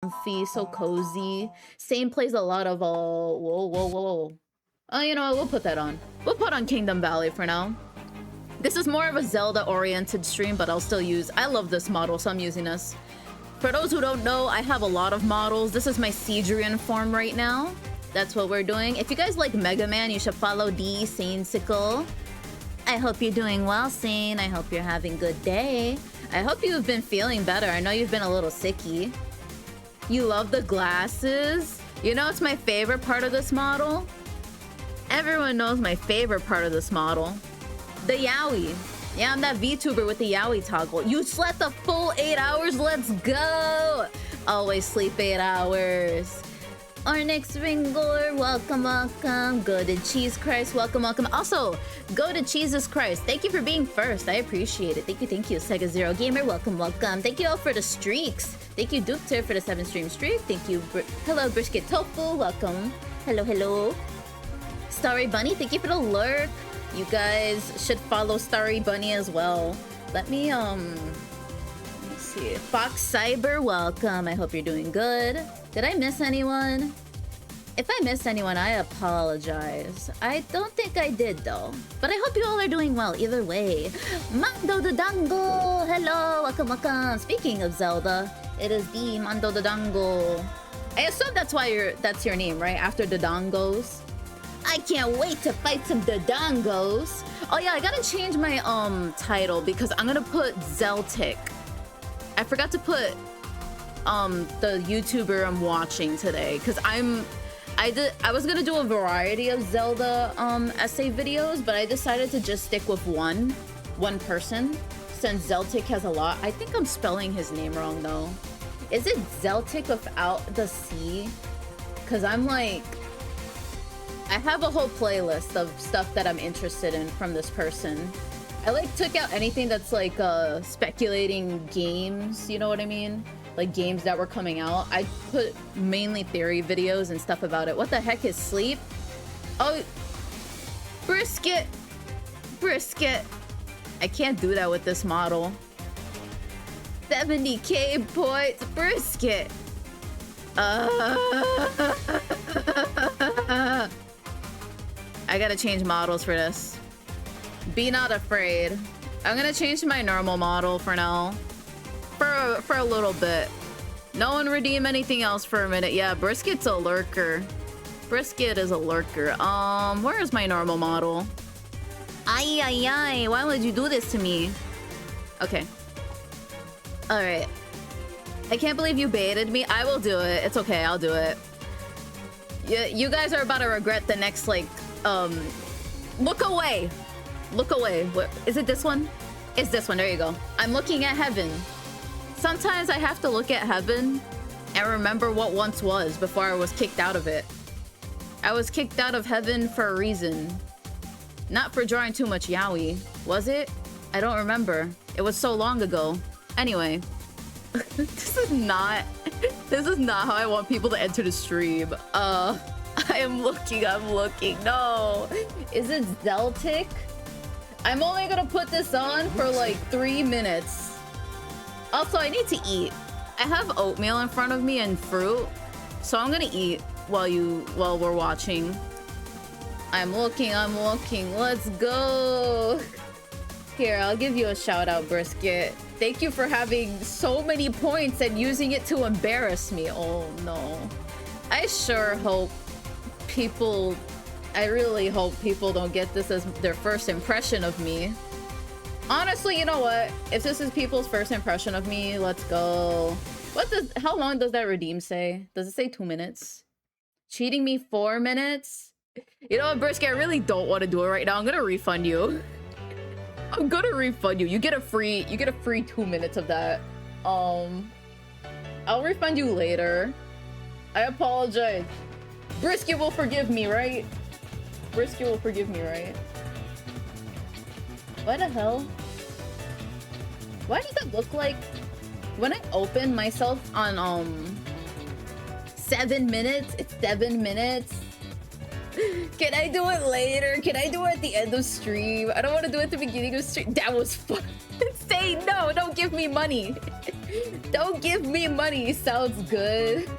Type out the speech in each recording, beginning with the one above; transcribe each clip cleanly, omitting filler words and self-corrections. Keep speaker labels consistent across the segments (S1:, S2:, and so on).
S1: comfy, so cozy. Same plays a lot of whoa. Oh, you know what? We'll put that on. We'll put on Kingdom Valley for now. This is more of a Zelda-oriented stream, but I'll still use... I love this model, so I'm using this. For those who don't know, I have a lot of models. This is my Cedrian form right now. That's what we're doing. If you guys like Mega Man, you should follow D Sanesicle. I hope you're doing well, Sane. I hope you're having a good day. I hope you've been feeling better. I know you've been a little sicky. You love the glasses? You know it's my favorite part of this model? Everyone knows my favorite part of this model. The Yowie. Yeah, I'm that VTuber with the Yowie toggle. You slept a full 8 hours? Let's go! Always sleep 8 hours. Our next Ringor, welcome. Go to Cheese Christ, welcome. Also, go to Jesus Christ. Thank you for being first. I appreciate it. Thank you. Sega Zero Gamer, welcome. Thank you all for the streaks. Thank you, Dupter, for the 7 stream streak. Thank you, hello, Brisket Tofu, welcome. Hello. Starry Bunny, thank you for the lurk. You guys should follow Starry Bunny as well. Let me, let's see. Fox Cyber, welcome. I hope you're doing good. Did I miss anyone? If I missed anyone, I apologize. I don't think I did, though. But I hope you all are doing well, either way. Mando the Dango! Hello, welcome. Speaking of Zelda, it is the Mando the Dango. I assume that's why that's your name, right? After the Dongos. I can't wait to fight some Dodongos. Oh yeah, I gotta change my title because I'm gonna put Zeltik. I forgot to put the YouTuber I'm watching today because I was gonna do a variety of Zelda essay videos, but I decided to just stick with one person since Zeltik has a lot. I think I'm spelling his name wrong though. Is it Zeltik without the C? Because I'm like, I have a whole playlist of stuff that I'm interested in from this person. I like took out anything that's like speculating games, you know what I mean? Like games that were coming out. I put mainly theory videos and stuff about it. What the heck is sleep? Oh, brisket. I can't do that with this model. 70k points, brisket. I gotta change models for this. Be not afraid. I'm gonna change to my normal model for now. For a little bit. No one redeem anything else for a minute. Yeah, Brisket's a lurker. Brisket is a lurker. Where is my normal model? Ay, why would you do this to me? Okay. Alright. I can't believe you baited me. I will do it. It's okay, I'll do it. You guys are about to regret the next, like, look away. What is it? This one? It's this one. There you go. I'm looking at heaven. Sometimes I have to look at heaven and remember what once was before I was kicked out of it. I was kicked out of heaven for a reason. Not for drawing too much yaoi. Was it? I don't remember. It was so long ago. Anyway. This is not how I want people to enter the stream. I'm looking. No. Is it Zeltik? I'm only gonna put this on for like 3 minutes. Also, I need to eat. I have oatmeal in front of me and fruit, so I'm gonna eat while we're watching. I'm looking. Let's go. Here, I'll give you a shout out, Brisket. Thank you for having so many points and using it to embarrass me. Oh no. I sure hope people... I really hope people don't get this as their first impression of me. Honestly, you know what? If this is people's first impression of me, let's go. How long does that redeem say? Does it say 2 minutes? Cheating me 4 minutes? You know what, Brisket? I really don't want to do it right now. I'm gonna refund you. You get a free 2 minutes of that. I'll refund you later. I apologize. Brisket will forgive me, right? What the hell? Why does it look like when I open myself on 7 minutes? It's 7 minutes. Can I do it later? Can I do it at the end of stream? I don't want to do it at the beginning of stream. That was fun. Say no, don't give me money. Don't give me money. Sounds good.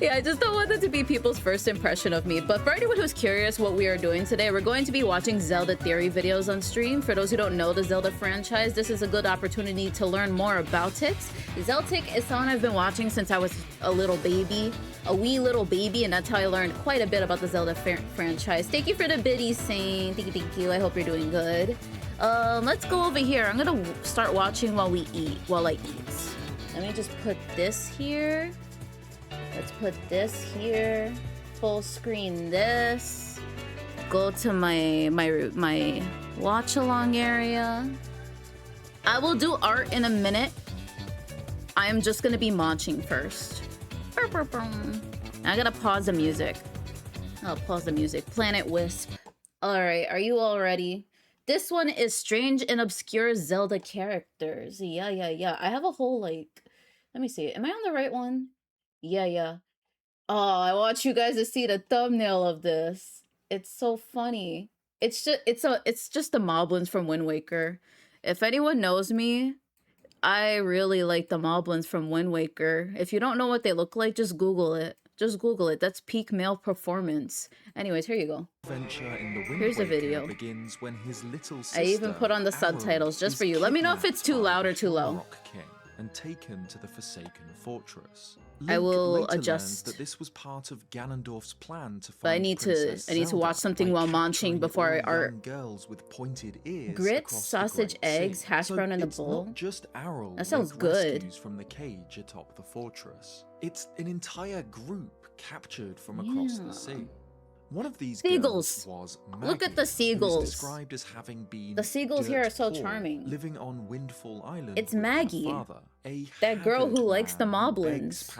S1: Yeah, I just don't want that to be people's first impression of me. But for anyone who's curious what we are doing today, we're going to be watching Zelda theory videos on stream. For those who don't know the Zelda franchise, this is a good opportunity to learn more about it. Zeltik is someone I've been watching since I was a little baby, a wee little baby, and that's how I learned quite a bit about the Zelda franchise. Thank you for the biddies, Saint. Thank you. I hope you're doing good. Let's go over here. I'm gonna start watching while I eat. Let me just put this here. Let's put this here. Full screen this. Go to my watch along area. I will do art in a minute. I am just gonna be watching first. I gotta pause the music. I'll pause the music. Planet Wisp. Alright, are you all ready? This one is strange and obscure Zelda characters. Yeah. I have a whole, like... Let me see. Am I on the right one? Yeah. Oh, I want you guys to see the thumbnail of this. It's so funny. It's just the moblins from Wind Waker. If anyone knows me, I really like the moblins from Wind Waker. If you don't know what they look like, just Google it. Just Google it. That's peak male performance. Anyways, here you go. Here's a video.
S2: Begins when his little
S1: I even put on the subtitles just for you. Let me know if it's too loud or too low.
S2: And taken to the Forsaken Fortress.
S1: I will adjust.
S2: That this was part of Ganondorf's plan to find
S1: but I need to watch something while munching before I art.
S2: Girls with pointed ears.
S1: Grits, sausage, eggs, hash brown in a bowl.
S2: Not just Arrel
S1: that sounds good.
S2: Rescues from the cage atop the fortress. It's an entire group captured from across the sea. One of these
S1: seagulls
S2: was Maggie,
S1: look at the seagulls.
S2: Described as having been
S1: the seagulls here are so charming.
S2: Living on Windfall Island.
S1: It's Maggie,
S2: father,
S1: that girl who likes the moblins,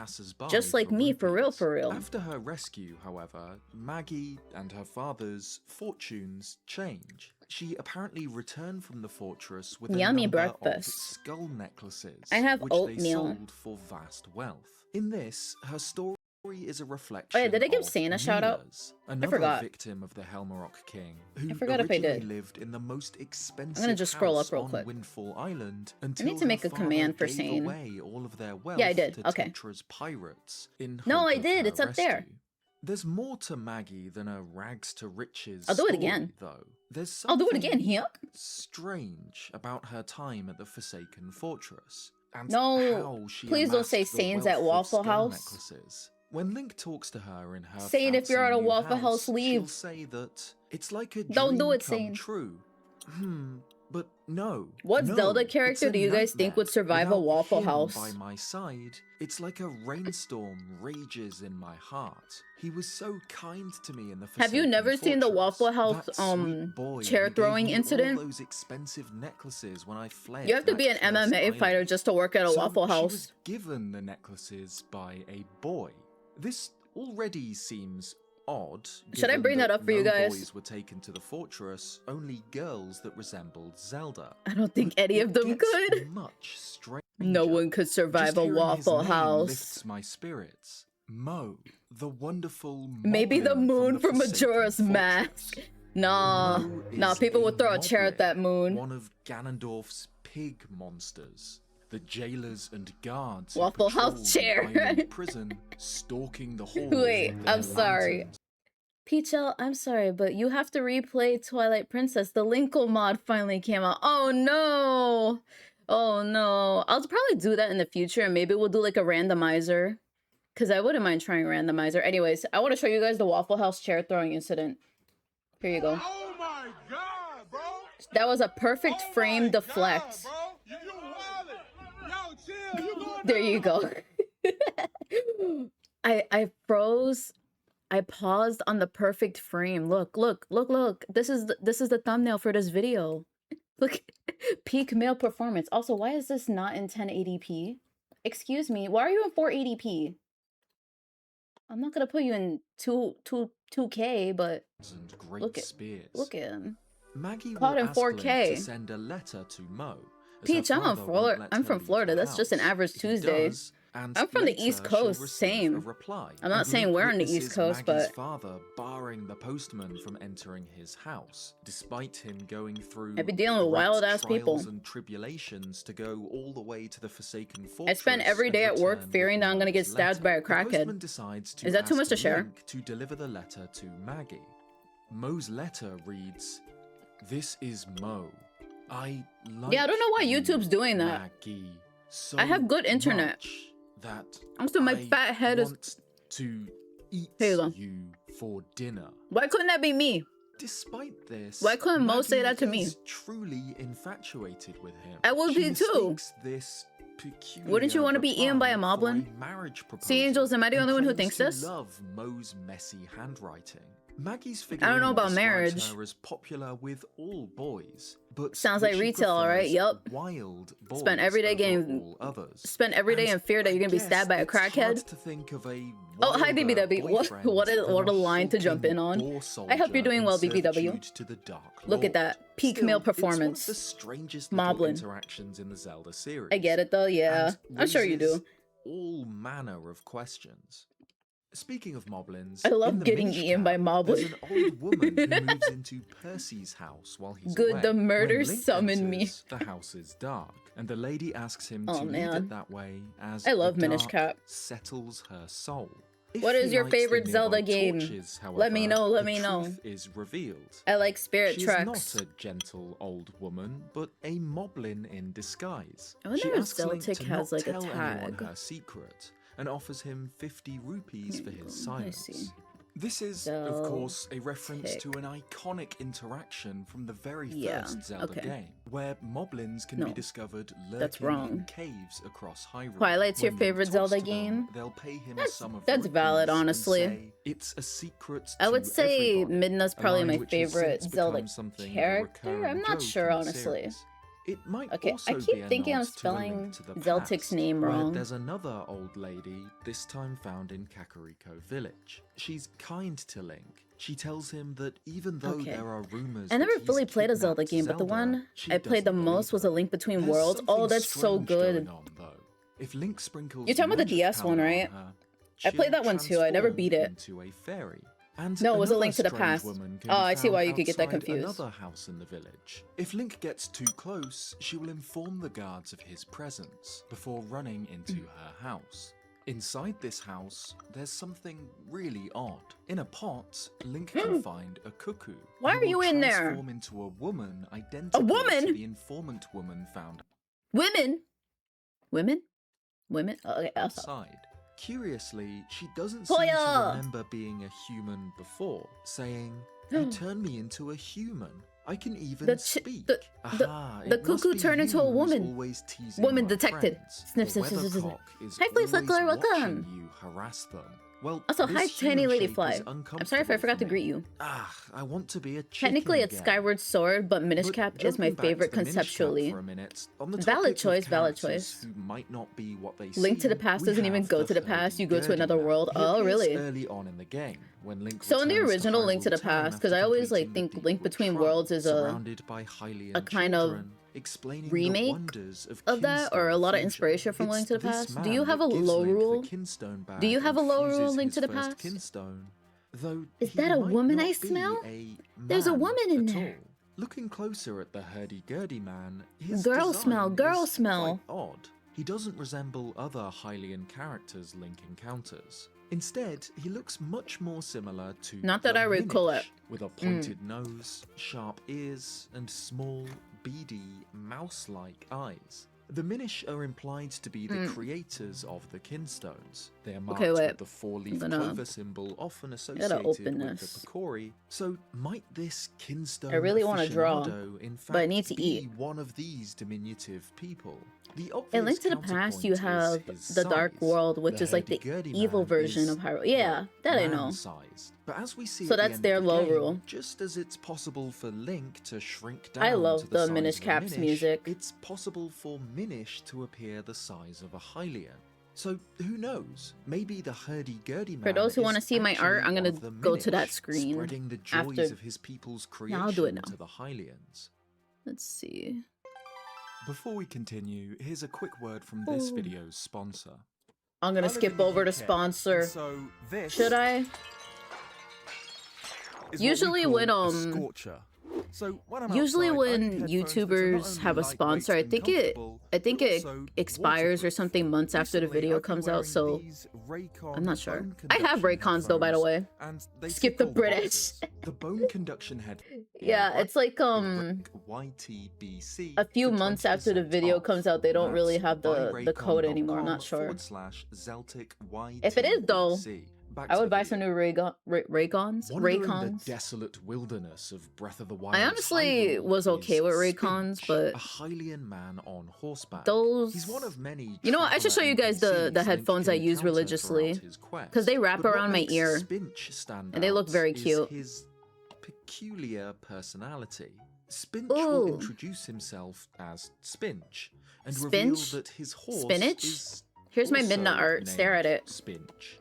S1: just like me, for real.
S2: After her rescue, however, Maggie and her father's fortunes change. She apparently returned from the fortress with
S1: yummy
S2: a number
S1: breakfast.
S2: Of skull necklaces.
S1: I have
S2: which
S1: oatmeal.
S2: They sold for vast wealth. In this, her story is a reflection.
S1: Oh yeah, did I give Sane a shout out?
S2: I
S1: forgot.
S2: Victim of the Helmarock King, who
S1: I forgot if I did.
S2: Lived in the most expensive
S1: I'm gonna just scroll up real quick.
S2: Windfall Island
S1: I need to make a command for Sane.
S2: Away all of their wealth
S1: yeah, I did.
S2: To
S1: okay.
S2: Tetra's pirates in
S1: no, I did. It's up
S2: rescue.
S1: there.
S2: There's more to Maggie than a rags to riches.
S1: I'll do it
S2: story,
S1: again.
S2: Though there's
S1: I'll do it again. Yup.
S2: Strange about her time at the Forsaken Fortress. And
S1: no,
S2: how she
S1: please don't say Sane's at Waffle House.
S2: Necklaces. When Link talks to her in her
S1: Sane, if you're at a Waffle House, leave.
S2: She'll say that it's like a dream
S1: don't do it,
S2: come
S1: Sane.
S2: True. But no.
S1: What Zelda character do you guys think would survive a Waffle House?
S2: By my side, it's like a rainstorm rages in my heart. He was so kind to me in the
S1: Have you never seen the Waffle House chair throwing incident?
S2: All those expensive necklaces when I fled.
S1: You have to be an MMA fighter just to work at a Waffle House.
S2: She was given the necklaces by a boy. This already seems odd.
S1: Should I bring that up for you guys?
S2: Boys were taken to the fortress, only girls that resembled Zelda.
S1: I don't think any of them could.
S2: Much stranger.
S1: No one could survive a Waffle House.
S2: Lifts my spirits. Mo, the wonderful.
S1: Maybe the moon from Majora's Mask. Nah, people would throw a chair at that moon.
S2: One of Ganondorf's pig monsters. The jailers and guards
S1: Waffle House chair.
S2: Prison, stalking the halls.
S1: Wait, I'm sorry. Peachael, I'm sorry, but you have to replay Twilight Princess. The Linkle mod finally came out. Oh no! Oh no. I'll probably do that in the future, and maybe we'll do like a randomizer. Because I wouldn't mind trying a randomizer. Anyways, I want to show you guys the Waffle House chair throwing incident. Here you go.
S3: Oh my god, bro!
S1: That was a perfect frame deflect.
S3: God,
S1: There you go. I froze. I paused on the perfect frame. Look. This is the thumbnail for this video. Look, peak male performance. Also, why is this not in 1080p? Excuse me. Why are you in 480p? I'm not gonna put you in 2K, but look at him.
S2: Maggie
S1: caught in 4K.
S2: To send a letter to Mo.
S1: Peach, I'm from Florida. That's just an average Tuesday.
S2: And
S1: I'm from the
S2: later
S1: East
S2: she'll
S1: Coast,
S2: receive
S1: same.
S2: A reply.
S1: I'm not
S2: And
S1: saying
S2: Link
S1: we're on the East
S2: witnesses
S1: Coast,
S2: Maggie's
S1: but
S2: father barring the postman from entering his house, despite him going through
S1: I be dealing with
S2: great
S1: wild-ass
S2: trials
S1: people.
S2: and tribulations to go all the way to the Forsaken Fortress.
S1: I spend every day
S2: and
S1: at work
S2: return
S1: fearing
S2: with
S1: that I'm gonna get
S2: Mo's
S1: stabbed by a
S2: letter. The postman
S1: crackhead.
S2: decides to
S1: Is that too much
S2: ask
S1: to share?
S2: Link to deliver the letter to Maggie. Mo's letter reads, "This is Mo. I like
S1: Yeah, I don't know why
S2: you,
S1: YouTube's doing that.
S2: Maggie, so
S1: I have good internet.
S2: much that
S1: I'm still my
S2: I
S1: fat head is.
S2: want to eat
S1: Here you go.
S2: you for dinner."
S1: Why couldn't that be me?
S2: Despite this,
S1: Why couldn't Mo say that to me?
S2: is truly infatuated with him.
S1: I would
S2: She
S1: be too.
S2: mistakes this peculiar
S1: Wouldn't you want to be eaten by a
S2: reply for
S1: moblin?
S2: marriage proposal
S1: See, Angels, am I the
S2: and
S1: only one who
S2: claims
S1: thinks
S2: to
S1: this?
S2: love Mo's messy handwriting. Maggie's
S1: I don't know about
S2: figurine
S1: marriage.
S2: describes her as popular with all boys, but
S1: Sounds
S2: that
S1: like
S2: she
S1: retail, alright,
S2: prefers
S1: yup.
S2: wild boys
S1: Spend every day
S2: over
S1: getting-
S2: all others.
S1: Spend every day
S2: And
S1: in fear that you're gonna be
S2: I
S1: stabbed by a
S2: guess it's hard
S1: crackhead.
S2: to think of a
S1: Oh, hi,
S2: wilder
S1: BBW.
S2: boyfriend
S1: What a
S2: than
S1: line to jump in on.
S2: war
S1: I hope you're
S2: soldier
S1: doing
S2: in
S1: well, BBW.
S2: servitude to the Dark
S1: Look at
S2: Lord.
S1: that. Peak
S2: Still,
S1: male
S2: it's one of
S1: performance.
S2: the strangest little
S1: Moblin.
S2: interactions in the Zelda series.
S1: I get it though, yeah.
S2: and
S1: I'm sure you
S2: raises
S1: do.
S2: all manner of questions. Speaking of moblins,
S1: I love
S2: in the
S1: getting
S2: Minish
S1: eaten by
S2: Cap,
S1: moblin.
S2: there's an old woman who moves into Percy's house while he's
S1: Good,
S2: away.
S1: the murder
S2: When Link
S1: summoned me.
S2: enters, the house is dark, and the lady asks him
S1: Oh,
S2: to leave
S1: man.
S2: it that way as
S1: I love
S2: the
S1: Minish
S2: dark
S1: Cap.
S2: settles her soul. If
S1: What is
S2: he
S1: your
S2: lights the
S1: favorite Zelda
S2: nearby
S1: game?
S2: torches,
S1: Let me
S2: however,
S1: know, let
S2: the
S1: me know.
S2: truth is revealed.
S1: I like Spirit
S2: She
S1: Tracks.
S2: is not a gentle old woman, but a moblin in disguise.
S1: I wonder
S2: She
S1: if
S2: asks Link
S1: Zeltik
S2: to
S1: has,
S2: not
S1: like, a
S2: tell anyone
S1: tag.
S2: her secret, and offers him 50 rupees for his
S1: I
S2: silence.
S1: see.
S2: This is, of course, a reference to an iconic interaction from the very
S1: Yeah,
S2: first Zelda
S1: okay.
S2: game, where moblins can
S1: No,
S2: be discovered
S1: that's
S2: lurking
S1: wrong.
S2: in caves across Hyrule.
S1: Twilight's your
S2: When Link
S1: favorite
S2: talks
S1: Zelda
S2: to them,
S1: game?
S2: they'll pay him
S1: That's-
S2: a sum of
S1: that's valid,
S2: rupees and
S1: honestly.
S2: say, "It's a secret
S1: I would
S2: to
S1: say
S2: everybody,"
S1: Midna's
S2: a
S1: probably
S2: line
S1: my
S2: which has
S1: favorite
S2: since
S1: Zelda
S2: become something of a
S1: character.
S2: recurring
S1: I'm not
S2: joke
S1: sure,
S2: in the
S1: honestly.
S2: series. It might
S1: Okay,
S2: also
S1: I keep
S2: be a
S1: thinking I'm
S2: nod to A
S1: spelling
S2: Link to the
S1: Zeltik's
S2: Past,
S1: name
S2: where
S1: wrong.
S2: There's another old lady, this time found in Kakariko Village. She's kind to Link. She tells him that even though
S1: Okay.
S2: there are rumors
S1: I never
S2: that he's
S1: fully played a
S2: kidnapped
S1: Zelda game, but the one
S2: she
S1: I played the
S2: doesn't
S1: most
S2: believe
S1: was A
S2: her.
S1: Link Between
S2: There's
S1: Worlds. Oh,
S2: something
S1: that's so
S2: strange
S1: good.
S2: going on, though. If Link sprinkles
S1: You're talking about the
S2: magic
S1: DS one,
S2: powder
S1: right?
S2: on her,
S1: I played that one too, I never
S2: she'll
S1: beat it.
S2: transform into a fairy. And
S1: No, it was A
S2: another
S1: Link to the
S2: strange
S1: Past.
S2: woman can
S1: Oh,
S2: be
S1: I see why
S2: found
S1: you could get that
S2: outside
S1: confused.
S2: Another house in the village. If Link gets too close, she will inform the guards of his presence before running into her house. Inside this house, there's something really odd. In a pot, Link can find a cuckoo.
S1: Why
S2: who
S1: are you
S2: will
S1: in there?
S2: transform into a woman identical
S1: woman?
S2: to the informant woman found
S1: Women? Women? Women? Oh, okay, I'll stop.
S2: outside. Curiously, she doesn't seem
S1: Hoya!
S2: to remember being a human before, saying, "You turned me into a human. I can even
S1: The
S2: speak."
S1: the
S2: Aha,
S1: the
S2: it must
S1: cuckoo
S2: be
S1: turned into
S2: you
S1: a
S2: who's
S1: woman.
S2: always teasing
S1: Woman
S2: my
S1: detected.
S2: friends.
S1: Snip,
S2: The
S1: snip, snip, snip, snip.
S2: weathercock is
S1: Hi, Fly Flickler,
S2: always
S1: welcome.
S2: watching you harass them. Well,
S1: Also,
S2: this
S1: hi, Tiny
S2: human
S1: Lady
S2: shape
S1: Fly.
S2: is
S1: I'm sorry if I
S2: uncomfortable
S1: forgot to
S2: for me.
S1: greet you.
S2: I want to be a chicken
S1: Technically, it's
S2: again.
S1: Skyward Sword, but Minish
S2: But
S1: Cap is my
S2: jumping back
S1: favorite
S2: to the Minish Cap
S1: conceptually.
S2: for a minute, on the
S1: Valid
S2: topic of
S1: choice, valid
S2: characters
S1: choice.
S2: who might not be what they
S1: Link to the
S2: seem,
S1: Past
S2: we
S1: doesn't even
S2: have
S1: go
S2: the
S1: to the past, you go to
S2: hurdy-gurdy
S1: another
S2: man.
S1: world.
S2: He
S1: Oh,
S2: appears
S1: really?
S2: early on in the game, when Link
S1: So in the
S2: returns to
S1: original Link to the
S2: Hyrule Town
S1: Past, because
S2: after
S1: I always like
S2: completing
S1: think
S2: the
S1: Link
S2: Deepwood
S1: Between
S2: Trial,
S1: Worlds is
S2: surrounded by Hylian
S1: a kind of
S2: children, explaining
S1: remake
S2: the wonders
S1: of that, or a lot of
S2: Kinstone
S1: inspiration from
S2: fusion.
S1: Link to the
S2: It's
S1: Past.
S2: this
S1: Do you
S2: man
S1: have a
S2: that gives
S1: low
S2: Link the
S1: rule?
S2: Kinstone
S1: Do you
S2: bag
S1: have a
S2: and
S1: low rule in
S2: fuses
S1: Link to
S2: his
S1: the
S2: first
S1: Past?
S2: Kinstone, though
S1: Is
S2: he
S1: that a
S2: might
S1: woman
S2: not
S1: I
S2: be
S1: smell?
S2: a
S1: There's a
S2: man
S1: woman in
S2: at
S1: there.
S2: all. Looking closer at the hurdy-gurdy man, his
S1: Girl
S2: design
S1: smell, girl
S2: is
S1: smell.
S2: quite odd. He doesn't resemble other Hylian characters Link encounters. Instead, he looks much more similar to
S1: Not that
S2: the
S1: I recall
S2: Minish,
S1: it.
S2: with a pointed nose, sharp ears, and small, beady, mouse-like eyes. The Minish are implied to be the creators of the Kinstones. They are marked
S1: wait.
S2: with the four-leaf
S1: I'm gonna-
S2: clover symbol often associated
S1: open
S2: with
S1: this.
S2: the Picori. So might this Kinstone
S1: I really wanna draw,
S2: aficionado in fact
S1: but I need to
S2: be
S1: eat.
S2: one of these diminutive people? The
S1: In
S2: obvious
S1: Link to the Past, you have
S2: counterpoint is
S1: the
S2: his
S1: Dark
S2: size.
S1: World, which
S2: The
S1: is like the
S2: hurdy-gurdy
S1: evil
S2: man
S1: version
S2: is,
S1: of Hyrule. Yeah,
S2: well,
S1: that I know.
S2: man-sized. But as we see
S1: So
S2: at the
S1: that's
S2: end
S1: their
S2: of the
S1: low
S2: game,
S1: rule.
S2: just as it's possible for Link to shrink down
S1: I love
S2: to
S1: the
S2: the size
S1: Minish
S2: of a
S1: Cap's
S2: Minish,
S1: music.
S2: it's possible for Minish to appear the size of a Hylian. So who knows? Maybe the hurdy-gurdy man
S1: For those who
S2: is
S1: want to see my art,
S2: actually
S1: I'm
S2: one
S1: gonna
S2: of the
S1: go to that
S2: Minish,
S1: screen
S2: spreading the joys
S1: after-
S2: of his people's
S1: Yeah,
S2: creation
S1: I'll do it now.
S2: to the Hylians.
S1: Let's see.
S2: Before we continue, here's a quick word from this
S1: Ooh.
S2: video's sponsor.
S1: I'm gonna skip over to sponsor.
S3: So this
S1: Should I?
S3: is what we
S1: Usually
S3: call
S1: when
S3: a scorcher. So when I'm
S1: usually
S3: outside, I
S1: when
S3: need headphones which are not
S1: YouTubers
S3: only
S1: have a
S3: lightweight
S1: sponsor, I
S3: and
S1: think it
S3: comfortable,
S1: I think
S3: but
S1: it
S3: also
S1: expires or
S3: waterproof.
S1: something months after the
S3: Recently,
S1: video
S3: I've been
S1: comes out,
S3: wearing
S1: so
S3: these Raycon
S1: I'm not sure.
S3: bone
S1: I have
S3: conduction
S1: Raycons though, by the way.
S3: headphones, and they
S1: Skip the
S3: tickle
S1: British.
S3: boxes.
S2: The bone conduction head.
S1: Yeah, it's like
S2: YTBC
S1: a few
S2: for
S1: months after the
S2: 20%
S1: video
S2: off.
S1: comes out, they don't really
S2: That's
S1: have the code anymore. I'm not sure.
S2: /Zeltik
S1: If it is though,
S2: YTBC. Back
S1: I
S2: to
S1: would
S2: the
S1: buy
S2: video.
S1: some new Raycons.
S2: Wandering the
S1: Raycons.
S2: desolate wilderness of Breath of the Wild.
S1: I honestly was okay with Raycons, but
S2: a Hylian man on horseback.
S1: those.
S2: He's one of many.
S1: You know what? I should show you guys the
S2: NPCs
S1: headphones I
S2: Link can
S1: use
S2: encounter
S1: religiously,
S2: throughout his quest.
S1: because they wrap
S2: But what
S1: around my
S2: makes
S1: ear,
S2: Spinch stand
S1: and they look
S2: out
S1: very
S2: is
S1: cute.
S2: His peculiar personality. Spinch
S1: Ooh.
S2: will introduce himself as Spinch and reveal
S1: Spinch?
S2: that his horse
S1: Spinach?
S2: is
S1: Here's my
S2: also
S1: Midna Art. Stare at
S2: named
S1: it.
S2: Spinch.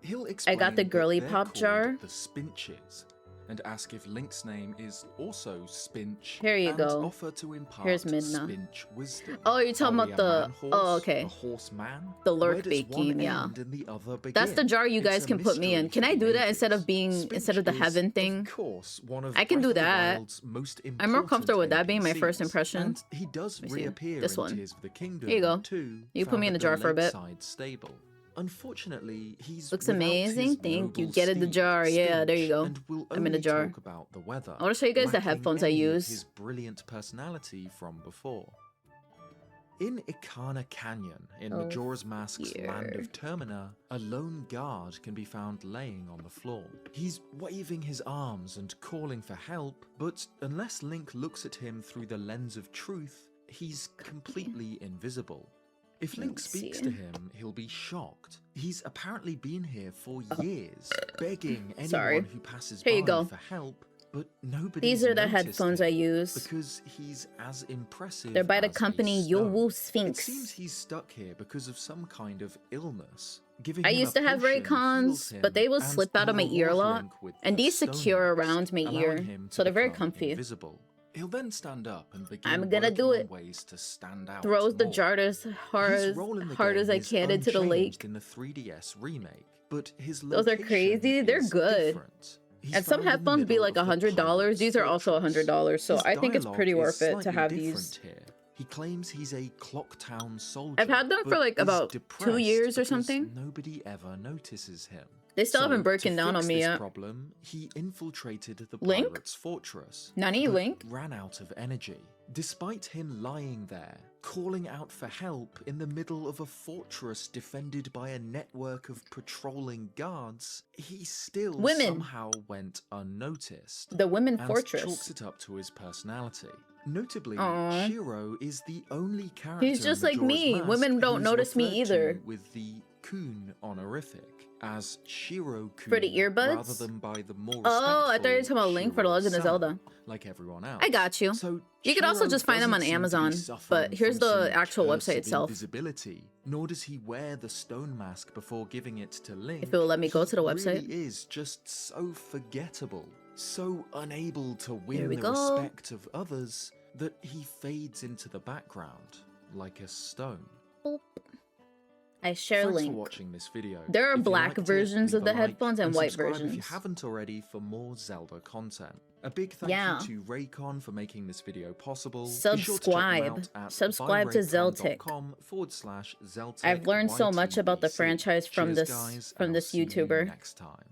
S2: He'll
S1: I got the
S2: explain
S1: girly
S2: that they're
S1: pop
S2: called
S1: jar.
S2: The Spinches, and ask if Link's name is also Spinch.
S1: Here you
S2: and
S1: go.
S2: Offer to impart
S1: Here's Midna.
S2: Spinch wisdom.
S1: Oh, you're talking
S2: Are we
S1: about
S2: a
S1: the.
S2: man-horse,
S1: Oh, okay.
S2: A horseman?
S1: The
S2: Where
S1: lurk
S2: does
S1: baking,
S2: one
S1: yeah.
S2: end and the other
S1: That's the
S2: begin?
S1: jar you
S2: It's
S1: guys
S2: a
S1: can put me in.
S2: mystery
S1: Can I
S2: for
S1: do that instead of
S2: ages.
S1: being
S2: Spinch
S1: instead of the
S2: is,
S1: heaven thing?
S2: Of course, one of
S1: I can do
S2: Breath of the
S1: that.
S2: Wild's most
S1: I'm more
S2: important
S1: comfortable with that being my first
S2: NPCs,
S1: impression.
S2: And he does
S1: Let me see.
S2: reappear
S1: This
S2: in
S1: one.
S2: Tears of the Kingdom.
S1: Here you go.
S2: Too,
S1: You put
S2: found
S1: me in
S2: at
S1: the jar for a bit.
S2: lakeside stable. Unfortunately, he's
S1: Looks
S2: without
S1: amazing.
S2: his
S1: Thank you.
S2: noble
S1: Get in the
S2: steed,
S1: jar. Yeah, there you go.
S2: and will
S1: I'm in a
S2: only
S1: jar.
S2: talk about the weather,
S1: I want to show you guys the
S2: lacking
S1: headphones I
S2: any of
S1: use.
S2: his brilliant personality from before. In Ikana Canyon, in
S1: Oh,
S2: Majora's Mask's land
S1: here.
S2: of Termina, a lone guard can be found laying on the floor. He's waving his arms and calling for help, but unless Link looks at him through the lens of truth, he's completely invisible. If Link
S1: Let's
S2: speaks
S1: see.
S2: to him, he'll be shocked. He's apparently been here for years, begging anyone
S1: Sorry.
S2: who passes
S1: Here you
S2: by
S1: go.
S2: for help, but nobody.
S1: These are the headphones I use.
S2: because he's as impressive.
S1: They're by the
S2: as a
S1: company
S2: stone.
S1: Yowu
S2: It
S1: Sphinx.
S2: seems he's stuck here because of some kind of illness. Giving
S1: I
S2: him
S1: used
S2: a
S1: to have
S2: potion
S1: Raycons,
S2: heals him,
S1: but they will
S2: and
S1: slip out of my
S2: he'll
S1: ear a
S2: reward
S1: lot,
S2: Link with
S1: and
S2: a
S1: these
S2: stone
S1: secure
S2: mask,
S1: around my
S2: allowing
S1: ear,
S2: him to
S1: so they're very
S2: become
S1: comfy.
S2: invisible. He'll then stand up and begin
S1: I'm gonna do
S2: working
S1: it.
S2: on ways to stand out
S1: Throws the
S2: more.
S1: jar as hard
S2: His
S1: as,
S2: role in the
S1: hard as
S2: game
S1: I
S2: is
S1: can into the
S2: unchanged
S1: lake.
S2: in the 3DS remake, but his
S1: Those are
S2: location
S1: crazy. They're
S2: is
S1: good.
S2: different. He's
S1: And some
S2: found in the
S1: headphones be
S2: middle
S1: like
S2: of the
S1: $100.
S2: pirate's
S1: These are also
S2: fortress.
S1: $100, so
S2: His
S1: I think it's
S2: dialogue
S1: pretty
S2: is
S1: worth it to
S2: slightly
S1: have
S2: different
S1: these.
S2: here. He claims he's a Clocktown soldier.
S1: I've had them for
S2: but
S1: like
S2: is
S1: about 2
S2: depressed
S1: years or
S2: because
S1: something.
S2: Nobody ever notices him.
S1: They still haven't
S2: So,
S1: broken
S2: to
S1: down on
S2: fix
S1: me
S2: this
S1: yet.
S2: problem, he infiltrated the
S1: Link?
S2: pirate's fortress.
S1: Nani,
S2: but
S1: Link?
S2: ran out of energy. Despite him lying there, calling out for help in the middle of a fortress defended by a network of patrolling guards, he still
S1: Women.
S2: somehow went unnoticed.
S1: The Women
S2: And
S1: Fortress.
S2: chalks it up to his personality. Notably,
S1: Aw.
S2: Shiro is the only character
S1: He's just
S2: in
S1: like
S2: Majora's
S1: me.
S2: Mask
S1: Women don't
S2: who's
S1: notice me
S2: referred to
S1: either.
S2: with the Kun honorific, as Shiro Kun,
S1: For the earbuds?
S2: rather than by the more
S1: Oh, I thought you were talking about Link for the Legend of
S2: Shiro-san,
S1: Zelda.
S2: like everyone else.
S1: I got you.
S2: So
S1: You could also
S2: Shiro
S1: just find them on
S2: doesn't seem to be
S1: Amazon,
S2: suffering
S1: but here's
S2: from
S1: the
S2: some
S1: actual
S2: curse
S1: website
S2: of
S1: itself.
S2: Invisibility, nor does he wear the stone mask before giving it to Link.
S1: If it will let me go to the
S2: He
S1: website.
S2: really is just so forgettable, so unable to
S1: Here
S2: win
S1: we
S2: the
S1: go.
S2: respect of others that he fades into the background like a stone.
S1: Boop. I share
S2: Thanks
S1: link.
S2: for watching this video.
S1: There are
S2: If you
S1: black
S2: liked it,
S1: versions of
S2: leave a
S1: the
S2: like
S1: headphones and white
S2: subscribe if you
S1: versions.
S2: haven't already for more Zelda content. A big thank
S1: Yeah.
S2: you to Raycon for making this video possible. Be sure to check them
S1: Subscribe.
S2: out at
S1: Subscribe to Zeltik.
S2: buyraycon.com/Zeltik
S1: I've learned so much about the
S2: YTBC.
S1: franchise from
S2: Cheers,
S1: this
S2: guys,
S1: from
S2: and
S1: this
S2: I'll see you
S1: YouTuber.
S2: next time.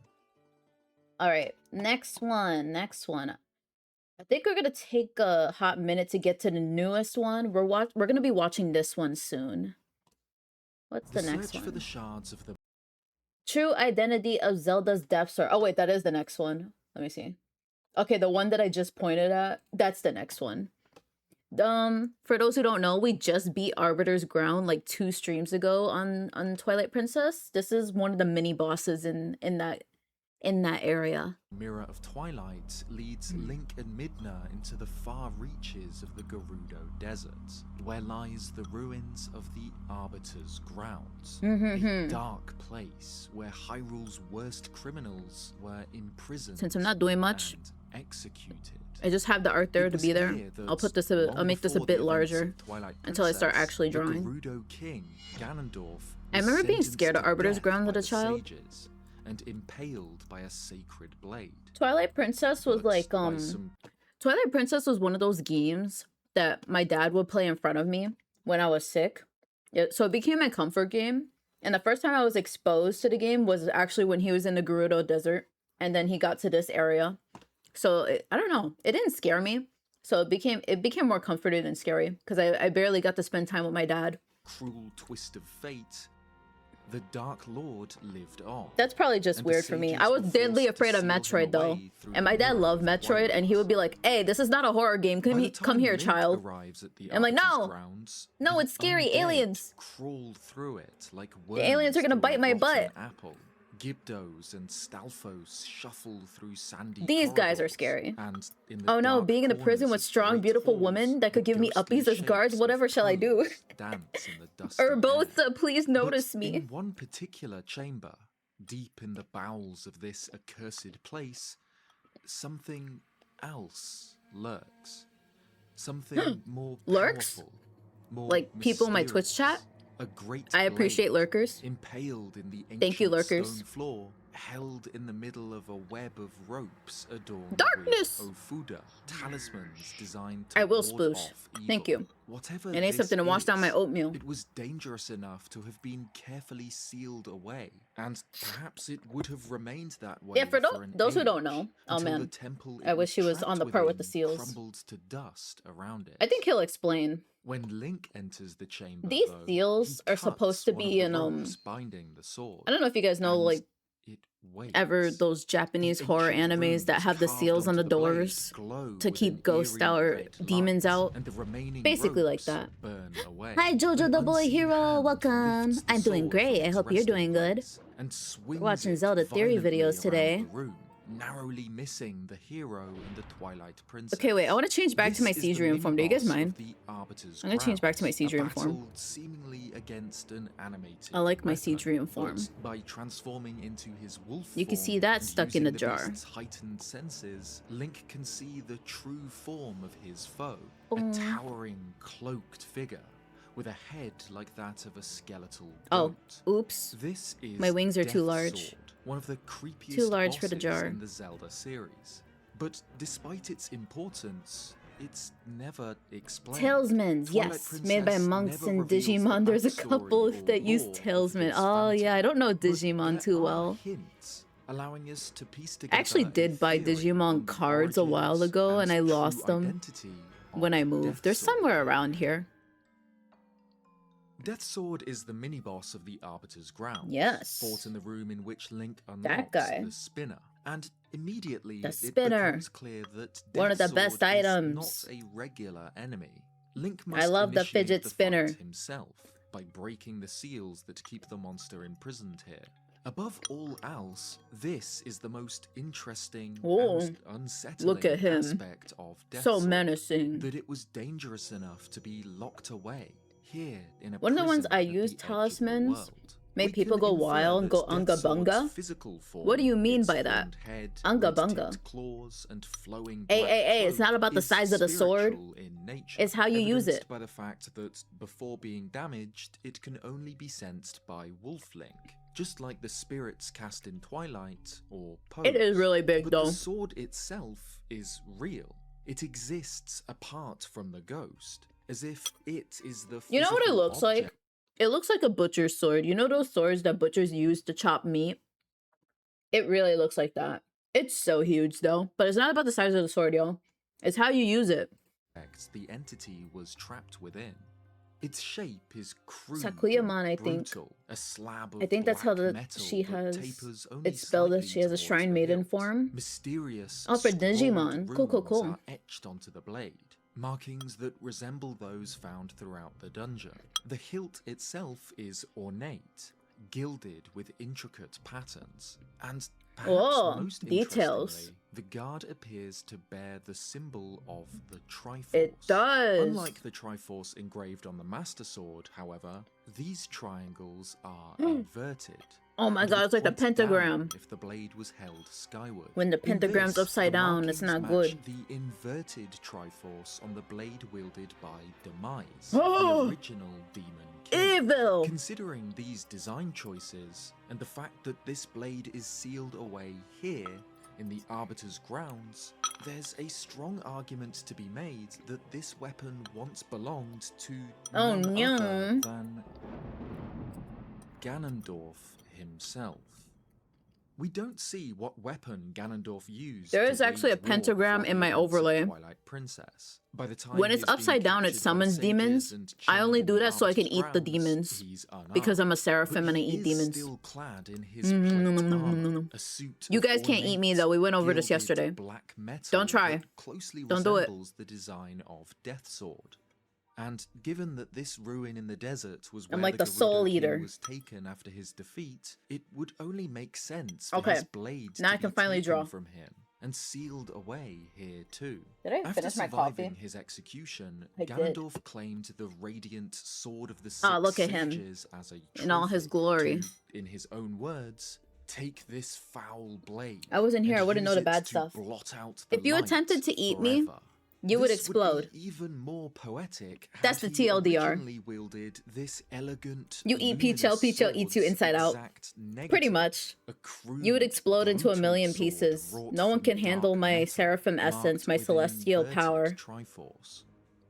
S1: All right, next one. I think we're gonna take a hot minute to get to the newest one. We're gonna be watching this one soon. What's the next
S2: search
S1: one?
S2: for the shards of the
S1: True Identity of Zelda's Depth Star. Oh wait, that is the next one. Let me see. Okay, the one that I just pointed at, that's the next one. For those who don't know, we just beat Arbiter's Ground like 2 streams ago on Twilight Princess. This is one of the mini bosses in that area.
S2: Mirror of Twilight leads Link and Midna into the far reaches of the Gerudo Desert, where lies the ruins of the Arbiter's Grounds, a dark place where Hyrule's worst criminals were imprisoned.
S1: Since I'm not doing much,
S2: and executed.
S1: I just have the art there
S2: It
S1: to
S2: was
S1: be there.
S2: here that
S1: I'll put this.
S2: long
S1: I'll make this a
S2: before
S1: bit
S2: the events
S1: larger
S2: of Twilight
S1: until I start
S2: Princess,
S1: actually
S2: the
S1: drawing.
S2: Gerudo King, Ganondorf,
S1: I
S2: was
S1: remember being
S2: sentenced
S1: scared of
S2: to
S1: Arbiter's
S2: death
S1: Ground
S2: by
S1: as a
S2: the
S1: child.
S2: sages and impaled by a sacred blade.
S1: Twilight Princess was
S2: But
S1: like,
S2: by some
S1: Twilight Princess was one of those games that my dad would play in front of me when I was sick. So it became my comfort game. And the first time I was exposed to the game was actually when he was in the Gerudo Desert. And then he got to this area. So I don't know. It didn't scare me. So it became more comforting than scary. Because I barely got to spend time with my dad.
S2: cruel twist of fate, the Dark Lord lived on.
S1: That's probably just
S2: And the
S1: weird for me.
S2: sages
S1: I was
S2: were
S1: deadly
S2: forced to
S1: afraid of
S2: seal him
S1: Metroid though.
S2: away through
S1: And
S2: the
S1: my dad
S2: mirror
S1: loved
S2: of
S1: Metroid and he would be like, hey, this is not a horror game.
S2: By the
S1: Come
S2: time
S1: here,
S2: Link
S1: child.
S2: arrives at the
S1: I'm like,
S2: Arbiter's
S1: no.
S2: grounds,
S1: No,
S2: the
S1: it's scary.
S2: undead
S1: Aliens.
S2: crawl through it like
S1: The aliens are
S2: worms
S1: gonna
S2: through a
S1: bite my
S2: rotten
S1: butt.
S2: apple. Gibdos and Stalfos shuffle through sandy
S1: These guys are
S2: corridors,
S1: scary.
S2: and in the
S1: Oh no,
S2: dark
S1: being in a prison
S2: corners
S1: with
S2: of
S1: strong,
S2: great
S1: beautiful
S2: halls,
S1: women that could
S2: the
S1: give me
S2: ghostly
S1: uppies as guards,
S2: shapes
S1: whatever
S2: of
S1: shall I do?
S2: pose dance in the dusty
S1: Or
S2: air.
S1: both, please notice
S2: But
S1: me.
S2: in one particular chamber, deep in the bowels of this accursed place, something else lurks. Something more
S1: Lurks?
S2: powerful, more
S1: Like people in my Twitch
S2: mysterious.
S1: chat?
S2: A great
S1: I appreciate
S2: blade,
S1: lurkers.
S2: impaled in the
S1: Thank you,
S2: ancient
S1: lurkers.
S2: stone floor, held in the middle of a web of ropes adorned
S1: Darkness!
S2: with ofuda, talismans designed to
S1: I will
S2: ward
S1: spoosh.
S2: off evil.
S1: Thank you.
S2: Whatever
S1: I need
S2: this
S1: something to wash down my
S2: is,
S1: oatmeal.
S2: it was dangerous enough to have been carefully sealed away, and perhaps it would have remained that way
S1: Yeah, for
S2: an
S1: those who
S2: age,
S1: don't know. Oh
S2: until the
S1: man.
S2: temple
S1: I
S2: it
S1: wish he was on
S2: trapped
S1: the part with the
S2: within
S1: seals.
S2: crumbled to dust around it.
S1: I think he'll explain.
S2: When Link enters the chamber,
S1: These
S2: though,
S1: seals
S2: he
S1: are supposed to
S2: cuts one of
S1: be
S2: the
S1: in
S2: ropes binding the sword,
S1: I don't know if you guys know
S2: and
S1: like
S2: it waits.
S1: ever those Japanese
S2: The
S1: horror
S2: ancient
S1: animes that
S2: runes
S1: have the
S2: carved
S1: seals on
S2: onto
S1: the
S2: blade
S1: doors
S2: glow
S1: to
S2: with
S1: keep
S2: an
S1: ghosts
S2: eerie
S1: out or
S2: red
S1: demons
S2: light,
S1: out.
S2: and the remaining
S1: Basically like
S2: ropes
S1: that.
S2: burn away.
S1: Hi Jojo
S2: An
S1: the boy
S2: unseen
S1: hero,
S2: hand
S1: welcome.
S2: lifts the
S1: I'm doing
S2: sword
S1: great.
S2: from
S1: I
S2: its
S1: hope you're
S2: resting
S1: doing good.
S2: place and swings
S1: watching
S2: it
S1: Zelda theory
S2: violently
S1: videos
S2: around
S1: today.
S2: the room, narrowly missing the hero and the Twilight Princess.
S1: Okay, wait, I want to change back to my
S2: This is the
S1: siege uniform. Do you guys
S2: mini-boss of
S1: mind?
S2: the Arbiter's
S1: I'm gonna change back to my
S2: Grounds,
S1: siege
S2: a
S1: uniform.
S2: battle seemingly against an animated
S1: I like my
S2: weapon,
S1: siege uniform.
S2: but by transforming into his wolf
S1: You can
S2: form
S1: see that
S2: and
S1: stuck in
S2: using
S1: the jar.
S2: beast's heightened senses, Link can see the true form of his foe, a
S1: Oh.
S2: towering, cloaked figure with a head like that of a skeletal
S1: Oh,
S2: goat.
S1: oops.
S2: This is
S1: My wings are too
S2: Death
S1: large.
S2: Sword, one of the creepiest
S1: Too large for the
S2: bosses
S1: jar.
S2: in the Zelda series. But despite its importance, it's never explained.
S1: Talismans,
S2: Twilight
S1: yes, made by
S2: Princess
S1: monks
S2: never
S1: and
S2: reveals the
S1: Digimon. There's a
S2: backstory
S1: couple
S2: or
S1: that use
S2: lore of
S1: talisman.
S2: this
S1: Oh yeah, I
S2: phantom,
S1: don't know
S2: but
S1: Digimon
S2: there
S1: too
S2: are
S1: well.
S2: hints allowing us to piece
S1: I
S2: together
S1: actually
S2: a
S1: did buy
S2: theory on
S1: Digimon
S2: the
S1: cards a while
S2: origins
S1: ago and I
S2: true
S1: lost them
S2: identity
S1: when
S2: of
S1: I moved.
S2: Death
S1: They're
S2: Sword.
S1: somewhere around here.
S2: Death Sword is the mini-boss of the Arbiter's Grounds.
S1: Yes.
S2: Fought in the room in which Link
S1: That
S2: unlocks
S1: guy.
S2: the spinner. And immediately
S1: The
S2: it
S1: spinner.
S2: becomes clear that
S1: One of
S2: Death
S1: the best
S2: Sword is
S1: items.
S2: not a regular enemy. Link must
S1: I love the
S2: initiate
S1: fidget
S2: the
S1: spinner.
S2: fight himself by breaking the seals that keep the monster imprisoned here. Above all else, this is the most interesting
S1: Whoa.
S2: and unsettling
S1: Look at him.
S2: aspect of Death
S1: So
S2: Sword,
S1: menacing.
S2: that it was dangerous enough to be locked away here in a
S1: One of the ones
S2: prison
S1: I
S2: at the
S1: use
S2: edge of the
S1: talismans
S2: world.
S1: make
S2: We
S1: people
S2: can
S1: go
S2: infer
S1: wild and
S2: that
S1: go
S2: Death
S1: unga
S2: Sword's
S1: bunga.
S2: physical form,
S1: What do you mean
S2: its
S1: by that?
S2: horned head,
S1: Unga
S2: red-tipped
S1: bunga.
S2: claws, and flowing
S1: Hey,
S2: black
S1: hey, hey, it's
S2: cloak
S1: not about the
S2: is
S1: size of the sword.
S2: spiritual in nature,
S1: It's how you use
S2: evidenced
S1: it.
S2: by the fact that before being damaged, it can only be sensed by Wolf Link, just like the spirits cast in Twilight or Pose.
S1: It is really big
S2: But
S1: though.
S2: the sword itself is real. It exists apart from the ghost, as if it is the
S1: You know what it
S2: physical
S1: looks like?
S2: object.
S1: It looks like a butcher's sword. You know those swords that butchers use to chop meat? It really looks like that. It's so huge though. But it's not about the size of the sword, y'all. It's how you use it.
S2: The entity was trapped within. Its shape is crude
S1: Sakuyamon,
S2: and
S1: I think.
S2: brutal, a slab of
S1: I think that's how
S2: black
S1: the
S2: metal
S1: she
S2: that
S1: has.
S2: tapers only
S1: It's spelled that
S2: slightly
S1: she has a
S2: towards
S1: shrine
S2: the
S1: maiden
S2: hilt.
S1: form.
S2: Mysterious
S1: Oh, for
S2: scrawled
S1: Digimon. Cool, cool,
S2: runes
S1: cool.
S2: are etched onto the blade, markings that resemble those found throughout the dungeon. The hilt itself is ornate, gilded with intricate patterns, and perhaps
S1: Whoa,
S2: most
S1: details.
S2: interestingly, the guard appears to bear the symbol of the Triforce.
S1: It does.
S2: Unlike the Triforce engraved on the Master Sword, however, these triangles are inverted,
S1: Oh my
S2: and
S1: god,
S2: would
S1: it's like the
S2: point down
S1: pentagram.
S2: if the blade was held skyward.
S1: When the
S2: In
S1: pentagram's
S2: this,
S1: upside
S2: the
S1: down, it's
S2: markings
S1: not
S2: match
S1: good.
S2: the inverted Triforce on the blade wielded by Demise,
S1: Oh!
S2: the original demon king.
S1: Evil!
S2: Considering these design choices, and the fact that this blade is sealed away here, in the Arbiter's grounds, there's a strong argument to be made that this weapon once belonged to
S1: Oh,
S2: none
S1: no.
S2: other than Ganondorf himself. We don't see what weapon Ganondorf used.
S1: There
S2: to
S1: is actually a
S2: wage war
S1: pentagram
S2: before
S1: in
S2: the
S1: my
S2: events of
S1: overlay.
S2: Twilight Princess. By the time
S1: When
S2: he
S1: it's
S2: is being
S1: upside down, it
S2: captured by
S1: summons
S2: sages
S1: demons.
S2: and
S1: I only
S2: chained
S1: do
S2: in the
S1: that so I can
S2: Arbiter's
S1: eat the
S2: grounds,
S1: demons.
S2: he's
S1: Because I'm a
S2: unarmed.
S1: Seraphim
S2: But
S1: and I
S2: he
S1: eat
S2: is
S1: demons.
S2: still clad in his plate armor, a suit
S1: You
S2: of
S1: guys can't eat me
S2: ornate,
S1: though. We went over this
S2: gilded
S1: yesterday.
S2: black metal
S1: Don't try.
S2: that closely
S1: Don't do it.
S2: resembles the design of Death Sword. And given that this ruin in the desert was where
S1: I'm like the
S2: Gerudo
S1: Soul
S2: King
S1: Eater.
S2: was taken after his defeat, it would only make sense for
S1: Okay.
S2: his blade
S1: Now
S2: to
S1: I can
S2: be
S1: finally
S2: taken
S1: draw.
S2: from him and sealed away here too.
S1: Did I
S2: After
S1: finish my
S2: surviving
S1: coffee?
S2: his execution,
S1: I did.
S2: Ganondorf claimed the radiant sword of the six
S1: Ah, look at him.
S2: sages as a
S1: In all his
S2: trophy
S1: glory.
S2: to, in his own words, take this foul blade.
S1: I wasn't here. I
S2: and
S1: wouldn't know
S2: use
S1: the
S2: it
S1: bad
S2: to
S1: stuff.
S2: blot out the
S1: If you
S2: light
S1: attempted to eat me,
S2: forever.
S1: you would
S2: This
S1: explode.
S2: be even more poetic.
S1: That's
S2: had
S1: the
S2: he
S1: TLDR.
S2: originally wielded this elegant,
S1: You eat
S2: luminous
S1: Peachael, Peachael eats you
S2: sword's
S1: inside out.
S2: exact negative,
S1: Pretty much.
S2: a crude,
S1: You would explode into a
S2: brutal
S1: million
S2: sword
S1: pieces.
S2: wrought
S1: No one
S2: from
S1: can handle
S2: dark
S1: my
S2: metal,
S1: Seraphim essence,
S2: marked
S1: my
S2: with an
S1: celestial
S2: inverted
S1: power.
S2: Triforce.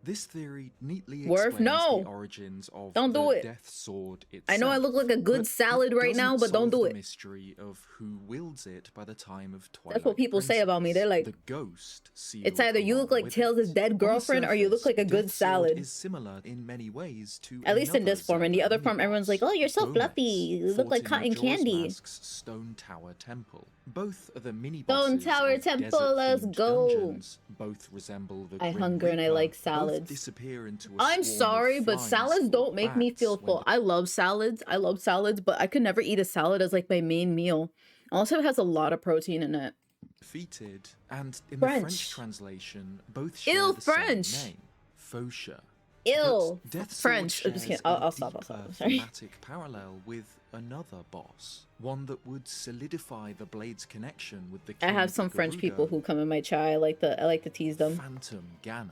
S2: This theory neatly
S1: Worf,
S2: explains
S1: no!
S2: the origins of
S1: Don't
S2: the
S1: do it.
S2: Death Sword itself.
S1: I know I look like a good
S2: but
S1: salad
S2: it
S1: right now,
S2: doesn't
S1: but don't
S2: solve
S1: do
S2: the
S1: it.
S2: mystery of who wields it by the time of Twilight
S1: That's what people say about me. They're like,
S2: the ghost
S1: it's either you look like Tails' dead girlfriend or you look like a good salad.
S2: Is similar in many ways to
S1: At least in
S2: another
S1: this form. In the
S2: Zelda
S1: other form, everyone's like,
S2: mini-boss,
S1: oh, you're so
S2: Gomez,
S1: fluffy. You look like
S2: fought in
S1: cotton
S2: Majora's
S1: candy.
S2: Mask's Stone Tower Temple. Both are the mini
S1: Stone
S2: bosses
S1: Tower
S2: of
S1: Temple, let's
S2: desert-themed
S1: go.
S2: dungeons. Both resemble the
S1: I
S2: Grim
S1: hunger and I
S2: Reaper.
S1: like
S2: Both
S1: salads.
S2: disappear into a
S1: I'm
S2: swarm of
S1: sorry, but
S2: flies
S1: salads
S2: or
S1: don't make me
S2: bats
S1: feel
S2: when
S1: full. I love salads. I love salads, but I could never eat a salad as like my main meal. Also, it has a lot of protein in it.
S2: defeated, and in
S1: French.
S2: the French translation, both share
S1: Ew,
S2: the
S1: French.
S2: same name, Faucheur.
S1: Ew,
S2: But Death Sword
S1: French. I'm just
S2: shares
S1: kidding. I'll
S2: a
S1: stop.
S2: deeper
S1: Sorry.
S2: thematic parallel with another boss, one that would solidify the blade's connection with the
S1: I
S2: king
S1: have
S2: of
S1: some French people
S2: Gerudo,
S1: who come in my chat. I like to tease them.
S2: Phantom Ganon.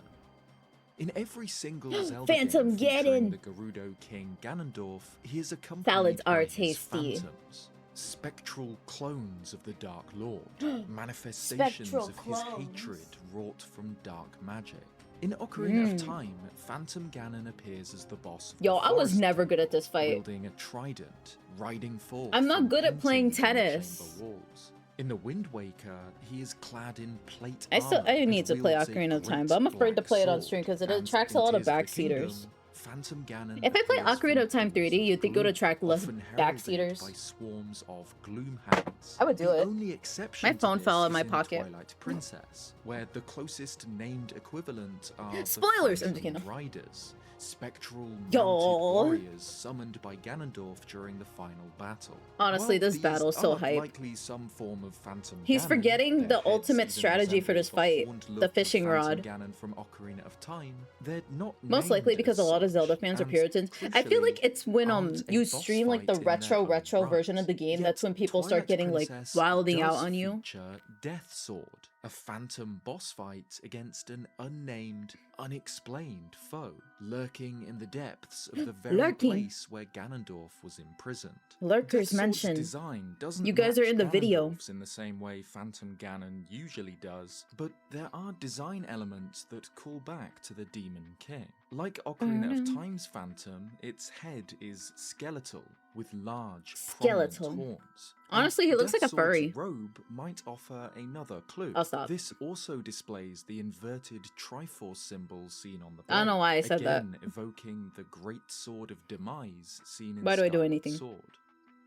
S2: In every single Zelda
S1: Phantom
S2: game featuring
S1: Ganon.
S2: the Gerudo King Ganondorf, he is accompanied
S1: Salads
S2: by
S1: are
S2: his
S1: tasty.
S2: phantoms, spectral clones of the Dark Lord, manifestations
S1: Spectral
S2: of
S1: clones.
S2: his hatred wrought from dark magic. In Ocarina of Time, Phantom Ganon appears as the boss of
S1: Yo,
S2: the
S1: I was
S2: Forest
S1: never
S2: King,
S1: good at this fight.
S2: wielding a trident, riding forth.
S1: I'm not
S2: from
S1: good at playing
S2: paintings on the
S1: tennis.
S2: chamber walls. In the Wind Waker, he is clad in plate
S1: I
S2: armor
S1: need
S2: and
S1: to play
S2: wields a
S1: Ocarina of Time,
S2: great
S1: but I'm afraid to
S2: black
S1: play it on
S2: sword.
S1: stream because it
S2: And
S1: attracts a
S2: in
S1: lot of
S2: Tears the
S1: backseaters.
S2: Kingdom, Phantom Ganon
S1: If I play
S2: appears
S1: Ocarina of Time
S2: from
S1: 3D, you'd think it would
S2: gloom,
S1: attract less
S2: often heralded
S1: backseaters.
S2: by swarms of gloom hounds.
S1: I would do
S2: The
S1: it.
S2: only exception
S1: My
S2: to
S1: phone
S2: this
S1: fell in
S2: is
S1: my pocket.
S2: Twilight Princess, where the closest named equivalent are the
S1: Spoilers! I'm just
S2: Phantom
S1: kidding.
S2: Riders, spectral mounted
S1: Yo.
S2: warriors summoned by Ganondorf during the final battle.
S1: Honestly,
S2: While
S1: this
S2: these
S1: battle is so
S2: are
S1: hype.
S2: likely some form of Phantom
S1: He's
S2: Ganon,
S1: forgetting
S2: their
S1: the
S2: heads
S1: ultimate
S2: even
S1: strategy for this
S2: resemble the
S1: fight,
S2: horned
S1: the
S2: look of
S1: fishing
S2: Phantom
S1: rod.
S2: Ganon from Ocarina of Time. They're not
S1: Most likely
S2: named
S1: because
S2: as
S1: a lot of
S2: such,
S1: Zelda fans are
S2: and
S1: Puritans. I feel like
S2: crucially,
S1: it's when
S2: aren't a
S1: you
S2: boss
S1: stream like the
S2: fight in their
S1: retro
S2: own
S1: version of
S2: right.
S1: the game,
S2: Yet
S1: that's when people start
S2: Twilight
S1: getting like
S2: Princess
S1: wilding out
S2: does
S1: on you.
S2: feature Death Sword, a phantom boss fight against an unnamed, unexplained foe, lurking in the depths of the very
S1: Lurking.
S2: place where Ganondorf was imprisoned.
S1: Lurkers
S2: Death Sword's
S1: mentioned.
S2: design doesn't
S1: You guys are
S2: match
S1: in the video.
S2: Ganondorf's in the same way Phantom Ganon usually does, but there are design elements that call back to the Demon King. Like Ocarina of Time's Phantom, its head is skeletal with large prominent
S1: Skeletal.
S2: horns.
S1: Honestly, he looks
S2: Death
S1: like a
S2: Sword's
S1: furry.
S2: robe might offer another clue.
S1: I'll stop.
S2: This also displays the inverted Triforce symbol seen on the blade.
S1: I don't know why I said that.
S2: Again, evoking the great sword of Demise seen in
S1: Why do I do
S2: Skyward
S1: anything?
S2: Sword.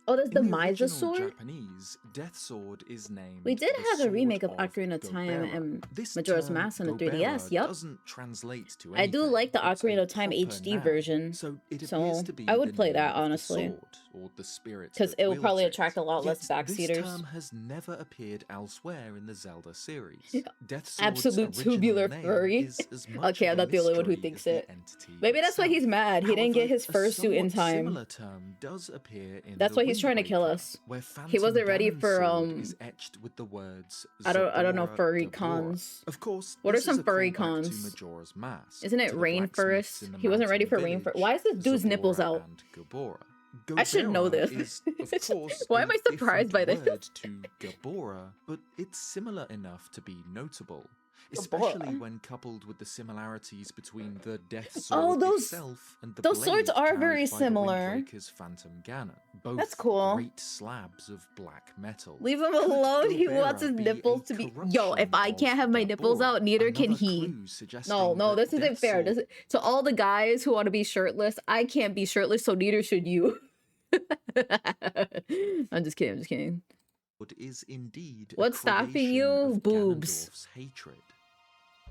S1: Oh, there's the
S2: In the
S1: Misa
S2: original
S1: sword?
S2: Japanese, Death Sword is named
S1: We did
S2: the
S1: have a
S2: Sword
S1: remake of Ocarina of Time
S2: Gobera.
S1: and
S2: This
S1: Majora's
S2: term,
S1: Mask on the
S2: Gobera,
S1: 3DS, yup.
S2: doesn't translate to
S1: I do
S2: anything.
S1: like the
S2: It's a
S1: Ocarina of Time
S2: proper
S1: HD
S2: noun,
S1: version,
S2: so it
S1: so
S2: appears to be
S1: I would
S2: the
S1: play
S2: name
S1: that,
S2: of the
S1: honestly.
S2: sword, or the spirit
S1: because
S2: that
S1: it will probably
S2: wields
S1: attract a lot less
S2: Yet this
S1: backseaters.
S2: term has never appeared elsewhere in the Zelda series.
S1: Yeah.
S2: Death Sword's
S1: Absolute
S2: original
S1: tubular
S2: name
S1: furry.
S2: is as much
S1: Okay,
S2: of
S1: I'm
S2: a
S1: not the only one who
S2: mystery
S1: thinks
S2: as the
S1: it.
S2: entity
S1: Maybe that's why
S2: itself.
S1: he's mad. He didn't get
S2: However,
S1: his
S2: a
S1: fursuit in
S2: somewhat
S1: time.
S2: Similar term does appear in
S1: That's
S2: the
S1: why he's he's trying to kill
S2: Windbreaker,
S1: us.
S2: where
S1: He wasn't ready
S2: Phantom
S1: for
S2: Ganon's sword is etched with the words
S1: I don't know
S2: Zabora
S1: furry
S2: Gabora.
S1: cons.
S2: Of course,
S1: What are
S2: this is
S1: some
S2: a
S1: furry
S2: callback
S1: cons?
S2: to Majora's Mask,
S1: Isn't it
S2: to the blacksmiths
S1: rainforest?
S2: in the
S1: He wasn't ready for
S2: mountain
S1: rainforest.
S2: village,
S1: Why is this dude's nipples
S2: Zabora
S1: out?
S2: and Gabora.
S1: I should know
S2: Gobera
S1: this.
S2: is, of course,
S1: Why
S2: a
S1: am I surprised by
S2: different
S1: this?
S2: word to Gabora, but it's similar enough to be notable. Especially
S1: Gabora.
S2: when coupled with the similarities between the Death
S1: Oh,
S2: Sword
S1: those-
S2: itself and the
S1: those
S2: blade
S1: swords are
S2: carried
S1: very
S2: by the
S1: similar.
S2: Windbreaker's Phantom Ganon. Both
S1: That's cool.
S2: great slabs of black metal.
S1: Leave him
S2: Could
S1: alone. He
S2: Gobera
S1: wants his
S2: be a
S1: nipples to be. Yo, if I
S2: corruption
S1: can't have my
S2: of
S1: nipples
S2: Gabora?
S1: out, neither can
S2: Another
S1: he.
S2: clue suggesting
S1: No,
S2: that
S1: this isn't
S2: Death
S1: fair.
S2: Sword
S1: To all the guys who want to be shirtless, I can't be shirtless, so neither should you. I'm just kidding.
S2: is indeed
S1: What's
S2: a
S1: stopping
S2: creation
S1: you?
S2: of
S1: Boobs.
S2: Ganondorf's hatred.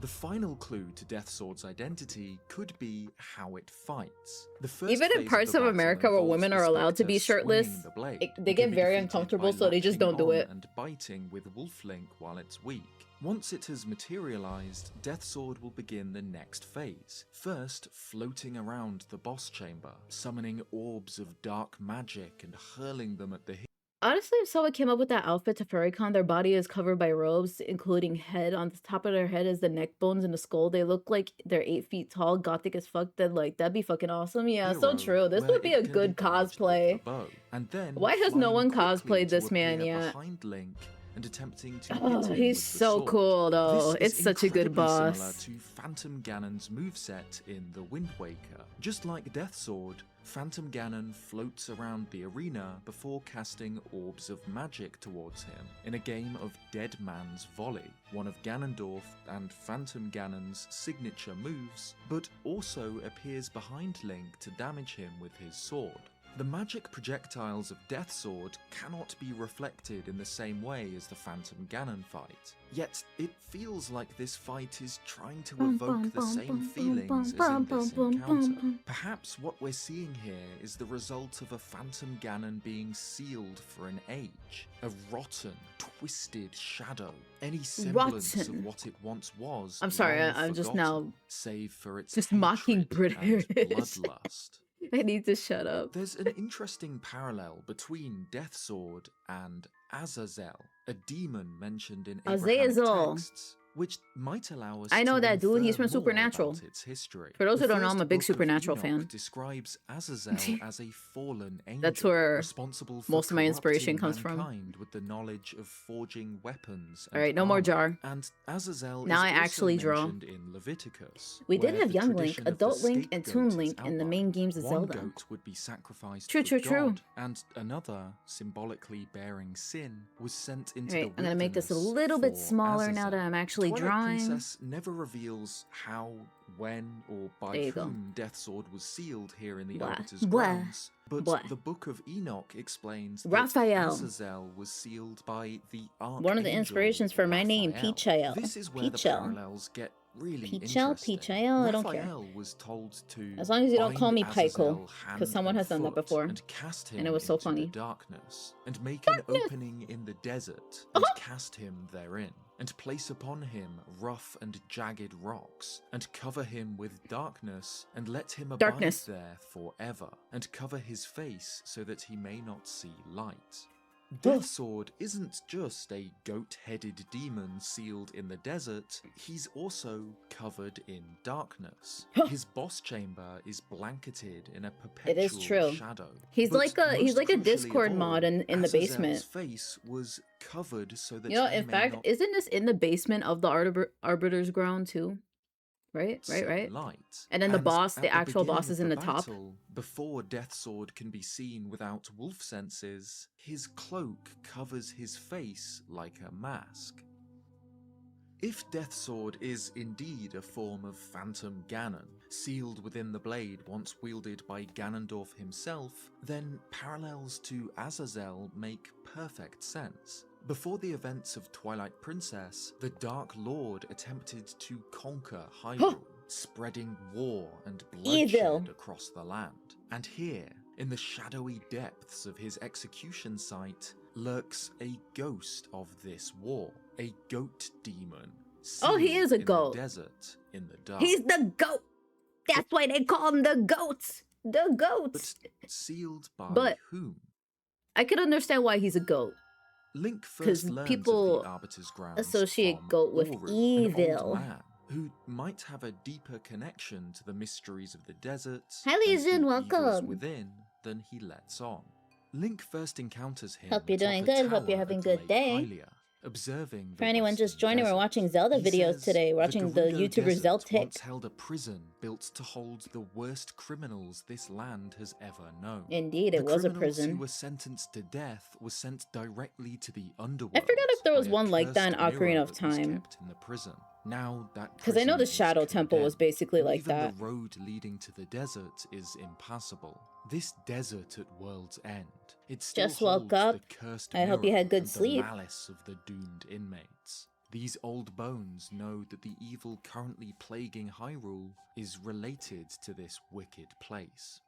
S2: The final clue to Death Sword's identity could be how it fights. The first
S1: Even in
S2: phase
S1: parts
S2: the
S1: of
S2: battle
S1: America where
S2: involves
S1: women
S2: the
S1: are allowed to be
S2: Spectre
S1: shirtless,
S2: swinging the blade.
S1: they
S2: It
S1: get
S2: can be
S1: very
S2: defeated
S1: uncomfortable,
S2: by
S1: so they just don't do
S2: latching
S1: it.
S2: on and biting with Wolf Link while it's weak. Once it has materialized, Death Sword will begin the next phase. First, floating around the boss chamber, summoning orbs of dark magic and hurling them at the
S1: Honestly, if someone came up with that outfit to FurryCon, their body is covered by robes, including head. On the top of their head is the neck bones and the skull. They look like they're 8 feet tall, gothic as fuck. Then that'd be fucking awesome. Yeah, so
S2: hero,
S1: true. This
S2: where
S1: would be
S2: it
S1: a
S2: can
S1: good
S2: damaged with
S1: cosplay.
S2: the bow, and then
S1: Why has no
S2: flying
S1: one
S2: quickly
S1: cosplayed
S2: to
S1: this man
S2: appear
S1: yet?
S2: behind Link and attempting to
S1: Oh,
S2: hit him
S1: he's
S2: with the
S1: so
S2: sword.
S1: cool though.
S2: This
S1: It's
S2: is
S1: such a good
S2: incredibly
S1: boss.
S2: similar to Phantom Ganon's moveset in The Wind Waker. Just like Death Sword, Phantom Ganon floats around the arena before casting orbs of magic towards him in a game of Dead Man's Volley, one of Ganondorf and Phantom Ganon's signature moves, but also appears behind Link to damage him with his sword. The magic projectiles of Death Sword cannot be reflected in the same way as the Phantom Ganon fight, yet it feels like this fight is trying to evoke the same feelings as in this encounter. Perhaps what we're seeing here is the result of a Phantom Ganon being sealed for an age, a rotten, twisted shadow, any semblance
S1: Rotten.
S2: of what it once was.
S1: I'm sorry,
S2: long
S1: I'm just
S2: forgotten,
S1: now
S2: save for its
S1: just mocking
S2: hatred and
S1: British.
S2: bloodlust.
S1: I need to shut up.
S2: There's an interesting parallel between Death Sword and Azazel, a demon mentioned in Abrahamic
S1: Azazel.
S2: texts, which might allow us
S1: I know
S2: to
S1: that dude, he's
S2: infer
S1: from
S2: more
S1: Supernatural.
S2: about its history.
S1: For those
S2: The
S1: who don't know,
S2: first
S1: I'm a big
S2: book of
S1: Supernatural
S2: Enoch
S1: fan.
S2: describes Azazel as a fallen angel,
S1: That's where
S2: responsible for
S1: most of my inspiration
S2: corrupting
S1: comes from.
S2: mankind with the knowledge of forging weapons.
S1: All right, no more
S2: armor.
S1: jar.
S2: And Azazel
S1: Now
S2: is
S1: I
S2: also
S1: actually draw.
S2: mentioned in Leviticus.
S1: We did
S2: where
S1: have
S2: the
S1: Young Link,
S2: tradition of the
S1: Adult Link, and Toon
S2: scapegoat is
S1: Link in the
S2: outlined.
S1: main games of
S2: One
S1: Zelda.
S2: goat would be sacrificed
S1: True,
S2: for
S1: true, true.
S2: God, and another, symbolically bearing sin, was sent into
S1: Alright,
S2: the
S1: I'm gonna make this a
S2: wilderness
S1: little bit
S2: for
S1: smaller now
S2: Azazel.
S1: that I'm actually
S2: Twilight
S1: drawing.
S2: Princess never reveals how, when, or by
S1: There you go.
S2: whom Death Sword was sealed here in the
S1: Blah,
S2: Arbiter's
S1: blah,
S2: grounds, but
S1: blah.
S2: the Book of Enoch explains that
S1: Raphael.
S2: Azazel was sealed by the Archangel
S1: One of the inspirations for my name,
S2: Raphael.
S1: Peachael.
S2: This is where the
S1: Peachael.
S2: parallels get really
S1: Peachael,
S2: interesting.
S1: Peachael, I don't care.
S2: Raphael was told to
S1: As long as you don't call
S2: bind
S1: me Peachael,
S2: Azazel
S1: 'cause
S2: hand
S1: someone
S2: and
S1: has done that
S2: foot
S1: before,
S2: and cast him
S1: and it was so
S2: into
S1: funny.
S2: the darkness, and make an opening in the desert, and cast him therein, and place upon him rough and jagged rocks, and cover him with darkness, and let him abide
S1: Darkness.
S2: there forever, and cover his face so that he may not see light. Death Sword isn't just a goat-headed demon sealed in the desert, he's also covered in darkness. His boss chamber is blanketed in a perpetual
S1: true.
S2: shadow.
S1: He's
S2: But
S1: like a
S2: most crucially
S1: Discord
S2: of all,
S1: mod in the
S2: Azazel's
S1: basement.
S2: face was covered so that
S1: You know,
S2: he
S1: in
S2: may
S1: fact,
S2: not
S1: isn't this in the basement of the Arbiter's ground too? Right?
S2: see light.
S1: And then the boss,
S2: at
S1: the actual
S2: beginning
S1: boss
S2: of
S1: is in the top.
S2: battle, before Death Sword can be seen without wolf senses, his cloak covers his face like a mask. If Death Sword is indeed a form of Phantom Ganon, sealed within the blade once wielded by Ganondorf himself, then parallels to Azazel make perfect sense. Before the events of Twilight Princess, the Dark Lord attempted to conquer Hyrule, spreading war and bloodshed
S1: Evil.
S2: across the land. And here, in the shadowy depths of his execution site, lurks a ghost of this war, a goat demon.
S1: Oh, he
S2: sealed
S1: is a
S2: in the
S1: goat.
S2: desert in the dark.
S1: He's the goat. That's why they call him the goats. The
S2: But
S1: goats.
S2: sealed by
S1: But-
S2: whom?
S1: I could understand why he's a goat.
S2: Link
S1: 'Cause
S2: first learns
S1: people
S2: of the Arbiter's grounds
S1: associate
S2: from
S1: goat with
S2: Oru,
S1: evil.
S2: an old man who might have a deeper connection to the mysteries of the desert
S1: Hi,
S2: and
S1: Legion,
S2: the evils
S1: welcome.
S2: within than he lets on. Link first encounters him
S1: Hope you're
S2: atop
S1: doing
S2: a
S1: good. Hope
S2: tower
S1: you're having
S2: at
S1: a good
S2: Lake
S1: day.
S2: Hylia, observing the
S1: For anyone just
S2: western
S1: joining, we're
S2: desert.
S1: watching Zelda
S2: He
S1: videos
S2: says
S1: today. We're watching the
S2: Gerudo
S1: YouTuber
S2: Desert
S1: Zeltik.
S2: once held a prison built to hold the worst criminals this land has ever known.
S1: Indeed,
S2: The
S1: it was a
S2: criminals
S1: prison.
S2: who were sentenced to death were sent directly to the underworld.
S1: I forgot if there was
S2: by a
S1: one like that in
S2: cursed
S1: Ocarina
S2: mirror
S1: of
S2: that was
S1: Time.
S2: kept in the prison. Now that
S1: Because I know
S2: prison
S1: the
S2: is
S1: Shadow Temple was
S2: condemned,
S1: basically
S2: and
S1: like
S2: even
S1: that.
S2: the road leading to the desert is impassable. This desert at World's End, it still
S1: Just woke
S2: holds
S1: up.
S2: the cursed
S1: I hope you
S2: mirror
S1: had good
S2: and
S1: sleep.
S2: the malice of the doomed inmates. These old bones know that the evil currently plaguing Hyrule is related to this wicked place.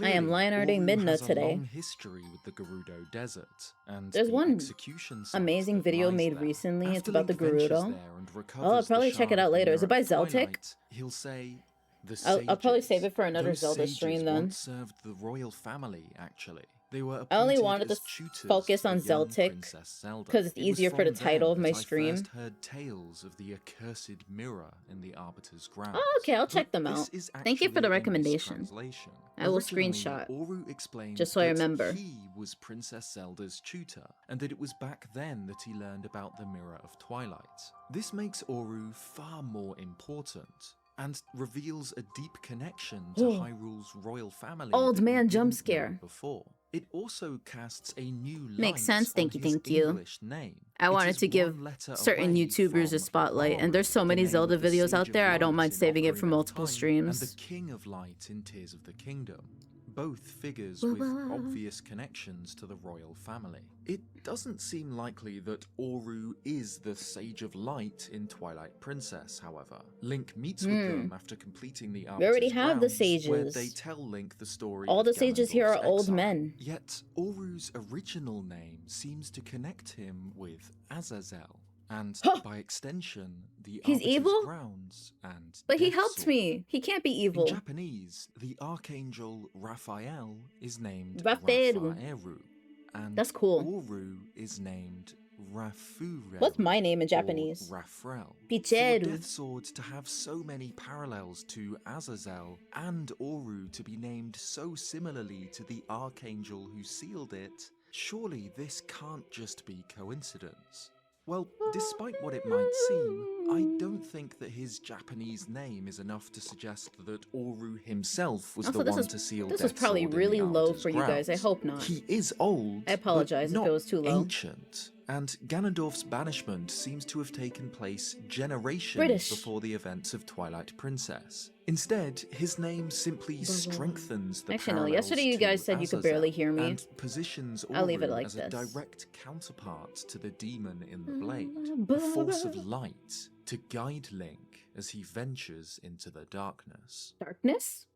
S1: I am
S2: Clearly,
S1: Lionhearting
S2: Oru
S1: Midna
S2: has a
S1: today.
S2: long history with the Gerudo Desert, and
S1: There's
S2: the
S1: one
S2: execution site
S1: amazing
S2: that
S1: video
S2: lies
S1: made
S2: there.
S1: recently. It's
S2: After
S1: about the
S2: Link ventures
S1: Gerudo.
S2: there and
S1: Oh, I'll
S2: recovers the
S1: probably check it
S2: shard
S1: out
S2: of the
S1: later. Is it
S2: Mirror
S1: by
S2: of
S1: Zeltik?
S2: Twilight, he'll say, "The
S1: I'll probably
S2: sages,
S1: save it for another
S2: those
S1: Zelda
S2: sages
S1: stream then.
S2: once served the royal family, actually. They were
S1: I only
S2: appointed
S1: wanted
S2: as
S1: to
S2: tutors
S1: focus
S2: to
S1: on
S2: the young
S1: Zeltik
S2: Princess Zelda.
S1: because it's
S2: It was
S1: easier for the
S2: from
S1: title of
S2: them
S1: my
S2: that I
S1: stream.
S2: first heard tales of the accursed mirror in the Arbiter's grounds.
S1: Oh, okay, I'll check
S2: But
S1: them
S2: this
S1: out.
S2: is
S1: Thank you for the
S2: actually a
S1: recommendation.
S2: mistranslation.
S1: I will
S2: Originally,
S1: screenshot,
S2: Oru explained
S1: just so I
S2: that
S1: remember.
S2: he was Princess Zelda's tutor, and that it was back then that he learned about the Mirror of Twilight. This makes Oru far more important, and reveals a deep connection to Hyrule's royal family.
S1: Old
S2: that we
S1: man jump
S2: didn't know
S1: scare.
S2: Before. It also casts a new light
S1: Makes sense,
S2: on
S1: thank you,
S2: his
S1: thank you.
S2: English name.
S1: I
S2: It
S1: wanted
S2: is
S1: to give
S2: one letter
S1: certain
S2: away
S1: YouTubers a
S2: from
S1: spotlight, and
S2: Haru,
S1: there's so
S2: the
S1: many
S2: name
S1: Zelda
S2: of the
S1: videos
S2: Sage
S1: out
S2: of
S1: there, I don't
S2: Light
S1: mind
S2: in
S1: saving it for
S2: Ocarina of
S1: multiple
S2: Time,
S1: streams.
S2: and the King of Light in Tears of the Kingdom. Both figures with obvious connections to the royal family. It doesn't seem likely that Oru is the Sage of Light in Twilight Princess, however. Link meets with them after completing the
S1: We already
S2: Arbiter's
S1: have the
S2: grounds, where
S1: sages.
S2: they tell Link the story
S1: All
S2: of
S1: the sages here are
S2: Ganondorf's
S1: old
S2: exile.
S1: men.
S2: Yet Oru's original name seems to connect him with Azazel, and by extension, the
S1: He's
S2: Arbiter's
S1: evil?
S2: grounds and
S1: But he
S2: Death
S1: helped
S2: Sword.
S1: me. He can't be evil.
S2: In Japanese, the Archangel Raphael is named
S1: Raphael.
S2: Raphaeru, and
S1: That's cool.
S2: Oru is named Rafurel.
S1: What's my name in
S2: or
S1: Japanese?
S2: Rafrel.
S1: Peachael.
S2: For Death Sword to have so many parallels to Azazel and Oru to be named so similarly to the Archangel who sealed it, surely this can't just be coincidence. Well, despite what it might seem, I don't think that his Japanese name is enough to suggest that Oru himself was
S1: Also,
S2: the
S1: this
S2: one
S1: is-
S2: to seal
S1: This
S2: Death
S1: was probably
S2: Sword in
S1: really
S2: the
S1: low
S2: Arbiter's
S1: for you guys. I
S2: grounds.
S1: hope not.
S2: He is old,
S1: I apologize
S2: but
S1: if it was too
S2: not
S1: low.
S2: ancient, and Ganondorf's banishment seems to have taken place generations
S1: British.
S2: before the events of Twilight Princess. Instead, his name simply strengthens the
S1: Actually, no.
S2: parallels
S1: Yesterday you
S2: to
S1: guys said you could barely
S2: Azazel
S1: hear me.
S2: and positions
S1: I'll leave it
S2: Oru
S1: like
S2: as
S1: this.
S2: a direct counterpart to the demon in the blade, a force of light to guide Link as he ventures into the darkness.
S1: Darkness?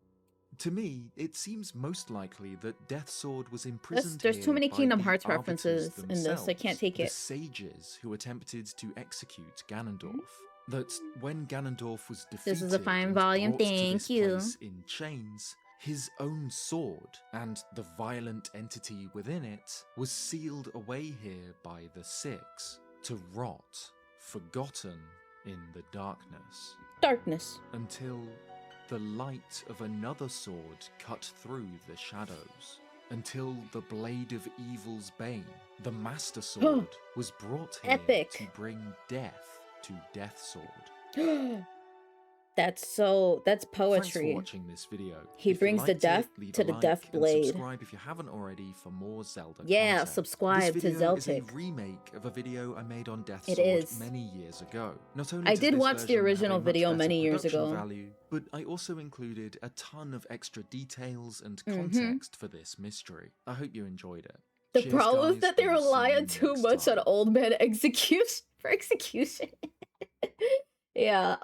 S2: To me, it seems most likely that Death Sword was imprisoned
S1: There's too
S2: here
S1: many
S2: by
S1: Kingdom
S2: the
S1: Hearts
S2: Arbiters
S1: references in this. I
S2: themselves,
S1: can't take
S2: the
S1: it.
S2: sages who attempted to execute Ganondorf. That when Ganondorf was defeated
S1: This is a fine
S2: and
S1: volume,
S2: brought to
S1: thank
S2: this
S1: you.
S2: place in chains, his own sword and the violent entity within it was sealed away here by the Six to rot, forgotten in the darkness,
S1: Darkness.
S2: until the light of another sword cut through the shadows, until the blade of evil's bane, the Master Sword, was brought here
S1: Epic.
S2: to bring death to Death Sword.
S1: That's
S2: Thanks for
S1: poetry.
S2: watching this video.
S1: He
S2: If you
S1: brings the
S2: liked
S1: death
S2: it, leave
S1: to
S2: a
S1: the
S2: like
S1: death
S2: and
S1: blade.
S2: subscribe if you haven't already for more Zelda
S1: Yeah,
S2: content.
S1: subscribe
S2: this
S1: to
S2: video is a
S1: Zeltik.
S2: remake of a video I made on Death
S1: It
S2: Sword
S1: is.
S2: many years ago. Not only
S1: I
S2: does
S1: did
S2: this
S1: watch the
S2: version have a
S1: original
S2: much
S1: video
S2: better
S1: many years
S2: production
S1: ago.
S2: value, but I also included a ton of extra details and
S1: Mhm.
S2: context for this mystery. I hope you enjoyed it.
S1: The
S2: Cheers,
S1: problem is
S2: guys,
S1: that they
S2: and I'll see
S1: rely
S2: you
S1: on too
S2: next
S1: much on
S2: time.
S1: old men execution for execution. Yeah,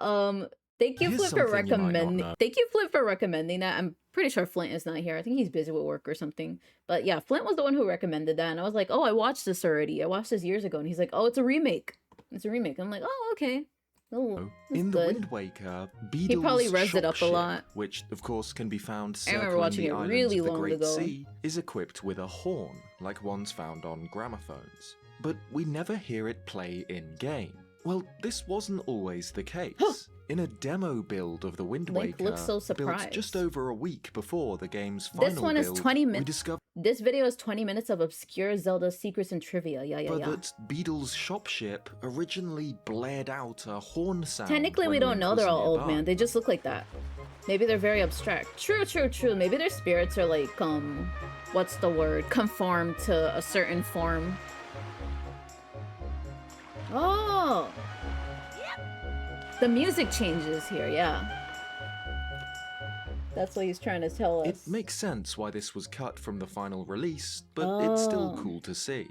S1: thank you,
S2: Here's
S1: Flip, for
S2: something you might not
S1: recommending.
S2: know.
S1: Thank you, Flip, for recommending that. I'm pretty sure Flint is not here. I think he's busy with work or something. But yeah, Flint was the one who recommended that, and I was like, oh, I watched this already. I watched this years ago, and he's like, oh, it's a remake. It's a remake. I'm like, oh, okay. Oh, that's
S2: In the
S1: good.
S2: Wind Waker, Beedle's
S1: probably revved it up a
S2: shop
S1: lot.
S2: ship, which of course can be found
S1: I remember
S2: circling
S1: watching
S2: the
S1: it
S2: islands
S1: really
S2: of the
S1: long
S2: Great
S1: ago.
S2: Sea, is equipped with a horn, like ones found on gramophones. But we never hear it play in-game. Well, this wasn't always the case. In a demo build of the Wind
S1: Link
S2: Waker,
S1: looks so
S2: built
S1: surprised.
S2: just over a week before the game's final
S1: This one is
S2: build,
S1: 20
S2: we
S1: minutes.
S2: discovered
S1: This video is 20 minutes of obscure Zelda secrets and trivia. Yeah.
S2: that Beedle's shop ship originally blared out a horn sound.
S1: Technically, we
S2: when
S1: don't
S2: Link
S1: know
S2: was
S1: they're all old,
S2: nearby.
S1: man. They just look like that. Maybe they're very abstract. True. Maybe their spirits are like, what's the word? Conformed to a certain form. Oh! The music changes here, yeah. That's what he's trying to tell us.
S2: It makes sense why this was cut from the final release, but it's still
S1: Oh.
S2: cool to see.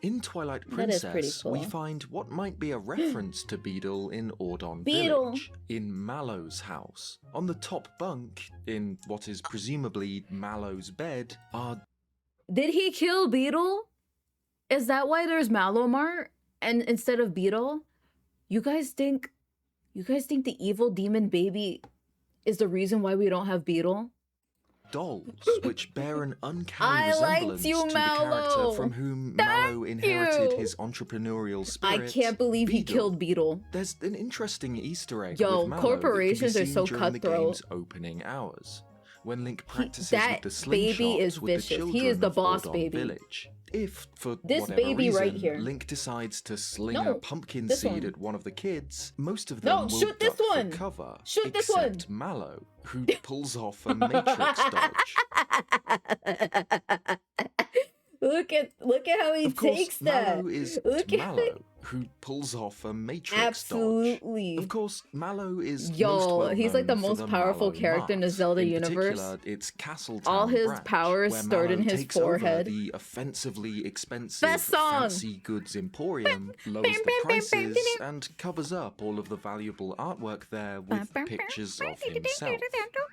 S2: In Twilight
S1: That is pretty
S2: Princess, we
S1: cool.
S2: find what might be a reference to Beedle in Ordon
S1: Beedle.
S2: Village, in Mallow's house. On the top bunk, in what is presumably Mallow's bed, are
S1: Did he kill Beetle? Is that why there's Malomar and instead of Beetle? You guys think the evil demon baby is the reason why we don't have Beetle?
S2: dolls, which bear an uncanny
S1: I liked
S2: resemblance
S1: you,
S2: to the character
S1: Mallow.
S2: from whom
S1: Thank
S2: Mallow inherited
S1: you.
S2: his entrepreneurial
S1: I
S2: spirit.
S1: can't believe he
S2: Beedle.
S1: killed Beetle.
S2: There's an interesting Easter egg
S1: Yo,
S2: with Mallow
S1: corporations
S2: that
S1: are
S2: can be
S1: so
S2: seen during
S1: cutthroat.
S2: the game's opening hours, when Link practices
S1: that
S2: with the
S1: baby
S2: slingshot
S1: is
S2: with the
S1: vicious. He
S2: children
S1: is the
S2: of
S1: boss
S2: Ordon
S1: baby.
S2: Village. If, for
S1: This
S2: whatever
S1: baby
S2: reason,
S1: right here.
S2: Link decides to sling
S1: No,
S2: a pumpkin
S1: this
S2: seed
S1: one.
S2: at one of the kids, most of
S1: No,
S2: them will
S1: shoot this
S2: duck for
S1: one.
S2: cover,
S1: Shoot this one.
S2: except Mallow, who pulls off a Matrix dodge.
S1: Look at how he
S2: Of course,
S1: takes that.
S2: Mallow is
S1: Look at
S2: Mallow, who pulls off a Matrix dodge.
S1: Absolutely.
S2: Of course, Mallow is
S1: Yo,
S2: most well
S1: he's like the
S2: known for
S1: most powerful
S2: Mallow
S1: character in the
S2: Mart.
S1: Zelda
S2: In
S1: universe.
S2: particular, its Castletown
S1: All his
S2: branch,
S1: powers
S2: where
S1: stored in
S2: Mallow
S1: his
S2: takes over
S1: forehead.
S2: the offensively expensive
S1: Best song.
S2: fancy goods emporium, lowers the prices, and covers up all of the valuable artwork there with pictures of himself.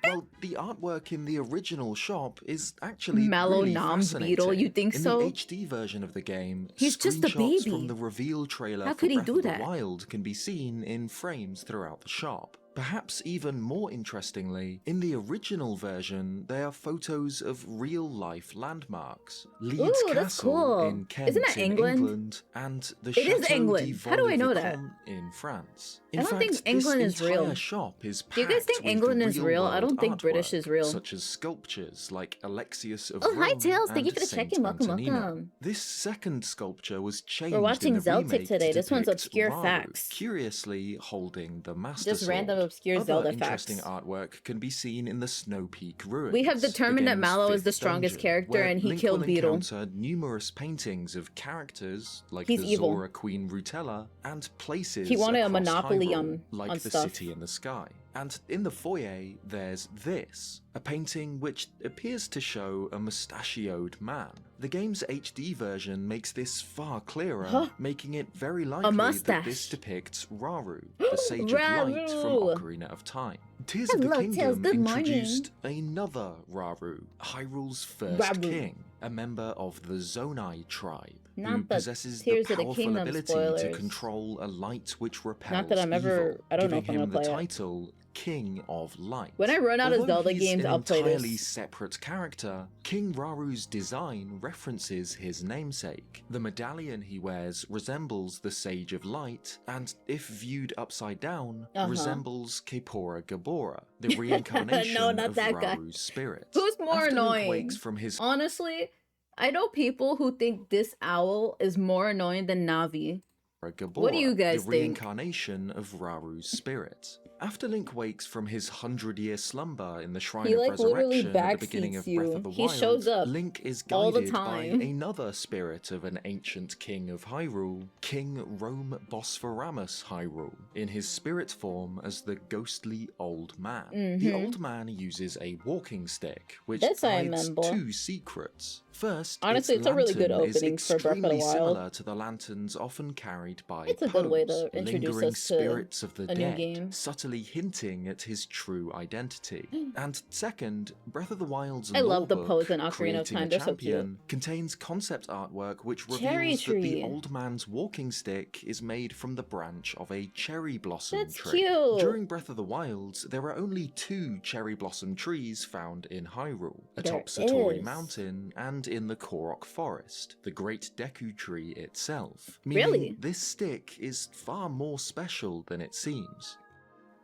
S2: Well, the artwork in the original shop is actually
S1: Mallow
S2: really
S1: Nom
S2: fascinating.
S1: Beetle, you think
S2: in
S1: so?
S2: the HD version of the game,
S1: He's just a
S2: screenshots
S1: baby.
S2: from the reveal trailer
S1: How
S2: for
S1: could he
S2: Breath
S1: do
S2: of the
S1: that?
S2: Wild can be seen in frames throughout the shop. Perhaps even more interestingly, in the original version, they are photos of real-life landmarks. Leeds
S1: Ooh, that's
S2: Castle
S1: cool.
S2: in Kent
S1: Isn't that
S2: in
S1: England?
S2: and the
S1: It is
S2: Chateau
S1: England.
S2: de
S1: How do I know that?
S2: Vaux-le-Vicomte in France.
S1: I don't think England
S2: this
S1: is real.
S2: entire shop is
S1: Do you guys
S2: packed
S1: think
S2: with
S1: England is real? I don't think
S2: real-world
S1: British is
S2: artwork,
S1: real.
S2: Such as sculptures like Alexius of
S1: Oh, hi,
S2: Rome
S1: Tails. Thank you
S2: and
S1: for the
S2: Saint
S1: check-in. Welcome,
S2: Antonina.
S1: welcome.
S2: This second sculpture was changed
S1: We're watching
S2: in the
S1: Zeltik
S2: remake
S1: today.
S2: to
S1: This one's
S2: depict
S1: obscure
S2: Rauru,
S1: facts.
S2: curiously holding the Master
S1: Just
S2: Sword.
S1: random obscure
S2: Other
S1: Zelda
S2: interesting
S1: facts.
S2: artwork can be seen in the Snow Peak ruins.
S1: We have determined
S2: the
S1: that
S2: game's
S1: Mallow is the
S2: fifth
S1: strongest
S2: dungeon,
S1: character
S2: where
S1: and he
S2: Link
S1: killed
S2: will
S1: Beetle.
S2: encounter numerous paintings of characters like
S1: He's
S2: the
S1: evil.
S2: Zora Queen Rutella and places
S1: He wanted a
S2: across
S1: monopoly
S2: Hyrule,
S1: on
S2: like the
S1: stuff.
S2: city in the sky. And in the foyer, there's this, a painting which appears to show a mustachioed man. The game's HD version makes this far clearer,
S1: Huh?
S2: making it very likely that
S1: mustache.
S2: this depicts Rauru, the Sage of Light from
S1: Rauru.
S2: Ocarina of Time. Tears of the
S1: Hello, Tails.
S2: Kingdom
S1: Good morning.
S2: introduced another Rauru, Hyrule's first
S1: Rauru.
S2: king, a member of the Zonai tribe, who
S1: Not the
S2: possesses the
S1: Tears of the
S2: powerful
S1: Kingdom
S2: ability to
S1: spoilers.
S2: control a light which repels
S1: Not that I'm ever-
S2: evil,
S1: I don't know
S2: giving
S1: if I'm
S2: him
S1: gonna
S2: the
S1: play it.
S2: title King of Light.
S1: When I run out of
S2: Although
S1: Zelda
S2: he's
S1: games,
S2: an
S1: I'll play
S2: entirely
S1: this.
S2: separate character, King Raru's design references his namesake. The medallion he wears resembles the Sage of Light, and if viewed upside down, resembles Kaepora Gaebora, the reincarnation
S1: No, not
S2: of
S1: that guy.
S2: Raru's spirit.
S1: Who's more
S2: After Link
S1: annoying?
S2: wakes from his
S1: Honestly, I know people who think this owl is more annoying than Navi.
S2: Gaebora,
S1: What do you guys
S2: the
S1: think?
S2: reincarnation of Raru's spirit. After Link wakes from his 100-year slumber in the Shrine
S1: He,
S2: of
S1: like, literally
S2: Resurrection at the beginning of
S1: backseats
S2: Breath
S1: you.
S2: of the
S1: He
S2: Wild,
S1: shows up
S2: Link is
S1: all the
S2: guided by
S1: time.
S2: another spirit of an ancient king of Hyrule, King Rome Bosphoramos Hyrule, in his spirit form as the ghostly old man. The old man uses a walking stick, which
S1: This I
S2: hides
S1: remember.
S2: two secrets. First,
S1: Honestly,
S2: its
S1: it's a really good
S2: lantern is
S1: opening for Breath of the
S2: extremely
S1: Wild.
S2: similar to the lanterns often carried carried by
S1: It's a good way to
S2: pose,
S1: introduce
S2: lingering
S1: us to
S2: spirits of the
S1: a new
S2: dead,
S1: game.
S2: subtly hinting at his true identity. And second, Breath of the Wild's
S1: I love the
S2: lorebook,
S1: pose in Ocarina of
S2: Creating
S1: Time.
S2: a
S1: They're so cute.
S2: Champion, contains concept artwork which
S1: Cherry
S2: reveals that the
S1: tree.
S2: old man's walking stick is made from the branch of a cherry blossom
S1: That's
S2: tree.
S1: cute.
S2: During Breath of the Wild, there are only 2 cherry blossom trees found in Hyrule, atop
S1: There
S2: Satori
S1: is.
S2: Mountain and in the Korok Forest, the Great Deku Tree itself. Meaning
S1: Really?
S2: this stick is far more special than it seems.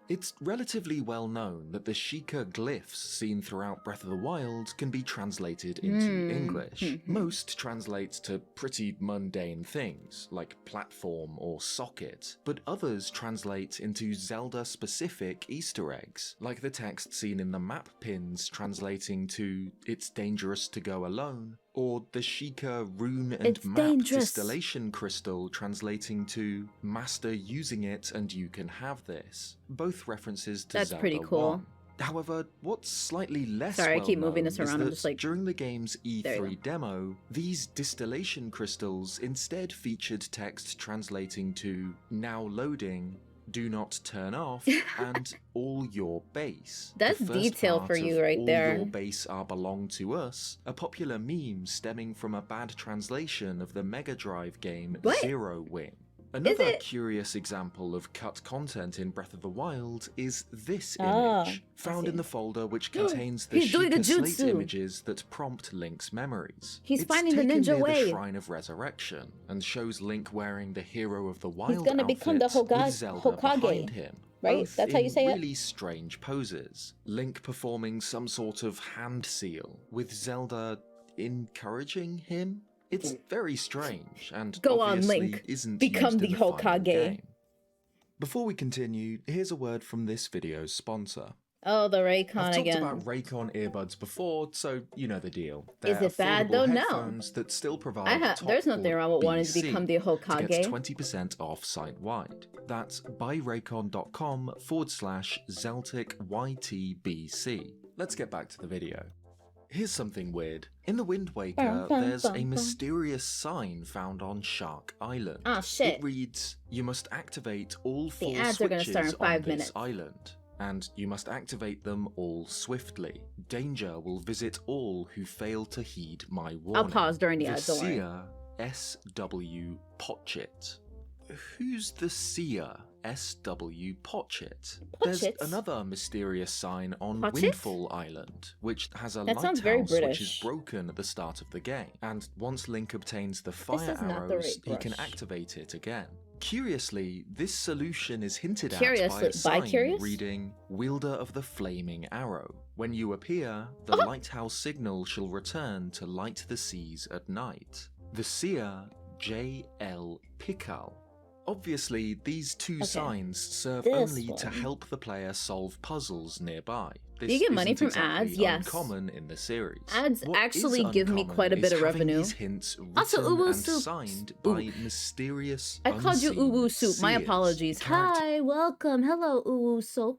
S2: It's relatively well known that the Sheikah glyphs seen throughout Breath of the Wild can be translated into English. Most translate to pretty mundane things, like platform or socket, but others translate into Zelda-specific Easter eggs, like the text seen in the map pins translating to "It's dangerous to go alone," or the Sheikah rune and
S1: It's
S2: map
S1: dangerous.
S2: distillation crystal translating to "Master using it and you can have this." Both references to
S1: That's
S2: Zelda
S1: pretty cool.
S2: 1. However, what's slightly less
S1: Sorry, I
S2: well
S1: keep moving
S2: known
S1: this
S2: is
S1: around, I'm
S2: that
S1: just like-
S2: during the game's
S1: There you
S2: E3 demo, these distillation crystals instead featured text translating to "now loading," "do not turn off," and "all your base."
S1: That's
S2: The first
S1: detail
S2: part
S1: for you
S2: of
S1: right
S2: "all
S1: there.
S2: your base are belong to us," a popular meme stemming from a bad translation of the Mega Drive game
S1: What?
S2: Zero Wing. Another
S1: it?
S2: curious example of cut content in Breath of the Wild is this
S1: Ah,
S2: image,
S1: I
S2: found in
S1: see.
S2: the folder which contains the
S1: He's doing a
S2: Sheikah slate
S1: jutsu.
S2: images that prompt Link's memories.
S1: He's
S2: It's
S1: finding the
S2: taken
S1: ninja
S2: near
S1: way.
S2: the Shrine of Resurrection, and shows Link wearing the Hero of the Wild
S1: He's gonna become the
S2: outfit with
S1: Hokage-
S2: Zelda behind him.
S1: right?
S2: Both
S1: That's how you
S2: in
S1: say it?
S2: really strange poses. Link performing some sort of hand seal, with Zelda encouraging him? It's very strange, and
S1: Go on,
S2: obviously
S1: Link.
S2: isn't
S1: Become
S2: used
S1: the
S2: in the final
S1: Hokage.
S2: game. Before we continue, here's a word from this video's sponsor.
S1: Oh, the
S2: I've
S1: Raycon
S2: talked
S1: again.
S2: about Raycon earbuds before, so you know the deal.
S1: Is
S2: They're
S1: it bad
S2: affordable
S1: though? No.
S2: headphones that still provide top
S1: There's nothing wrong with wanting to
S2: BC
S1: become the
S2: to get
S1: Hokage.
S2: 20% off site-wide. That's buyraycon.com/ZeltikYTBC. Let's get back to the video. Here's something weird. In the Wind Waker, there's a mysterious sign found on Shark Island.
S1: Ah, shit.
S2: It reads, "You must activate all 4
S1: ads are gonna
S2: switches
S1: start in 5
S2: on
S1: minutes.
S2: this island, and you must activate them all swiftly. Danger will visit all who fail to heed my warning."
S1: I'll pause during the ads, don't worry.
S2: Seer S.W. Potchit. Who's the Seer S.W. Potchit? There's
S1: Potchit?
S2: another mysterious sign on
S1: Potchit?
S2: Windfall Island, which has a
S1: That sounds very
S2: lighthouse which is
S1: British.
S2: broken at the start of the game. And once Link obtains the fire
S1: is not the
S2: arrows,
S1: right
S2: he can
S1: brush.
S2: activate it again. Curiously, this solution is hinted at
S1: Curiously-
S2: by a sign
S1: bi-curious?
S2: reading, "Wielder of the Flaming Arrow. When you appear, the
S1: Uh-huh.
S2: lighthouse signal shall return to light the seas at night." The seer, J.L. Peachael. Obviously, these two signs serve
S1: This
S2: only to
S1: one.
S2: help the player solve puzzles nearby. This
S1: you get money
S2: isn't
S1: from
S2: exactly
S1: ads? Yes.
S2: uncommon in the series.
S1: Ads
S2: What
S1: actually
S2: is
S1: give me
S2: uncommon
S1: quite a bit
S2: is
S1: of
S2: having
S1: revenue.
S2: These hints written
S1: Also, uwu
S2: and
S1: soup.
S2: signed
S1: Ooh.
S2: by mysterious.
S1: I called you
S2: unseen
S1: Uwu Soup. My
S2: seers.
S1: apologies.
S2: Character-
S1: Hi, welcome. Hello, Uwu Soup.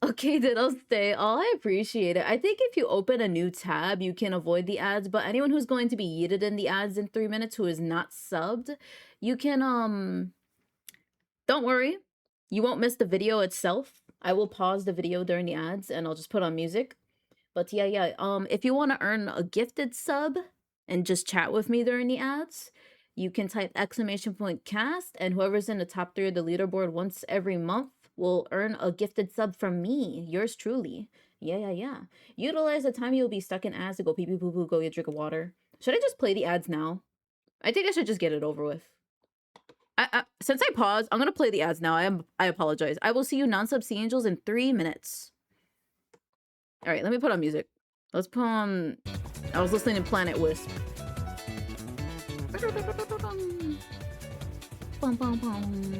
S1: Okay, I'll stay. Oh, I appreciate it. I think if you open a new tab, you can avoid the ads, but anyone who's going to be yeeted in the ads in 3 minutes who is not subbed, you can, don't worry. You won't miss the video itself. I will pause the video during the ads and I'll just put on music. But yeah. If you want to earn a gifted sub and just chat with me during the ads, you can type !cast, and whoever's in the top 3 of the leaderboard once every month will earn a gifted sub from me, yours truly. Yeah. Utilize the time you'll be stuck in ads to go pee pee poo poo, go get a drink of water. Should I just play the ads now? I think I should just get it over with. Since I paused, I'm gonna play the ads now. I apologize. I will see you non-sub sea angels in 3 minutes. All right, let me put on music. Let's put on. I was listening to Planet Wisp. Bum, bum, bum.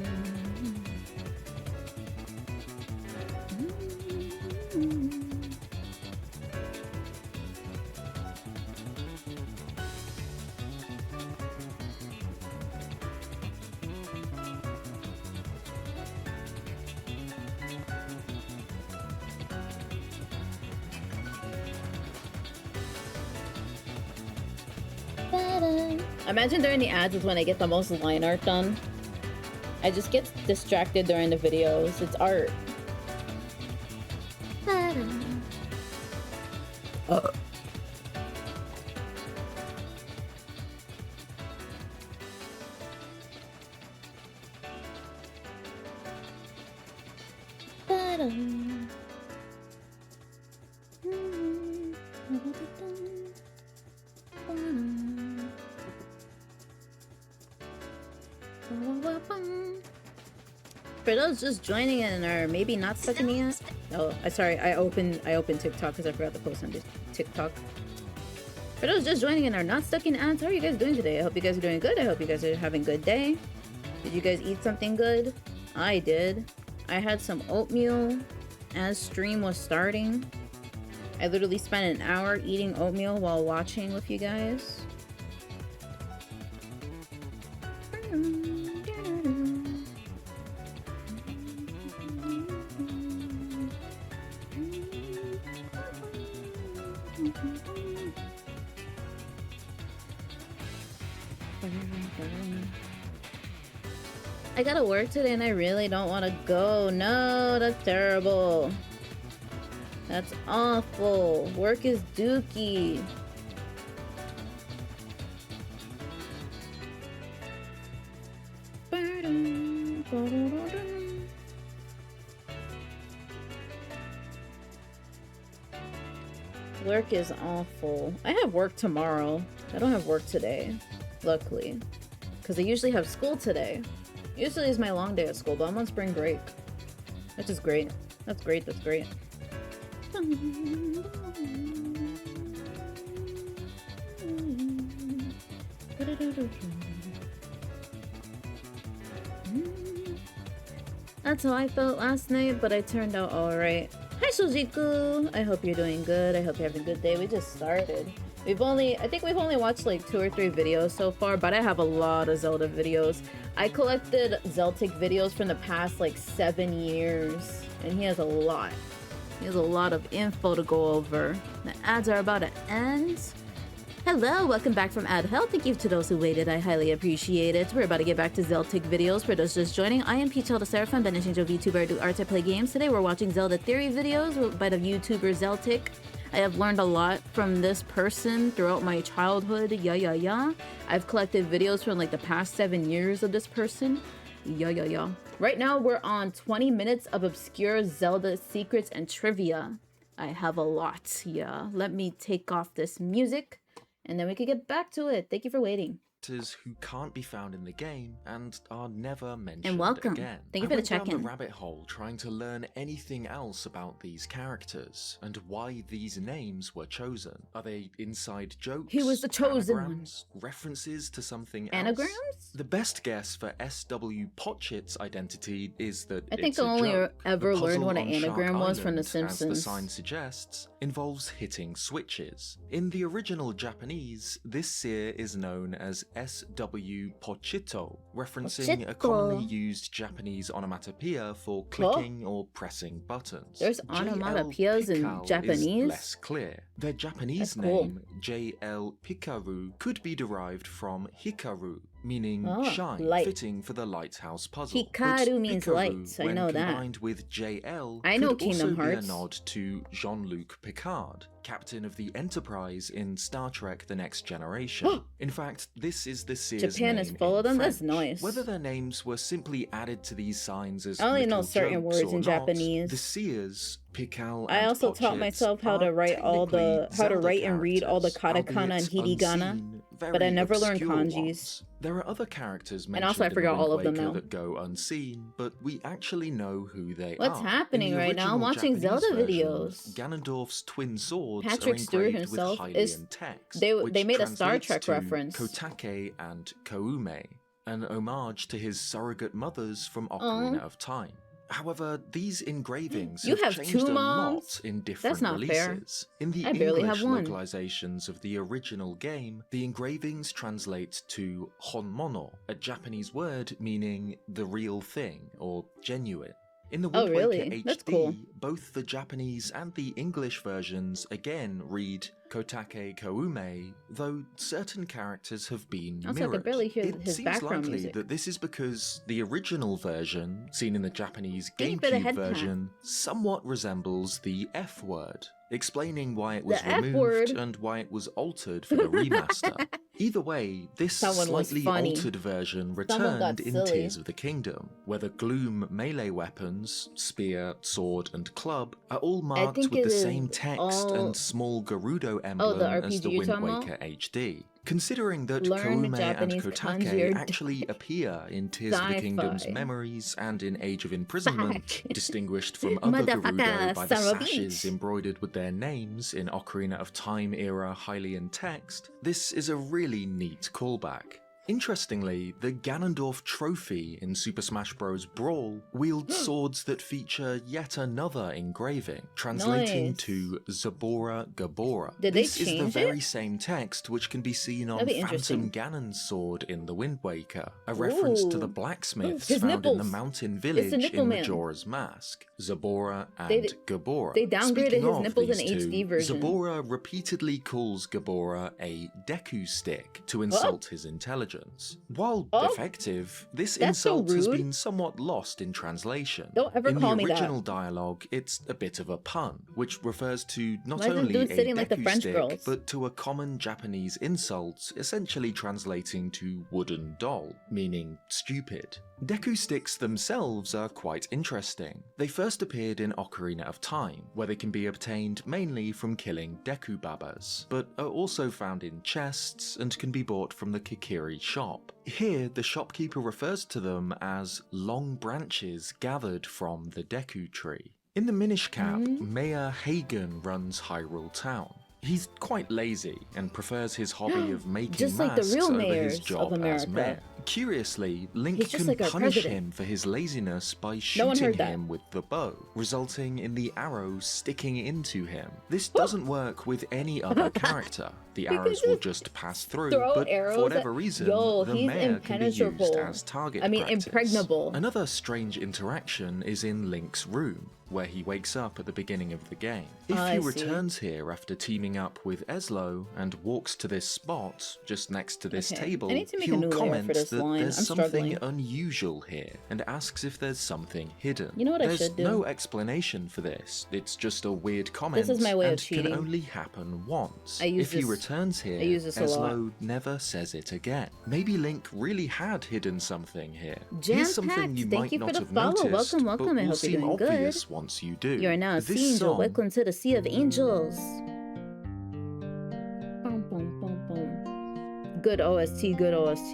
S1: Imagine during the ads is when I get the most line art done. I just get distracted during the videos. It's art. For those just joining in or maybe not stuck in yet. Oh, I opened TikTok because I forgot to post on TikTok. For those just joining in or not stuck in ads, how are you guys doing today? I hope you guys are doing good. I hope you guys are having a good day. Did you guys eat something good? I did. I had some oatmeal as stream was starting. I literally spent an hour eating oatmeal while watching with you guys. I gotta work today and I really don't want to go. No, that's terrible. That's awful. Work is dookie. Work is awful. I have work tomorrow. I don't have work today, luckily. Because I usually have school today. Usually it's my long day at school, but I'm on spring break. Which is great. That's great, that's great. That's how I felt last night, but I turned out alright. Hi Shojiku! I hope you're doing good. I hope you're having a good day. We just started. I think we've only watched like 2 or 3 videos so far, but I have a lot of Zelda videos. I collected Zeltik videos from the past like 7 years, and he has a lot. He has a lot of info to go over. The ads are about to end. Hello, welcome back from Ad Hell. Thank you to those who waited. I highly appreciate it. We're about to get back to Zeltik videos. For those just joining, I am Peachael the Seraphim, banished VTuber. I do art, I play games. Today we're watching Zelda theory videos by the YouTuber Zeltik. I have learned a lot from this person throughout my childhood. Yeah. I've collected videos from like the past 7 years of this person. Yeah. Right now we're on 20 minutes of obscure Zelda secrets and trivia. I have a lot. Yeah. Let me take off this music and then we can get back to it. Thank you for waiting.
S2: Who can't be found in the game and are never mentioned
S1: And welcome.
S2: again.
S1: Thank you for the
S2: I went down
S1: check-in.
S2: the rabbit hole trying to learn anything else about these characters and why these names were chosen. Are they inside jokes?
S1: He was the chosen
S2: anagrams, references to something
S1: Anagrams?
S2: else? The best guess for SW Potchit's identity is that
S1: I think
S2: it's
S1: I
S2: a
S1: only
S2: joke.
S1: ever
S2: The
S1: learned
S2: puzzle
S1: what an
S2: on Shark
S1: anagram was from The
S2: Island, as the
S1: Simpsons.
S2: sign suggests, involves hitting switches. In the original Japanese, this seer is known as SW Pochito, referencing a commonly used Japanese onomatopoeia for clicking or pressing buttons.
S1: There's onomatopoeias in
S2: Peachael
S1: Japanese?
S2: is less clear. Their Japanese
S1: That's cool.
S2: name, JL Pikaru, could be derived from Hikaru, meaning
S1: Oh,
S2: shine,
S1: light.
S2: fitting for the lighthouse puzzle.
S1: Hikaru
S2: But
S1: means
S2: Hikaru,
S1: light, I
S2: when
S1: know that.
S2: combined with JL,
S1: I know
S2: could
S1: Kingdom
S2: also
S1: Hearts.
S2: be a nod to Jean-Luc Picard, captain of the Enterprise in Star Trek The Next Generation. In fact, this is the seer's
S1: Japan
S2: name
S1: is full of
S2: in
S1: them? That's
S2: French.
S1: nice.
S2: Whether their names were simply added to these signs as
S1: I only know
S2: little
S1: certain
S2: jokes
S1: words
S2: or
S1: in
S2: not,
S1: Japanese.
S2: the seers, Peachael
S1: I
S2: and
S1: also taught
S2: Potchit
S1: myself how to
S2: are
S1: write all the
S2: technically
S1: how to
S2: Zelda
S1: write and read all the
S2: characters,
S1: katakana and
S2: albeit
S1: hiragana,
S2: unseen,
S1: but I
S2: very
S1: never learned
S2: obscure
S1: kanjis.
S2: ones. There are other characters
S1: And also I
S2: mentioned in
S1: forgot
S2: the
S1: all of
S2: Wind
S1: them
S2: Waker
S1: now.
S2: that go unseen, but we actually know who they
S1: What's
S2: are.
S1: happening
S2: In the
S1: right now? I'm
S2: original
S1: watching
S2: Japanese
S1: Zelda
S2: version,
S1: videos.
S2: Ganondorf's twin swords
S1: Patrick
S2: are
S1: Stewart
S2: engraved
S1: himself
S2: with
S1: is-
S2: Hylian text,
S1: they
S2: which
S1: made a Star
S2: translates
S1: Trek
S2: to
S1: reference.
S2: Kotake and Koume, an homage to his surrogate mothers from Ocarina of Time. However, these engravings
S1: You
S2: have
S1: have
S2: changed
S1: 2
S2: a
S1: moms?
S2: lot in different
S1: That's not fair.
S2: releases. In the
S1: I barely
S2: English
S1: have one.
S2: localizations of the original game, the engravings translate to honmono, a Japanese word meaning the real thing or genuine. In the
S1: Oh,
S2: Wind
S1: really?
S2: Waker HD,
S1: That's cool.
S2: both the Japanese and the English versions again read Kotake Koume, though certain characters have been
S1: Also, I
S2: mirrored.
S1: could barely hear
S2: It
S1: his
S2: seems
S1: background
S2: likely
S1: music.
S2: that this is because the original version, seen in the Japanese
S1: Thank you for the
S2: GameCube
S1: head tap.
S2: version, somewhat resembles the F word, explaining why it was
S1: The F
S2: removed
S1: word.
S2: and why it was altered for the remaster. Either way, this
S1: Someone was
S2: slightly
S1: funny.
S2: altered version
S1: Someone got
S2: returned in
S1: silly.
S2: Tears of the Kingdom, where the Gloom melee weapons, spear, sword, and club, are all marked
S1: think
S2: with
S1: it
S2: the
S1: is
S2: same text
S1: all-
S2: and small Gerudo emblem as
S1: RPG
S2: the
S1: you're
S2: Wind
S1: talking
S2: Waker
S1: about?
S2: HD. Considering that
S1: Learn
S2: Koume and
S1: Japanese, kanji,
S2: Kotake
S1: or
S2: actually appear in Tears of the
S1: sci-fi.
S2: Kingdom's Memories and in Age of Imprisonment,
S1: Fuck.
S2: distinguished from other
S1: Motherfucker,
S2: Gerudo by the
S1: son of a
S2: sashes
S1: bitch.
S2: embroidered with their names in Ocarina of Time era Hylian text, this is a really neat callback. Interestingly, the Ganondorf trophy in Super Smash Bros. Brawl wields swords that feature yet another engraving, translating
S1: Nice.
S2: to Zabora Gabora.
S1: Did they
S2: This is the
S1: change
S2: very
S1: it?
S2: same text which can be seen on
S1: That'd be
S2: Phantom
S1: interesting.
S2: Ganon's sword in The Wind Waker, a reference to the
S1: Ooh.
S2: blacksmiths
S1: His
S2: found in the
S1: nipples.
S2: mountain
S1: It's the
S2: village
S1: nipple
S2: in
S1: man.
S2: Majora's Mask, Zabora and
S1: They d-
S2: Gabora.
S1: they downgraded
S2: Speaking
S1: his
S2: of
S1: nipples in
S2: these
S1: HD
S2: two,
S1: version.
S2: Zabora repeatedly calls Gabora a Deku stick to insult his intelligence. While
S1: Oh,
S2: effective, this
S1: that's so
S2: insult has
S1: rude.
S2: been somewhat lost in translation.
S1: Don't ever
S2: in
S1: call
S2: the
S1: me that.
S2: original dialogue, it's a bit of a pun, which refers to not
S1: Why is this
S2: only
S1: dude
S2: a
S1: sitting like the
S2: Deku
S1: French
S2: stick,
S1: girls?
S2: but to a common Japanese insult, essentially translating to wooden doll, meaning stupid. Deku sticks themselves are quite interesting. They first appeared in Ocarina of Time, where they can be obtained mainly from killing Deku Babas, but are also found in chests and can be bought from the Kikiri shop. Here, the shopkeeper refers to them as long branches gathered from the Deku tree. In the Minish Cap, Mayor Hagen runs Hyrule Town. He's quite lazy and prefers his hobby of making
S1: Just like the
S2: masks
S1: real
S2: over
S1: mayors
S2: his
S1: of
S2: job as
S1: America.
S2: mayor. Curiously, Link
S1: He's just
S2: can
S1: like our
S2: punish
S1: president.
S2: him for his laziness by
S1: No one
S2: shooting
S1: heard that.
S2: him with the bow, resulting in the arrow sticking into him. This doesn't work with any other character. The arrows will just pass through,
S1: throw
S2: but
S1: arrows
S2: for whatever
S1: at-
S2: reason,
S1: Yo,
S2: the
S1: he's
S2: mayor can be used
S1: impenetrable.
S2: as target
S1: I mean,
S2: practice.
S1: impregnable.
S2: Another strange interaction is in Link's room, where he wakes up at the beginning of the game. If
S1: I
S2: he
S1: see.
S2: returns here after teaming up with Eslo and walks to this spot just next to this
S1: Okay,
S2: table,
S1: I need to make a
S2: he'll
S1: new layer
S2: comment
S1: for this
S2: that
S1: line.
S2: there's
S1: I'm
S2: something
S1: struggling.
S2: unusual here and asks if there's something hidden.
S1: You know what I
S2: there's
S1: should do?
S2: no explanation for this. It's just a weird comment
S1: is my way of
S2: and
S1: cheating.
S2: can only happen once.
S1: I use
S2: If he
S1: this-
S2: returns here,
S1: I use this a lot.
S2: Eslo never says it again. Maybe Link really had hidden something here.
S1: Jam
S2: Here's something
S1: packed.
S2: you
S1: Thank
S2: might
S1: you for
S2: not
S1: the
S2: have
S1: follow.
S2: noticed,
S1: Welcome,
S2: but
S1: welcome. I
S2: will
S1: hope you're
S2: seem
S1: doing good.
S2: obvious once you do.
S1: You are now
S2: This
S1: seen to
S2: song
S1: welcome to the Sea of Angels. Boom, boom, boom, boom. Good OST, good OST.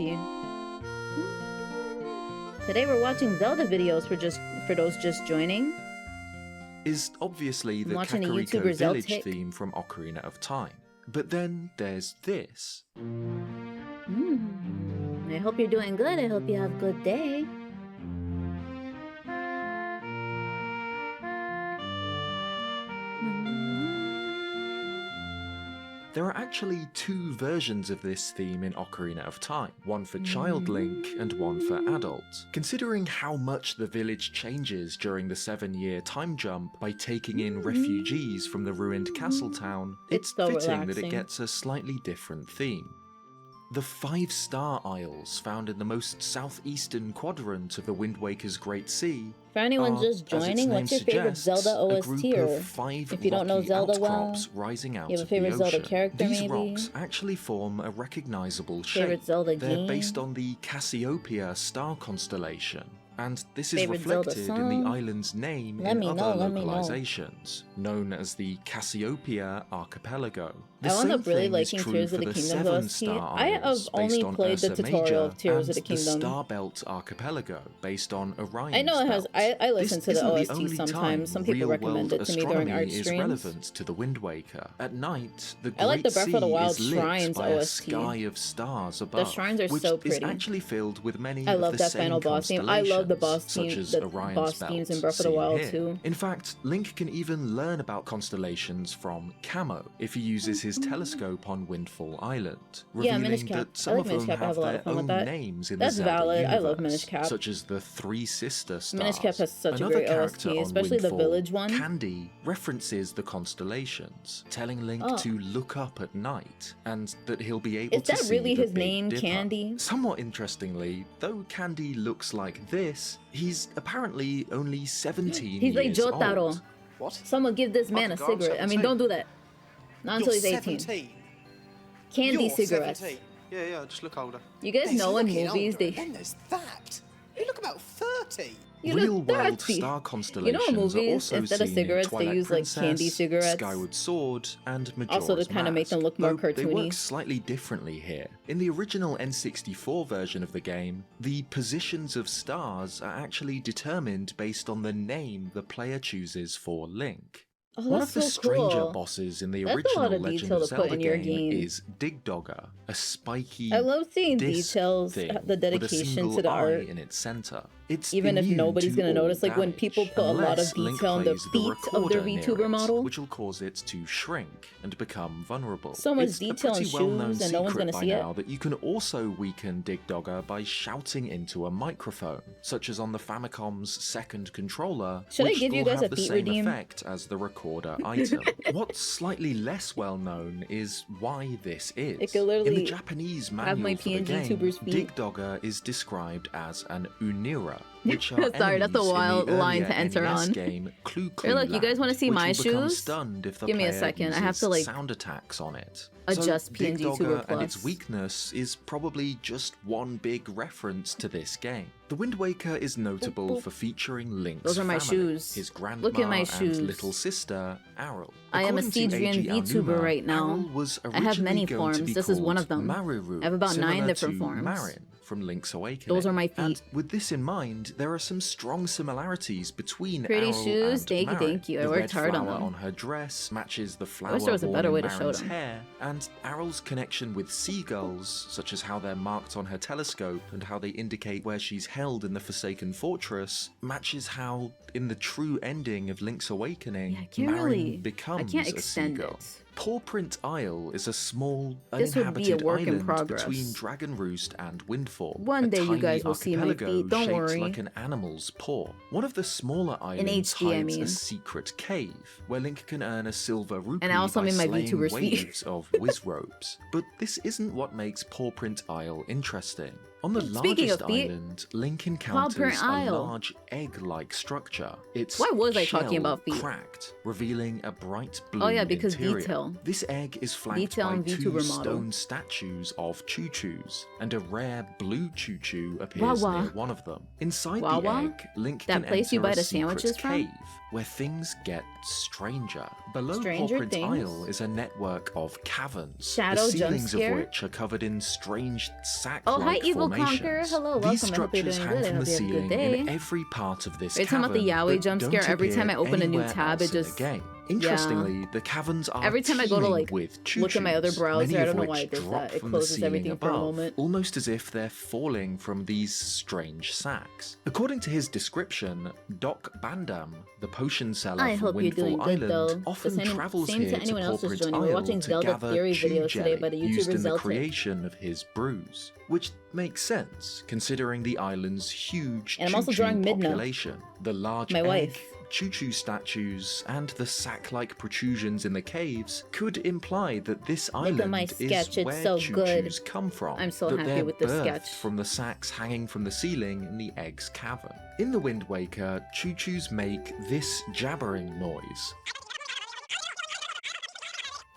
S1: Today we're watching Zelda videos for those just joining.
S2: is obviously
S1: I'm
S2: the
S1: watching a
S2: Kakariko
S1: YouTuber
S2: village
S1: Zeltik.
S2: theme from Ocarina of Time. But then there's this.
S1: I hope you're doing good. I hope you have a good day.
S2: There are actually two versions of this theme in Ocarina of Time, one for child Link and one for adult. Considering how much the village changes during the 7-year time jump by taking in refugees from the ruined castle town, it's
S1: so
S2: fitting that
S1: relaxing.
S2: it gets a slightly different theme. The 5-star isles found in the most southeastern quadrant of the Wind Waker's Great Sea
S1: For anyone
S2: are,
S1: just
S2: as its
S1: joining,
S2: name
S1: what's your favorite
S2: suggests,
S1: Zelda
S2: a
S1: OST?
S2: group
S1: Or
S2: of 5
S1: if you don't know
S2: rocky
S1: Zelda well,
S2: outcrops rising out
S1: you have a
S2: of the
S1: favorite Zelda
S2: ocean.
S1: character,
S2: These
S1: maybe?
S2: rocks actually form a recognizable shape.
S1: Favorite Zelda
S2: They're
S1: game?
S2: based on the Cassiopeia star constellation, and this is
S1: Favorite Zelda
S2: reflected in
S1: song?
S2: the island's name
S1: Let
S2: in
S1: me
S2: other
S1: know, let me know.
S2: localizations, known as the Cassiopeia Archipelago. The
S1: I wound
S2: same
S1: up really
S2: thing is
S1: liking
S2: true
S1: Tears
S2: for
S1: of the
S2: the
S1: Kingdom OST.
S2: 7-star
S1: I have
S2: isles
S1: only
S2: based on
S1: played the
S2: Ursa
S1: tutorial
S2: Major
S1: of Tears of the
S2: and
S1: Kingdom.
S2: the Starbelt Archipelago based on Orion's
S1: I know it has.
S2: belt.
S1: I listen
S2: This
S1: to the
S2: isn't
S1: OST
S2: only time
S1: sometimes. Some people recommend
S2: real-world
S1: it to me during art
S2: astronomy is
S1: streams.
S2: relevant to the Wind Waker. At night, the
S1: I like
S2: Great
S1: the Breath of the
S2: Sea
S1: Wild
S2: is lit
S1: Shrines
S2: by a
S1: OST.
S2: sky of stars above,
S1: shrines are
S2: which
S1: so
S2: is
S1: pretty.
S2: actually filled with many
S1: I
S2: of
S1: love
S2: the
S1: that
S2: same
S1: final boss theme. I love the boss
S2: constellations,
S1: theme,
S2: such as
S1: the
S2: Orion's
S1: boss
S2: belt,
S1: themes in Breath of the
S2: seen
S1: Wild
S2: here.
S1: too.
S2: In fact, Link can even learn about constellations from Camo if he uses his his telescope on Windfall Island,
S1: Yeah,
S2: revealing
S1: Minish Cap.
S2: that
S1: I
S2: some
S1: like
S2: of them
S1: Minish Cap. I
S2: have
S1: have a lot
S2: their
S1: of fun with
S2: own
S1: that.
S2: names in
S1: That's
S2: the Zelda
S1: valid.
S2: universe,
S1: I love Minish Cap.
S2: such as the Three Sister Stars.
S1: Minish Cap has such a
S2: Another
S1: great
S2: character
S1: OST,
S2: on
S1: especially the
S2: Windfall,
S1: village one.
S2: Candy, references the constellations, telling Link to look up at night, and that he'll be able
S1: Is
S2: to
S1: that
S2: see
S1: really
S2: the
S1: his
S2: Big
S1: name,
S2: Dipper.
S1: Candy?
S2: Somewhat interestingly, though Candy looks like this, he's apparently only 17
S1: He's like
S2: years
S1: Jotaro.
S2: old.
S4: What?
S1: Someone give this man a
S4: Oh, God,
S1: cigarette. I mean,
S4: 17.
S1: don't do that. Not until
S4: You're
S1: he's 18.
S4: 17.
S1: Candy
S4: You're
S1: cigarettes.
S4: 17.
S5: Yeah, just look older.
S1: You guys
S4: There's
S1: know in
S4: looking
S1: movies
S4: older,
S1: they.
S4: and then there's that. You look about 30.
S1: You
S2: Real
S1: look
S2: world
S1: 30.
S2: star constellations
S1: You know in
S2: are
S1: movies,
S2: also
S1: instead of
S2: seen in
S1: cigarettes, they
S2: Twilight
S1: use like
S2: Princess,
S1: candy cigarettes.
S2: Skyward Sword, and Majora's
S1: Also to kind of make them look more
S2: Mask, though They work
S1: cartoony.
S2: slightly differently here. In the original N64 version of the game, the positions of stars are actually determined based on the name the player chooses for Link.
S1: Oh,
S2: One
S1: that's
S2: of the
S1: so
S2: stranger
S1: cool.
S2: bosses in the
S1: That's a
S2: original
S1: lot of
S2: Legend
S1: detail
S2: of
S1: to put
S2: Zelda
S1: in your
S2: game
S1: game.
S2: is Digdogger, a spiky
S1: I love seeing
S2: disc
S1: details,
S2: thing
S1: the
S2: with a
S1: dedication
S2: single
S1: to the
S2: eye
S1: art.
S2: in its center. It's
S1: Even if
S2: immune
S1: nobody's
S2: to
S1: gonna
S2: all
S1: notice, like when
S2: damage,
S1: people put a lot of
S2: unless Link
S1: detail on the
S2: plays
S1: feet of their
S2: recorder near
S1: VTuber
S2: it,
S1: model.
S2: which will cause it to shrink and become vulnerable.
S1: So much
S2: It's
S1: detail
S2: a
S1: in
S2: pretty well-known
S1: shoes and no one's
S2: secret
S1: gonna
S2: by
S1: see it.
S2: now that you can also weaken Digdogger by shouting into a microphone, such as on the Famicom's second controller,
S1: Should I
S2: which
S1: give you
S2: will
S1: guys
S2: have
S1: a
S2: the
S1: feet
S2: same
S1: redeem?
S2: effect as the recorder item. What's slightly less well known is why this is.
S1: It could
S2: In
S1: literally
S2: the Japanese
S1: have my
S2: manual for the
S1: PNG
S2: game,
S1: tuber's feet.
S2: Digdogger is described as an Unira, which are
S1: Sorry, that's a
S2: enemies in
S1: wild
S2: the
S1: line
S2: earlier
S1: to enter
S2: NES
S1: on.
S2: game, Clu
S1: Hey, look, you guys wanna see
S2: which
S1: my
S2: will become
S1: shoes?
S2: stunned if the
S1: Give me a
S2: player
S1: second, I have
S2: uses
S1: to, like,
S2: sound attacks on it.
S1: adjust
S2: so
S1: PNG
S2: Digdogger
S1: Tuber
S2: and its
S1: Plus.
S2: weakness is probably just one big reference to this game. The Wind Waker is notable for featuring Link's
S1: Those are my
S2: family,
S1: shoes.
S2: his grandma
S1: Look at my
S2: and
S1: shoes.
S2: little sister, Aryll.
S1: I am a
S2: According to
S1: Siege
S2: AG
S1: VTuber
S2: Aonuma,
S1: right now.
S2: Aryll was
S1: I have many
S2: originally going to
S1: forms.
S2: be
S1: This is one of
S2: called
S1: them.
S2: Maruru,
S1: I have about 9
S2: similar
S1: different
S2: to
S1: forms.
S2: Marin from Link's Awakening.
S1: Those are my
S2: And
S1: feet.
S2: with this in mind, there are some strong similarities between
S1: Pretty
S2: Aryll
S1: shoes?
S2: and
S1: Thank you,
S2: Marin.
S1: thank you. I
S2: The
S1: worked
S2: red
S1: hard on
S2: flower
S1: them.
S2: on her dress matches the flower
S1: wish there was a
S2: worn
S1: better
S2: in
S1: way to show
S2: Marin's
S1: them.
S2: hair, and Aryll's connection with seagulls, such as how they're marked on her telescope and how they indicate where she's held in the Forsaken Fortress, matches how, in the true ending of Link's Awakening,
S1: Yeah, I can't
S2: Marin
S1: really.
S2: becomes
S1: I can't
S2: a
S1: extend
S2: seagull.
S1: it.
S2: Pawprint Isle is a small,
S1: This would be a
S2: uninhabited
S1: work in
S2: island
S1: progress.
S2: between Dragon Roost and Windfall.
S1: One
S2: a
S1: day you
S2: tiny
S1: guys will see my
S2: archipelago
S1: feet, don't
S2: shaped
S1: worry.
S2: like an animal's paw. One of the smaller islands
S1: HD, I
S2: hides
S1: mean.
S2: a secret cave where Link can earn a silver rupee
S1: And I also
S2: by
S1: mean my
S2: slaying
S1: VTuber's feet.
S2: waves of whiz ropes. But this isn't what makes Pawprint Isle interesting. On the
S1: Speaking
S2: largest
S1: of feet,
S2: island, Link encounters a
S1: Isle.
S2: large egg-like structure. Its
S1: Why was I talking
S2: shell
S1: about feet?
S2: cracked, revealing a bright blue
S1: Oh yeah, because
S2: interior.
S1: detail.
S2: This egg is flanked
S1: Detail
S2: by
S1: and
S2: 2
S1: VTuber
S2: stone
S1: model.
S2: statues of choo-choos, and a rare blue choo-choo appears
S1: Wawa.
S2: near one of them. Inside
S1: Wawa?
S2: the egg, Link
S1: That
S2: can
S1: place you
S2: enter
S1: buy
S2: a
S1: the
S2: secret
S1: sandwiches from?
S2: cave where things get stranger. Below
S1: Stranger
S2: Pawprint
S1: things?
S2: Isle is a network of caverns,
S1: Shadow
S2: the
S1: jump
S2: ceilings of
S1: scare?
S2: which are covered in strange sack-like
S1: Oh, hi, Evil
S2: formations.
S1: Conqueror. Hello,
S2: These
S1: welcome. I hope you're
S2: structures
S1: doing
S2: hang
S1: good. I
S2: from
S1: hope
S2: the
S1: you have a good
S2: ceiling in
S1: day.
S2: every part of this
S1: Are you talking about the
S2: cavern,
S1: yaoi
S2: but
S1: jump
S2: don't
S1: scare? Every time I
S2: appear
S1: open a new
S2: anywhere
S1: tab,
S2: else
S1: it
S2: in the
S1: just-
S2: game. Interestingly, the caverns are
S1: Every time I go to,
S2: teeming
S1: like,
S2: with
S1: look at my other
S2: choo-choos,
S1: browser,
S2: many
S1: I
S2: of
S1: don't know
S2: which
S1: why it does
S2: drop
S1: that. It
S2: from the
S1: closes
S2: ceiling
S1: everything for a
S2: above,
S1: moment.
S2: almost as if they're falling from these strange sacks. According to his description, Doc Bandam, the potion seller
S1: I
S2: from
S1: hope you're doing
S2: Windfall
S1: good,
S2: Island,
S1: though.
S2: often
S1: The same-
S2: travels
S1: same to
S2: here
S1: anyone else who's
S2: Pawprint
S1: joining. We're
S2: Isle
S1: watching
S2: to
S1: Zelda
S2: gather
S1: theory
S2: chew
S1: videos today
S2: jelly
S1: by the
S2: used
S1: YouTuber
S2: in the
S1: Zeltik.
S2: creation of his brews, which makes sense considering the island's huge
S1: And I'm also
S2: choo-choo
S1: drawing Midna,
S2: population. The large
S1: my
S2: egg,
S1: wife.
S2: choo-choo statues, and the sack-like protrusions in the caves could imply that this
S1: at
S2: island
S1: my
S2: is
S1: sketch, it's
S2: where
S1: so good.
S2: choo-choos come from.
S1: I'm so
S2: that
S1: happy
S2: they're
S1: with this
S2: birthed
S1: sketch.
S2: from the sacks hanging from the ceiling in the egg's cavern. In the Wind Waker, choo-choos make this jabbering noise.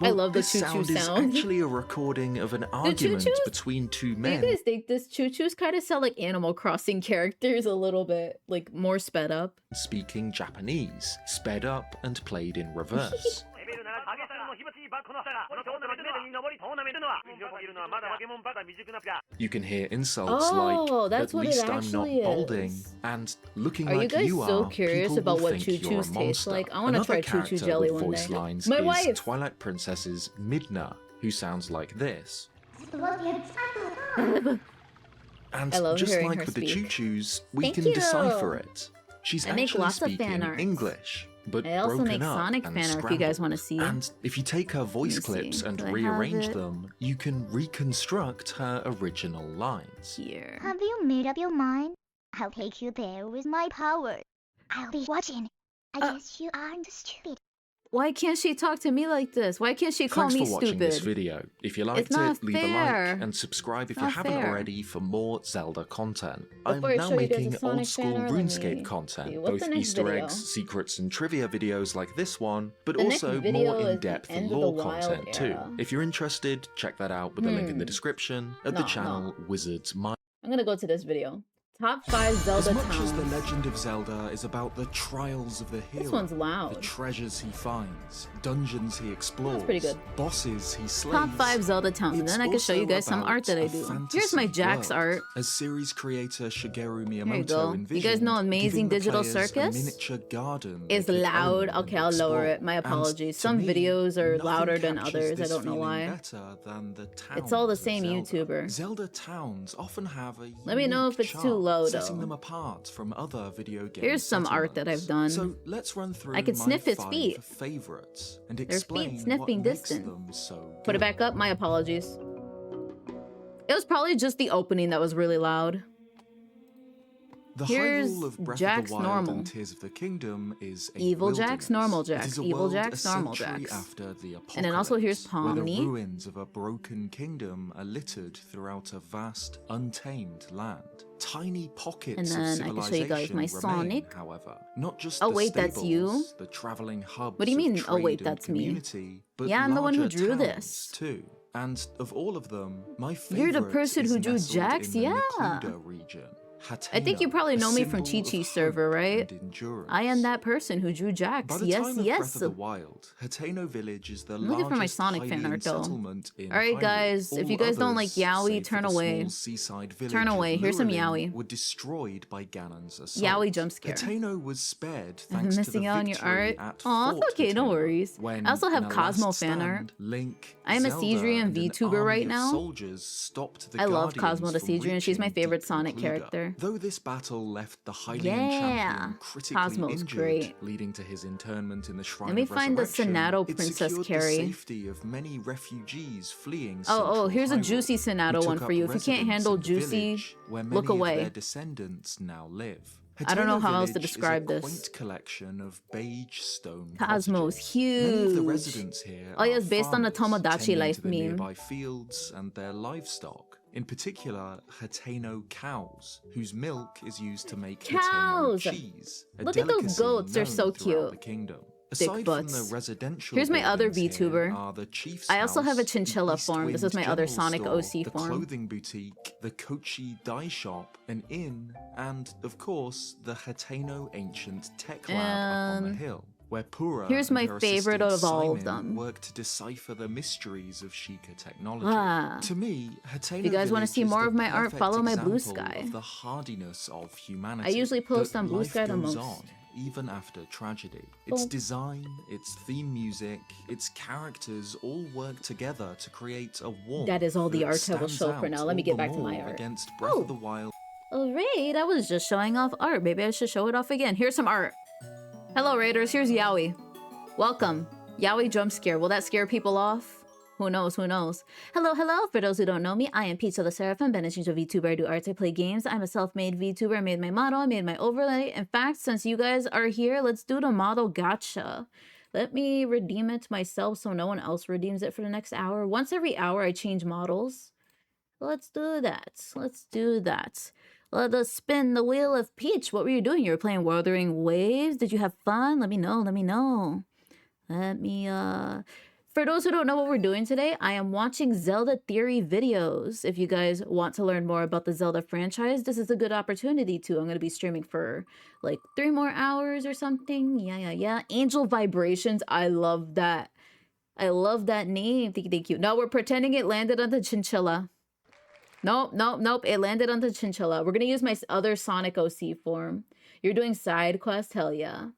S1: I love the
S2: this
S1: choo-choo
S2: sound.
S1: sound.
S2: Is actually a recording of an argument
S1: choo-choos?
S2: between two
S1: Do you
S2: men.
S1: guys think this choo-choos kind of sound like Animal Crossing characters a little bit? Like, more sped up?
S2: Speaking Japanese, sped up and played in reverse. You can hear insults
S1: Oh,
S2: like,
S1: that's
S2: "At
S1: what it
S2: least I'm not
S1: actually
S2: balding,"
S1: is.
S2: and "Looking
S1: Are you
S2: like
S1: guys
S2: you
S1: so
S2: are,
S1: curious
S2: people
S1: about
S2: will
S1: what
S2: think you're a
S1: choo-choos taste
S2: monster."
S1: like? I wanna
S2: Another
S1: try choo-choo
S2: character
S1: jelly
S2: with
S1: one
S2: voice
S1: day.
S2: lines
S1: My
S2: is
S1: wife!
S2: Twilight Princess's Midna, who sounds like this. And
S1: I love
S2: just
S1: hearing
S2: like
S1: her
S2: with the
S1: speak.
S2: choo-choos, we
S1: Thank
S2: can
S1: you.
S2: decipher it. She's
S1: I make
S2: actually
S1: lots of fan
S2: speaking
S1: arts.
S2: English, but
S1: I also
S2: broken
S1: make
S2: up
S1: Sonic
S2: and
S1: fan art if you guys want to
S2: scrambled.
S1: see.
S2: And if you take her voice
S1: me see.
S2: clips and
S1: Do I have
S2: rearrange
S1: it?
S2: them, you can reconstruct her original lines.
S1: Here.
S5: Have you made up your mind? I'll take you there with my power. I'll be watching. I guess you aren't stupid.
S1: Why can't she talk to me like this? Why can't she call
S2: Thanks
S1: me
S2: for watching
S1: stupid?
S2: this video. If you liked
S1: not
S2: it, leave a
S1: fair.
S2: like and subscribe if you
S1: Not
S2: haven't
S1: fair.
S2: already for more Zelda content.
S1: Before I
S2: I'm now
S1: show you guys
S2: making
S1: the Sonic
S2: old school
S1: fan art, let me
S2: RuneScape
S1: see.
S2: content,
S1: What's
S2: both
S1: the next
S2: Easter
S1: video?
S2: eggs, secrets and trivia videos like this one, but
S1: The next
S2: also
S1: video
S2: more
S1: is the
S2: in-depth
S1: end of the
S2: lore
S1: Wild
S2: content too.
S1: era.
S2: If you're interested, check that out with the link in the description at the
S1: No,
S2: channel Wizards Mind.
S1: I'm gonna go to this video. Top 5 Zelda
S2: As much
S1: towns.
S2: as the Legend of Zelda is about the trials of the hero,
S1: This one's loud.
S2: the treasures he finds, dungeons he explores,
S1: pretty good.
S2: bosses he slays.
S1: Top 5 Zelda towns, and
S2: It's
S1: then I can show you
S2: also
S1: guys some
S2: about
S1: art that I
S2: a
S1: do.
S2: fantasy
S1: Here's my Jax
S2: world.
S1: art.
S2: As series creator Shigeru
S1: There you
S2: Miyamoto
S1: go.
S2: envisioned,
S1: You guys know Amazing
S2: giving the
S1: Digital
S2: players a
S1: Circus?
S2: miniature garden
S1: It's
S2: they could
S1: loud.
S2: own
S1: Okay,
S2: and
S1: I'll lower it.
S2: explore.
S1: My
S2: And
S1: apologies.
S2: to
S1: Some
S2: me,
S1: videos are
S2: nothing
S1: louder than
S2: captures
S1: others. I
S2: this
S1: don't know
S2: feeling
S1: why.
S2: better than the
S1: It's all the
S2: towns of
S1: same
S2: Zelda.
S1: YouTuber.
S2: Zelda towns often have a
S1: Let me know
S2: unique
S1: if it's too
S2: charm,
S1: low,
S2: setting
S1: though.
S2: them apart from other video game
S1: Here's some art that I've
S2: settlements.
S1: done.
S2: So let's run through
S1: I can
S2: my
S1: sniff its
S2: 5
S1: feet.
S2: favorites and
S1: Their
S2: explain
S1: feet sniffing
S2: what makes
S1: distant.
S2: them so
S1: Put it
S2: good.
S1: back up. My apologies. It was probably just the opening that was really loud.
S2: The
S1: Here's
S2: Hyrule of Breath
S1: Jax
S2: of the Wild
S1: normal.
S2: and Tears of the Kingdom is a
S1: Evil Jax,
S2: wilderness.
S1: normal
S2: It
S1: Jax,
S2: is a
S1: evil
S2: world
S1: Jax,
S2: a
S1: normal
S2: century
S1: Jax.
S2: after the apocalypse,
S1: And then also here's
S2: where the
S1: Pomni.
S2: ruins of a broken kingdom are littered throughout a vast, untamed land. Tiny pockets
S1: And
S2: of
S1: then I can show you guys
S2: civilization
S1: my
S2: remain,
S1: Sonic.
S2: however. Not just
S1: Oh,
S2: the
S1: wait, that's you?
S2: stables, the traveling hubs
S1: What do you
S2: of
S1: mean, oh, wait,
S2: trade and
S1: that's me?
S2: community, but
S1: Yeah, I'm the one who
S2: larger
S1: drew
S2: towns,
S1: this.
S2: too. And of all of them, my favorite
S1: You're the person
S2: is
S1: who drew
S2: nestled
S1: Jax?
S2: in the
S1: Yeah.
S2: Makuta region.
S1: I think you
S2: Hateno,
S1: probably
S2: a
S1: know me from
S2: symbol of
S1: Chi-Chi's
S2: hope
S1: server, right?
S2: and endurance.
S1: I am that person who drew Jax.
S2: By the
S1: Yes,
S2: time of
S1: yes.
S2: Breath of the Wild, Hateno Village is the
S1: I'm looking for my
S2: largest
S1: Sonic fan
S2: Hylian
S1: art, though.
S2: settlement in
S1: Alright,
S2: Hyrule.
S1: guys, if you
S2: All
S1: guys don't like
S2: others,
S1: yaoi,
S2: save for
S1: turn
S2: the
S1: away.
S2: small seaside village
S1: Turn
S2: of
S1: away. Here's some
S2: Lurelin,
S1: yaoi.
S2: were destroyed by Ganon's assault.
S1: Yaoi jump scare.
S2: Hateno was spared
S1: I'm
S2: thanks to
S1: missing
S2: the
S1: out on your
S2: victory
S1: art.
S2: at
S1: Aw, it's
S2: Fort
S1: okay, no
S2: Hateno,
S1: worries.
S2: when,
S1: I also have
S2: in a
S1: Cosmo
S2: last
S1: fan art.
S2: stand, Link,
S1: I am a
S2: Zelda,
S1: Cedrian
S2: and an
S1: VTuber right
S2: army of
S1: now.
S2: soldiers stopped the
S1: I love
S2: Guardians
S1: Cosmo the
S2: from
S1: Cedrian. She's my
S2: reaching
S1: favorite
S2: Deep
S1: Sonic
S2: Concluder.
S1: character.
S2: Though this battle left the Hylian
S1: Yeah,
S2: champion critically
S1: Cosmo's
S2: injured,
S1: great.
S2: leading to his internment in the Shrine
S1: Let me
S2: of
S1: find the
S2: Resurrection,
S1: Sonato
S2: it
S1: Princess
S2: secured
S1: Carrie.
S2: the safety of many refugees fleeing
S1: Oh,
S2: central
S1: here's a
S2: Hyrule,
S1: juicy
S2: who
S1: Sonato
S2: took
S1: one for
S2: up
S1: you. If you can't
S2: residence
S1: handle
S2: in the
S1: juicy,
S2: village, where
S1: look
S2: many
S1: away.
S2: of their descendants now live.
S1: I don't know
S2: Hateno
S1: how else to
S2: Village
S1: describe
S2: is a
S1: this.
S2: quaint collection of beige stone
S1: Cosmo's
S2: cottages. Many of the
S1: huge.
S2: residents here
S1: Oh, yeah,
S2: are
S1: it's based on the
S2: farmers
S1: Tomodachi
S2: tending
S1: Life
S2: to the
S1: meme.
S2: nearby fields and their livestock. In particular, Hateno cows, whose milk is used to make
S1: Cows!
S2: Hateno cheese. A
S1: Look at those
S2: delicacy
S1: goats, they're
S2: known
S1: so
S2: throughout
S1: cute.
S2: The kingdom.
S1: Dick
S2: Aside from
S1: butts.
S2: the residential
S1: Here's my other
S2: buildings here
S1: VTuber.
S2: are the chief's
S1: I also have a
S2: house, the
S1: chinchilla
S2: East
S1: form. This
S2: Wind
S1: is my other
S2: General
S1: Sonic
S2: Store,
S1: OC
S2: the
S1: form.
S2: clothing boutique, the Kochi dye shop, an inn, and, of course, the Hateno Ancient Tech Lab up on the hill, where Pura
S1: Here's
S2: and
S1: my
S2: her
S1: favorite
S2: assistant
S1: of all of
S2: Simon
S1: them.
S2: work to decipher the mysteries of Sheikah technology.
S1: Ah.
S2: To me, Hateno
S1: If you guys wanna
S2: Village
S1: see
S2: is
S1: more
S2: the
S1: of my art,
S2: perfect
S1: follow my Blue
S2: example
S1: Sky.
S2: of the hardiness of humanity.
S1: I usually post
S2: that
S1: on Blue
S2: life
S1: Sky the
S2: goes
S1: most.
S2: on, even after tragedy. Its
S1: Boom.
S2: design, its theme music, its characters all work together to create a warmth
S1: That is all the
S2: that
S1: art I will
S2: stands
S1: show for
S2: out
S1: now. Let me
S2: all
S1: get
S2: the
S1: back to my
S2: more
S1: art.
S2: Against Breath
S1: Oh.
S2: of the Wild.
S1: Alright, I was just showing off art. Maybe I should show it off again. Here's some art. Hello, Raiders. Here's Yaoi. Welcome. Yaoi jump scare. Will that scare people off? Who knows? Who knows? Hello, hello. For those who don't know me, I am Peachael the Seraphim, banished VTuber. I do arts. I play games. I'm a self-made VTuber. I made my model. I made my overlay. In fact, since you guys are here, let's do the model gacha. Let me redeem it myself so no one else redeems it for the next hour. Once every hour, I change models. Let's do that. Let's do that. Let us spin the wheel of Peach. What were you doing? You were playing Wuthering Waves? Did you have fun? Let me know. Let me know. Let me, For those who don't know what we're doing today, I am watching Zelda theory videos. If you guys want to learn more about the Zelda franchise, this is a good opportunity to. I'm going to be streaming for like 3 more hours or something. Yeah. Angel Vibrations. I love that. I love that name. Thank you. No, we're pretending it landed on the chinchilla. Nope. It landed on the chinchilla. We're going to use my other Sonic OC form. You're doing side quest? Hell yeah.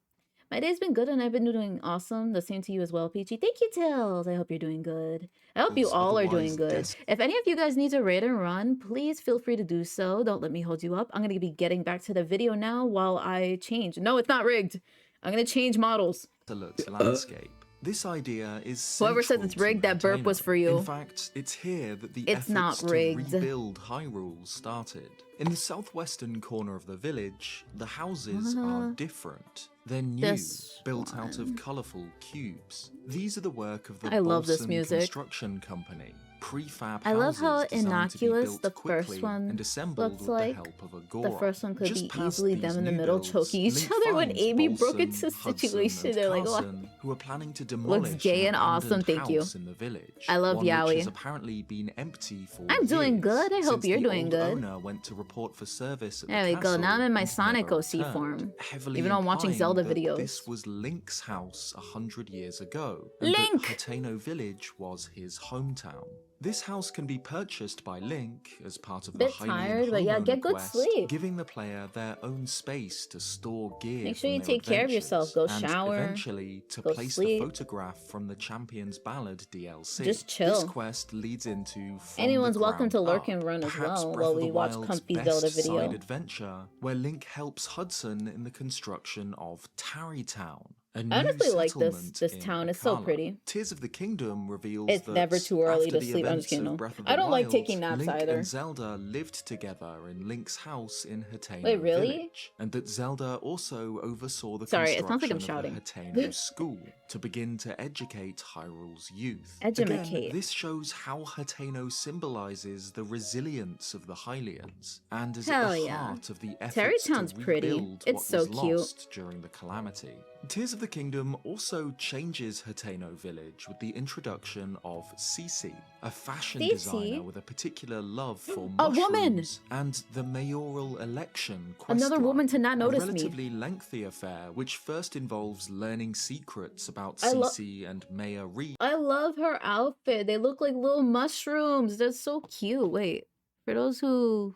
S1: My day's been good and I've been doing awesome. The same to you as well, Peachy. Thank you, Tills. I hope you're doing good. I hope you all are doing good. If any of you guys need to raid and run, please feel free to do so. Don't let me hold you up. I'm going to be getting back to the video now while I change. No, it's not rigged. I'm gonna change models.
S2: desolate landscape. This idea is
S1: Whoever says
S2: central
S1: it's
S2: to
S1: rigged, that burp
S2: Hateno.
S1: was for you.
S2: In fact, it's here that the
S1: It's not
S2: efforts
S1: rigged.
S2: to rebuild Hyrule started. In the southwestern corner of the village, the houses are different. They're new,
S1: This
S2: built out of
S1: one.
S2: colourful cubes. These are the work of the
S1: I love this
S2: Bolson
S1: music.
S2: Construction Company. Prefab
S1: I love how
S2: houses designed to be
S1: innocuous
S2: built
S1: the
S2: quickly
S1: first one
S2: and assembled
S1: looks
S2: with
S1: like.
S2: the help of a
S1: The
S2: Goron.
S1: first one could
S2: Just
S1: be
S2: past
S1: easily
S2: these
S1: them in the
S2: new
S1: middle
S2: builds,
S1: choking each
S2: Link
S1: other when
S2: finds
S1: Amy broke
S2: Bolson,
S1: into a
S2: Hudson,
S1: situation.
S2: and
S1: They're like, what?
S2: Carson, who are planning to demolish
S1: gay
S2: an
S1: and awesome,
S2: abandoned
S1: thank you.
S2: house in the village.
S1: I love
S2: one which
S1: Yaoi.
S2: has apparently been empty for
S1: I'm doing
S2: years,
S1: good. I hope
S2: since
S1: you're
S2: the
S1: doing
S2: old
S1: good.
S2: owner went to report for service at
S1: There
S2: the
S1: we go. Now I'm in my
S2: castle
S1: Sonic
S2: and never
S1: OC
S2: returned,
S1: form.
S2: heavily
S1: Even though I'm watching
S2: implying
S1: Zelda
S2: that
S1: videos.
S2: This was Link's house 100 years ago, and
S1: Link!
S2: that Hateno village was his hometown. This house can be purchased by Link as part of the
S1: Bit
S2: Hylian
S1: tired, but yeah,
S2: homeowner
S1: get good
S2: quest,
S1: sleep.
S2: giving the player their own space to store gear.
S1: Make sure
S2: from
S1: you
S2: their
S1: take care of yourself. Go
S2: adventures, and
S1: shower,
S2: eventually to
S1: go
S2: place
S1: sleep.
S2: the photograph from the Champion's Ballad DLC.
S1: Just
S2: This
S1: chill.
S2: quest leads into From
S1: Anyone's
S2: the
S1: welcome
S2: Ground
S1: to lurk
S2: Up,
S1: and run as
S2: perhaps
S1: well
S2: Breath
S1: while
S2: of the
S1: we watch
S2: Wild's
S1: comfy
S2: best
S1: Zelda
S2: side
S1: video.
S2: adventure, where Link helps Hudson in the construction of Tarrytown. A new
S1: I honestly like this
S2: settlement in
S1: town. It's so
S2: Akala.
S1: pretty.
S2: Tears of the Kingdom reveals
S1: It's
S2: that
S1: never too early
S2: after
S1: to
S2: the
S1: sleep. I'm
S2: events
S1: just kidding.
S2: of
S1: No.
S2: Breath of
S1: I
S2: the
S1: don't like
S2: Wild,
S1: taking naps
S2: Link
S1: either.
S2: and Zelda lived together in Link's house in Hateno
S1: Wait, really?
S2: Village, and that Zelda also oversaw the
S1: Sorry, it
S2: construction
S1: sounds like I'm
S2: of the
S1: shouting.
S2: Hateno school to begin to educate Hyrule's youth.
S1: Educate.
S2: Again, this shows how Hateno symbolizes the resilience of the Hylians and is
S1: Hell
S2: at the
S1: yeah.
S2: heart of the efforts
S1: Tarrytown's
S2: to
S1: pretty.
S2: rebuild
S1: It's
S2: what
S1: so
S2: was
S1: cute.
S2: lost during the calamity. Tears of the Kingdom also changes Hateno Village with the introduction of Cece, a fashion
S1: Cece?
S2: designer with a particular love for
S1: A woman!
S2: mushrooms, and the mayoral election
S1: Another
S2: questline,
S1: woman to not notice
S2: a
S1: me.
S2: relatively lengthy affair which first involves learning secrets about
S1: I lo-
S2: Cece and Mayor Reed.
S1: I love her outfit. They look like little mushrooms. They're so cute. Wait, for those who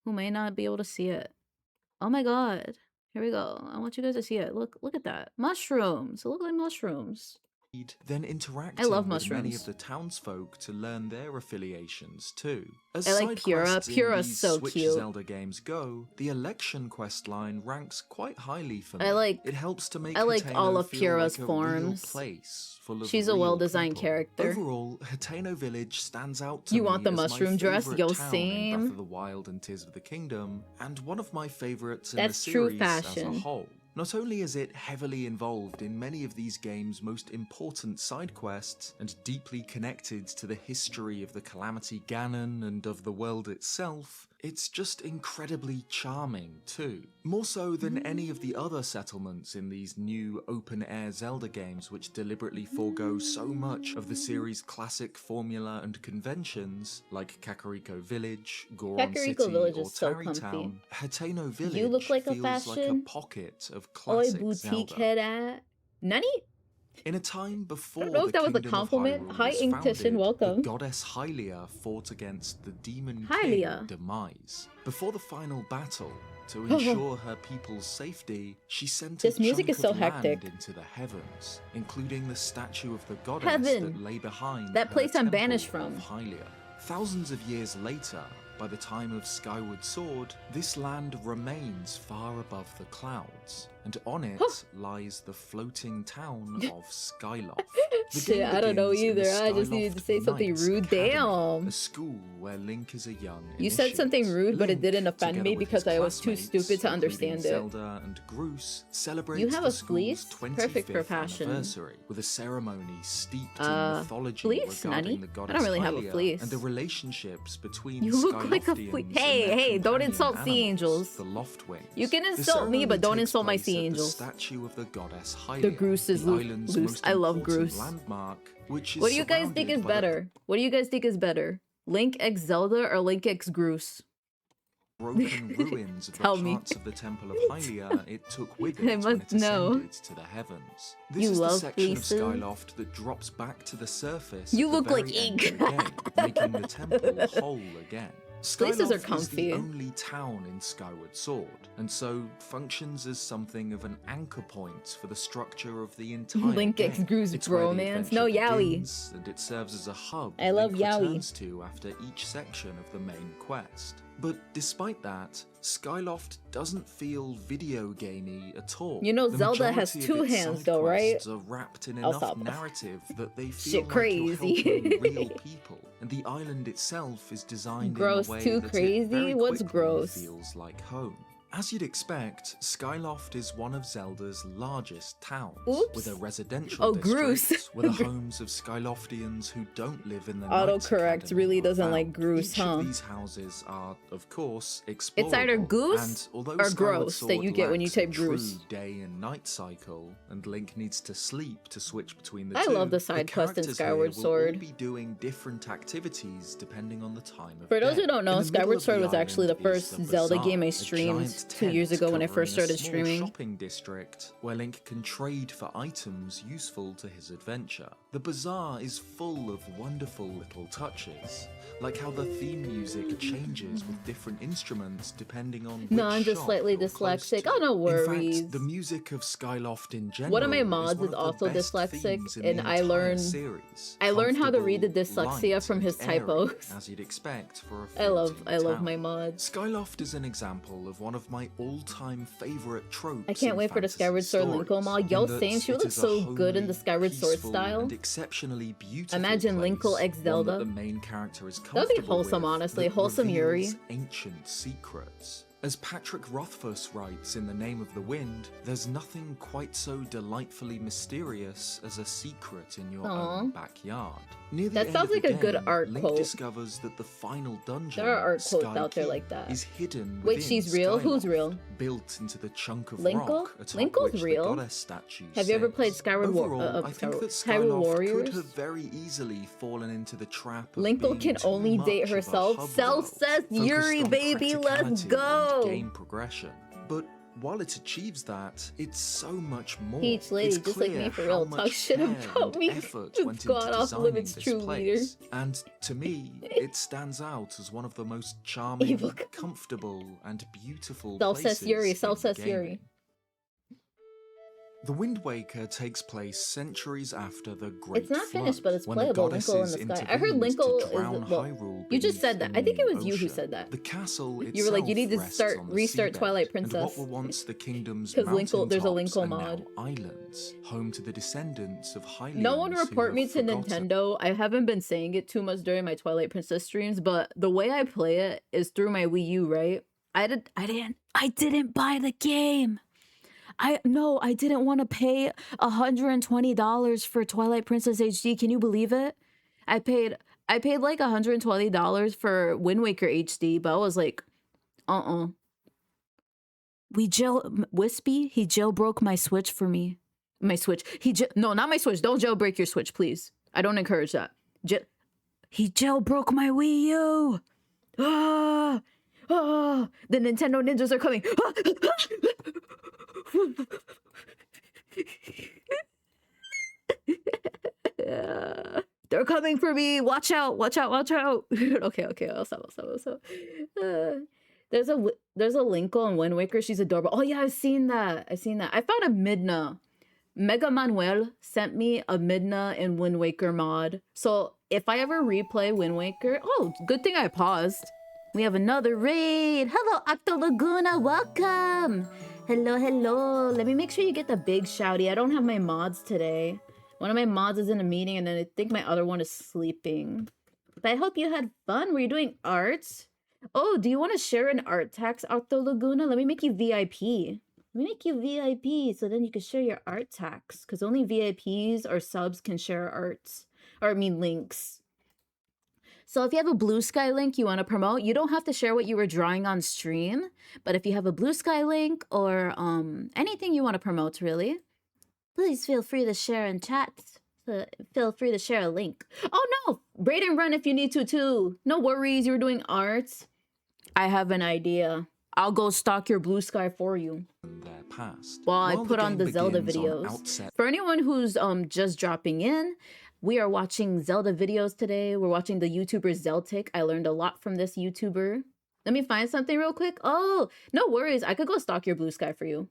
S1: may not be able to see it. Oh my god. Here we go. I want you guys to see it. Look at that. Mushrooms. They look like mushrooms.
S2: Then interacting
S1: I love
S2: with many
S1: mushrooms.
S2: of the townsfolk to learn their affiliations too. As
S1: I like
S2: side
S1: Pura.
S2: quests in
S1: Pura's
S2: these
S1: so
S2: Switch
S1: cute.
S2: Zelda games go, the election quest line ranks quite highly for me.
S1: I like-
S2: it helps to make
S1: I like
S2: Hateno
S1: all of
S2: feel
S1: Pura's
S2: like a
S1: forms.
S2: real place full of
S1: She's a
S2: real
S1: well-designed
S2: people.
S1: character.
S2: Overall, Hateno Village stands out to
S1: You
S2: me
S1: want the
S2: as my
S1: mushroom dress?
S2: favorite
S1: Yo,
S2: town in
S1: same.
S2: Breath of the Wild and Tears of the Kingdom, and one of my favorites in
S1: That's
S2: the
S1: true
S2: series as a
S1: fashion.
S2: whole. Not only is it heavily involved in many of these games' most important side quests, and deeply connected to the history of the Calamity Ganon and of the world itself, it's just incredibly charming too. More so than any of the other settlements in these new open-air Zelda games which deliberately forego so much of the series' classic formula and conventions, like Kakariko Village, Goron
S1: Kakariko
S2: City,
S1: Village
S2: or
S1: is so
S2: Tarrytown. Hateno Village
S1: You look like a
S2: feels like a
S1: fashion.
S2: pocket of
S1: Oi,
S2: classic
S1: boutique
S2: Zelda.
S1: head at. Nani?
S2: In a time before
S1: know if that was a
S2: the Kingdom of
S1: compliment.
S2: Hyrule
S1: Hi,
S2: was
S1: Inktishin,
S2: founded,
S1: welcome.
S2: the goddess Hylia fought against the demon
S1: Hylia.
S2: king Demise. Before the final battle, to ensure her people's safety, she sent
S1: This
S2: a
S1: music
S2: chunk
S1: is so
S2: of land
S1: hectic.
S2: into the heavens, including the statue of the goddess
S1: Heaven.
S2: that lay behind
S1: That
S2: her
S1: place I'm
S2: temple
S1: banished
S2: of
S1: from.
S2: Hylia. Thousands of years later, by the time of Skyward Sword, this land remains far above the clouds, and on it lies the floating town of Skyloft. The
S1: Shit,
S2: game
S1: I don't know
S2: begins in the
S1: either. I just needed to
S2: Skyloft
S1: say something
S2: Knights
S1: rude.
S2: Academy,
S1: Damn.
S2: a school where Link is a young
S1: You said something
S2: initiate.
S1: rude, but it
S2: Link,
S1: didn't offend
S2: together
S1: me
S2: with
S1: because
S2: his
S1: I was too
S2: classmates,
S1: stupid to
S2: including
S1: understand it.
S2: Zelda and Groose, celebrates
S1: You have
S2: the
S1: a
S2: school's
S1: fleece?
S2: 25th
S1: Perfect for fashion.
S2: anniversary with a ceremony steeped in mythology
S1: fleece,
S2: regarding
S1: Nani?
S2: the
S1: I
S2: goddess
S1: don't really have a
S2: Hylia
S1: fleece.
S2: and the relationships between
S1: You look like a
S2: Skyloftians
S1: fleece.
S2: and
S1: Hey,
S2: their
S1: hey, don't
S2: companion
S1: insult sea
S2: animals,
S1: angels.
S2: the Loftwings.
S1: You can
S2: The
S1: insult me, but
S2: ceremony
S1: don't
S2: takes
S1: insult my
S2: place
S1: sea
S2: at
S1: angels.
S2: The statue of the goddess Hylia,
S1: The Groose is
S2: the
S1: loose.
S2: island's
S1: Loose.
S2: most
S1: I love
S2: important
S1: Groose.
S2: landmark, which is
S1: What do you guys think
S2: surrounded
S1: is
S2: by the
S1: better? What do you guys think is better? Link X Zelda or Link X Groose?
S2: broken ruins of the
S1: Tell me.
S2: parts of the temple of Hylia it took with
S1: I
S2: it when
S1: must
S2: it
S1: know.
S2: ascended to the heavens. This
S1: You
S2: is
S1: love
S2: the section
S1: fleeces?
S2: of Skyloft that drops back to the surface.
S1: You
S2: at the
S1: look like
S2: very end
S1: ink.
S2: of the game, making the temple whole again.
S1: Fleeces are
S2: Skyloft is
S1: comfy.
S2: the only town in Skyward Sword, and so functions as something of an anchor point for the structure of the entire
S1: Link
S2: game.
S1: X Groose
S2: It's where the
S1: bromance. No,
S2: adventure
S1: Yaoi.
S2: begins, and it serves as a hub
S1: I love
S2: Link
S1: Yaoi.
S2: returns to after each section of the main quest. But despite that, Skyloft doesn't feel video gamey at all.
S1: You know
S2: The
S1: Zelda has
S2: majority of
S1: 2
S2: its
S1: hands
S2: side
S1: though, right?
S2: quests are wrapped in
S1: I'll
S2: enough
S1: stop.
S2: narrative that they feel
S1: Shit
S2: like
S1: crazy.
S2: you're helping real people, and the island itself is designed
S1: Gross,
S2: in a way
S1: too
S2: that
S1: crazy?
S2: it very
S1: What's
S2: quickly
S1: gross?
S2: feels like home. As you'd expect, Skyloft is one of Zelda's largest towns,
S1: Oops.
S2: with a residential
S1: Oh,
S2: district
S1: Groose.
S2: where the homes of Skyloftians who don't live in the
S1: Autocorrect
S2: Knights
S1: really
S2: Academy are
S1: doesn't like
S2: found.
S1: Groose,
S2: Each
S1: huh?
S2: of these houses are, of course, explorable.
S1: It's either goose
S2: and although
S1: or
S2: Skyward
S1: gross that you
S2: Sword
S1: get when you
S2: lacks a
S1: type Groose.
S2: true day and night cycle, and Link needs to sleep to switch between the
S1: I
S2: two,
S1: love the side quest in
S2: characters here
S1: Skyward
S2: will
S1: Sword.
S2: all be doing different activities depending on the time of
S1: For those
S2: day.
S1: who don't know,
S2: In the middle
S1: Skyward
S2: of
S1: Sword
S2: the
S1: was actually the
S2: island is
S1: first
S2: the
S1: Zelda
S2: Bazaar,
S1: game I
S2: a
S1: streamed
S2: giant
S1: 2 years
S2: tent
S1: ago when I
S2: covering
S1: first
S2: a
S1: started
S2: small
S1: streaming.
S2: shopping district where Link can trade for items useful to his adventure. The bazaar is full of wonderful little touches, like how the theme music changes with different instruments depending on which
S1: No, I'm just
S2: shop
S1: slightly
S2: you're close
S1: dyslexic.
S2: to.
S1: Oh, no
S2: In
S1: worries.
S2: fact, the music of Skyloft in general
S1: One of my
S2: is
S1: mods
S2: one
S1: is
S2: of
S1: also
S2: the best
S1: dyslexic,
S2: themes in
S1: and
S2: the
S1: I
S2: entire
S1: learned-
S2: series.
S1: I learned how to read the
S2: Comfortable,
S1: dyslexia
S2: light,
S1: from his
S2: and airy,
S1: typos.
S2: as you'd expect for a
S1: I love
S2: floating town.
S1: my mods.
S2: Skyloft is an example of one of my all-time favorite tropes.
S1: I can't
S2: in
S1: wait for the
S2: fantasy
S1: Skyward Sword
S2: stories,
S1: Linko mod.
S2: in
S1: Yo,
S2: that
S1: same. She
S2: it
S1: would look
S2: is a
S1: so good in the
S2: homely,
S1: Skyward Sword
S2: peaceful,
S1: style.
S2: and exceptionally beautiful
S1: Imagine
S2: place,
S1: Linkle x
S2: one
S1: Zelda.
S2: that the main character is
S1: That'd be
S2: comfortable
S1: wholesome,
S2: with,
S1: honestly.
S2: that
S1: Wholesome Yuri.
S2: reveals ancient secrets. As Patrick Rothfuss writes in The Name of the Wind, there's nothing quite so delightfully mysterious as a secret in your
S1: Aw.
S2: own backyard. Near the
S1: That
S2: end
S1: sounds
S2: of the
S1: like a good
S2: game,
S1: art
S2: Link
S1: quote.
S2: discovers that the final dungeon,
S1: There are art quotes
S2: Sky
S1: out there
S2: Keep,
S1: like that.
S2: is hidden
S1: Wait,
S2: within
S1: she's real? Who's
S2: Skyloft,
S1: real?
S2: built into the chunk of
S1: Linkle?
S2: rock atop
S1: Linkle's
S2: which
S1: real?
S2: the goddess statue
S1: Have you ever
S2: sits.
S1: played Skyward
S2: Overall, I think
S1: Skyward-
S2: that
S1: Hyrule
S2: Skyloft
S1: Warriors?
S2: could have very easily fallen into the trap of
S1: Linkle
S2: being
S1: can
S2: too
S1: only
S2: much
S1: date
S2: of a
S1: herself.
S2: hub
S1: Self
S2: world,
S1: says Yuri,
S2: focused on
S1: baby, let's
S2: practicality
S1: go.
S2: and game progression. But while it achieves that, it's so much more.
S1: Peach lady,
S2: It's
S1: just like me,
S2: clear
S1: for
S2: how
S1: real,
S2: much
S1: talk shit
S2: care
S1: about
S2: and
S1: me.
S2: effort
S1: Just
S2: went
S1: got
S2: into
S1: off
S2: designing
S1: limits,
S2: this
S1: true leader.
S2: place. And to me, it stands out as one of the most charming,
S1: Evil.
S2: comfortable, and beautiful
S1: Self says
S2: places
S1: Yuri,
S2: in
S1: self says
S2: gaming.
S1: Yuri.
S2: The Wind Waker takes place centuries after the Great
S1: It's not finished,
S2: Flood,
S1: but it's
S2: when the
S1: playable. Linkle
S2: goddesses
S1: in the sky. I heard
S2: intervened
S1: Linkle
S2: to
S1: is
S2: drown
S1: well.
S2: Hyrule
S1: You just
S2: beneath
S1: said
S2: the
S1: that. I think it
S2: new
S1: was you who
S2: ocean.
S1: said that.
S2: The castle itself
S1: You were like, you need to
S2: rests
S1: start
S2: on the
S1: restart
S2: seabed,
S1: Twilight
S2: and
S1: Princess.
S2: what were once the kingdom's
S1: 'Cause Linkle- there's a
S2: mountaintops
S1: Linkle
S2: are now
S1: mod.
S2: islands, home to the descendants of Hylians
S1: No one
S2: who
S1: report
S2: have
S1: me to
S2: forgotten.
S1: Nintendo. I haven't been saying it too much during my Twilight Princess streams, but the way I play it is through my Wii U, right? I didn't buy the game. I didn't want to pay $120 for Twilight Princess HD. Can you believe it? I paid like $120 for Wind Waker HD, but I was like, Wispy, he jailbroke my Switch for me. My Switch. No, not my Switch. Don't jailbreak your Switch, please. I don't encourage that. He jailbroke my Wii U. Ah! Ah! The Nintendo ninjas are coming. They're coming for me. Watch out. Watch out. Watch out. Okay. I'll stop. There's a Linkle in Wind Waker. She's adorable. Oh yeah, I've seen that. I found a Midna. Mega Manuel sent me a Midna in Wind Waker mod. So if I ever replay Wind Waker, oh, good thing I paused. We have another raid. Hello, Octo Laguna. Welcome. Hello. Let me make sure you get the big shouty. I don't have my mods today. One of my mods is in a meeting, and then I think my other one is sleeping. But I hope you had fun. Were you doing art? Oh, do you want to share an art tax, Octo Laguna? Let me make you VIP. Let me make you VIP so then you can share your art tax. Because only VIPs or subs can share arts. Or I mean links. So if you have a Blue Sky link you want to promote, you don't have to share what you were drawing on stream. But if you have a Blue Sky link or anything you want to promote, really, please feel free to share in chat. Feel free to share a link. Oh no! Raid and run if you need to too. No worries, you were doing art. I have an idea. I'll go stalk your Blue Sky for you.
S2: Their past.
S1: While I
S2: While
S1: put on the
S2: game
S1: Zelda
S2: begins on
S1: videos.
S2: outset
S1: For anyone who's just dropping in, we are watching Zelda videos today. We're watching the YouTuber Zeltik. I learned a lot from this YouTuber. Let me find something real quick. Oh, no worries. I could go stalk your Blue Sky for you.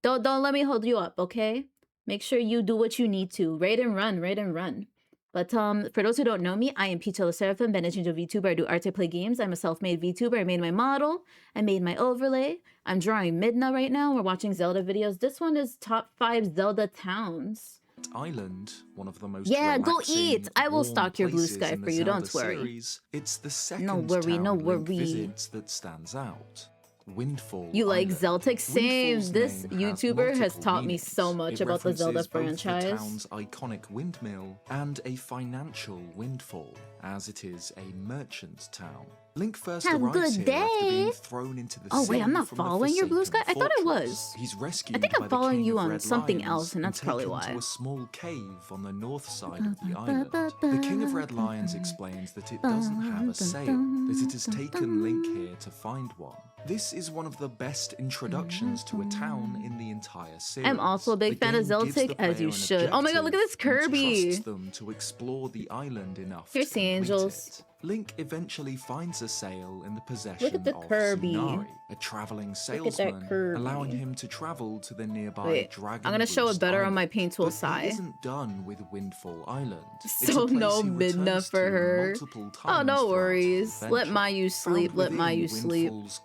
S1: Don't let me hold you up, okay? Make sure you do what you need to. Raid and run. But for those who don't know me, I am Peachael Seraphim, banished VTuber. I do art, I play games. I'm a self-made VTuber. I made my model. I made my overlay. I'm drawing Midna right now. We're watching Zelda videos. This one is top 5 Zelda towns.
S2: Island, one of the most
S1: Yeah, go
S2: relaxing,
S1: eat. I will
S2: warm
S1: stock your blue
S2: places
S1: sky
S2: in the
S1: for you.
S2: Zelda
S1: Don't worry.
S2: series, it's the second
S1: No worry,
S2: town
S1: no
S2: Link
S1: worry.
S2: visits that stands out. Windfall
S1: You like
S2: Island.
S1: Zeltik? Same.
S2: Windfall's
S1: this
S2: name has
S1: YouTuber has
S2: multiple
S1: taught me
S2: meanings.
S1: so much
S2: It
S1: about the Zelda
S2: references both
S1: franchise.
S2: the town's iconic windmill and a financial windfall, as it is a merchant's town. Link first
S1: Have a
S2: arrives
S1: good
S2: here after being
S1: day.
S2: thrown into the
S1: Oh, wait,
S2: sea
S1: I'm not
S2: from the
S1: following your blue sky?
S2: forsaken
S1: I thought I
S2: fortress.
S1: was.
S2: He's rescued
S1: I think
S2: by
S1: I'm
S2: the
S1: following
S2: King
S1: you
S2: of
S1: on
S2: Red
S1: something
S2: Lions
S1: else, and that's probably
S2: taken
S1: why.
S2: to a small cave on the north side of the island. The King of Red Lions explains that it doesn't have a sail, that it has taken Link here to find one. This is one of the best introductions to a town in the entire series.
S1: I'm also a big
S2: The
S1: fan of
S2: game gives
S1: Zeltik,
S2: the
S1: as
S2: player
S1: you
S2: an
S1: should. Oh my god, look at this
S2: objective and
S1: Kirby!
S2: trusts them to explore the island enough
S1: Here's
S2: to
S1: the
S2: complete
S1: angels.
S2: it. Link eventually finds a sail in the possession
S1: Look at the
S2: of
S1: Kirby.
S2: Tsunari, a traveling
S1: at that
S2: salesman,
S1: Kirby.
S2: allowing him to travel to the nearby
S1: Wait,
S2: Dragon
S1: I'm gonna show it
S2: Roost
S1: better on
S2: Island.
S1: my paint tool
S2: But
S1: side.
S2: he isn't done with Windfall Island. It's
S1: So
S2: a place
S1: no
S2: he
S1: Midna
S2: returns
S1: for
S2: to
S1: her.
S2: multiple
S1: Oh,
S2: times
S1: no
S2: throughout
S1: worries.
S2: his
S1: Let
S2: adventure.
S1: Mayu sleep,
S2: Found
S1: let
S2: within
S1: Mayu sleep.
S2: Windfall's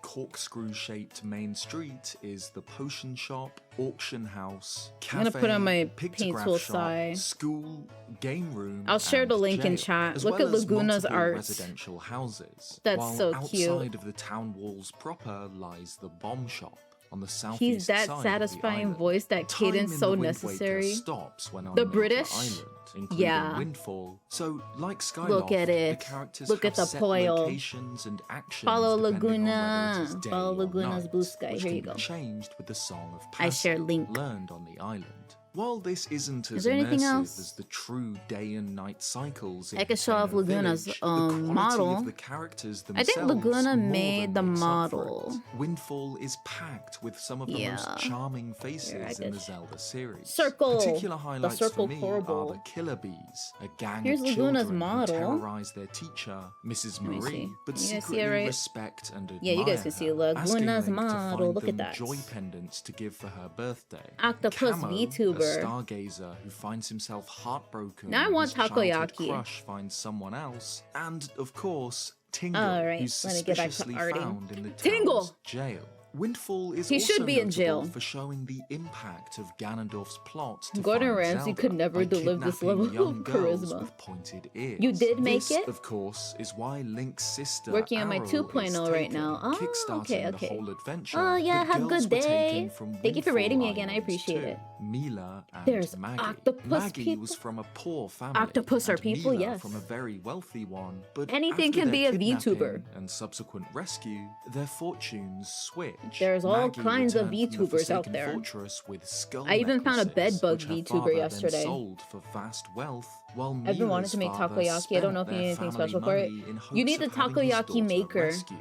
S2: corkscrew-shaped main street is the potion shop, auction house, cafe,
S1: I'm gonna put on my
S2: pictograph
S1: paint tool
S2: shop,
S1: side.
S2: school, game room.
S1: I'll share
S2: and
S1: the link in
S2: jail,
S1: chat.
S2: as
S1: Look
S2: well
S1: at
S2: as
S1: Laguna's
S2: multiple
S1: art.
S2: residential houses.
S1: That's
S2: while
S1: so cute.
S2: outside of the town walls proper lies the bomb shop. On the southeast
S1: He's that
S2: side of the
S1: satisfying
S2: island.
S1: voice, that
S2: Time
S1: cadence
S2: in
S1: so
S2: the Wind Waker
S1: necessary.
S2: stops when on
S1: The
S2: another
S1: British?
S2: island, including
S1: Yeah.
S2: Windfall. So, like Skyloft,
S1: Look at it.
S2: the characters
S1: Look
S2: have
S1: at the
S2: set
S1: Poil.
S2: locations and actions
S1: Follow
S2: depending on
S1: Laguna.
S2: whether it is day
S1: Follow
S2: or
S1: Laguna's
S2: night,
S1: blue sky.
S2: which
S1: Here
S2: can
S1: you
S2: be
S1: go.
S2: changed with the Song of
S1: I share
S2: Passage
S1: link.
S2: learned on the island. While this isn't as
S1: there anything
S2: immersive
S1: else?
S2: as the true day and night cycles in
S1: I could show off
S2: Kano
S1: Laguna's,
S2: Village, the quality
S1: model.
S2: of the characters
S1: I think
S2: themselves
S1: Laguna
S2: more
S1: made
S2: than
S1: the
S2: makes up for
S1: model.
S2: it. Windfall is packed with some of the
S1: Yeah.
S2: most charming
S1: Here, I
S2: faces in
S1: could-
S2: the Zelda series.
S1: Circle!
S2: Particular
S1: The
S2: highlights
S1: circle
S2: for me
S1: horrible.
S2: are the Killer Bees, a gang
S1: Here's
S2: of
S1: Laguna's
S2: children
S1: model.
S2: who terrorize their teacher, Mrs.
S1: Let me
S2: Marie,
S1: see.
S2: but
S1: You guys see it
S2: secretly
S1: right?
S2: respect and admire
S1: Yeah, you guys can see
S2: her, asking
S1: Laguna's
S2: Link to
S1: model.
S2: find
S1: Look at
S2: them
S1: that.
S2: joy pendants to give for her birthday.
S1: Octopus
S2: Camo,
S1: VTuber.
S2: a stargazer who finds himself heartbroken
S1: Now I
S2: when
S1: want
S2: his childhood
S1: takoyaki.
S2: crush finds someone else, and of course Tingle,
S1: Alright,
S2: who's
S1: let me get back to
S2: suspiciously
S1: arting.
S2: found in the
S1: Tingle!
S2: town's jail. Windfall is
S1: He
S2: also
S1: should be in
S2: notable
S1: jail.
S2: for showing the impact of Ganondorf's plot to
S1: Gordon
S2: find
S1: Ramsay
S2: Zelda
S1: could never
S2: by
S1: deliver this
S2: kidnapping
S1: level of
S2: young girls
S1: charisma.
S2: with pointed ears.
S1: You did make
S2: This,
S1: it?
S2: of course, is why Link's sister
S1: Working on my
S2: Aryll
S1: 2.0
S2: is
S1: right
S2: taken,
S1: now. Oh,
S2: kickstarting
S1: okay,
S2: the
S1: okay.
S2: whole adventure.
S1: Oh, yeah,
S2: but
S1: have a
S2: girls
S1: good
S2: were taken
S1: day.
S2: from
S1: Thank you for
S2: Windfall
S1: rating me again, I
S2: Island
S1: appreciate
S2: too.
S1: it.
S2: Mila and
S1: There's
S2: Maggie.
S1: octopus
S2: Maggie
S1: people.
S2: was from a poor family.
S1: Octopus are
S2: and
S1: people,
S2: Mila
S1: yes.
S2: from a very wealthy one. But
S1: Anything
S2: after
S1: can
S2: their
S1: be a VTuber.
S2: kidnapping and subsequent rescue, their fortunes switch.
S1: There's all
S2: Maggie
S1: kinds of
S2: returned from the
S1: VTubers out
S2: Forsaken
S1: there.
S2: Fortress with skull
S1: I even found a
S2: necklaces,
S1: bedbug
S2: which her
S1: VTuber
S2: father then
S1: yesterday.
S2: sold for vast wealth, while
S1: I've been wanting
S2: Mila's
S1: to make
S2: father
S1: takoyaki. I don't know if you
S2: spent
S1: need
S2: their
S1: anything
S2: family
S1: special for it.
S2: money in
S1: You need
S2: hopes
S1: a
S2: of having his
S1: takoyaki
S2: daughter
S1: maker.
S2: rescued,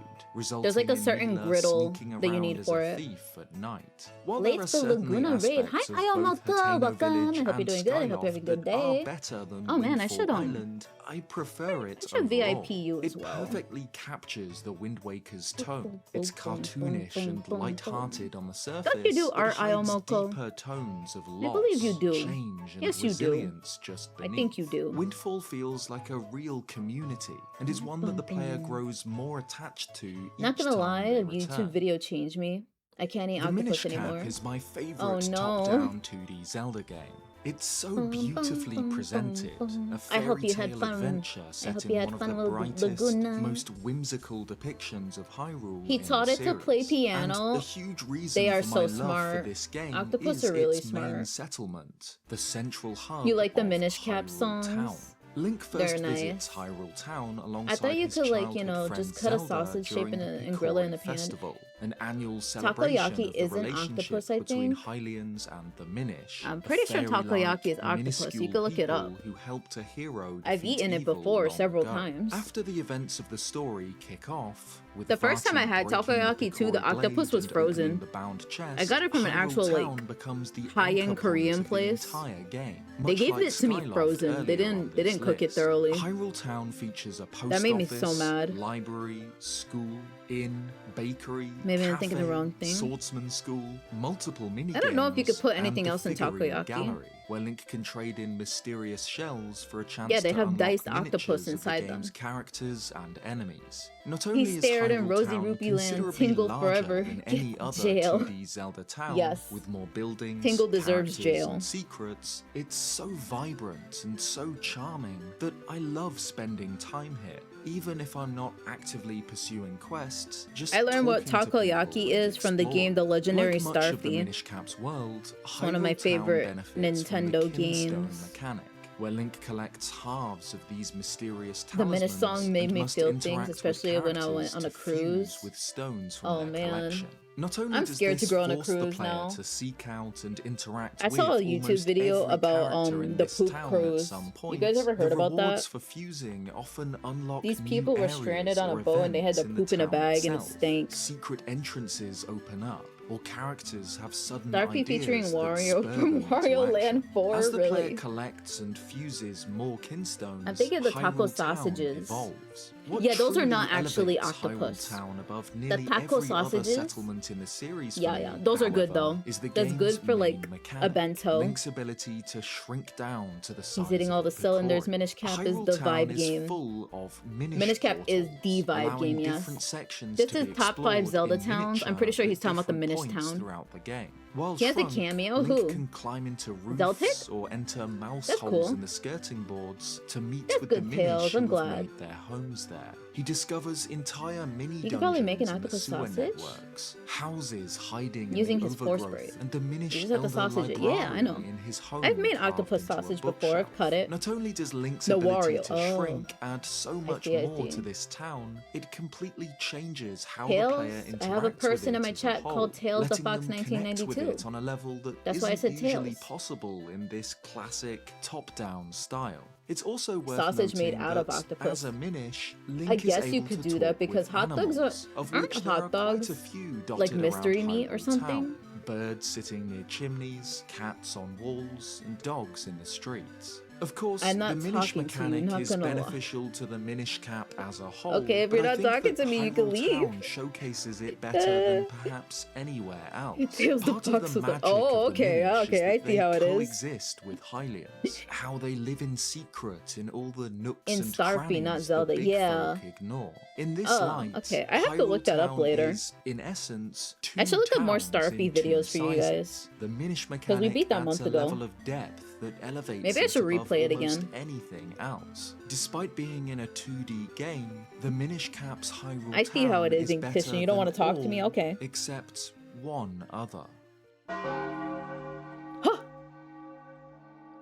S1: There's like a
S2: resulting in
S1: certain
S2: Mila
S1: griddle
S2: sneaking
S1: that you
S2: around
S1: need
S2: as
S1: for
S2: a
S1: it.
S2: thief at night. While
S1: Late
S2: there are
S1: for
S2: certainly
S1: Laguna Raid.
S2: aspects
S1: Hi,
S2: of both
S1: Ayamoto.
S2: Hateno
S1: Welcome.
S2: Village
S1: I hope you're
S2: and
S1: doing good. I hope you're having a good
S2: Skyloft that are
S1: day.
S2: better than
S1: Oh, man, I
S2: Windfall
S1: should,
S2: Island, I prefer it
S1: should
S2: overall.
S1: VIP you as
S2: It
S1: well.
S2: perfectly captures the Wind Waker's tone. It's
S1: boom, boom,
S2: cartoonish
S1: boom,
S2: and
S1: boom,
S2: light-hearted on the surface,
S1: Don't you do
S2: but
S1: art,
S2: hides
S1: Ayomoko?
S2: deeper tones of loss,
S1: believe you do.
S2: change, and
S1: Yes, you do.
S2: resilience just
S1: I
S2: beneath.
S1: think you do.
S2: Windfall feels like a real community, and is one that the player grows more attached to each
S1: Not gonna
S2: time
S1: lie,
S2: they
S1: a YouTube
S2: return.
S1: video changed me. I can't eat
S2: The Minish
S1: octopus anymore.
S2: Cap is my favorite
S1: Oh, no.
S2: top-down 2D Zelda game. It's so beautifully presented, a
S1: I hope
S2: fairy
S1: you had
S2: tale
S1: fun.
S2: adventure
S1: I
S2: set
S1: hope
S2: in
S1: you
S2: one
S1: had
S2: of
S1: fun
S2: the
S1: with
S2: brightest,
S1: Laguna.
S2: most whimsical depictions of Hyrule.
S1: He
S2: in
S1: taught
S2: the
S1: it to play
S2: series.
S1: piano.
S2: And a huge reason
S1: They are
S2: for
S1: so
S2: my love
S1: smart.
S2: for this game
S1: Octopus
S2: is
S1: are really
S2: its main
S1: smart.
S2: settlement, the central hub.
S1: You like the
S2: of
S1: Minish Cap
S2: Hyrule
S1: songs?
S2: Town. Link
S1: They're
S2: first
S1: nice.
S2: visits Hyrule Town alongside
S1: I thought you
S2: his
S1: could, like, you
S2: childhood
S1: know,
S2: friend
S1: just cut a
S2: Zelda
S1: sausage shape
S2: during
S1: and
S2: the
S1: grill it in
S2: Peachael
S1: a pan.
S2: Festival, an annual celebration
S1: Takoyaki
S2: of the
S1: isn't
S2: relationship
S1: octopus, I
S2: between
S1: think.
S2: Hylians and the Minish.
S1: I'm
S2: a
S1: pretty sure
S2: fairy-like,
S1: takoyaki is octopus. You
S2: minuscule
S1: can look it up.
S2: people Who helped a hero
S1: I've
S2: defeat
S1: eaten it
S2: evil
S1: before
S2: long
S1: several
S2: ago.
S1: times.
S2: After the events of the story kick off, with
S1: The first time I
S2: Vati
S1: had
S2: breaking
S1: takoyaki too, the
S2: Picora
S1: octopus
S2: blade
S1: was
S2: and
S1: frozen.
S2: opening the bound chest,
S1: I got it from an
S2: Hyrule
S1: actual, like,
S2: Town becomes the
S1: high-end
S2: anchor point
S1: Korean
S2: of the
S1: place.
S2: entire game.
S1: They
S2: Much
S1: gave
S2: like
S1: it to me
S2: Skyloft
S1: frozen. They
S2: earlier
S1: didn't-
S2: on
S1: they
S2: this
S1: didn't cook it
S2: list.
S1: thoroughly.
S2: Hyrule Town features a post
S1: That made me
S2: office,
S1: so mad.
S2: library, school, inn, bakery,
S1: Maybe I'm
S2: cafe,
S1: thinking the wrong thing.
S2: swordsman school, multiple mini
S1: I don't know if you could
S2: games,
S1: put
S2: and
S1: anything
S2: the
S1: else in
S2: figurine
S1: takoyaki.
S2: gallery, where Link can trade in mysterious shells for a chance
S1: Yeah, they
S2: to
S1: have
S2: unlock
S1: diced
S2: miniatures
S1: octopus
S2: of the
S1: inside
S2: game's
S1: them.
S2: characters and enemies. Not
S1: He
S2: only is
S1: stared in
S2: Hyrule
S1: Rosy
S2: Town
S1: Rupee Land,
S2: considerably
S1: Tingle
S2: larger
S1: forever.
S2: than
S1: Get
S2: any other
S1: jail.
S2: 2D Zelda town,
S1: Yes.
S2: with more buildings,
S1: Tingle deserves
S2: characters,
S1: jail.
S2: and secrets, it's so vibrant and so charming that I love spending time here. Even if I'm not actively pursuing quests, just
S1: I learned what
S2: talking to people
S1: takoyaki
S2: and
S1: is from the game The
S2: exploring.
S1: Legendary
S2: Like much of the
S1: Starfy.
S2: Minish Cap's world,
S1: One of my
S2: Hyrule Town
S1: favorite
S2: benefits from
S1: Nintendo
S2: the Kinstone
S1: games.
S2: mechanic, where Link collects halves of these mysterious
S1: The
S2: talismans
S1: Minish song made
S2: and
S1: me
S2: must
S1: feel
S2: interact
S1: things,
S2: with
S1: especially when I went
S2: characters
S1: on a
S2: to
S1: cruise.
S2: fuse with stones from
S1: Oh,
S2: their
S1: man.
S2: collection. Not only
S1: I'm
S2: does
S1: scared to
S2: this
S1: go on a
S2: force the
S1: cruise
S2: player
S1: now.
S2: to seek out and interact
S1: I
S2: with
S1: saw a YouTube
S2: almost
S1: video
S2: every
S1: about
S2: character in
S1: the
S2: this
S1: poop
S2: town
S1: cruise.
S2: at some
S1: You
S2: point,
S1: guys ever heard
S2: the
S1: about
S2: rewards
S1: that?
S2: for fusing often unlock
S1: These
S2: new
S1: people were
S2: areas
S1: stranded on a
S2: or
S1: boat and they had to
S2: events in the
S1: poop in a
S2: town
S1: bag and it
S2: itself.
S1: stank.
S2: Secret entrances open up, or characters have sudden
S1: Starfy
S2: ideas
S1: featuring
S2: that
S1: Wario
S2: spur
S1: from
S2: them into
S1: Wario
S2: action.
S1: Land 4,
S2: As the player
S1: really?
S2: collects and fuses more kinstones,
S1: I'm thinking of the taco
S2: Hyrule Town
S1: sausages.
S2: evolves. What
S1: Yeah, those are
S2: truly
S1: not actually
S2: elevates Hyrule
S1: octopus.
S2: Town above nearly
S1: taco
S2: every other
S1: sausages?
S2: settlement in the series
S1: Yeah,
S2: for
S1: yeah.
S2: me,
S1: Those are good,
S2: however,
S1: though.
S2: is the
S1: That's
S2: game's
S1: good for, like,
S2: main
S1: a
S2: mechanic,
S1: bento.
S2: Link's ability to shrink down to the size
S1: He's hitting
S2: of
S1: all
S2: a
S1: the cylinders.
S2: Picori.
S1: Minish Cap is
S2: Hyrule
S1: the
S2: Town
S1: vibe
S2: is
S1: game.
S2: full of
S1: Minish Cap is the vibe
S2: allowing
S1: game, yes.
S2: different sections
S1: This
S2: to
S1: is
S2: be
S1: top 5
S2: explored
S1: Zelda
S2: in
S1: towns. I'm
S2: miniature
S1: pretty sure he's
S2: at
S1: talking about the
S2: different
S1: Minish
S2: points
S1: town.
S2: throughout the game. While
S1: He has a
S2: shrunk,
S1: cameo?
S2: Link
S1: Who?
S2: can climb into roofs
S1: Zeltik?
S2: or enter mouse
S1: That's
S2: holes
S1: cool.
S2: in the skirting boards to meet
S1: That's
S2: with
S1: good
S2: the
S1: tales,
S2: Minish
S1: I'm
S2: who have
S1: glad.
S2: made their homes there. He discovers entire mini
S1: You could probably make an
S2: dungeons in the
S1: octopus
S2: sewer
S1: sausage.
S2: networks, houses hiding
S1: Using
S2: in the
S1: his force
S2: overgrowth,
S1: braid.
S2: and the Minish
S1: You just have to
S2: elder
S1: sausage it. Yeah, I
S2: library
S1: know.
S2: in his home
S1: I've made
S2: carved
S1: octopus
S2: into a
S1: sausage before.
S2: bookshelf.
S1: I've cut it.
S2: Not only does Link's
S1: The
S2: ability
S1: Wario.
S2: to
S1: Oh.
S2: shrink add so much
S1: see, I
S2: more
S1: see.
S2: to this town, it completely changes how
S1: Tails?
S2: the player interacts
S1: I have a person
S2: with
S1: in
S2: it
S1: my
S2: as a
S1: chat
S2: whole,
S1: called Tails the
S2: letting
S1: Fox
S2: them connect with
S1: 1992.
S2: it on a level that
S1: That's why I said
S2: isn't usually
S1: Tails.
S2: possible in this classic top-down style. It's also worth
S1: Sausage made
S2: noting
S1: out of
S2: that
S1: octopus.
S2: As a Minish, Link
S1: I
S2: is
S1: guess you
S2: able
S1: could
S2: to
S1: do that
S2: talk
S1: because
S2: with
S1: hot dogs
S2: animals, of
S1: aren't
S2: which there
S1: hot
S2: are
S1: dogs
S2: quite a few dotted
S1: like
S2: around
S1: mystery meat or
S2: Hyrule
S1: something?
S2: Town. Birds sitting near chimneys, cats on walls, and dogs in the streets. Of course,
S1: I'm not
S2: the Minish
S1: talking to you,
S2: mechanic
S1: not
S2: is
S1: gonna lie.
S2: beneficial to the Minish Cap as a whole.
S1: Okay, if
S2: but
S1: you're
S2: I
S1: not
S2: think
S1: talking
S2: that
S1: to me, you can
S2: Hyrule
S1: leave.
S2: Town showcases it better than perhaps anywhere else.
S1: Tails the
S2: Part of
S1: Fox
S2: the
S1: was like,
S2: magic
S1: oh,
S2: of the
S1: okay,
S2: Minish
S1: okay,
S2: is
S1: I
S2: that
S1: see
S2: they
S1: how it is.
S2: coexist with Hylians, how they live in secret in all the nooks
S1: In
S2: and
S1: Starfy,
S2: crannies
S1: not
S2: the
S1: Zelda,
S2: big
S1: yeah.
S2: folk ignore. In this
S1: Oh,
S2: light,
S1: okay, I have to look that up
S2: Hyrule
S1: later.
S2: Town is, in essence, two
S1: I should look up more
S2: towns
S1: Starfy
S2: in two
S1: videos for you
S2: sizes.
S1: guys.
S2: The Minish
S1: we
S2: mechanic
S1: beat that
S2: adds
S1: month
S2: a
S1: ago.
S2: level of depth that elevates
S1: Maybe I
S2: it
S1: should
S2: above
S1: replay it
S2: almost
S1: again.
S2: anything else. Despite being in a 2D game, the Minish Cap's Hyrule
S1: I see how it
S2: Town
S1: is,
S2: better
S1: Inkfishing. You don't
S2: than
S1: want to talk to me?
S2: all
S1: Okay.
S2: Except one other.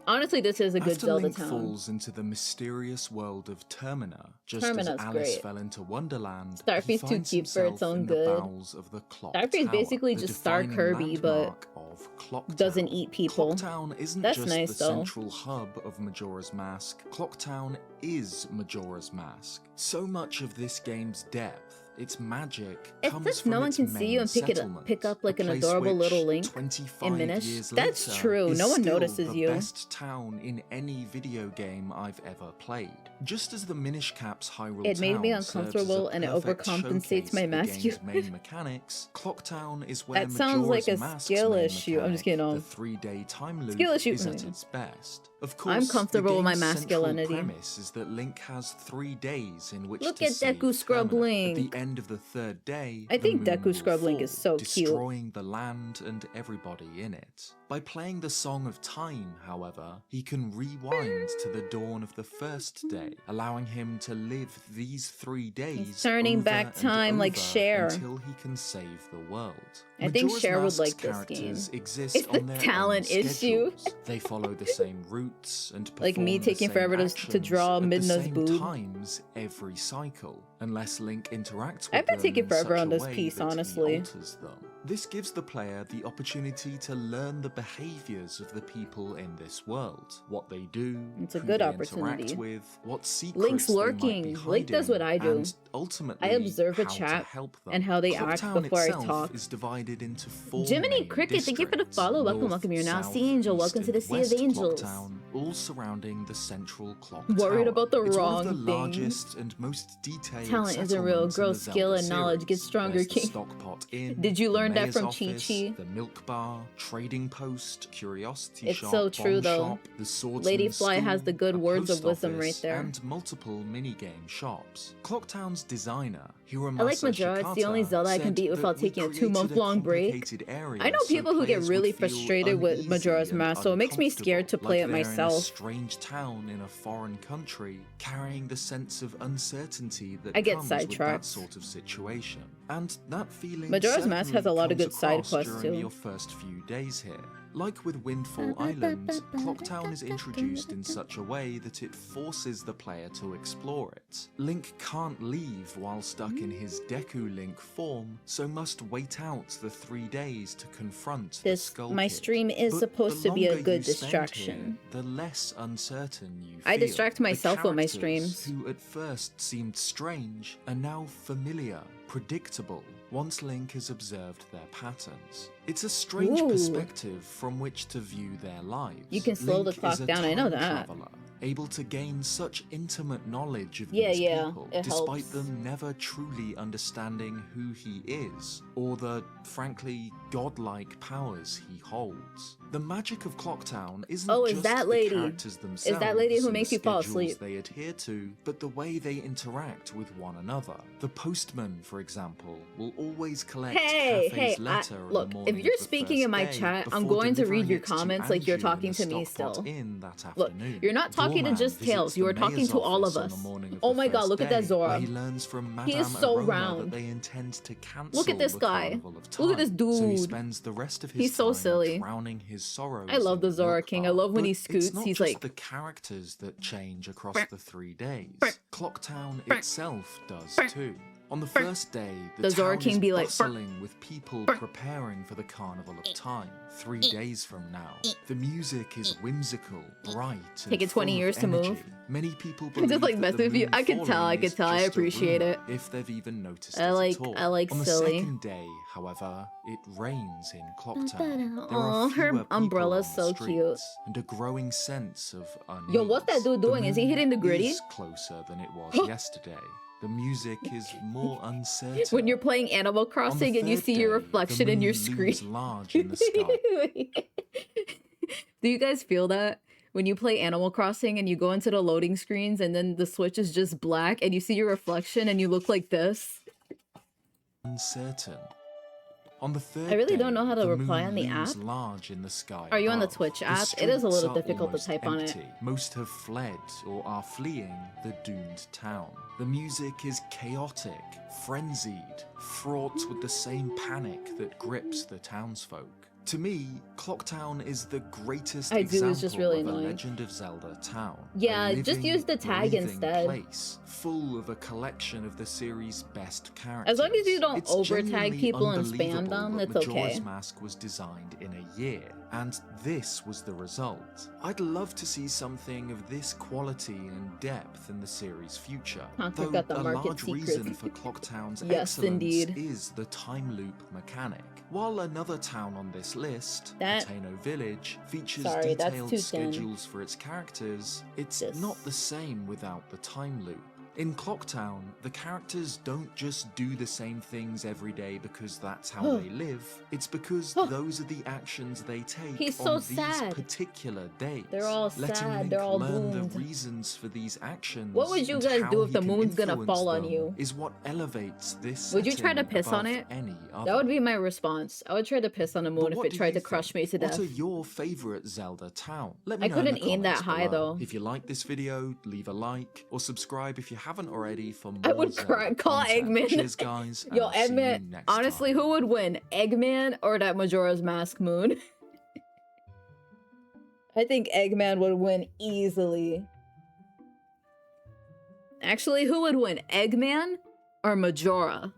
S1: Honestly, this is a good
S2: After
S1: Zelda
S2: Link
S1: town.
S2: falls into the mysterious world of Termina, just
S1: Termina's
S2: as Alice
S1: great.
S2: fell into Wonderland,
S1: Starfy's
S2: he
S1: too
S2: finds
S1: cute for
S2: himself
S1: its own
S2: in
S1: good.
S2: the bowels of the Clock
S1: Starfy's
S2: Tower,
S1: basically
S2: the
S1: just Star
S2: defining
S1: Kirby, but
S2: landmark of Clock
S1: doesn't
S2: Town.
S1: eat people.
S2: Clocktown isn't
S1: That's
S2: just
S1: nice,
S2: the
S1: though.
S2: central hub of Majora's Mask. Clocktown is Majora's Mask. So much of this game's depth, its magic,
S1: It's
S2: comes
S1: just
S2: from
S1: no one
S2: its
S1: can see you
S2: main
S1: and pick
S2: settlement,
S1: up like
S2: a
S1: an
S2: place
S1: adorable
S2: which,
S1: little Link
S2: 25
S1: Minish.
S2: years
S1: That's
S2: later,
S1: true.
S2: is
S1: No one
S2: still
S1: notices
S2: the
S1: you.
S2: best town in any video game I've ever played. Just as the Minish Cap's Hyrule
S1: It made me
S2: Town serves as a
S1: uncomfortable and it
S2: perfect
S1: overcompensates
S2: showcase
S1: my
S2: of the game's
S1: masculine.
S2: main mechanics, Clocktown is where
S1: That sounds like
S2: Majora's
S1: a
S2: Mask's
S1: skill
S2: main
S1: issue. I'm just
S2: mechanic,
S1: kidding.
S2: the 3-day time loop,
S1: Skill issue.
S2: is at its best. Of course,
S1: I'm comfortable
S2: the
S1: with my
S2: game's central
S1: masculinity.
S2: premise is that Link has 3 days in which
S1: Look
S2: to
S1: at
S2: save
S1: Deku Scrub
S2: Termina.
S1: Link.
S2: At the end of the 3rd day,
S1: I
S2: the
S1: think
S2: moon
S1: Deku
S2: will
S1: Scrub Link is
S2: fall,
S1: so cute.
S2: destroying the land and everybody in it. By playing the Song of Time, however, he can rewind to the dawn of the 1st day, allowing him to live these 3 days
S1: turning
S2: over
S1: back
S2: and
S1: time like
S2: over
S1: Cher.
S2: until he can save the world.
S1: I think
S2: Majora's
S1: Cher would
S2: Mask's
S1: like this
S2: characters
S1: game.
S2: exist
S1: It's the
S2: on their
S1: talent
S2: own
S1: issue.
S2: schedules. They follow the same routes and
S1: Like me
S2: perform the
S1: taking
S2: same
S1: forever to
S2: actions
S1: draw
S2: at the
S1: Midna's
S2: same
S1: boob.
S2: times every cycle, unless Link interacts with
S1: I've been
S2: them
S1: taking
S2: in
S1: forever
S2: such
S1: on
S2: a
S1: this
S2: way
S1: piece,
S2: that he
S1: honestly.
S2: alters them. This gives the player the opportunity to learn the behaviors of the people in this world, what they do,
S1: It's a
S2: who
S1: good
S2: they
S1: opportunity.
S2: interact with, what secrets
S1: Link's
S2: they might be
S1: lurking.
S2: hiding,
S1: Link does what I do.
S2: and ultimately
S1: I observe a
S2: how to
S1: chat
S2: help them.
S1: and how they act
S2: Clocktown
S1: before I
S2: itself
S1: talk.
S2: is divided into 4
S1: Jiminy
S2: main
S1: Cricket, thank you for the
S2: districts,
S1: follow. Welcome,
S2: North,
S1: welcome. You're now
S2: South,
S1: Sea Angel.
S2: East,
S1: Welcome to the
S2: and
S1: Sea of
S2: West
S1: Angels.
S2: Clocktown, all surrounding the central clock
S1: Worried
S2: tower.
S1: about the
S2: It's one
S1: wrong
S2: of the
S1: thing.
S2: largest and most detailed
S1: Talent isn't real.
S2: settlements in
S1: Grow
S2: the
S1: skill
S2: Zelda
S1: and knowledge. Get
S2: series.
S1: stronger,
S2: There's the
S1: King.
S2: Stockpot Inn,
S1: Did you
S2: the
S1: learn that
S2: mayor's
S1: from
S2: office,
S1: Chi-Chi?
S2: the milk bar, trading post, curiosity
S1: It's
S2: shop,
S1: so true,
S2: bomb
S1: though.
S2: shop, the swordsman's
S1: Lady Fly
S2: school,
S1: has the good
S2: a
S1: words of
S2: post
S1: wisdom
S2: office,
S1: right there.
S2: and multiple minigame shops. Clocktown's designer,
S1: I like Majora. It's the only Zelda I can beat without taking a 2-month-long break. I know people who get really frustrated with Majora's Mask, so it makes me scared to play it
S2: In a
S1: myself.
S2: strange town in a foreign country, carrying the sense of uncertainty that
S1: I get
S2: comes with that
S1: sidetracked.
S2: sort of situation. And that feeling
S1: Majora's Mask has a lot of
S2: certainly
S1: good side
S2: comes
S1: quests,
S2: across during
S1: too.
S2: your first few days here. Like with Windfall Island, Clocktown is introduced in such a way that it forces the player to explore it. Link can't leave while stuck in his Deku Link form, so must wait out the 3 days to confront the Skull
S1: My
S2: Kid.
S1: stream is
S2: But
S1: supposed
S2: the
S1: to be a
S2: longer
S1: good
S2: you spend
S1: distraction.
S2: here, the less uncertain you feel.
S1: I distract
S2: The
S1: myself with my
S2: characters,
S1: streams.
S2: who at first seemed strange, are now familiar, predictable, once Link has observed their patterns. It's a strange
S1: Ooh.
S2: perspective from which to view their lives.
S1: You can slow the
S2: Link
S1: clock
S2: is a
S1: down, I know
S2: time
S1: that.
S2: traveler, able to gain such intimate knowledge of
S1: Yeah,
S2: these
S1: yeah,
S2: people,
S1: it
S2: despite
S1: helps.
S2: them never truly understanding who he is, or the, frankly, godlike powers he holds. The magic of Clocktown isn't
S1: Oh, is
S2: just
S1: that
S2: the
S1: lady?
S2: characters themselves
S1: Is that lady who
S2: and
S1: makes
S2: the
S1: you fall
S2: schedules
S1: asleep?
S2: they adhere to, but the way they interact with one another. The postman, for example, will always collect Cafe's letter on the
S1: look,
S2: morning
S1: if you're
S2: of the
S1: speaking
S2: first
S1: in my
S2: day
S1: chat, I'm
S2: before
S1: going to read
S2: delivering
S1: your
S2: it to
S1: comments like you're
S2: Anju
S1: talking
S2: in the
S1: to me
S2: Stockpot
S1: still.
S2: Inn that
S1: Look,
S2: afternoon.
S1: you're not talking to
S2: Doorman
S1: just Tails,
S2: visits
S1: you
S2: the
S1: are talking
S2: mayor's
S1: to all
S2: office
S1: of
S2: on the
S1: us.
S2: morning of
S1: Oh
S2: the
S1: my god,
S2: first
S1: look at that
S2: day,
S1: Zora.
S2: where he learns from
S1: He is
S2: Madame
S1: so
S2: Aroma
S1: round.
S2: that they intend to cancel
S1: Look at this
S2: the
S1: guy.
S2: Carnival of
S1: Look at this
S2: Time. So he
S1: dude.
S2: spends the rest of his
S1: He's so
S2: time
S1: silly.
S2: drowning his sorrows.
S1: I love
S2: in
S1: the Zora
S2: milk
S1: King. I
S2: bar.
S1: love when he
S2: But
S1: scoots,
S2: It's not
S1: he's
S2: just
S1: like-
S2: the characters that change across the 3 days. Clocktown itself does too. On the first day, the
S1: Does Zora
S2: town
S1: King
S2: is
S1: be like,
S2: bustling with people preparing for the Carnival of Time. 3 days from now, the music is whimsical, bright, and
S1: Take it 20
S2: full of
S1: years to move.
S2: energy. Many people
S1: Just,
S2: believe
S1: like,
S2: that
S1: mess
S2: the
S1: with you.
S2: moon
S1: I could tell,
S2: falling
S1: I could
S2: is
S1: tell. I
S2: just a
S1: appreciate
S2: rumor,
S1: it.
S2: if they've even noticed
S1: I
S2: it
S1: like-
S2: at all.
S1: I like
S2: On the
S1: silly.
S2: second day, however, it rains in Clocktown. There
S1: Aw,
S2: are
S1: her
S2: fewer people
S1: umbrella's
S2: on the
S1: so cute.
S2: streets, and a growing sense of unease.
S1: Yo, what's that dude
S2: The
S1: doing? Is he
S2: moon
S1: hitting the gritty?
S2: is closer than it was yesterday. The music is more uncertain.
S1: When you're playing Animal
S2: On the
S1: Crossing and you
S2: third
S1: see your
S2: day,
S1: reflection
S2: the
S1: in your
S2: moon
S1: screen.
S2: looms large in the sky.
S1: Do you guys feel that? When you play Animal Crossing and you go into the loading screens and then the switch is just black and you see your reflection and you look like this?
S2: Uncertain. On the third
S1: I really
S2: day,
S1: don't know how to
S2: the
S1: reply
S2: moon
S1: on the
S2: looms
S1: app.
S2: large in the sky
S1: Are you on the
S2: above.
S1: Twitch
S2: The
S1: app? It is a little
S2: streets are
S1: difficult to
S2: almost
S1: type on it.
S2: empty. Most have fled or are fleeing the doomed town. The music is chaotic, frenzied, fraught with the same panic that grips the townsfolk. To me, Clocktown is the greatest
S1: I do, it's
S2: example
S1: just really
S2: of a
S1: annoying.
S2: Legend of Zelda town.
S1: Yeah,
S2: A
S1: just
S2: living,
S1: use the tag
S2: breathing
S1: instead.
S2: place, full of a collection of the series' best characters.
S1: As long as you don't
S2: It's
S1: over-tag
S2: genuinely
S1: people and spam
S2: unbelievable
S1: them,
S2: that
S1: it's
S2: Majora's
S1: okay.
S2: Mask was designed in a year, and this was the result. I'd love to see something of this quality and depth in the series' future.
S1: Conquer
S2: Though
S1: got the
S2: a
S1: market
S2: large
S1: secret.
S2: reason for Clocktown's
S1: Yes,
S2: excellence
S1: indeed.
S2: is the time loop mechanic. While another town on this list,
S1: That-
S2: Ateno Village, features
S1: Sorry, that's
S2: detailed
S1: too thin.
S2: schedules for its characters, it's
S1: This.
S2: not the same without the time loop. In Clocktown, the characters don't just do the same things every day because that's how they live. It's because those are the actions they take
S1: He's
S2: on
S1: so
S2: these
S1: sad.
S2: particular days.
S1: They're all
S2: letting
S1: sad,
S2: Link
S1: they're all
S2: learn
S1: doomed.
S2: the reasons for these actions.
S1: What would you
S2: and
S1: guys
S2: how
S1: do if
S2: he
S1: the
S2: can
S1: moon's gonna
S2: influence
S1: fall on
S2: them
S1: you?
S2: Is what elevates this.
S1: Would you try to
S2: setting
S1: piss on
S2: above
S1: it?
S2: Any other.
S1: That would be my response. I would try to piss on the moon
S2: But
S1: if
S2: what
S1: it
S2: do
S1: tried
S2: you
S1: to crush me
S2: think?
S1: to death.
S2: What are your favorite Zelda town? Let me
S1: I
S2: know in the
S1: couldn't aim that
S2: comments
S1: high,
S2: below.
S1: though.
S2: If you like this video, leave a like or subscribe if you haven't already for more
S1: I would
S2: Zelda
S1: call
S2: content.
S1: Eggman.
S2: Cheers, guys. and
S1: Yo,
S2: I'll see you
S1: Eggman,
S2: next
S1: honestly,
S2: time.
S1: who would win? Eggman or that Majora's Mask moon? I think Eggman would win easily. Actually, who would win? Eggman or Majora?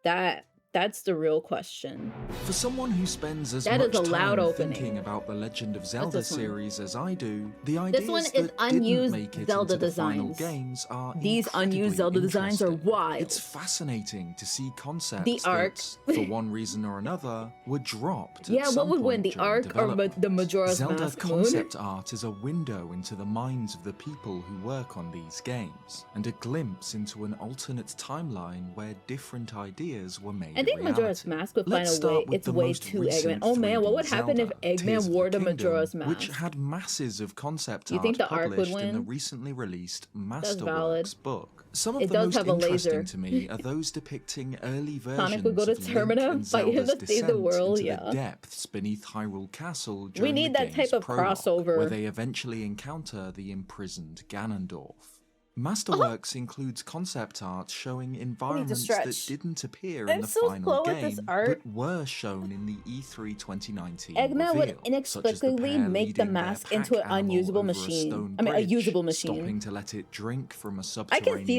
S1: That That's the real question.
S2: For someone who spends as
S1: That is
S2: much
S1: a loud
S2: time
S1: opening.
S2: thinking about the Legend of Zelda
S1: this one?
S2: series as I do, the
S1: This
S2: ideas
S1: one is
S2: that
S1: unused
S2: didn't make it
S1: Zelda
S2: into the final
S1: designs.
S2: games are
S1: These unused
S2: incredibly
S1: Zelda designs are
S2: interesting.
S1: wild.
S2: It's fascinating to see concepts
S1: The Ark.
S2: that, for one reason or another, were dropped.
S1: Yeah,
S2: at
S1: what
S2: some
S1: would win,
S2: point
S1: the
S2: during
S1: Ark or
S2: development.
S1: the Majora's
S2: Zelda
S1: Mask moon?
S2: concept art is a window into the minds of the people who work on these games, and a glimpse into an alternate timeline where different ideas were made
S1: I think
S2: reality.
S1: Majora's Mask would
S2: Let's
S1: find a
S2: start
S1: way.
S2: with
S1: It's
S2: the
S1: way
S2: most
S1: too Eggman.
S2: recent
S1: Oh man, what would
S2: 3D
S1: happen if
S2: Zelda,
S1: Eggman
S2: Tears of
S1: wore the
S2: Kingdom,
S1: Majora's Mask?
S2: which had masses of concept
S1: You
S2: art
S1: think the Ark would
S2: published in the
S1: win?
S2: recently released
S1: valid.
S2: Masterworks book. Some of
S1: It
S2: the
S1: does
S2: most
S1: have a
S2: interesting
S1: laser.
S2: to me are those depicting early versions
S1: Sonic would go to
S2: of Link
S1: Termina,
S2: and
S1: fight him
S2: Zelda's
S1: to save the
S2: descent
S1: world,
S2: into
S1: yeah.
S2: the depths beneath Hyrule Castle
S1: We
S2: during
S1: need
S2: the
S1: that
S2: game's
S1: type of
S2: prologue,
S1: crossover.
S2: where they eventually encounter the imprisoned Ganondorf. Masterworks includes concept art showing environments that
S1: stretch.
S2: didn't appear
S1: I'm
S2: in the
S1: so
S2: final
S1: slow with this
S2: game,
S1: art.
S2: but were shown in the E3 2019
S1: Eggman would
S2: reveal, such as the
S1: inexplicably
S2: pair
S1: make the
S2: leading their
S1: mask
S2: pack
S1: into an
S2: animal
S1: unusable
S2: over a
S1: machine.
S2: stone
S1: I mean, a
S2: bridge,
S1: usable machine.
S2: stopping to let it drink from a
S1: I can see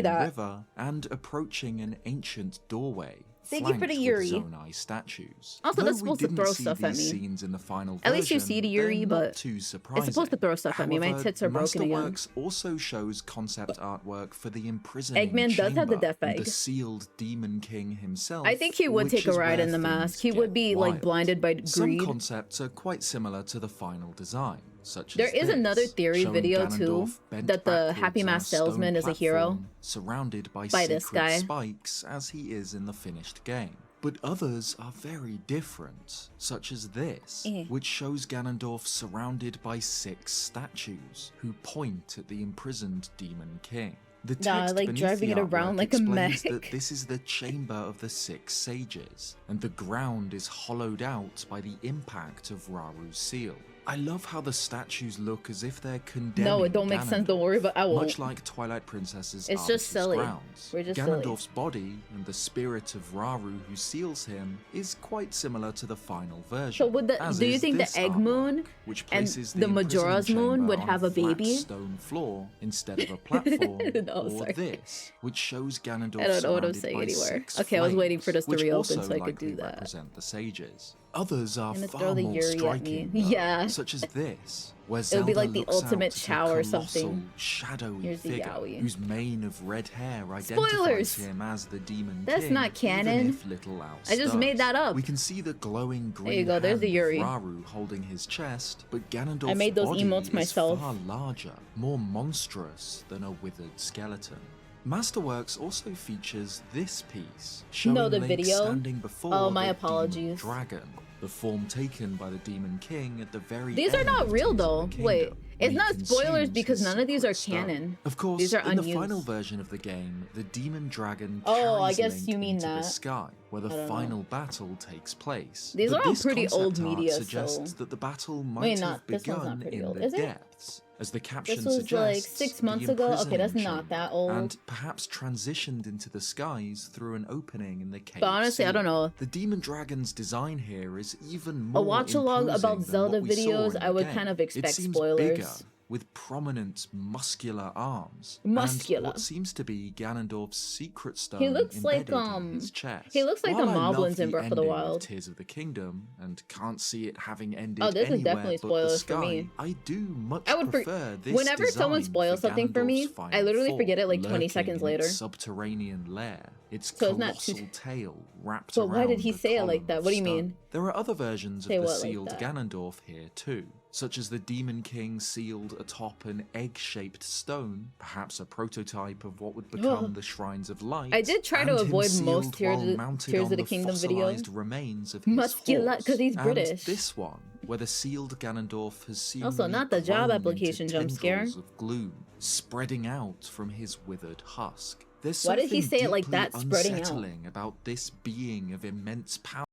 S2: subterranean
S1: that.
S2: river, and approaching an ancient doorway.
S1: Thank you for the
S2: flanked with
S1: Yuri.
S2: Zonai statues.
S1: Also,
S2: Though
S1: that's
S2: we
S1: supposed to
S2: didn't
S1: throw
S2: see
S1: stuff at
S2: these
S1: me.
S2: scenes in the final
S1: At least you
S2: version,
S1: see the Yuri,
S2: they're not
S1: but
S2: too surprising.
S1: it's supposed to throw stuff at me. My
S2: However,
S1: tits are broken again.
S2: Masterworks also shows concept artwork for the imprisoning
S1: Eggman does have the
S2: chamber
S1: death
S2: and
S1: egg.
S2: the sealed Demon King himself.
S1: I think he would
S2: which
S1: take a
S2: is
S1: ride
S2: where
S1: in the
S2: things
S1: mask. He
S2: get
S1: would be like
S2: wild.
S1: blinded by
S2: Some
S1: greed.
S2: concepts are quite similar to the final design, such
S1: There
S2: as
S1: is
S2: this,
S1: another theory
S2: showing
S1: video too,
S2: Ganondorf bent
S1: that the
S2: backwards
S1: Happy
S2: on a
S1: Mask
S2: stone
S1: salesman is a hero
S2: platform, surrounded by
S1: this
S2: sacred
S1: guy.
S2: spikes as he is in the finished game. But others are very different, such as this, which shows Ganondorf surrounded by 6 statues who point at the imprisoned Demon King. The text
S1: like
S2: beneath
S1: driving
S2: the
S1: it around
S2: artwork
S1: like a
S2: explains
S1: mech.
S2: that this is the chamber of the 6 sages, and the ground is hollowed out by the impact of Raru's seal. I love how the statues look as if they're condemning
S1: No, it don't make sense. Don't worry, but I won't.
S2: much like Twilight Princess's
S1: It's just
S2: Arthur's
S1: silly.
S2: grounds.
S1: We're just silly.
S2: Ganondorf's body and the spirit of Raru who seals him is quite similar to the final version.
S1: So would the
S2: as
S1: do you
S2: is
S1: think the
S2: this
S1: Egg
S2: artwood,
S1: Moon
S2: which
S1: and
S2: places
S1: the Majora's
S2: imprisoning
S1: Moon
S2: chamber
S1: would
S2: on
S1: have a
S2: flat
S1: baby?
S2: stone floor instead of a platform,
S1: No,
S2: or
S1: sorry.
S2: this, which shows Ganondorf
S1: I don't know what I'm
S2: surrounded
S1: saying
S2: by
S1: anywhere.
S2: 6
S1: Okay, I was waiting for this to
S2: which
S1: reopen
S2: also
S1: so I could
S2: likely
S1: do that.
S2: represent the sages. Others are
S1: Gonna
S2: far
S1: throw the
S2: more
S1: Yuri at me.
S2: striking, though,
S1: Yeah.
S2: such as this, where
S1: It
S2: Zelda
S1: would be like the
S2: looks
S1: ultimate
S2: out at a
S1: chow or
S2: colossal,
S1: something.
S2: shadowy
S1: Here's the
S2: figure
S1: Yowie.
S2: whose mane of red hair
S1: Spoilers!
S2: identifies him as the Demon
S1: That's
S2: King,
S1: not canon.
S2: even if little else
S1: I just made
S2: does.
S1: that up.
S2: We can see the glowing green
S1: There you go, there's the
S2: hand
S1: Yuri.
S2: of Raru holding his chest, but Ganondorf's
S1: I made those
S2: body
S1: emotes
S2: is
S1: myself.
S2: far larger, more monstrous than a withered skeleton. Masterworks also features this piece, showing
S1: No, the
S2: Link
S1: video?
S2: standing before
S1: Oh, my
S2: the
S1: apologies.
S2: Demon Dragon, the form taken by the Demon King at the very
S1: These are
S2: end
S1: not
S2: of
S1: real
S2: Tears of the
S1: though.
S2: Kingdom,
S1: Wait,
S2: when
S1: it's
S2: he
S1: not spoilers
S2: consumes
S1: because
S2: his
S1: none of these are
S2: secret stone.
S1: canon.
S2: Of course,
S1: These are
S2: in the
S1: unused.
S2: final version of the game, the Demon Dragon
S1: Oh, I
S2: carries
S1: guess
S2: Link
S1: you mean
S2: into the
S1: that.
S2: sky, where the
S1: I don't know.
S2: final battle takes place.
S1: These
S2: But
S1: are all
S2: this
S1: pretty old
S2: concept art
S1: media,
S2: suggests
S1: so-
S2: that the battle might
S1: Wait,
S2: have
S1: not- this one's not
S2: begun
S1: pretty
S2: in
S1: old,
S2: the
S1: is it?
S2: depths. As the caption
S1: This was like
S2: suggests,
S1: 6
S2: the
S1: months ago? Okay, that's
S2: imprisoning
S1: not that
S2: chamber,
S1: old.
S2: and perhaps transitioned into the skies through an opening in the cave.
S1: But honestly, I don't
S2: ceiling.
S1: know.
S2: The Demon Dragon's design here is even
S1: A
S2: more
S1: watch-along
S2: imposing
S1: about
S2: than
S1: Zelda
S2: what we saw
S1: videos,
S2: in the
S1: I would
S2: game.
S1: kind of
S2: It
S1: expect
S2: seems
S1: spoilers.
S2: bigger, with prominent muscular arms,
S1: Muscular.
S2: and what seems to be Ganondorf's secret stone
S1: He looks like,
S2: embedded in his chest.
S1: he looks like
S2: While
S1: the
S2: I love
S1: Moblins in
S2: the
S1: Breath of the
S2: ending
S1: Wild.
S2: Tears of the Kingdom, and can't see it having ended
S1: Oh, this is
S2: anywhere
S1: definitely
S2: but the
S1: spoilers for
S2: sky,
S1: me.
S2: I do much
S1: I would
S2: prefer this
S1: whenever someone
S2: design
S1: spoils
S2: for
S1: something for me,
S2: Ganondorf's
S1: I
S2: final
S1: literally
S2: form,
S1: forget it like 20
S2: lurking
S1: seconds
S2: in its
S1: later.
S2: subterranean lair, its
S1: So it's not too-
S2: colossal tail wrapped
S1: But why did
S2: around
S1: he
S2: the
S1: say it like
S2: column
S1: that?
S2: of
S1: What do you
S2: stone.
S1: mean?
S2: There are other versions
S1: Say
S2: of the
S1: what like
S2: sealed
S1: that?
S2: Ganondorf here too, such as the Demon King sealed atop an egg-shaped stone, perhaps a prototype of what would become the Shrines of Light.
S1: I did try to
S2: and him
S1: avoid most
S2: sealed
S1: Tears
S2: while
S1: of-
S2: mounted
S1: Tears
S2: on
S1: of the Kingdom video.
S2: fossilized remains of his
S1: Muscular-
S2: horse.
S1: 'cause he's
S2: And
S1: British.
S2: this one, where the sealed Ganondorf has seemingly
S1: Also, not the job
S2: grown
S1: application
S2: into
S1: jump scare.
S2: tendrils of gloom, spreading out from his withered husk. There's
S1: Why did he
S2: something
S1: say it like
S2: deeply
S1: that, spreading out?
S2: unsettling about this being of immense power.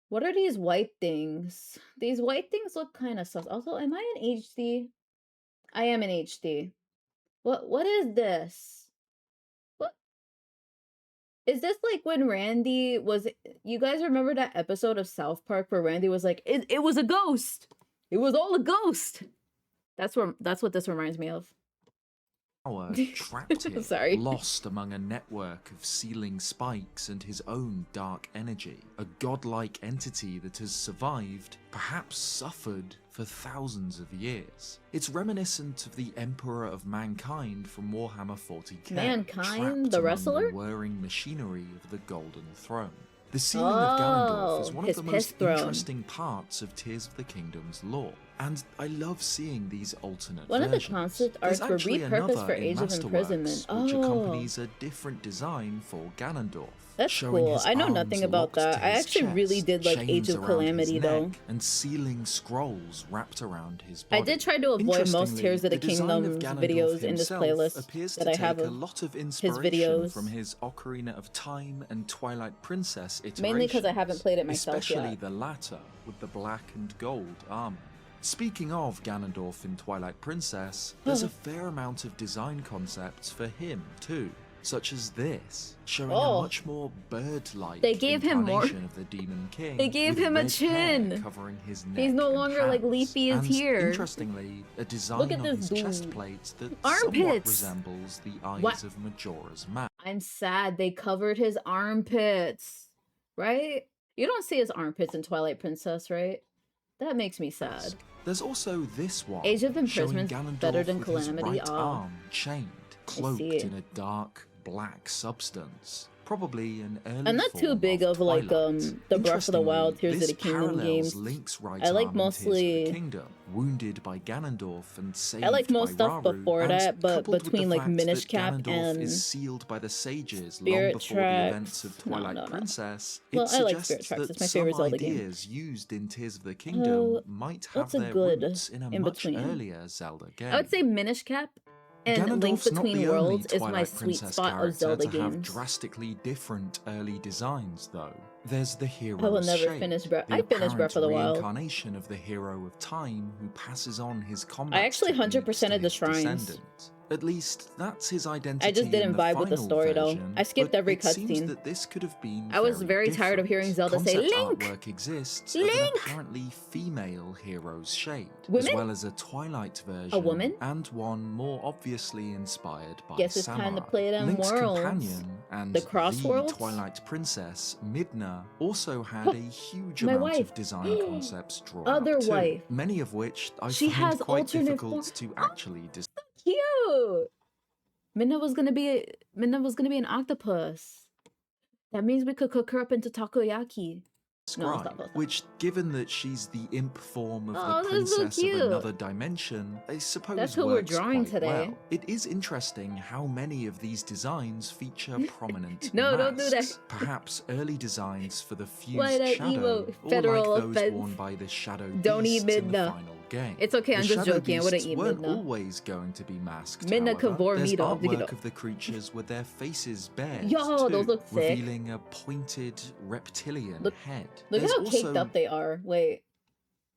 S1: What are these white things? These white things look kind of sus. Also, am I in HD? I am in HD. What is this? What? Is this like when Randy was, you guys remember that episode of South Park where Randy was like, it was a ghost. It was all a ghost. That's what this reminds me of.
S2: power trapped here,
S1: Sorry.
S2: lost among a network of sealing spikes and his own dark energy, a godlike entity that has survived, perhaps suffered, for thousands of years. It's reminiscent of the Emperor of Mankind from Warhammer 40k,
S1: Mankind,
S2: trapped
S1: the
S2: among
S1: wrestler?
S2: the whirring machinery of the Golden Throne. The sealing of Ganondorf is one of
S1: his
S2: the
S1: piss
S2: most
S1: throne.
S2: interesting parts of Tears of the Kingdom's lore, and I love seeing these alternate
S1: One of the
S2: versions.
S1: concept
S2: There's
S1: arts were
S2: actually
S1: repurposed
S2: another
S1: for
S2: in
S1: Age of
S2: Masterworks,
S1: Imprisonment.
S2: which
S1: Oh.
S2: accompanies a different design for Ganondorf.
S1: That's
S2: showing
S1: cool.
S2: his
S1: I know
S2: arms
S1: nothing about
S2: locked to
S1: that. I
S2: his
S1: actually really
S2: chest,
S1: did like Age
S2: chains
S1: of
S2: around
S1: Calamity
S2: his
S1: though.
S2: neck, and sealing scrolls wrapped around his body.
S1: I did try to avoid most
S2: Interestingly,
S1: Tears of the
S2: design
S1: Kingdom's
S2: Ganondorf
S1: videos in this
S2: himself
S1: playlist
S2: appears
S1: that
S2: to
S1: I have
S2: take a
S1: of
S2: lot of
S1: his
S2: inspiration
S1: videos.
S2: from his Ocarina of Time and Twilight Princess iterations.
S1: Mainly because I haven't played it myself
S2: especially
S1: yet.
S2: the latter with the black and gold armor. Speaking of Ganondorf in Twilight Princess, there's a fair amount of design concepts for him too, such as this, showing a much more bird-like
S1: They gave him more-
S2: incarnation of the Demon King.
S1: They gave
S2: with
S1: him a
S2: red hair
S1: chin.
S2: covering his neck
S1: He's no
S2: and
S1: longer like
S2: hands.
S1: Leafy is
S2: And
S1: here.
S2: Interestingly, a design
S1: Look at
S2: on
S1: this
S2: his chest
S1: dude.
S2: plate that somewhat
S1: Armpits.
S2: resembles the eyes
S1: What?
S2: of Majora's Mask.
S1: I'm sad they covered his armpits. Right? You don't see his armpits in Twilight Princess, right? That makes me sad.
S2: There's also this one,
S1: Age of
S2: showing
S1: Imprisoment's
S2: Ganondorf
S1: better than
S2: with his
S1: Calamity.
S2: right
S1: Oh.
S2: arm chained, cloaked
S1: see it.
S2: in a dark black substance. Probably an early
S1: I'm not too
S2: form
S1: big of like
S2: Twilight.
S1: the Breath of the Wild, Tears of
S2: This
S1: the Kingdom
S2: parallels
S1: games.
S2: Link's right
S1: I like
S2: arm in Tears of the
S1: mostly-
S2: Kingdom, wounded by Ganondorf and saved
S1: I like most
S2: by
S1: stuff
S2: Rauru,
S1: before
S2: and
S1: that, but
S2: coupled with
S1: between
S2: the
S1: like
S2: fact
S1: Minish
S2: that
S1: Cap
S2: Ganondorf
S1: and
S2: is sealed by the sages long
S1: Spirit
S2: before the events of
S1: Tracks. No,
S2: Twilight
S1: no, no.
S2: Princess,
S1: Well,
S2: it
S1: I like
S2: suggests
S1: Spirit Tracks.
S2: that
S1: It's my
S2: some
S1: favorite Zelda game.
S2: ideas used in Tears of the Kingdom
S1: Oh,
S2: might have
S1: what's a
S2: their
S1: good
S2: roots in a
S1: in
S2: much
S1: between?
S2: earlier Zelda game.
S1: I would say Minish Cap and Link
S2: Ganondorf's not
S1: Between
S2: the only
S1: Worlds is my
S2: Twilight
S1: sweet
S2: Princess
S1: spot of
S2: character
S1: Zelda
S2: to have
S1: games.
S2: drastically different early designs, though. There's the hero.
S1: I will never finish Breath. I finished Breath of the Wild.
S2: Reincarnation of the hero of time who passes on his combat.
S1: I actually 100%
S2: techniques to
S1: of the
S2: his
S1: shrines.
S2: descendant. At least that's his identity.
S1: I just didn't
S2: in the
S1: vibe with the
S2: final
S1: story, though.
S2: version,
S1: I skipped
S2: but
S1: every
S2: it seems
S1: cutscene.
S2: that this could have been
S1: I was very tired of hearing
S2: different.
S1: Zelda say,
S2: Concept
S1: "Link!
S2: artwork exists of
S1: Link!"
S2: an apparently female hero's shade,
S1: Women?
S2: as well as a Twilight version,
S1: woman?
S2: and one more obviously inspired by
S1: Guess it's time to
S2: samurai.
S1: play them
S2: Link's
S1: worlds.
S2: companion and
S1: The Cross Worlds?
S2: Twilight Princess Midna also had a huge
S1: My
S2: amount
S1: wife.
S2: of design concepts drawn
S1: Other
S2: up too,
S1: wife.
S2: many of which I
S1: She
S2: find
S1: has
S2: quite
S1: alternate
S2: difficult
S1: form-
S2: to actually
S1: Cute. Minna was gonna be an octopus. That means we could cook her up into takoyaki. No,
S2: describe,
S1: stop.
S2: which, given that she's the imp form of
S1: Oh,
S2: the
S1: this is so
S2: princess
S1: cute.
S2: of another dimension, I suppose
S1: That's who we're
S2: works
S1: drawing
S2: quite
S1: today.
S2: well. It is interesting how many of these designs feature prominent
S1: No, don't do that.
S2: masks. Perhaps early designs for the fused
S1: Why that
S2: shadow,
S1: emo
S2: or
S1: federal
S2: like those
S1: offense?
S2: worn by the shadow
S1: Don't eat
S2: beasts in the
S1: Midna.
S2: final game.
S1: It's okay, I'm
S2: The
S1: just
S2: shadow
S1: joking, I wouldn't
S2: beasts
S1: eat
S2: weren't
S1: Midna.
S2: always going to be masked.
S1: Midna
S2: however.
S1: Kavor
S2: There's
S1: Mido, you know.
S2: artwork of the creatures with their faces bare,
S1: Yo, those look sick.
S2: revealing a pointed reptilian
S1: Look-
S2: head.
S1: Look
S2: There's
S1: at how caked
S2: also
S1: up they are. Wait.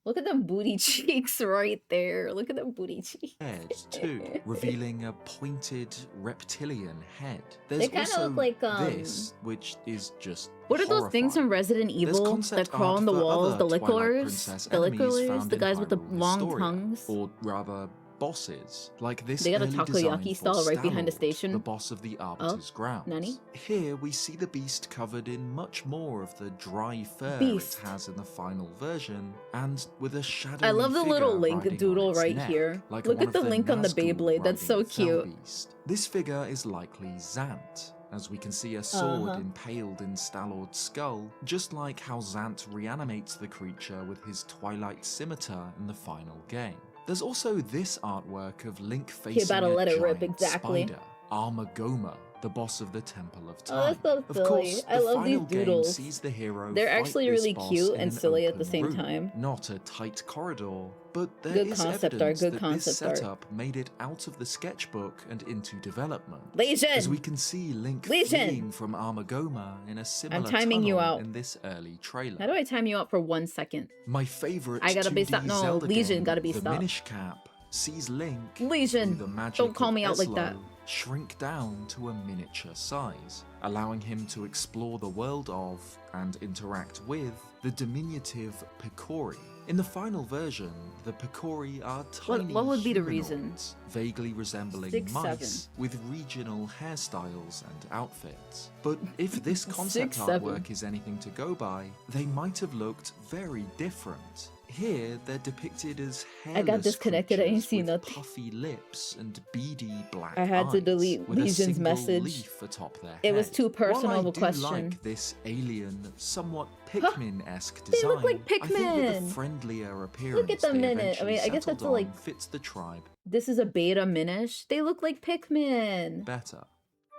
S1: Look at them booty cheeks right there. Look at them booty cheeks.
S2: head too, revealing a pointed reptilian head. There's
S1: They kinda
S2: also
S1: look like,
S2: this, which is just
S1: What are those things from
S2: horrifying.
S1: Resident
S2: There's
S1: Evil
S2: concept
S1: that crawl
S2: art
S1: on the
S2: for
S1: walls?
S2: other
S1: The
S2: Twilight
S1: liquors?
S2: Princess
S1: The
S2: enemies
S1: liquors?
S2: found
S1: The
S2: in
S1: guys with the
S2: Hyrule
S1: long
S2: Historia,
S1: tongues?
S2: or rather bosses, like this
S1: They got a
S2: early
S1: takoyaki
S2: design
S1: stall
S2: for
S1: right behind the
S2: Star-Lord,
S1: station.
S2: the boss of the Arbiter's grounds.
S1: Nani?
S2: Here we see the beast covered in much more of the dry fur
S1: Beast.
S2: it has in the final version, and with a shadow.
S1: I love the little Link doodle right here.
S2: Like
S1: Look
S2: one
S1: at the
S2: of
S1: Link on the
S2: Nazgul
S1: Beyblade. That's so
S2: riding a fell
S1: cute.
S2: beast. This figure is likely Zant, as we can see a sword
S1: Uh-huh.
S2: impaled in Star-Lord's skull, just like how Zant reanimates the creature with his Twilight Scimitar in the final game. There's also this artwork of Link facing
S1: better
S2: a
S1: let it rip,
S2: giant
S1: exactly.
S2: spider, Armagoma, the boss of the Temple of
S1: Oh,
S2: Time.
S1: that's so
S2: Of
S1: silly.
S2: course,
S1: I
S2: the
S1: love these
S2: final game
S1: doodles.
S2: sees the hero
S1: They're
S2: fight
S1: actually
S2: this
S1: really
S2: boss
S1: cute
S2: in
S1: and
S2: an
S1: silly at the
S2: open
S1: same
S2: room,
S1: time.
S2: not a tight corridor, but there
S1: Good
S2: is
S1: concept art,
S2: evidence
S1: good
S2: that
S1: concept
S2: this
S1: art.
S2: setup made it out of the sketchbook and into development.
S1: Legion!
S2: As we can see Link
S1: Legion!
S2: fleeing from Armagoma in a similar
S1: timing you
S2: tunnel
S1: out.
S2: in this early trailer.
S1: How do I time you out for 1 second?
S2: My favorite
S1: I gotta be
S2: 2D
S1: stop- no,
S2: Zelda
S1: Legion
S2: game,
S1: gotta be
S2: the
S1: stopped.
S2: Minish Cap, sees Link
S1: Legion,
S2: through the magic
S1: don't call
S2: of
S1: me out like that.
S2: Eslo, shrink down to a miniature size, allowing him to explore the world of and interact with the diminutive Picori. In the final version, the Picori are tiny
S1: What would be the
S2: humanoids,
S1: reason?
S2: vaguely resembling
S1: 6'7".
S2: mice with regional hairstyles and outfits. But if this concept
S1: 6'7".
S2: artwork is anything to go by, they might have looked very different. Here, they're depicted as hairless
S1: I got disconnected, I ain't
S2: creatures
S1: seen
S2: with
S1: nothing.
S2: puffy lips and beady black
S1: I had to
S2: eyes,
S1: delete
S2: with a
S1: Legion's
S2: single
S1: message.
S2: leaf atop their
S1: It was
S2: head.
S1: too personal
S2: While
S1: of
S2: I
S1: a
S2: do
S1: question.
S2: like this alien, somewhat Pikmin-esque
S1: They
S2: design,
S1: look like
S2: I think that the
S1: Pikmin.
S2: friendlier appearance
S1: Look at the
S2: they
S1: minute. I
S2: eventually
S1: mean, I guess
S2: settled
S1: that's like-
S2: on fits the tribe
S1: This is a beta minish. They look like Pikmin.
S2: better.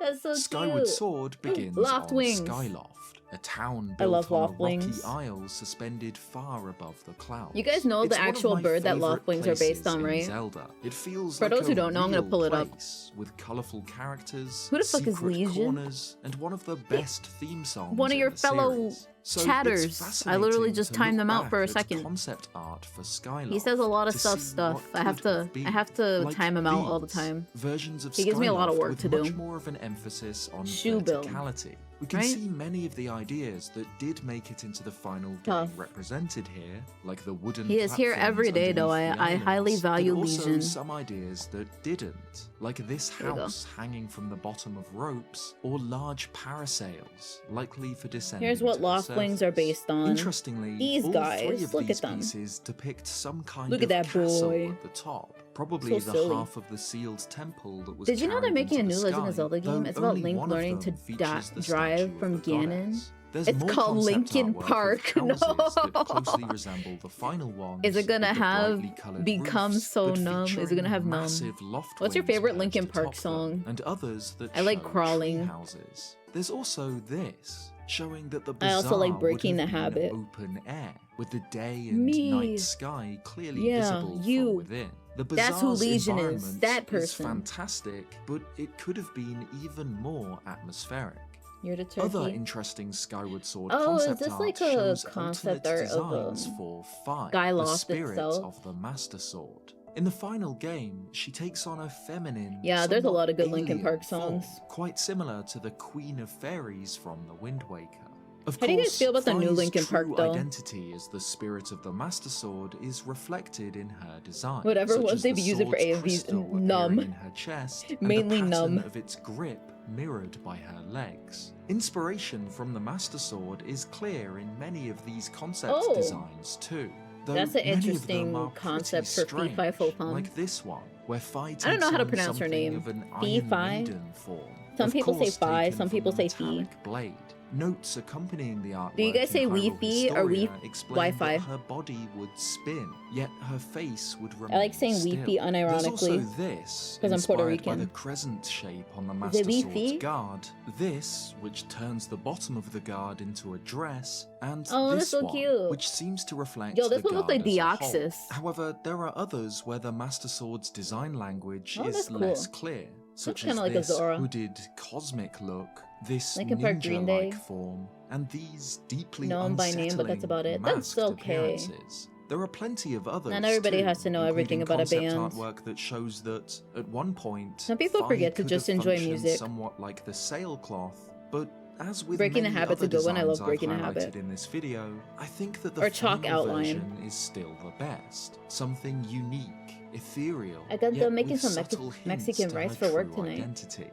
S1: That's so
S2: Skyward
S1: cute.
S2: Sword begins
S1: Loft
S2: on
S1: wings.
S2: Skyloft, a town
S1: I
S2: built
S1: love
S2: on a
S1: loft
S2: rocky
S1: wings.
S2: isle suspended far above the clouds.
S1: You guys know
S2: It's
S1: the
S2: one of
S1: actual
S2: my
S1: bird that loft
S2: favourite
S1: wings are based
S2: places
S1: on,
S2: in
S1: right?
S2: Zelda. It feels
S1: For
S2: like
S1: those who
S2: a
S1: don't know, I'm gonna
S2: real
S1: pull it up.
S2: place with colourful characters,
S1: Who the fuck is
S2: secret
S1: Legion?
S2: corners, and one of the best theme songs
S1: One of
S2: in
S1: your
S2: the
S1: fellow
S2: series. So it's
S1: chatters. I literally
S2: fascinating
S1: just
S2: to
S1: timed
S2: look
S1: them out
S2: back
S1: for a
S2: at
S1: second.
S2: Concept art for Skyloft
S1: He says a lot of
S2: to
S1: stuff.
S2: see what
S1: I have
S2: could
S1: to.
S2: have been.
S1: I have to
S2: Like
S1: time him out all the
S2: these
S1: time.
S2: Versions of
S1: He gives me a lot of
S2: Skyloft
S1: work
S2: with
S1: to do.
S2: much more of an emphasis on
S1: Shoe build.
S2: verticality. We can
S1: Right?
S2: see many of the ideas that did make it into the final game
S1: Tough.
S2: represented here, like the wooden
S1: He is here
S2: platforms
S1: every day, though.
S2: underneath the
S1: I highly
S2: islands,
S1: value
S2: but also
S1: Legion.
S2: some ideas that didn't, like this
S1: There you go.
S2: house hanging from the bottom of ropes, or large parasails, likely for descending
S1: Here's what
S2: to the
S1: loft wings are
S2: surface.
S1: based on.
S2: Interestingly,
S1: These
S2: all
S1: guys,
S2: three of
S1: look
S2: these
S1: at them.
S2: pieces depict some kind
S1: Look
S2: of
S1: at that
S2: castle
S1: boy.
S2: at the top. Probably
S1: So
S2: the
S1: silly.
S2: half of the sealed temple that was
S1: Did you know they're
S2: carried
S1: making a
S2: into
S1: new
S2: the
S1: Legend of
S2: sky,
S1: Zelda game?
S2: though
S1: It's about
S2: only
S1: Link
S2: one of
S1: learning to
S2: them features the
S1: drive
S2: statue
S1: from
S2: of the
S1: Ganon.
S2: goddess. There's
S1: It's
S2: more
S1: called
S2: concept
S1: Linkin
S2: artwork of
S1: Park.
S2: houses that
S1: No.
S2: closely resemble the final ones,
S1: Is it gonna
S2: with the
S1: have
S2: brightly coloured
S1: Become
S2: roofs,
S1: So
S2: but
S1: Numb? Is it
S2: featuring
S1: gonna have Numb?
S2: massive loft
S1: What's your
S2: wings
S1: favorite
S2: perched
S1: Linkin Park
S2: atop them,
S1: song?
S2: and others that
S1: I like
S2: show
S1: Crawling.
S2: tree houses. There's also this, showing that the
S1: I also like
S2: bazaar
S1: Breaking
S2: would
S1: the
S2: have been
S1: Habit.
S2: open air, with the day and
S1: Me.
S2: night sky clearly
S1: Yeah,
S2: visible
S1: you.
S2: from within. The
S1: That's who
S2: bazaar's
S1: Legion is,
S2: environment
S1: that person.
S2: fantastic, but it could have been even more atmospheric.
S1: You're the
S2: Other
S1: turkey.
S2: interesting Skyward Sword
S1: Oh, is
S2: concept
S1: this
S2: art
S1: like a
S2: shows
S1: concept
S2: alternate
S1: art of,
S2: designs for Fi,
S1: Guy
S2: the
S1: Loft
S2: spirit
S1: itself?
S2: of the Master Sword. In the final game, she takes on a feminine,
S1: Yeah, there's a lot of good
S2: somewhat
S1: Linkin Park
S2: alien form,
S1: songs.
S2: quite similar to the Queen of Fairies from the Wind Waker. Of
S1: How do you guys
S2: course,
S1: feel about the new
S2: Fi's
S1: Linkin Park,
S2: true
S1: though?
S2: identity as the spirit of the Master Sword is reflected in her design.
S1: Whatever it
S2: such
S1: was
S2: as
S1: they
S2: the
S1: be using for
S2: sword's
S1: AMVs,
S2: crystal appearing
S1: numb.
S2: in her chest, and
S1: Mainly
S2: the pattern
S1: numb.
S2: of its grip mirrored by her legs. Inspiration from the Master Sword is clear in many of these concept
S1: Oh.
S2: designs too. Though
S1: That's an
S2: many of them
S1: interesting
S2: are pretty
S1: concept for
S2: strange,
S1: Fi Fofum.
S2: like this one, where Fi takes
S1: I don't know how to
S2: on
S1: pronounce her
S2: something
S1: name.
S2: of an
S1: Fi
S2: Iron
S1: Fi?
S2: Maiden form.
S1: Some
S2: Of
S1: people say
S2: course
S1: Fi,
S2: taken
S1: some
S2: from
S1: people
S2: the
S1: say Fi.
S2: metallic blade. Notes accompanying the artwork
S1: Do you guys say
S2: in
S1: Wii
S2: Hyrule
S1: Fi or Wii
S2: Historia explain
S1: Wi-Fi?
S2: that her body would spin, yet her face would remain
S1: I like saying
S2: still.
S1: Wi-Fi
S2: There's also
S1: unironically.
S2: this,
S1: 'Cause I'm Puerto
S2: inspired by
S1: Rican.
S2: the crescent shape on the
S1: Is
S2: Master
S1: it
S2: Sword's
S1: Wi-Fi?
S2: guard. This, which turns the bottom of the guard into a dress, and
S1: Oh, that's
S2: this
S1: so
S2: one,
S1: cute.
S2: which seems to reflect
S1: Yo, this
S2: the
S1: one looks
S2: guard
S1: like
S2: as a whole.
S1: Deoxys.
S2: However, there are others where the Master Sword's design language
S1: Oh,
S2: is
S1: that's cool.
S2: less clear, such
S1: kinda
S2: as
S1: like a
S2: this
S1: Zora.
S2: hooded cosmic look, this
S1: Linkin Park, Green Day.
S2: ninja-like form, and these deeply
S1: Known by name, but that's about it. That's
S2: masked
S1: okay.
S2: appearances. There are plenty of others.
S1: Not everybody
S2: too,
S1: has to know everything
S2: including
S1: about a
S2: concept
S1: band.
S2: artwork that shows that at one point,
S1: Some people
S2: Fi
S1: forget to
S2: could
S1: just
S2: have
S1: enjoy
S2: functioned
S1: music.
S2: somewhat like the sailcloth, but as with
S1: Breaking the
S2: many
S1: Habit's a
S2: other
S1: good one. I love
S2: designs I've
S1: Breaking the
S2: highlighted
S1: Habit.
S2: in this video, I think that the
S1: Or Chalk
S2: final
S1: Outline.
S2: version is still the best. Something unique, ethereal.
S1: I got
S2: yet
S1: them making
S2: with
S1: some
S2: subtle hints
S1: Mexican
S2: to
S1: rice
S2: her
S1: for work
S2: true
S1: tonight.
S2: identity.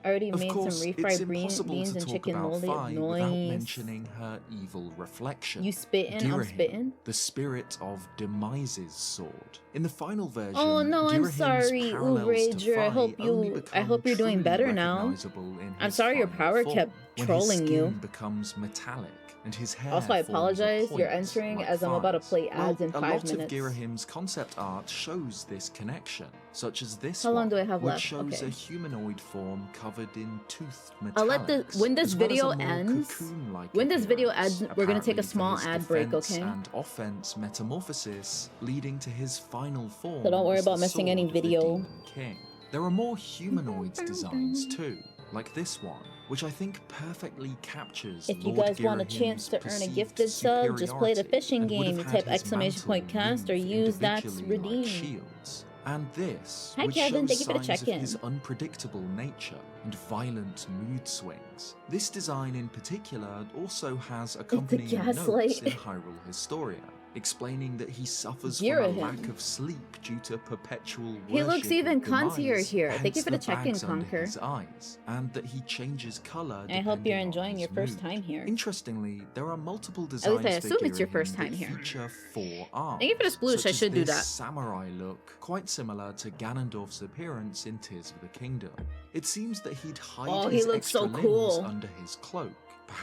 S1: I already
S2: Of
S1: made
S2: course,
S1: some
S2: it's
S1: refried
S2: impossible
S1: beans
S2: to
S1: and
S2: talk
S1: chicken
S2: about
S1: moldy.
S2: Fi without
S1: Nice.
S2: mentioning her evil reflection.
S1: You spitting? I'm
S2: Dirahim,
S1: spitting.
S2: the spirit of Demise's sword. In the final version,
S1: Oh no, I'm
S2: Dirahim's
S1: sorry,
S2: parallels to
S1: Rager. I
S2: Fi
S1: hope
S2: only
S1: you. I
S2: become
S1: hope you're doing
S2: truly
S1: better now.
S2: recognizable in
S1: I'm
S2: his
S1: sorry your
S2: final
S1: power
S2: form,
S1: kept
S2: when
S1: trolling
S2: his
S1: you.
S2: skin becomes metallic and his hair
S1: Also, I
S2: forms a
S1: apologize. You're
S2: point
S1: entering
S2: like
S1: as I'm about to
S2: Fi's.
S1: play ads
S2: Well,
S1: in 5
S2: a lot
S1: minutes.
S2: of Girahim's concept art shows this connection, such as this
S1: How long
S2: one,
S1: do I have
S2: which
S1: left?
S2: shows
S1: Okay.
S2: a humanoid form covered in toothed metallics.
S1: I'll let the when this
S2: as well as
S1: video
S2: a more
S1: ends.
S2: cocoon-like
S1: When this video
S2: appearance,
S1: ends, we're gonna take a
S2: apparently for
S1: small
S2: his
S1: ad break,
S2: defense
S1: okay?
S2: And offense metamorphosis, leading to his final form.
S1: So don't worry
S2: as the
S1: about missing any
S2: sword of the
S1: video.
S2: Demon King. There are more humanoids designs too, like this one, which I think perfectly captures
S1: If you
S2: Lord
S1: guys want a chance to
S2: Girahim's
S1: earn a
S2: perceived
S1: gifted sub, just play the
S2: superiority
S1: fishing
S2: and would
S1: game.
S2: have
S1: You
S2: had
S1: type
S2: his
S1: exclamation point
S2: mantle
S1: cast or
S2: weaved
S1: use that
S2: individually like
S1: redeem.
S2: shields. And this
S1: Hi,
S2: which
S1: Kevin.
S2: shows
S1: Thank you for the
S2: signs of
S1: check-in.
S2: his unpredictable nature and violent mood swings. This design in particular also has accompanying notes
S1: gaslight.
S2: in Hyrule Historia, explaining that he suffers from a
S1: Girahim.
S2: lack of sleep due to perpetual
S1: He looks
S2: worship
S1: even
S2: of demise,
S1: contier here. Thank you
S2: hence
S1: for the check-in,
S2: bags under
S1: Conquer.
S2: his eyes, and that he changes color.
S1: I hope you're
S2: depending on
S1: enjoying
S2: his
S1: your first
S2: mood.
S1: time here.
S2: Interestingly, there are multiple
S1: At least
S2: designs
S1: I assume
S2: for
S1: it's your
S2: Girahim
S1: first time
S2: that
S1: here.
S2: feature 4 arms.
S1: Thank you for the sploosh,
S2: such
S1: I
S2: as
S1: should do
S2: this
S1: that.
S2: samurai look, quite similar to Ganondorf's appearance in Tears of the Kingdom. It seems that he'd hide
S1: Oh, he
S2: his
S1: looks
S2: extra
S1: so
S2: limbs
S1: cool.
S2: under his cloak.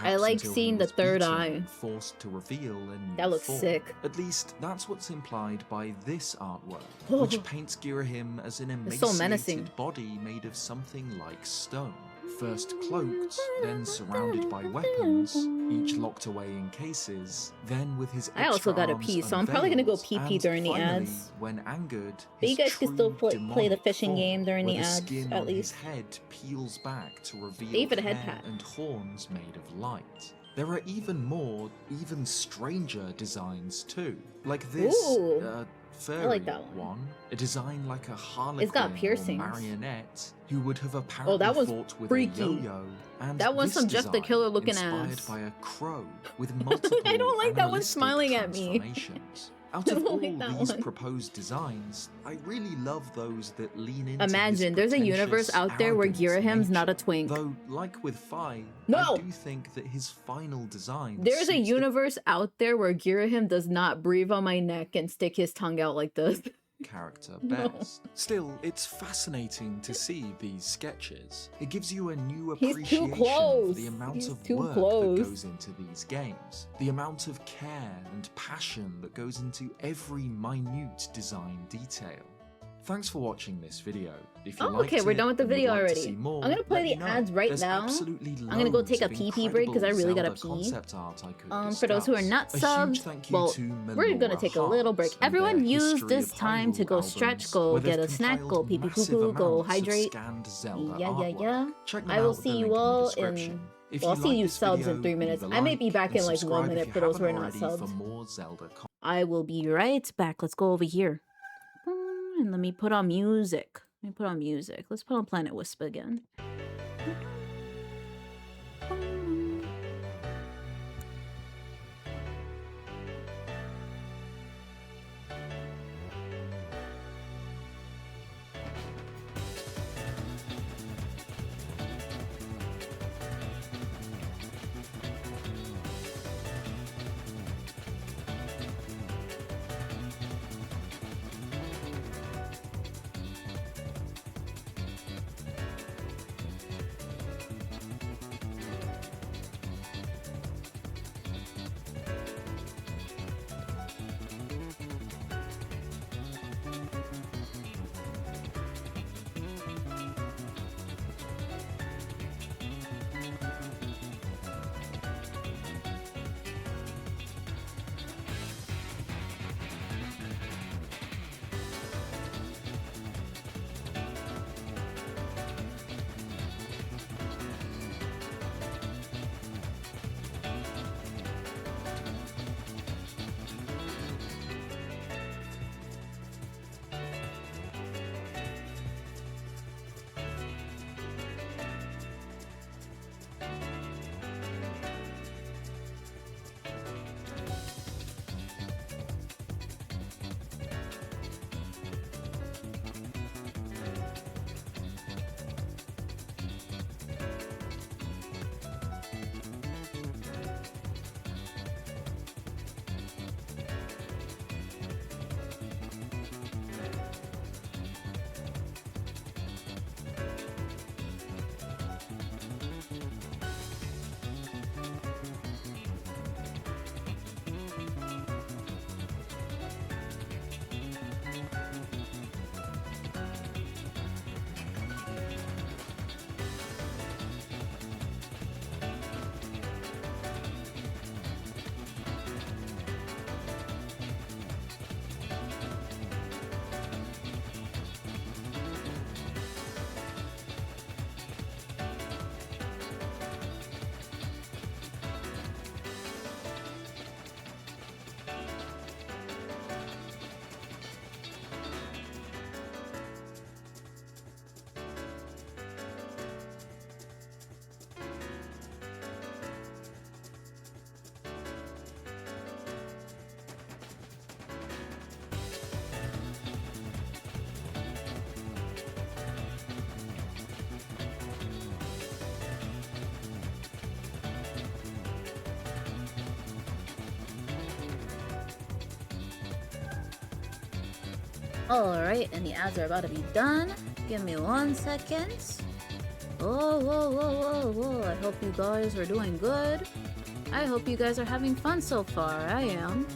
S1: I like
S2: until he
S1: seeing the
S2: was
S1: third
S2: beaten
S1: eye.
S2: and forced to reveal a new
S1: That looks
S2: form.
S1: sick.
S2: At least that's what's implied by this artwork,
S1: Oh.
S2: which paints Girahim as an
S1: It's so
S2: emaciated
S1: menacing.
S2: body made of something like stone. First cloaked, then surrounded by weapons, each locked away in cases, then with his
S1: I also
S2: extra
S1: got a
S2: arms
S1: pee, so I'm probably gonna go
S2: unveiled,
S1: pee
S2: and
S1: during the
S2: finally,
S1: ads.
S2: when angered,
S1: But you
S2: his
S1: guys can still
S2: true
S1: play the
S2: demonic
S1: fishing
S2: form,
S1: game during
S2: where
S1: the ads,
S2: skin
S1: at
S2: on
S1: least.
S2: his head peels back to reveal
S1: Thank you for the head
S2: hair
S1: pat.
S2: and horns made of light. There are even more, even stranger designs too, like this
S1: Ooh.
S2: furry
S1: like that one.
S2: one, a design like a harlequin
S1: It's got
S2: or
S1: piercings.
S2: marionette who would have apparently
S1: that one's
S2: fought with
S1: freaky.
S2: a yo-yo. And
S1: That one's
S2: this
S1: some Jeff the
S2: design
S1: Killer looking
S2: inspired
S1: ass.
S2: by a crow with multiple
S1: I don't like that one
S2: animalistic
S1: smiling at me.
S2: transformations. Out
S1: I
S2: of
S1: don't
S2: all
S1: like that
S2: these
S1: one.
S2: proposed designs, I really love those that lean into his
S1: Imagine, there's a universe
S2: pretentious,
S1: out there where
S2: arrogant
S1: Girahim's not a
S2: nature.
S1: twink.
S2: Though, like with Fi,
S1: No!
S2: I do think that his final design
S1: There's a
S2: suits the
S1: universe out there where Girahim does not breathe on my neck and stick his tongue out like this.
S2: character
S1: No.
S2: best. Still, it's fascinating to see these sketches. It gives you a new
S1: He's too
S2: appreciation
S1: close.
S2: of the amount
S1: He's
S2: of
S1: too
S2: work
S1: close.
S2: that goes into these games, the amount of care and passion that goes into every minute design detail. Thanks for watching this video. If you
S1: Oh,
S2: liked
S1: okay, we're
S2: it
S1: done with the
S2: and would
S1: video
S2: like to
S1: already.
S2: see more,
S1: I'm gonna play
S2: let me
S1: the
S2: know.
S1: ads right
S2: There's
S1: now.
S2: absolutely
S1: I'm gonna go
S2: loads
S1: take a
S2: of
S1: pee break 'cause I really gotta
S2: incredible
S1: pee.
S2: Zelda concept art I could
S1: For those who are
S2: discuss.
S1: not
S2: A huge
S1: subbed,
S2: thank you
S1: well,
S2: to
S1: we're gonna
S2: Melora
S1: take a little break.
S2: Heart and
S1: Everyone
S2: their
S1: use
S2: History
S1: this
S2: of
S1: time to
S2: Hyrule
S1: go stretch,
S2: albums,
S1: go
S2: where
S1: get
S2: they've
S1: a snack,
S2: compiled
S1: go pee pee poo
S2: massive
S1: poo, go
S2: amounts of
S1: hydrate.
S2: scanned Zelda
S1: Yeah,
S2: artwork. Check them
S1: I will
S2: out with
S1: see
S2: the
S1: you
S2: link in the
S1: all
S2: description.
S1: in.
S2: If
S1: Well, I'll
S2: you
S1: see
S2: like
S1: you
S2: this
S1: subs
S2: video,
S1: in 3 minutes.
S2: leave a
S1: I may be
S2: like
S1: back
S2: and
S1: in like 1
S2: subscribe if
S1: minute
S2: you
S1: for those who are
S2: haven't
S1: not
S2: already
S1: subbed.
S2: for more Zelda content.
S1: I will be right back. Let's go over here. And let me put on music. Let's put on Planet Wisp again. Alright, and the ads are about to be done. Give me 1 second. Whoa, whoa, whoa, whoa, whoa. I hope you guys are doing good. I hope you guys are having fun so far. I am.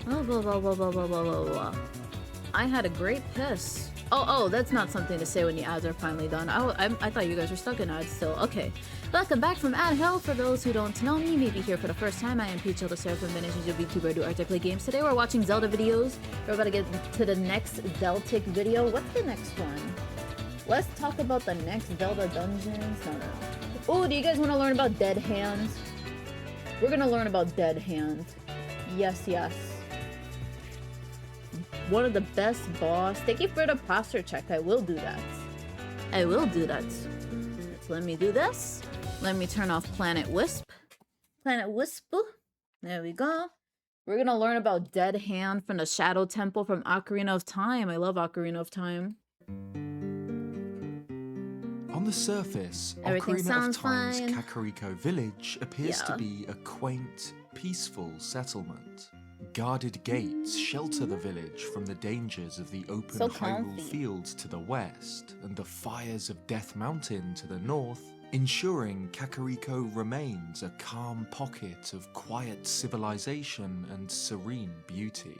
S1: Oh, whoa, whoa, whoa, whoa, whoa, whoa, whoa, whoa. I had a great piss. Oh, that's not something to say when the ads are finally done. I thought you guys were stuck in ads still. Okay. Welcome back from ad hell. For those who don't know me, maybe here for the first time, I am Peachael, the Seraphim, banished VTuber, do art, I play games. Today we're watching Zelda videos. We're about to get to the next Zeltik video. What's the next one? Let's talk about the next Zelda dungeons. No. Oh, do you guys want to learn about Dead Hand? We're gonna learn about Dead Hand. Yes. One of the best boss. Thank you for the posture check. I will do that. Let me do this. Let me turn off Planet Wisp. There we go. We're gonna learn about Dead Hand from the Shadow Temple from Ocarina of Time. I love Ocarina of Time.
S2: On the surface,
S1: Everything
S2: Ocarina
S1: sounds
S2: of Time's
S1: fine.
S2: Kakariko village appears to
S1: Yeah.
S2: be a quaint, peaceful settlement. Guarded gates shelter the village from the dangers of the open
S1: So
S2: Hyrule
S1: comfy.
S2: Fields to the west and the fires of Death Mountain to the north, ensuring Kakariko remains a calm pocket of quiet civilization and serene beauty.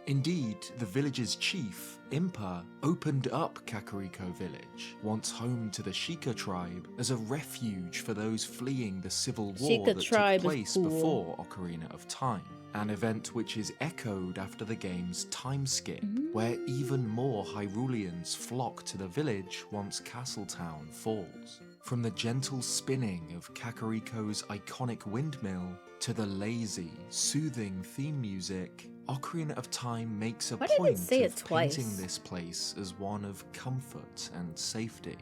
S2: Indeed, the village's chief, Impa, opened up Kakariko Village, once home to the Sheikah tribe, as a refuge for those fleeing the civil war
S1: Sheikah
S2: that
S1: tribe
S2: took
S1: is
S2: place
S1: cool.
S2: before Ocarina of Time, an event which is echoed after the game's time skip, where even more Hyruleans flock to the village once Castletown falls. From the gentle spinning of Kakariko's iconic windmill to the lazy, soothing theme music, Ocarina of Time makes a
S1: Why did it
S2: point
S1: say
S2: of
S1: it twice?
S2: painting this place as one of comfort and safety.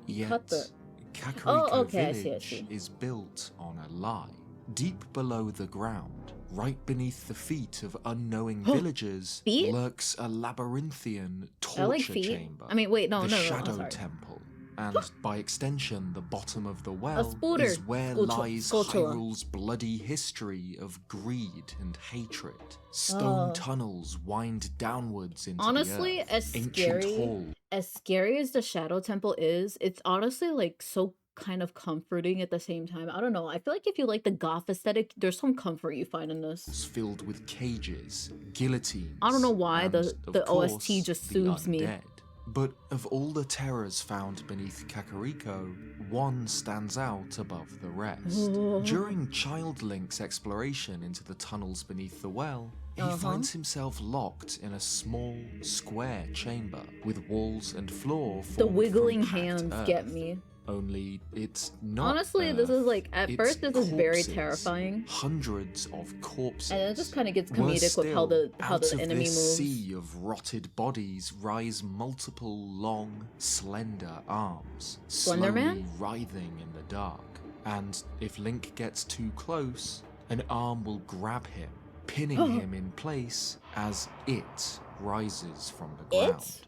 S2: Yet,
S1: Cut the-
S2: Kakariko
S1: Oh, okay, I
S2: Village
S1: see.
S2: is built on a lie. Deep below the ground, right beneath the feet of unknowing villagers,
S1: Feet?
S2: lurks a labyrinthian
S1: I like
S2: torture
S1: feet.
S2: chamber.
S1: I mean, wait, no,
S2: the
S1: no,
S2: Shadow
S1: sorry.
S2: Temple. And by extension, the bottom of the well
S1: spooter.
S2: is where lies
S1: Sculptura.
S2: Hyrule's bloody history of greed and hatred. Stone
S1: Oh.
S2: tunnels wind downwards into
S1: Honestly,
S2: the earth.
S1: as
S2: Ancient
S1: scary
S2: hall
S1: as scary as the Shadow Temple is, it's honestly like so kind of comforting at the same time. I don't know. I feel like if you like the goth aesthetic, there's some comfort you find in this.
S2: filled with cages, guillotines.
S1: I don't know why
S2: and,
S1: the
S2: of
S1: OST
S2: course,
S1: just
S2: the
S1: soothes me.
S2: undead. But of all the terrors found beneath Kakariko, one stands out above the rest. During Child Link's exploration into the tunnels beneath the well, he finds himself locked in a small, square chamber with walls and floor
S1: The
S2: formed from
S1: wiggling
S2: packed
S1: hands
S2: earth.
S1: get me.
S2: Only it's not.
S1: Honestly, this is like at
S2: it's
S1: first this is very
S2: corpses.
S1: terrifying.
S2: Hundreds of corpses.
S1: And it just kind of gets
S2: Worse
S1: comedic with how
S2: still,
S1: how
S2: out
S1: the
S2: of
S1: enemy
S2: this
S1: moves.
S2: sea of rotted bodies rise multiple long, slender arms,
S1: Slender
S2: slowly
S1: Man?
S2: writhing in the dark. And if Link gets too close, an arm will grab him, pinning him in place as it rises from the
S1: It?
S2: ground.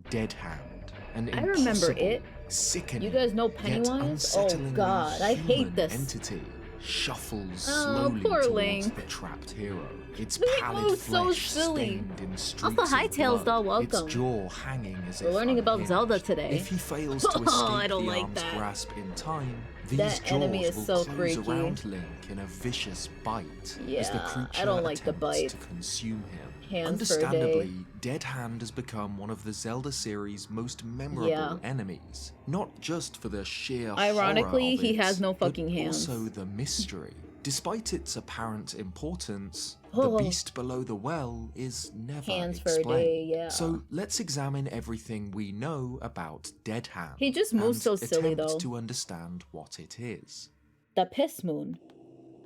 S2: Dead Hand. An
S1: I remember
S2: impossible,
S1: it.
S2: sickening,
S1: You guys know
S2: yet
S1: Pennywise? Oh
S2: unsettlingly
S1: god, I hate
S2: human
S1: this.
S2: entity shuffles
S1: Oh,
S2: slowly
S1: poor
S2: towards
S1: Link.
S2: the trapped hero. Its
S1: Link
S2: pallid
S1: moves so
S2: flesh
S1: silly.
S2: stained in streaks
S1: Also, hi,
S2: of
S1: Tails
S2: blood,
S1: doll, welcome.
S2: Its jaw hanging as
S1: We're
S2: if
S1: learning about
S2: unhinged.
S1: Zelda today.
S2: If he fails to escape
S1: Oh, I don't
S2: the
S1: like
S2: arm's
S1: that.
S2: grasp in time, these
S1: That
S2: jaws
S1: enemy is
S2: will
S1: so
S2: close
S1: freaky.
S2: around Link in a vicious bite as the
S1: Yeah,
S2: creature
S1: I don't like the
S2: attempts
S1: bite.
S2: to consume him.
S1: Hands for a day.
S2: Understandably, Dead Hand has become one of the Zelda series' most memorable
S1: Yeah.
S2: enemies. Not just for the sheer
S1: Ironically,
S2: horror of
S1: he
S2: it,
S1: has no
S2: but
S1: fucking hands.
S2: also the mystery. Despite its apparent importance,
S1: Oh.
S2: the beast below the well is never
S1: Hands for a
S2: explained.
S1: day, yeah.
S2: So let's examine everything we know about Dead Hand.
S1: He just moves
S2: and
S1: so silly,
S2: attempt
S1: though.
S2: to understand what it is.
S1: The Piss Moon.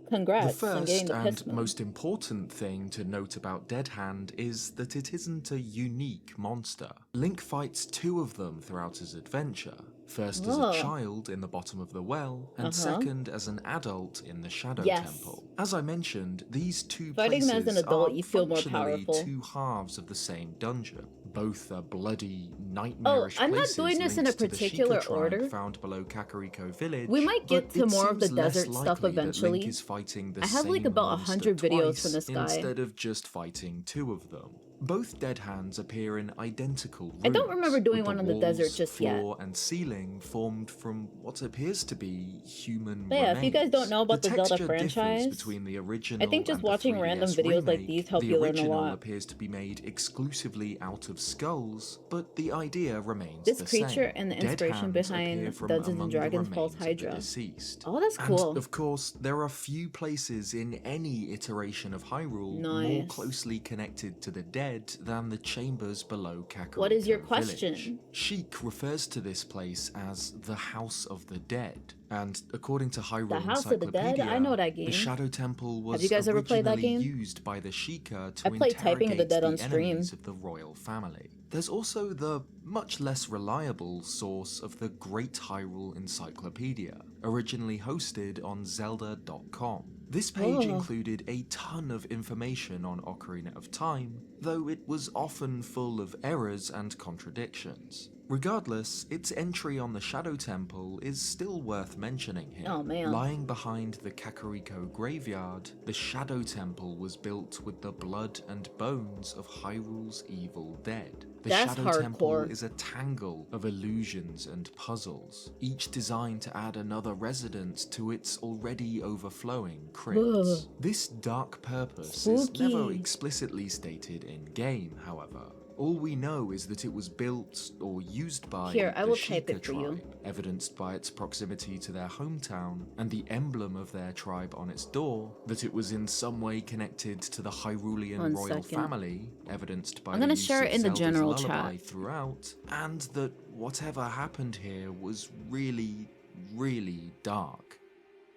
S1: Congrats
S2: The
S1: on getting
S2: first
S1: the Piss
S2: and
S1: Moon.
S2: most important thing to note about Dead Hand is that it isn't a unique monster. Link fights two of them throughout his adventure. First as
S1: Oh.
S2: a child in the bottom of the well, and second as an adult in the Shadow
S1: Yes.
S2: Temple. As I mentioned, these two
S1: Fighting him
S2: places
S1: as an adult,
S2: are
S1: you feel more
S2: functionally
S1: powerful.
S2: two halves of the same dungeon. Both are bloody,
S1: Oh,
S2: nightmarish
S1: I'm not
S2: places
S1: doing this in a
S2: linked to the
S1: particular
S2: Sheikah tribe
S1: order.
S2: found below Kakariko Village.
S1: We might get
S2: but
S1: to
S2: it
S1: more of the
S2: seems less
S1: desert stuff
S2: likely that
S1: eventually.
S2: Link is fighting the
S1: I have, like,
S2: same
S1: about
S2: monster
S1: 100 videos
S2: twice
S1: from this guy.
S2: instead of just fighting two of them. Both dead hands appear in identical rooms.
S1: I don't remember doing
S2: with
S1: one
S2: the
S1: on the desert
S2: walls,
S1: just yet.
S2: floor, and ceiling formed from what appears to be human
S1: But yeah, if you guys don't
S2: remains.
S1: know about the Zelda
S2: texture
S1: franchise,
S2: differs between the original
S1: I think just
S2: and the
S1: watching
S2: 3DS
S1: random videos like
S2: remake.
S1: these help
S2: The
S1: you learn a
S2: original
S1: lot.
S2: appears to be made exclusively out of skulls, but the idea remains
S1: This
S2: the
S1: creature
S2: same.
S1: and the
S2: Dead
S1: inspiration
S2: hands
S1: behind
S2: appear from
S1: Dungeons
S2: among
S1: and
S2: the
S1: Dragons False
S2: remains of the
S1: Hydra.
S2: deceased.
S1: Oh, that's
S2: And
S1: cool.
S2: of course, there are few places in any iteration of Hyrule more
S1: Nice.
S2: closely connected to the dead than the chambers below Kakariko
S1: What is your
S2: Village.
S1: question?
S2: Sheik refers to this place as the House of the Dead, and according to Hyrule
S1: House of the Dead?
S2: Encyclopedia,
S1: I know that
S2: the
S1: game.
S2: Shadow Temple was
S1: you guys ever played that
S2: originally
S1: game?
S2: used by the Sheikah to
S1: I played Typing of the
S2: interrogate
S1: Dead on
S2: the
S1: stream.
S2: enemies of the royal family. There's also the much less reliable source of the Great Hyrule Encyclopedia, originally hosted on Zelda.com. This page
S1: Oh.
S2: included a ton of information on Ocarina of Time, though it was often full of errors and contradictions. Regardless, its entry on the Shadow Temple is still worth mentioning here.
S1: Oh, man.
S2: Lying behind the Kakariko graveyard, the Shadow Temple was built with the blood and bones of Hyrule's evil dead. The
S1: That's
S2: Shadow Temple
S1: hardcore.
S2: is a tangle of illusions and puzzles, each designed to add another resident to its already overflowing crypts.
S1: Ugh.
S2: This dark purpose
S1: Spooky.
S2: is never explicitly stated in-game, however. All we know is that it was built or used by
S1: Here, I
S2: the
S1: will type
S2: Sheikah
S1: it for you.
S2: tribe, evidenced by its proximity to their hometown and the emblem of their tribe on its door, that it was in some way connected to the Hyrulean
S1: One
S2: royal
S1: second.
S2: family, evidenced by
S1: I'm
S2: the
S1: gonna
S2: use
S1: share
S2: of
S1: it in the
S2: Zelda's
S1: general
S2: lullaby
S1: chat.
S2: throughout, and that whatever happened here was really, really dark.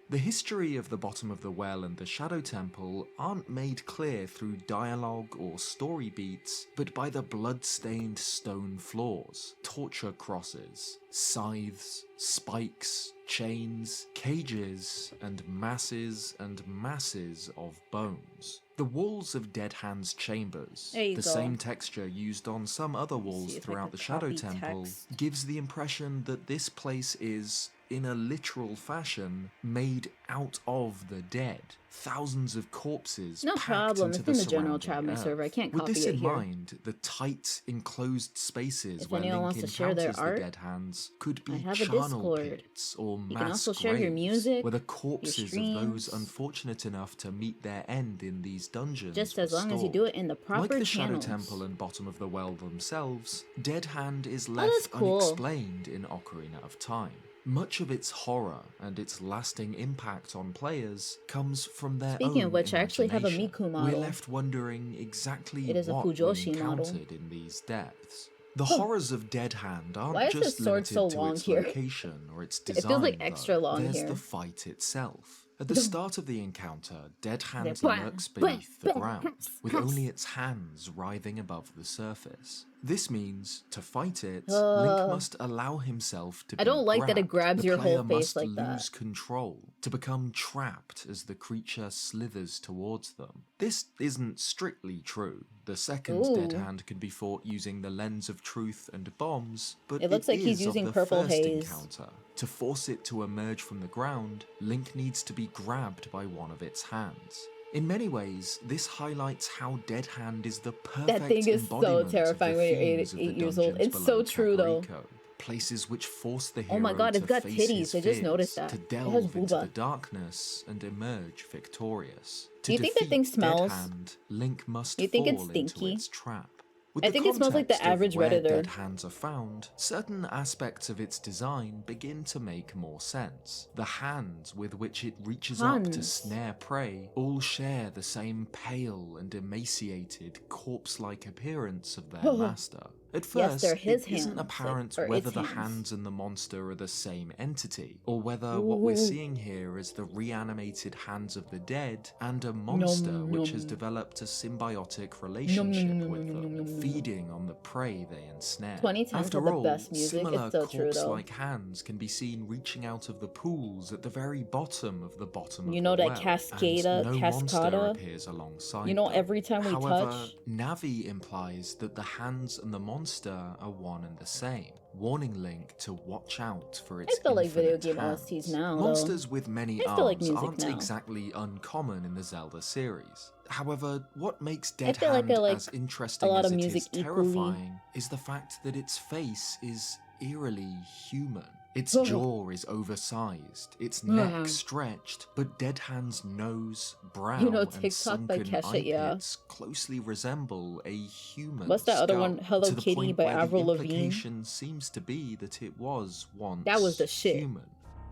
S2: The history of the bottom of the well and the Shadow Temple aren't made clear through dialogue or story beats, but by the blood-stained stone floors, torture crosses, scythes, spikes, chains, cages, and masses of bones. The walls of Dead Hand's chambers,
S1: There you
S2: the
S1: go.
S2: same texture used on some other walls
S1: see if I
S2: throughout
S1: can
S2: the Shadow
S1: copy
S2: Temple,
S1: text.
S2: gives the impression that this place is, in a literal fashion, made out of the dead. Thousands of corpses
S1: No
S2: packed
S1: problem,
S2: into
S1: it's in the general
S2: surrounding
S1: chat of my
S2: earth.
S1: server. I can't
S2: With
S1: copy
S2: this
S1: it
S2: in
S1: here.
S2: mind, the tight, enclosed spaces
S1: If
S2: where
S1: anyone
S2: Link
S1: wants to share their
S2: encounters the
S1: art,
S2: dead hands could
S1: I
S2: be
S1: have a
S2: charnel
S1: Discord.
S2: pits or
S1: You
S2: mass
S1: can also share your
S2: graves,
S1: music,
S2: where the corpses of those
S1: streams.
S2: unfortunate enough to meet their end in these dungeons
S1: Just
S2: were
S1: as long as you
S2: stored.
S1: do it in the proper
S2: Like the
S1: channels.
S2: Shadow Temple and Bottom of the Well themselves, Dead Hand is
S1: that's
S2: left
S1: cool.
S2: unexplained in Ocarina of Time. Much of its horror and its lasting impact on players comes from their
S1: Speaking
S2: own
S1: of which, I actually have a
S2: imagination.
S1: Miku
S2: We're
S1: model.
S2: left wondering exactly
S1: It is a
S2: what we
S1: Fujoshi model.
S2: encountered in these depths. The horrors of Dead Hand aren't
S1: Why is
S2: just
S1: this sword
S2: limited
S1: so
S2: to
S1: long
S2: its
S1: here?
S2: location or its
S1: It
S2: design.
S1: feels like extra
S2: though.
S1: long
S2: There's
S1: here.
S2: the fight itself. At the start of the encounter, Dead Hand
S1: Blah,
S2: lurks
S1: blah,
S2: beneath the
S1: blah,
S2: ground, with only its hands writhing above the surface. This means, to fight it, Link must allow himself to be
S1: I don't like that it
S2: grabbed.
S1: grabs
S2: The
S1: your
S2: player
S1: whole face
S2: must
S1: like that.
S2: lose control, to become trapped as the creature slithers towards them. This isn't strictly true. The second Dead
S1: Ooh.
S2: Hand can be fought using the Lens of Truth and bombs, but
S1: It looks like he's
S2: is of
S1: using
S2: the
S1: purple
S2: first
S1: haze.
S2: encounter. To force it to emerge from the ground, Link needs to be grabbed by one of its hands. In many ways, this highlights how Dead Hand is the perfect
S1: thing is so
S2: embodiment
S1: terrifying
S2: of the
S1: when you're
S2: themes of the
S1: 8 years old.
S2: dungeons
S1: It's so
S2: below
S1: true, though.
S2: Kakariko. Places which force the hero
S1: Oh my god, it's
S2: to
S1: got
S2: face
S1: titties.
S2: his
S1: I just
S2: fears,
S1: noticed that.
S2: to
S1: It has
S2: delve into
S1: booba.
S2: the darkness and emerge victorious.
S1: Do you think that thing
S2: defeat Dead
S1: smells?
S2: Hand, Link must
S1: You think it's
S2: fall into
S1: stinky?
S2: its trap. With
S1: I
S2: the
S1: think it smells like the
S2: context of
S1: average
S2: where
S1: Redditor.
S2: Dead hands are found, certain aspects of its design begin to make more sense. The hands with which it reaches up to
S1: Hands.
S2: snare prey all share the same pale and emaciated, corpse-like appearance of their master. At
S1: Yes,
S2: first,
S1: they're his
S2: it isn't
S1: hands,
S2: apparent
S1: like, or
S2: whether
S1: its
S2: the
S1: hands.
S2: hands and the monster are the same entity, or whether what we're
S1: Ooh.
S2: seeing here is the reanimated hands of the dead and a monster which has
S1: nom.
S2: developed a symbiotic relationship with them, feeding on the prey they ensnare.
S1: 2010s had
S2: After
S1: the
S2: all,
S1: best music.
S2: similar
S1: It's so true, though.
S2: corpse-like hands can be seen reaching out of the pools at the very bottom of the bottom
S1: You
S2: of
S1: know
S2: the
S1: that
S2: well,
S1: Cascada-
S2: and no monster
S1: Cascada?
S2: appears alongside
S1: You know,
S2: them.
S1: every time we
S2: However,
S1: touch-
S2: Navi implies that the hands and the monster monster are one and the same, warning Link to watch out for its
S1: I feel like video
S2: infinite
S1: game
S2: hands.
S1: OSTs now, though.
S2: Monsters with many
S1: I feel like
S2: arms
S1: music
S2: aren't
S1: now.
S2: exactly uncommon in the Zelda series. However, what makes Dead
S1: feel like
S2: Hand
S1: I like
S2: as interesting
S1: a lot
S2: as
S1: of
S2: it
S1: music
S2: is
S1: equally.
S2: terrifying is the fact that its face is eerily human. Its
S1: Oh.
S2: jaw is oversized, its
S1: Oh.
S2: neck stretched, but Dead Hand's nose, brow,
S1: You know,
S2: and
S1: TikTok by
S2: sunken
S1: Kesha,
S2: eye
S1: yeah.
S2: pits closely resemble a human
S1: What's that other one?
S2: skull,
S1: Hello
S2: to the
S1: Kitty
S2: point
S1: by
S2: where
S1: Avril
S2: the
S1: Lavigne.
S2: implication seems to be that it was once
S1: That was the shit.
S2: human.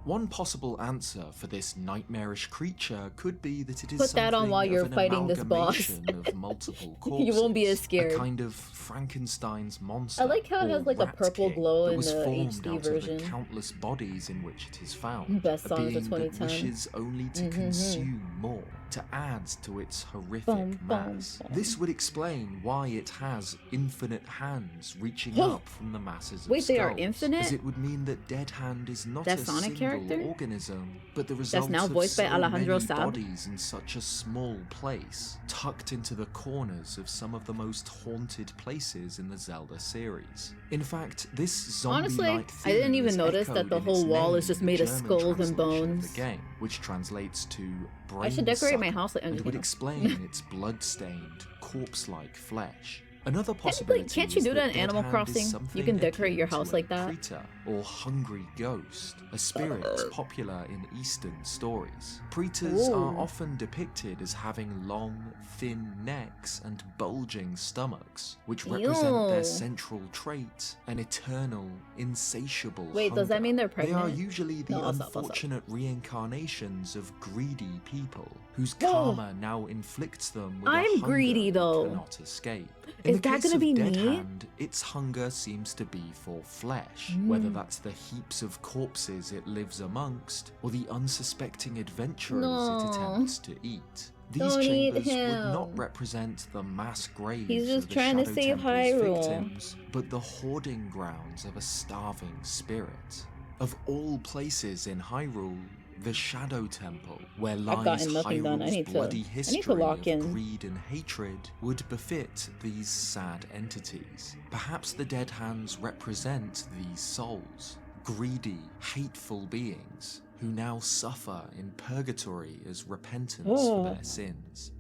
S2: One possible answer for this nightmarish creature could be that it is
S1: Put that on
S2: something
S1: while
S2: of
S1: you're
S2: an
S1: fighting this boss.
S2: amalgamation of multiple corpses.
S1: You won't be as scared.
S2: A kind of Frankenstein's monster.
S1: I like how it
S2: or
S1: has like a
S2: rat
S1: purple
S2: king
S1: glow
S2: that
S1: in
S2: was
S1: the
S2: formed
S1: HD
S2: out of
S1: version.
S2: the countless bodies in which it is found.
S1: Best
S2: A
S1: songs of
S2: being that
S1: 2010.
S2: wishes only to consume more, to add to its horrific
S1: Bum, bum,
S2: mass.
S1: bum.
S2: This would explain why it has infinite hands reaching
S1: Huh.
S2: up from the masses of
S1: Wait, they are
S2: skulls,
S1: infinite?
S2: as it would mean that Dead Hand is not
S1: That
S2: a
S1: Sonic
S2: single
S1: character?
S2: organism, but the result
S1: now
S2: of
S1: voiced by
S2: so
S1: Alejandro
S2: many
S1: Saab?
S2: bodies in such a small place, tucked into the corners of some of the most haunted places in the Zelda series. In fact, this zombie-like
S1: Honestly,
S2: theme
S1: I didn't even
S2: is
S1: notice that
S2: echoed
S1: the
S2: in
S1: whole
S2: its
S1: wall
S2: name
S1: is just
S2: in the
S1: made of
S2: German
S1: skulls and
S2: translation of
S1: bones.
S2: the game, which translates to brain
S1: I should decorate my
S2: sucker,
S1: house like
S2: and would
S1: Undertale.
S2: explain its blood-stained, corpse-like flesh. Another
S1: Technically,
S2: possibility
S1: can't you
S2: is
S1: do that in
S2: Dead
S1: Animal
S2: Hand
S1: Crossing?
S2: is
S1: You
S2: something
S1: can decorate
S2: akin
S1: your
S2: to
S1: house
S2: a
S1: like that.
S2: Preta, or hungry ghost, a spirit popular in Eastern stories. Pretas are
S1: Ooh.
S2: often depicted as having long, thin necks and bulging stomachs, which represent their
S1: Ew.
S2: central trait, an eternal, insatiable
S1: Wait, does that
S2: hunger.
S1: mean they're
S2: They are
S1: pregnant?
S2: usually the
S1: No, I'll stop, I'll stop.
S2: unfortunate reincarnations of greedy people, whose
S1: Whoa.
S2: karma now inflicts them with a
S1: I'm
S2: hunger
S1: greedy,
S2: they
S1: though.
S2: cannot escape. In
S1: Is
S2: the
S1: that
S2: case
S1: gonna
S2: of
S1: be
S2: Dead
S1: me?
S2: Hand, its hunger seems to be for flesh, whether that's the heaps of corpses it lives amongst, or the unsuspecting adventurers
S1: No.
S2: it attempts to eat. These
S1: Don't eat
S2: chambers would not
S1: him.
S2: represent the mass graves
S1: He's just
S2: of the
S1: trying to
S2: Shadow
S1: save
S2: Temple's
S1: Hyrule.
S2: victims, but the hoarding grounds of a starving spirit. Of all places in Hyrule, the Shadow Temple, where lies
S1: gotten nothing done. I
S2: Hyrule's
S1: need to-
S2: bloody
S1: I need to
S2: history
S1: lock
S2: of
S1: in.
S2: greed and hatred, would befit these sad entities. Perhaps the Dead Hands represent these souls, greedy, hateful beings who now suffer in purgatory as repentance for their sins.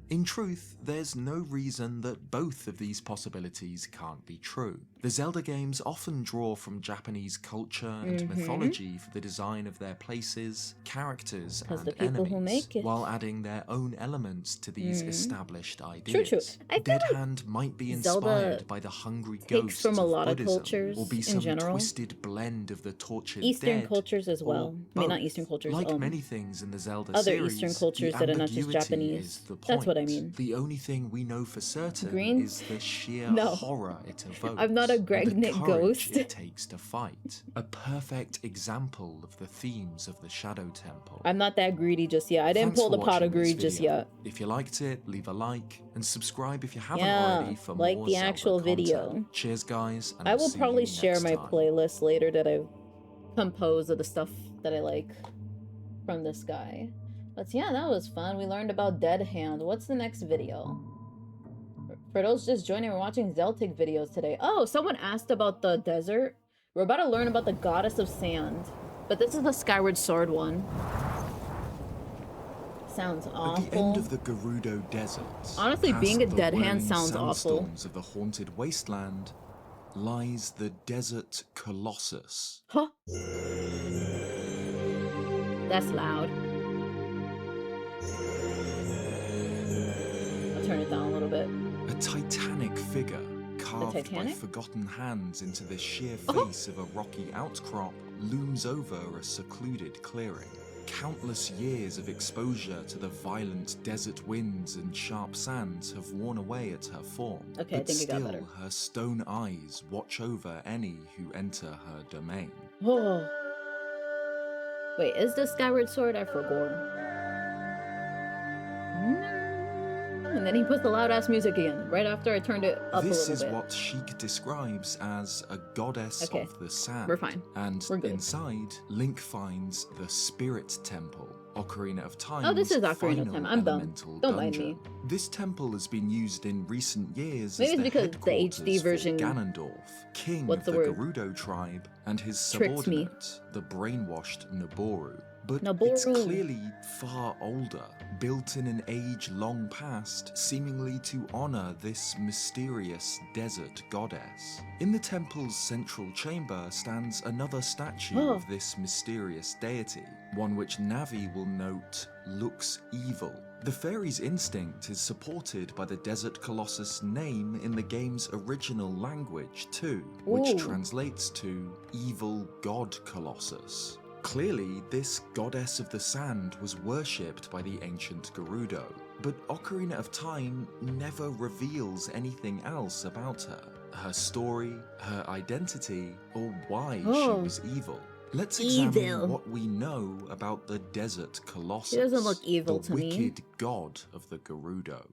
S2: In truth, there's no reason that both of these possibilities can't be true. The Zelda games often draw from Japanese culture and mythology for the design of their places, characters,
S1: 'Cause
S2: and
S1: the people who
S2: enemies,
S1: make it.
S2: while adding their own elements to these established ideas.
S1: True. I feel
S2: Dead
S1: like
S2: Hand might be
S1: Zelda
S2: inspired by the hungry
S1: takes
S2: ghosts
S1: from a
S2: of
S1: lot of
S2: Buddhism,
S1: cultures
S2: or be
S1: in
S2: some
S1: general.
S2: twisted blend of the tortured
S1: Eastern
S2: dead,
S1: cultures as well.
S2: or
S1: I mean, not
S2: both.
S1: Eastern cultures,
S2: Like many things in the Zelda
S1: other
S2: series,
S1: Eastern cultures
S2: the
S1: that are not just
S2: ambiguity
S1: Japanese.
S2: is the
S1: That's what I
S2: point.
S1: mean.
S2: The only thing we know for certain
S1: Green?
S2: is the sheer
S1: No.
S2: horror it evokes.
S1: I'm not a
S2: and the
S1: Gregnet
S2: courage
S1: ghost.
S2: it takes to fight. A perfect example of the themes of the Shadow Temple.
S1: I'm not that greedy just yet. I didn't
S2: Thanks
S1: pull
S2: for
S1: the pot
S2: watching
S1: of
S2: this
S1: greed just
S2: video.
S1: yet.
S2: If you liked it, leave a like and subscribe if you haven't
S1: Yeah,
S2: already for
S1: like
S2: more
S1: the
S2: Zelda
S1: actual
S2: content.
S1: video.
S2: Cheers, guys. And
S1: I
S2: I'll
S1: will
S2: see
S1: probably
S2: you
S1: share
S2: next
S1: my
S2: time.
S1: playlist later that I've composed of the stuff that I like from this guy. But yeah, that was fun. We learned about Dead Hand. What's the next video? For those just joining, we're watching Zeltik videos today. Oh, someone asked about the desert. We're about to learn about the goddess of sand. But this is the Skyward Sword one. Sounds awful.
S2: At the end of the Gerudo Desert,
S1: Honestly,
S2: past
S1: being a
S2: the
S1: dead hand
S2: whirling
S1: sounds awful.
S2: sandstorms of the haunted wasteland, lies the Desert Colossus.
S1: Huh? That's loud. I'll turn it down a little bit.
S2: A titanic figure carved by
S1: Titanic?
S2: forgotten hands into the sheer face of a rocky outcrop looms over a secluded clearing. Countless years of exposure to the violent desert winds and sharp sands have worn away at her form.
S1: Okay, I
S2: but
S1: think it got
S2: still,
S1: better.
S2: her stone eyes watch over any who enter her domain.
S1: Oh. Wait, is this Skyward Sword? I forgot. And then he puts the loud ass music again, right after I turned it up
S2: This
S1: a
S2: is
S1: little bit.
S2: what Sheik describes as a goddess
S1: Okay,
S2: of the sand.
S1: we're fine.
S2: And
S1: We're good.
S2: inside, Link finds the Spirit Temple, Ocarina of Time's
S1: Oh, this is Ocarina of
S2: final
S1: Time. I'm dumb.
S2: elemental
S1: Don't mind me.
S2: dungeon. This temple has been used in recent years
S1: Maybe
S2: as
S1: it's
S2: the
S1: because the
S2: headquarters
S1: HD version-
S2: for Ganondorf, king
S1: What's
S2: of
S1: the
S2: the
S1: word?
S2: Gerudo tribe, and his
S1: Tricks me.
S2: subordinate, the brainwashed Naboru. But
S1: Naboru.
S2: it's clearly far older, built in an age long past, seemingly to honor this mysterious desert goddess. In the temple's central chamber stands another statue
S1: Oh.
S2: of this mysterious deity, one which Navi will note looks evil. The fairy's instinct is supported by the Desert Colossus name in the game's original language too, which
S1: Ooh.
S2: translates to Evil God Colossus. Clearly, this goddess of the sand was worshipped by the ancient Gerudo, but Ocarina of Time never reveals anything else about her story, her identity, or why she
S1: Oh.
S2: was evil. Let's examine
S1: Evil.
S2: what we know about the Desert Colossus,
S1: She doesn't look evil
S2: the
S1: to me.
S2: wicked god of the Gerudo.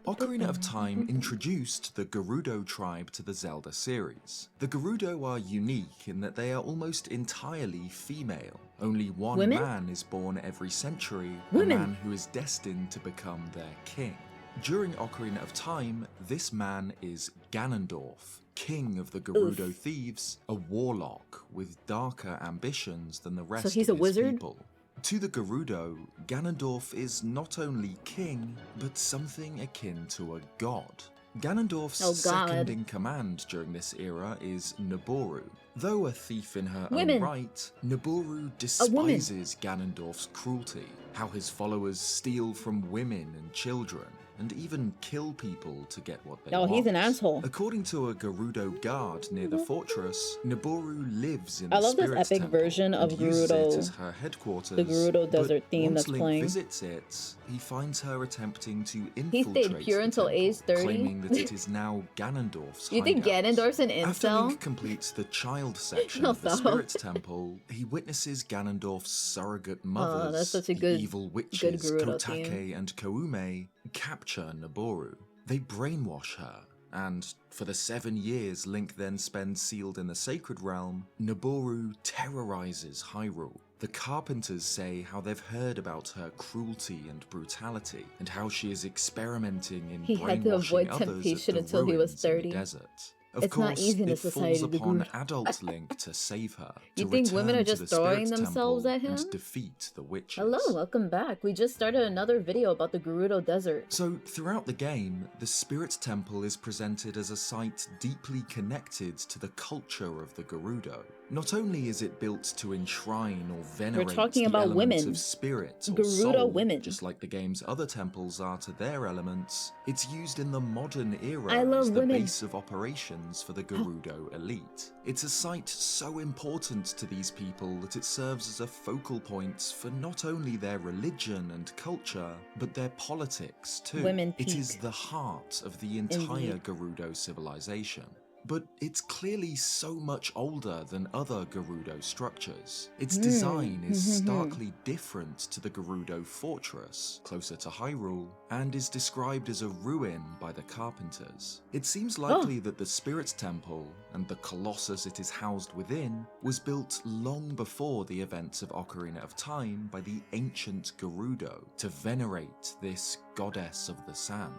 S2: Ocarina of Time introduced the Gerudo tribe to the Zelda series. The Gerudo are unique in that they are almost entirely female. Only one
S1: Women?
S2: man is born every century,
S1: Women.
S2: a man who is destined to become their king. During Ocarina of Time, this man is Ganondorf, king of the Gerudo thieves, a warlock with darker ambitions than the rest
S1: he's
S2: of
S1: a
S2: his
S1: wizard?
S2: people. To the Gerudo, Ganondorf is not only king, but something akin to a god. Ganondorf's
S1: Oh, God.
S2: second in command during this era is Naboru. Though a thief in her
S1: Women.
S2: own right, Naboru despises Ganondorf's cruelty, how his followers steal from women and children, and even kill people to get what they
S1: Oh,
S2: want.
S1: he's an asshole.
S2: According to a Gerudo guard near the fortress, Naboru lives in
S1: I
S2: the
S1: love this
S2: Spirits
S1: epic
S2: Temple
S1: version of
S2: and uses it
S1: Gerudo-
S2: as her headquarters.
S1: the Gerudo desert
S2: but
S1: theme
S2: once
S1: that's
S2: Link
S1: playing.
S2: visits it, he finds her attempting to
S1: He
S2: infiltrate
S1: stayed pure
S2: the
S1: until
S2: temple,
S1: age 30.
S2: claiming that it is now Ganondorf's
S1: You think
S2: hideout.
S1: Ganondorf's an
S2: After
S1: incel?
S2: Link completes the child section
S1: No,
S2: of the
S1: no.
S2: Spirits Temple, he witnesses Ganondorf's surrogate mothers,
S1: that's such a
S2: the
S1: good-
S2: evil
S1: good
S2: witches
S1: Gerudo
S2: Kotake
S1: theme.
S2: and Koume, capture Naboru. They brainwash her, and for the 7 years Link then spends sealed in the Sacred Realm, Naboru terrorizes Hyrule. The Carpenters say how they've heard about her cruelty and brutality, and how she is experimenting in
S1: He had to
S2: brainwashing
S1: avoid
S2: others
S1: temptation
S2: at the
S1: until he was
S2: ruins in the
S1: 30.
S2: desert. Of
S1: It's not
S2: course,
S1: easy in a
S2: it falls
S1: society to
S2: upon
S1: grow-
S2: adult Link to save her.
S1: You
S2: to
S1: think women
S2: return
S1: are
S2: to
S1: just
S2: the
S1: throwing
S2: Spirits
S1: themselves
S2: Temple
S1: at him?
S2: and defeat the witches.
S1: Hello, welcome back. We just started another video about the Gerudo Desert.
S2: So, throughout the game, the Spirits Temple is presented as a site deeply connected to the culture of the Gerudo. Not only is it built to enshrine or venerate
S1: talking
S2: the
S1: about
S2: element
S1: women.
S2: of spirit or
S1: Gerudo
S2: soul,
S1: women.
S2: just like the game's other temples are to their elements, it's used in the modern era
S1: I love
S2: as the
S1: women.
S2: base of operations for the Gerudo elite. It's a site so important to these people that it serves as a focal point for not only their religion and culture, but their politics too.
S1: Women
S2: It is
S1: peak.
S2: the heart of the entire
S1: Indeed.
S2: Gerudo civilization. But it's clearly so much older than other Gerudo structures. Its design is starkly different to the Gerudo fortress, closer to Hyrule, and is described as a ruin by the Carpenters. It seems likely that the Spirits Temple, and the Colossus it is housed within, was built long before the events of Ocarina of Time by the ancient Gerudo to venerate this goddess of the sand.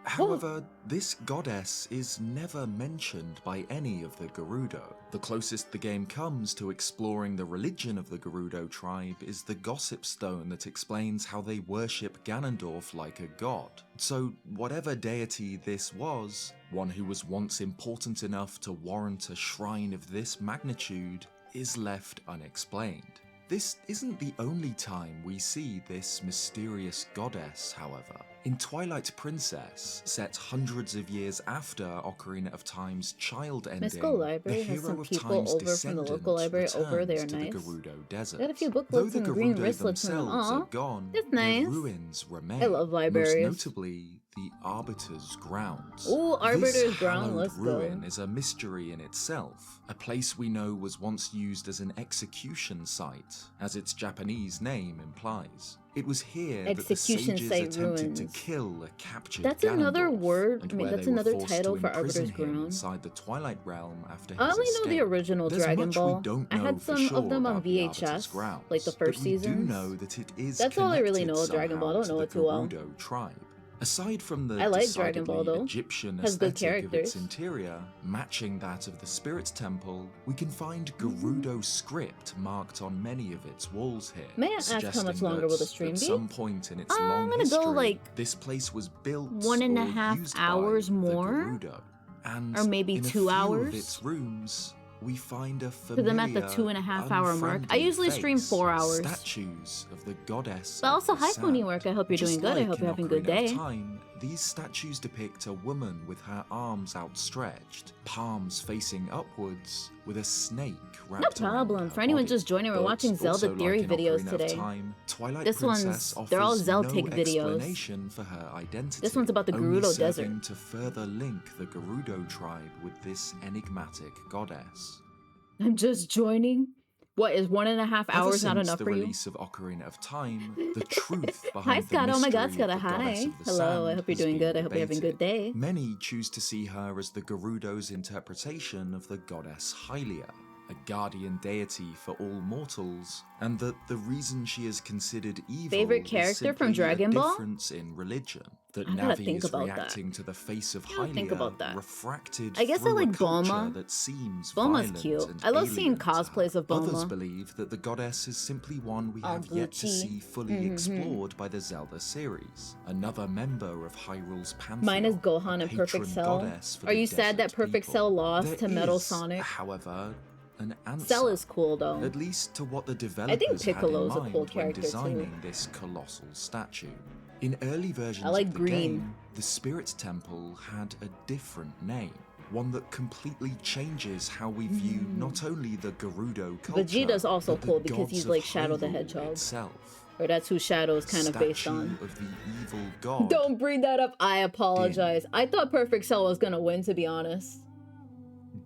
S2: However, this goddess is never mentioned by any of the Gerudo. The closest the game comes to exploring the religion of the Gerudo tribe is the Gossip Stone that explains how they worship Ganondorf like a god. So whatever deity this was, one who was once important enough to warrant a shrine of this magnitude, is left unexplained. This isn't the only time we see this mysterious goddess, however. In Twilight Princess, set hundreds of years after Ocarina of Time's child ending,
S1: school library
S2: the
S1: has
S2: hero
S1: some
S2: of
S1: people
S2: Time's
S1: over from the
S2: descendant
S1: local library over. They
S2: returns
S1: are
S2: to
S1: nice.
S2: the Gerudo Desert.
S1: Got a few
S2: Though
S1: booklets
S2: the
S1: and green
S2: Gerudo
S1: wristlets from them.
S2: themselves
S1: Aw,
S2: are gone,
S1: that's
S2: their
S1: nice.
S2: ruins remain.
S1: I love libraries.
S2: Most notably, the Arbiter's Grounds.
S1: Ooh, Arbiter's
S2: This
S1: Ground,
S2: hallowed
S1: let's go.
S2: ruin is a mystery in itself, a place we know was once used as an execution site, as its Japanese name implies. It was here
S1: Execution
S2: that the
S1: site
S2: sages attempted
S1: ruins.
S2: to kill a captured
S1: That's another
S2: Ganondorf,
S1: word.
S2: and
S1: I mean,
S2: where
S1: that's
S2: they were
S1: another
S2: forced
S1: title
S2: to
S1: for
S2: imprison
S1: Arbiter's
S2: him
S1: Ground.
S2: inside the Twilight Realm after his
S1: I only
S2: escape.
S1: know the original
S2: There's
S1: Dragon
S2: much
S1: Ball.
S2: we don't
S1: I
S2: know
S1: had
S2: for
S1: some
S2: sure
S1: of them on
S2: about the Arbiter's
S1: VHS,
S2: grounds,
S1: like the first
S2: but we do
S1: seasons.
S2: know that it is
S1: That's all I really
S2: connected
S1: know of Dragon Ball. I don't
S2: somehow
S1: know
S2: to
S1: it
S2: the
S1: too well.
S2: Gerudo tribe. Aside from the
S1: I like Dragon Ball,
S2: decidedly
S1: though.
S2: Egyptian
S1: Has good
S2: aesthetic of its
S1: characters.
S2: interior, matching that of the Spirit's Temple, we can find Gerudo script marked on many of its walls here.
S1: May I ask how much
S2: suggesting
S1: longer
S2: that
S1: will the stream
S2: at
S1: be?
S2: some point in its
S1: I'm
S2: long
S1: gonna go,
S2: history,
S1: like,
S2: this place was built
S1: 1.5
S2: or used
S1: hours
S2: by
S1: more?
S2: the Gerudo. And
S1: Or maybe
S2: in
S1: 2
S2: a few
S1: hours?
S2: of its rooms, we find a
S1: Because I'm at the
S2: familiar,
S1: 2.5 hour mark. I
S2: unfriendly
S1: usually stream
S2: face,
S1: 4 hours.
S2: Statues of the goddess
S1: But
S2: of
S1: also,
S2: the
S1: hi
S2: sand.
S1: Work. I hope you're doing
S2: Just
S1: good. I
S2: like
S1: hope
S2: in
S1: you're having a good
S2: Ocarina of
S1: day.
S2: Time, these statues depict a woman with her arms outstretched, palms facing upwards, with a snake
S1: No
S2: wrapped around
S1: problem.
S2: her
S1: For anyone
S2: body.
S1: just joining, we're
S2: But
S1: watching Zelda
S2: also
S1: theory
S2: like in
S1: videos
S2: Ocarina of
S1: today.
S2: Time, Twilight
S1: This
S2: Princess
S1: one's- they're all
S2: offers
S1: Zeltik
S2: no
S1: videos.
S2: explanation for her identity.
S1: This one's about the
S2: only
S1: Gerudo
S2: serving
S1: Desert.
S2: to further link the Gerudo tribe with this enigmatic goddess.
S1: I'm just joining. What, is 1.5
S2: Ever
S1: hours not
S2: since
S1: enough
S2: the
S1: for you?
S2: release of Ocarina of Time, the truth
S1: Hi
S2: behind the
S1: Scott, oh my god,
S2: mystery
S1: Scott,
S2: of the
S1: hi.
S2: goddess of the
S1: Hello, I
S2: sand
S1: hope you're
S2: has
S1: doing
S2: been
S1: good. I hope you're having a good
S2: debated.
S1: day.
S2: Many choose to see her as the Gerudo's interpretation of the goddess Hylia, a guardian deity for all mortals, and that the reason she is considered evil
S1: Favorite
S2: is
S1: character from
S2: simply
S1: Dragon
S2: a
S1: Ball?
S2: difference in religion. That
S1: I gotta
S2: Navi
S1: think
S2: is
S1: about that.
S2: reacting to the face of
S1: I gotta think
S2: Hylia
S1: about that.
S2: refracted
S1: I guess I
S2: through
S1: like
S2: a culture
S1: Bulma.
S2: that seems
S1: Bulma's
S2: violent
S1: cute.
S2: and
S1: I love seeing
S2: alien to her.
S1: cosplays of Bulma.
S2: Others believe that the goddess is simply one we
S1: Oh,
S2: have yet to
S1: Gucci.
S2: see fully explored by the Zelda series. Another member of Hyrule's pantheon.
S1: Mine is Gohan
S2: a
S1: and Perfect
S2: patron
S1: Cell.
S2: goddess for
S1: Are
S2: the
S1: you sad that
S2: desert
S1: Perfect
S2: people.
S1: Cell lost
S2: There
S1: to Metal
S2: is,
S1: Sonic?
S2: however, an answer.
S1: Cell is cool though.
S2: At least to what the developers
S1: Piccolo's a
S2: had in
S1: cool
S2: mind when
S1: character, too.
S2: designing this colossal statue. In early versions
S1: I like
S2: of the
S1: green.
S2: game, the Spirit's Temple had a different name, one that completely changes how we view not only the Gerudo culture,
S1: Vegeta's also
S2: but the
S1: cool because
S2: gods
S1: he's
S2: of
S1: like Shadow the
S2: Hyrule
S1: Hedgehog.
S2: itself.
S1: Or that's who Shadow's kind of based
S2: Statue
S1: on.
S2: of the evil god.
S1: Don't bring that up. I apologize. I thought Perfect Cell was gonna win, to be honest.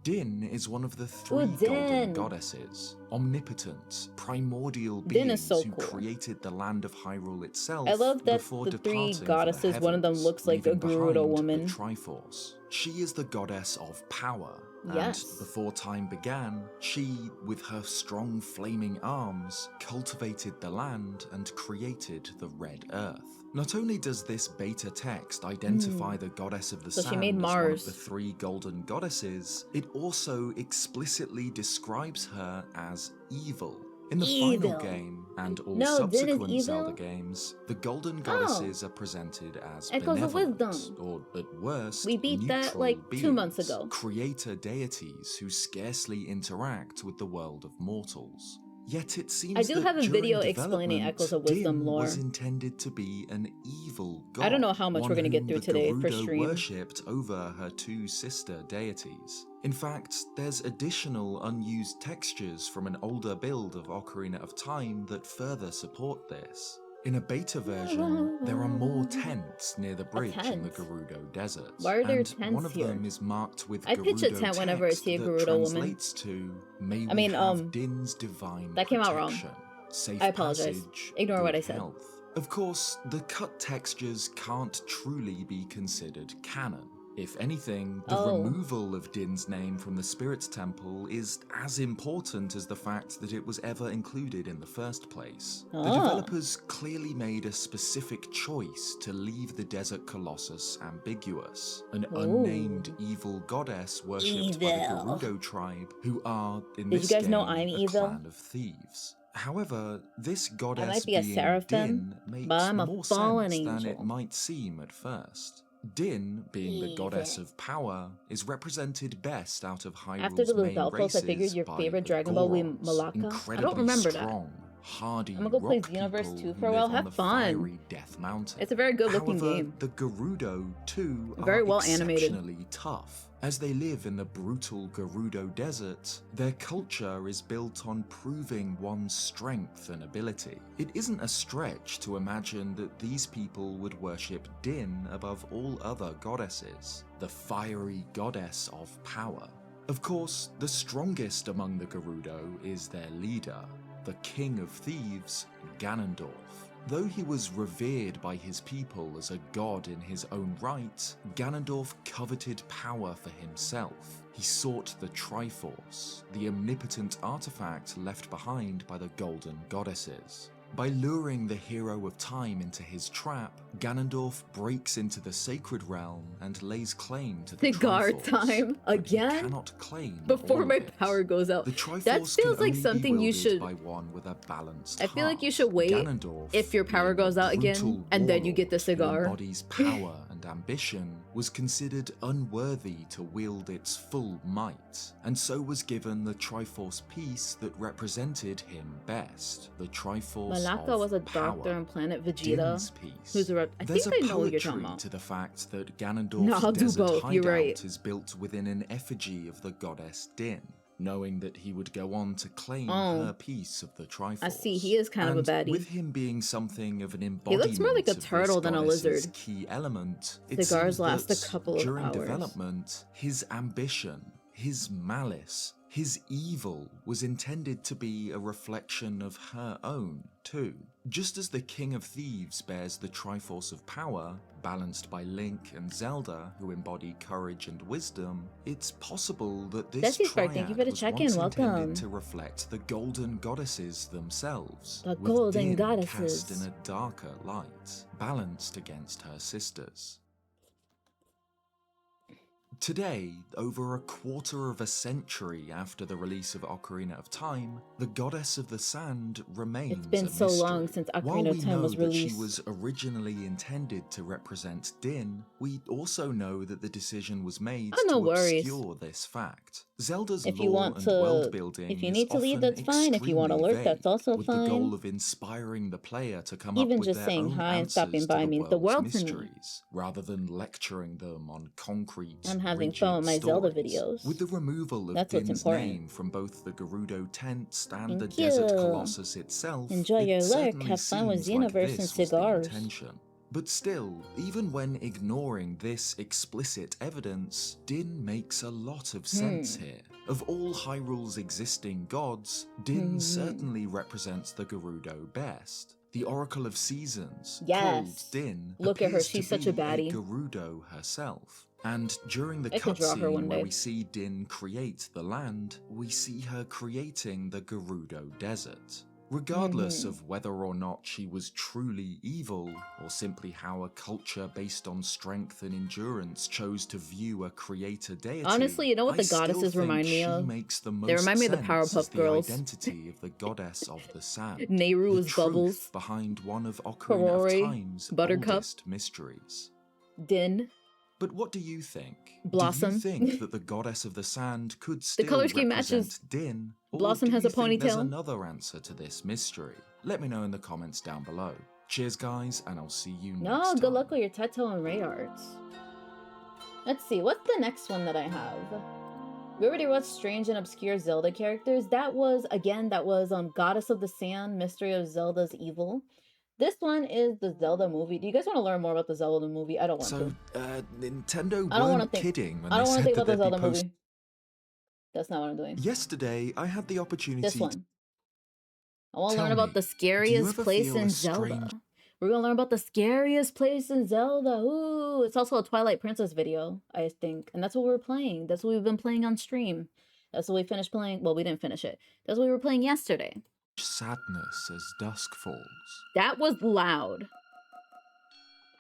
S2: Din is one of the three
S1: Din.
S2: golden goddesses, omnipotent, primordial
S1: Din
S2: beings
S1: is so
S2: who
S1: cool.
S2: created the land of Hyrule itself.
S1: I love that
S2: before
S1: the three
S2: departing for the
S1: goddesses, one of them
S2: heavens,
S1: looks like a
S2: leaving
S1: Gerudo
S2: behind
S1: woman.
S2: The Triforce. She is the goddess of power.
S1: Yes.
S2: And before time began, she, with her strong flaming arms, cultivated the land and created the Red Earth. Not only does this beta text identify the goddess of the
S1: So she
S2: sand
S1: made
S2: as one
S1: Mars.
S2: of the three golden goddesses, it also explicitly describes her as evil. In the
S1: Evil.
S2: final game, and all
S1: No, Din is
S2: subsequent
S1: evil?
S2: Zelda games, the golden goddesses are presented as
S1: Echoes of
S2: benevolent,
S1: wisdom.
S2: or at worst,
S1: We beat that,
S2: neutral
S1: like, 2 months
S2: beings,
S1: ago.
S2: creator deities who scarcely interact with the world of mortals. Yet it seems
S1: I do
S2: that
S1: have a
S2: during
S1: video explaining
S2: development,
S1: Echoes of Wisdom
S2: Din
S1: lore.
S2: was intended to be an evil god.
S1: I don't know how much
S2: one
S1: we're gonna get
S2: whom
S1: through
S2: the
S1: today for
S2: Gerudo
S1: stream.
S2: worshipped over her two sister deities. In fact, there's additional unused textures from an older build of Ocarina of Time that further support this. In a beta version, there are more tents near the bridge in the
S1: tent?
S2: Gerudo Desert.
S1: Why are there
S2: and
S1: tents
S2: one of
S1: here?
S2: them is marked with
S1: I pitch a
S2: Gerudo
S1: tent whenever I
S2: text
S1: see a
S2: that
S1: Gerudo woman.
S2: translates to, "May we
S1: I mean,
S2: have Din's divine
S1: that came out wrong.
S2: protection, safe
S1: I apologize.
S2: passage,
S1: Ignore what
S2: good
S1: I said.
S2: health." Of course, the cut textures can't truly be considered canon. If anything, the
S1: Oh.
S2: removal of Din's name from the Spirit's Temple is as important as the fact that it was ever included in the first place. The
S1: Ah.
S2: developers clearly made a specific choice to leave the Desert Colossus ambiguous, an unnamed evil goddess worshipped by
S1: Evil.
S2: the Gerudo tribe, who are, in
S1: Did
S2: this
S1: you guys know
S2: game,
S1: I'm
S2: a
S1: evil?
S2: clan of thieves. However, this goddess
S1: might be a
S2: being
S1: Seraphim,
S2: Din makes
S1: but I'm a
S2: more
S1: fallen
S2: sense than it
S1: angel.
S2: might seem at first. Din, being the goddess
S1: Evil.
S2: of power, is represented best out of Hyrule's
S1: After the
S2: main
S1: Luvelpos, I
S2: races
S1: figured your
S2: by
S1: favorite
S2: the
S1: Dragon Ball was
S2: Gorons,
S1: Malacca. I
S2: incredibly
S1: don't remember that.
S2: strong, hardy
S1: I'm gonna go play
S2: rock
S1: Xenoverse
S2: people
S1: 2
S2: who
S1: for a while.
S2: live on
S1: Have
S2: the
S1: fun.
S2: fiery Death Mountain.
S1: It's a very good looking
S2: However,
S1: game.
S2: the Gerudo, too,
S1: Very
S2: are
S1: well animated.
S2: exceptionally tough. As they live in the brutal Gerudo Desert, their culture is built on proving one's strength and ability. It isn't a stretch to imagine that these people would worship Din above all other goddesses, the fiery goddess of power. Of course, the strongest among the Gerudo is their leader, the king of thieves, Ganondorf. Though he was revered by his people as a god in his own right, Ganondorf coveted power for himself. He sought the Triforce, the omnipotent artifact left behind by the Golden Goddesses. By luring the hero of time into his trap, Ganondorf breaks into the sacred realm and lays claim to the
S1: Cigar
S2: Triforce.
S1: time
S2: But he
S1: again?
S2: cannot claim
S1: Before
S2: all
S1: my
S2: of it.
S1: power goes out.
S2: The Triforce
S1: That feels
S2: can
S1: like
S2: only
S1: something
S2: be
S1: you
S2: wielded
S1: should.
S2: by one with a balanced
S1: I feel like you
S2: heart.
S1: should wait
S2: Ganondorf,
S1: if your power
S2: being a
S1: goes out again,
S2: brutal
S1: and then you get the
S2: warlord who
S1: cigar.
S2: embodies power and ambition, was considered unworthy to wield its full might, and so was given the Triforce piece that represented him best. The Triforce
S1: Malaka
S2: of
S1: was a
S2: power.
S1: doctor on planet Vegeta.
S2: Din's piece.
S1: Who's a I
S2: There's
S1: think
S2: a
S1: I know what you're talking
S2: poetry
S1: about.
S2: to the fact that
S1: No,
S2: Ganondorf's
S1: I'll do
S2: desert
S1: both, you're
S2: hideout
S1: right.
S2: is built within an effigy of the goddess Din, knowing that he would go on to claim
S1: Oh.
S2: her piece of the Triforce.
S1: I see, he is kind of a baddie.
S2: With him being something of an
S1: He
S2: embodiment
S1: looks more like a
S2: of this
S1: turtle than a
S2: goddess's
S1: lizard.
S2: key element, it
S1: Cigars
S2: seems
S1: last a
S2: that
S1: couple of
S2: during
S1: hours.
S2: development, his ambition, his malice, his evil was intended to be a reflection of her own, too. Just as the King of Thieves bears the Triforce of Power, balanced by Link and Zelda, who embody courage and wisdom, it's possible that this
S1: Desi Spark,
S2: triad
S1: thank you for the
S2: was
S1: check-in,
S2: once
S1: welcome.
S2: intended to reflect the Golden Goddesses themselves,
S1: The
S2: with
S1: Golden
S2: Din
S1: Goddesses.
S2: cast in a darker light, balanced against her sisters. Today, over a quarter of a century after the release of Ocarina of Time, the Goddess of the Sand remains
S1: It's been
S2: a
S1: so
S2: mystery.
S1: long since
S2: While
S1: Ocarina
S2: we
S1: of Time
S2: know
S1: was
S2: that
S1: released.
S2: she was originally intended to represent Din, we also know that the decision was made
S1: Oh, no
S2: to
S1: worries.
S2: obscure this fact. Zelda's
S1: If you
S2: lore
S1: want
S2: and
S1: to-
S2: world building
S1: if you
S2: is
S1: need to leave,
S2: often
S1: that's fine. If you want
S2: extremely
S1: alert, that's
S2: vague,
S1: also
S2: with
S1: fine.
S2: the goal of inspiring the player to come
S1: Even
S2: up with
S1: just
S2: their
S1: saying
S2: own
S1: hi and
S2: answers
S1: stopping
S2: to
S1: by
S2: the
S1: means the world to me.
S2: mysteries, rather than lecturing them on concrete,
S1: I'm having
S2: rigid
S1: fun with my Zelda
S2: stories.
S1: videos.
S2: With the removal of
S1: That's what's
S2: Din's
S1: important.
S2: name from both the Gerudo tents and the
S1: Thank
S2: Desert
S1: you.
S2: Colossus itself,
S1: Enjoy
S2: it
S1: your lurk,
S2: certainly
S1: have fun with
S2: seems like
S1: Xenoverse
S2: this
S1: and
S2: was the
S1: cigars.
S2: intention. But still, even when ignoring this explicit evidence, Din makes a lot of sense here. Of all Hyrule's existing gods, Din certainly represents the Gerudo best. The Oracle of Seasons,
S1: Yes.
S2: called Din,
S1: Look at her,
S2: appears to
S1: she's such a
S2: be
S1: baddie.
S2: Gerudo herself. And during the
S1: I could draw her one
S2: cutscene where
S1: day.
S2: we see Din create the land, we see her creating the Gerudo Desert. Regardless of whether or not she was truly evil, or simply how a culture based on strength and endurance chose to view a creator deity,
S1: Honestly, you know what the
S2: I still
S1: goddesses
S2: think
S1: remind me
S2: she
S1: of?
S2: makes the
S1: They
S2: most
S1: remind me of the
S2: sense
S1: Powerpuff
S2: as the
S1: Girls.
S2: identity of the goddess of the sand.
S1: Nehru
S2: the
S1: is
S2: truth
S1: Bubbles.
S2: behind one of Ocarina
S1: Ferrari,
S2: of Time's
S1: Buttercup.
S2: oldest mysteries.
S1: Din.
S2: But what do you think?
S1: Blossom.
S2: Do you think that the goddess of the sand could still
S1: color scheme
S2: represent
S1: matches.
S2: Din? Or
S1: Blossom
S2: do
S1: has
S2: you
S1: a
S2: think there's
S1: ponytail.
S2: another answer to this mystery? Let me know in the comments down below. Cheers, guys, and I'll see you next
S1: No,
S2: time.
S1: good luck with your Teto and Ray arts. Let's see, what's the next one that I have? We already watched strange and obscure Zelda characters. That was Goddess of the Sand, Mystery of Zelda's Evil. This one is the Zelda movie. Do you guys want to learn more about the Zelda movie? I don't want
S2: So,
S1: to.
S2: Nintendo
S1: I don't wanna
S2: weren't
S1: think.
S2: kidding when
S1: I
S2: they
S1: don't want to
S2: said
S1: think
S2: that
S1: about the
S2: they'd be
S1: Zelda movie. That's not what I'm doing.
S2: Yesterday, I had the opportunity
S1: This one. I want to
S2: Tell
S1: learn about
S2: me,
S1: the
S2: do you
S1: scariest
S2: ever
S1: place
S2: feel
S1: in
S2: a
S1: Zelda.
S2: strange-
S1: We're gonna learn about the scariest place in Zelda. Ooh, it's also a Twilight Princess video, I think. And that's what we're playing. That's what we've been playing on stream. That's what we finished playing. Well, we didn't finish it. That's what we were playing yesterday.
S2: sadness as dusk falls?
S1: That was loud.